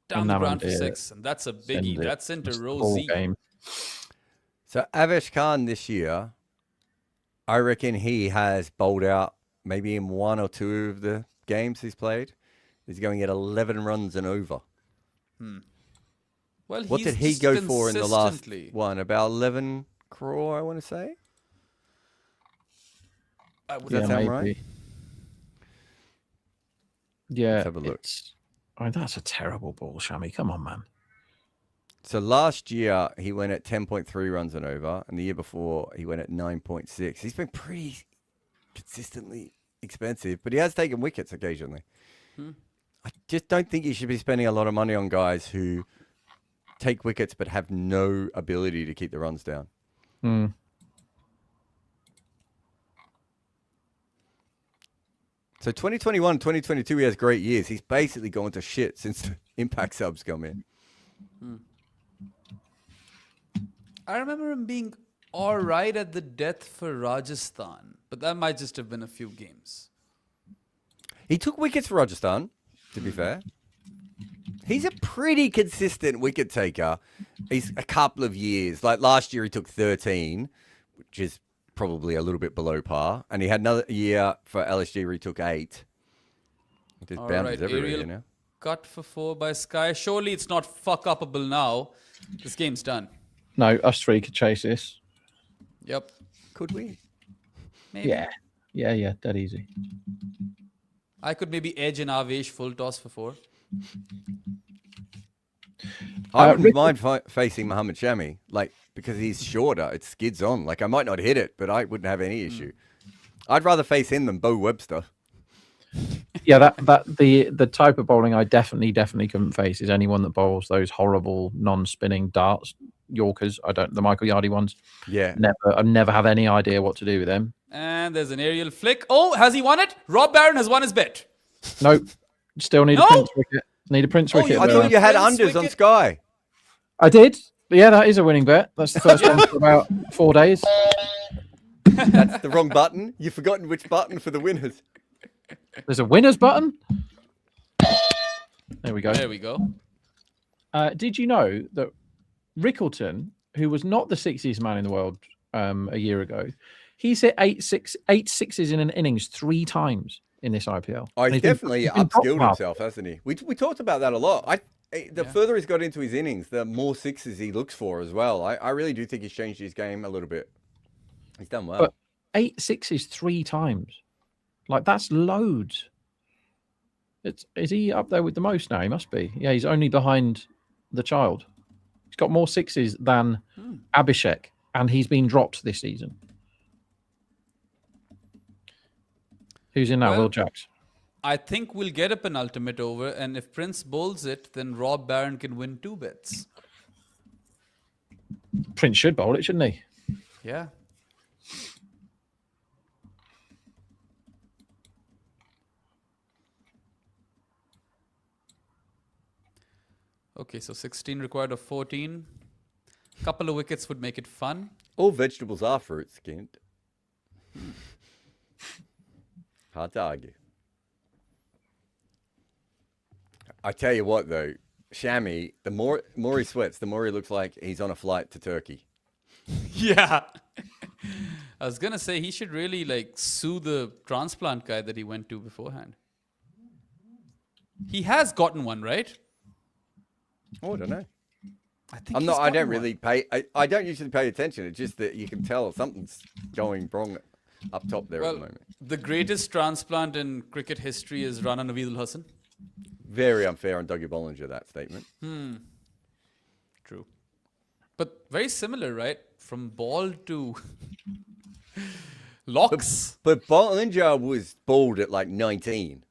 down the ground for Namandir. 6, and that's a biggie. That's into row Ball Z. game. So Avesh Khan this year, I reckon he has bowled out maybe in 1 or 2 of the games he's played. He's going at 11 runs and over. Well, What he's did he just go for in the last consistently- one? About 11 crore, I want to say. I would Does that sound right? maybe. Yeah, Let's have a look. That's a terrible ball, Shami. Come on, man. So last year he went at 10.3 runs and over, and the year before he went at 9.6. He's been pretty consistently expensive, but he has taken wickets occasionally. I just don't think you should be spending a lot of money on guys who take wickets but have no ability to keep the runs down. So 2021, 2022, he has great years. He's basically gone to shit since the impact subs come in. I remember him being all right at the death for Rajasthan, but that might just have been a few games. He took wickets for Rajasthan, to be fair. He's a pretty consistent wicket taker. He's a couple of years. Like last year, he took 13, which is probably a little bit below par. And he had another year for LSG where he took 8. There's All boundaries right, everywhere, aerial you know? cut for 4 by Sky. Surely it's not fuck-upable now. This game's done. No, us three could chase this. Yep. Could we? Maybe. Yeah, dead easy. I could maybe edge an Avesh full toss for 4. I wouldn't Rick- mind facing Mohammad Shami, because he's shorter. It skids on. I might not hit it, but I wouldn't have any issue. I'd rather face him than Bo Webster. Yeah, the type of bowling I definitely couldn't face is anyone that bowls those horrible non-spinning darts, Yorkers. The Michael Yardie ones. Yeah. I never have any idea what to do with them. And there's an aerial flick. Oh, has he won it? Rob Barron has won his bet. Nope. Still need No? a Prince wicket. Need a Prince wicket. I you thought you had Prince unders on wicket? Sky. I did. Yeah, that is a winning bet. That's the first one for about 4 days. That's the wrong button. You've forgotten which button for the winners. There's a winners button. There we go. There we go. Did you know that Rickleton, who was not the 60th man in the world a year ago, he's hit 8 sixes in an innings 3 times in this IPL. Oh, And he's he's been- definitely he's been top upskilled half. himself, hasn't he? We talked about that a lot. The further he's got into his innings, the more sixes he looks for as well. I really do think he's changed his game a little bit. He's done well. But 8 sixes 3 times. That's loads. Is he up there with the most now? He must be. Yeah, he's only behind the child. He's got more sixes than Abhishek, and he's been dropped this season. Who's in now? Well, Will Jacks. I think we'll get a penultimate over, and if Prince bowls it, then Rob Barron can win 2 bets. Prince should bowl it, shouldn't he? Yeah. Okay, so 16 required of 14. Couple of wickets would make it fun. All vegetables are fruits, Kent. Hard to argue. I tell you what, though, Shami, the more he sweats, the more he looks like he's on a flight to Turkey. Yeah. I was going to say he should really like sue the transplant guy that he went to beforehand. He has gotten one, right? Oh, I don't know. I think I'm he's not. I gotten don't one. really pay. I don't usually pay attention. It's just that you can tell something's going wrong up top there at the Well, moment. the greatest transplant in cricket history is Rana Naveed Hassan. Very unfair on Dougie Bollinger, that statement. True. But very similar, right? From ball to locks. But Bollinger was bald at like 19.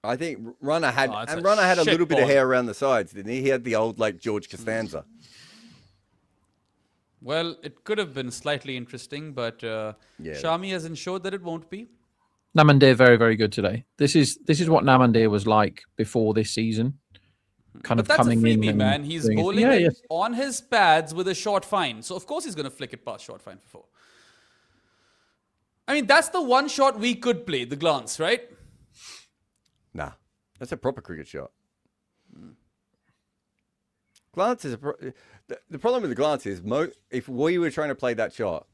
I think Runner had, Oh, that's and a Runner had a shit little bit of ball. hair around the sides, didn't he? He had the old like George Costanza. Well, it could have been slightly interesting, but Shami has ensured that it won't be. Namandir very, very good today. This is what Namandir was like before this season. Kind But of that's a coming in freebie, and man. He's doing his- bowling Yeah, it yes. on his pads with a short fine. So, of course, he's going to flick it past short fine for 4. I mean, that's the one shot we could play, the glance, right? Nah, that's a proper cricket shot. Glance is the problem with the glance is if we were trying to play that shot,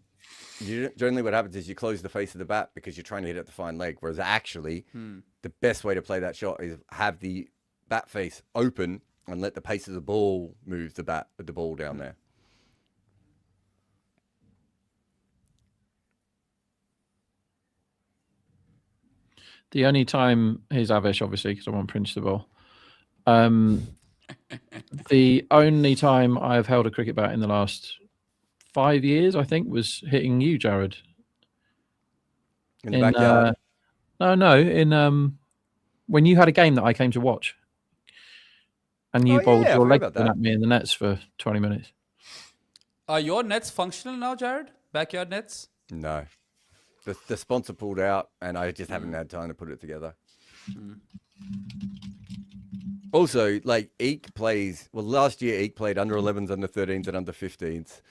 generally what happens is you close the face of the bat because you're trying to hit at the fine leg. Whereas actually, the best way to play that shot is have the bat face open and let the pace of the ball move the ball down there. The only time here's Avish, obviously, because I want Prince the ball. The only time I have held a cricket bat in the last 5 years, I think, was hitting you, Jared. In the backyard. In when you had a game that I came to watch, and you Oh, bowled yeah, I your forgot leg about that. at me in the nets for 20 minutes. Are your nets functional now, Jared? Backyard nets? No. The sponsor pulled out, and I just haven't had time to put it together. Also, like, Eek plays... Well, last year, Eek played under 11s, under 13s, and under 15s,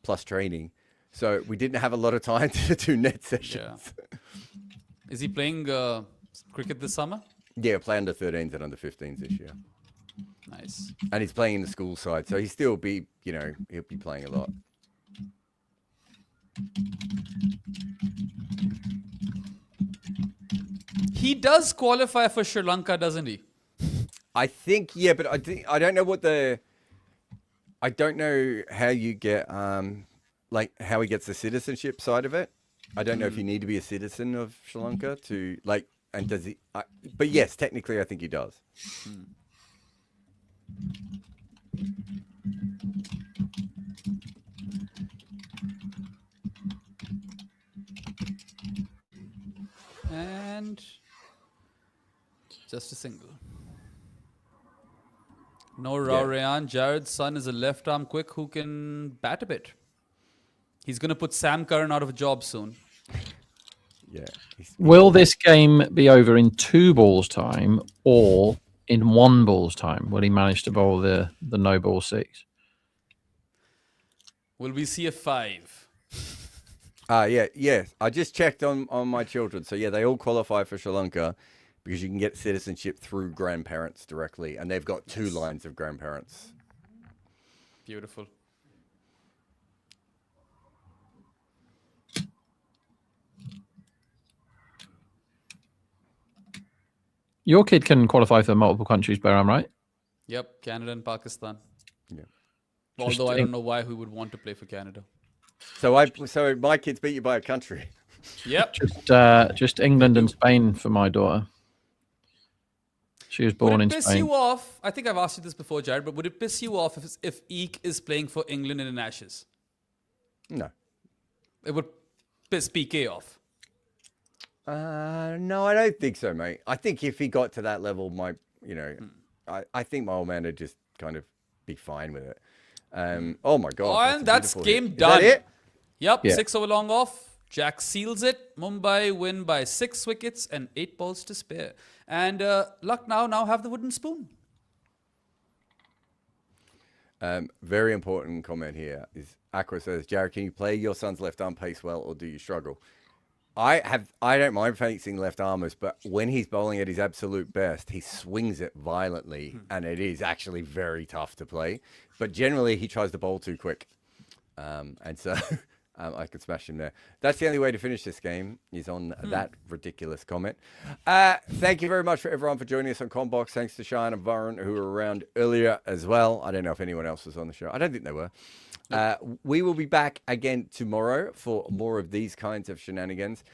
plus training. So we didn't have a lot of time to do net sessions. Is he playing cricket this summer? Yeah, play under 13s and under 15s this year. Nice. And he's playing in the school side, so he'll still be, he'll be playing a lot. He does qualify for Sri Lanka, doesn't he? I think, yeah, but I don't know what I don't know how you get, like, how he gets the citizenship side of it. I don't know if you need to be a citizen of Sri Lanka to, like, and does he, but yes, technically I think he does. And just a single. No Rao Rayan. Jared's son is a left arm quick who can bat a bit. He's going to put Sam Curran out of a job soon. Yeah. Will this game be over in 2 balls time or in 1 ball's time? Will he manage to bowl the no ball 6? Will we see a 5? Yeah. I just checked on my children. So yeah, they all qualify for Sri Lanka because you can get citizenship through grandparents directly, and they've got 2 lines of grandparents. Beautiful. Your kid can qualify for multiple countries, Behram, right? Yep, Canada and Pakistan. Yeah. Although I don't know why we would want to play for Canada. So my kids beat you by a country. Yep. Just England and Spain for my daughter. She was born Would in it piss Spain. you off? I think I've asked you this before, Jared, but would it piss you off if Eek is playing for England in an Ashes? No. It would piss PK off. No, I don't think so, mate. I think if he got to that level, I think my old man would just kind of be fine with it. Oh my God. Oh, and that's a beautiful game hit. done. Is that it? Yep, Yeah. 6 over long off. Jack seals it. Mumbai win by 6 wickets and 8 balls to spare. And Lucknow now have the wooden spoon. Very important comment here is Aqua says, Jared, can you play your son's left arm pace well, or do you struggle? I don't mind facing left armers, but when he's bowling at his absolute best, he swings it violently, and it is actually very tough to play. But generally, he tries to bowl too quick, and so I could smash him there. That's the only way to finish this game, is on that ridiculous comment. Thank you very much for everyone for joining us on Combox. Thanks to Shine and Varun, who were around earlier as well. I don't know if anyone else was on the show. I don't think they were. We will be back again tomorrow for more of these kinds of shenanigans.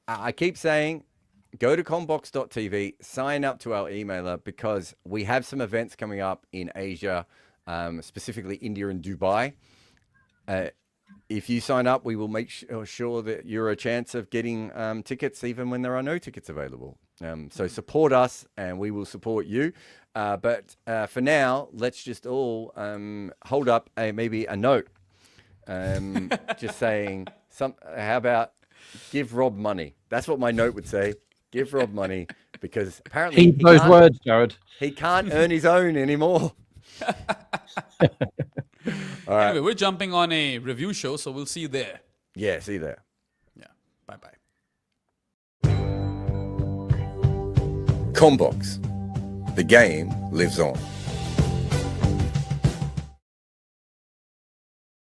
I keep saying, go to combox.tv, sign up to our emailer, because we have some events coming up in Asia, specifically India and Dubai. If you sign up, we will make sure that you're a chance of getting tickets even when there are no tickets available. So support us and we will support you. But for now, let's just all hold up maybe a note. Just saying, how about give Rob money? That's what my note would say. Give Rob money, because apparently Heed those words, Jared. he can't earn his own anymore. All right. Anyway, we're jumping on a review show, so we'll see you there. Yeah, see you there. Yeah. Bye-bye. Combox. The game lives on.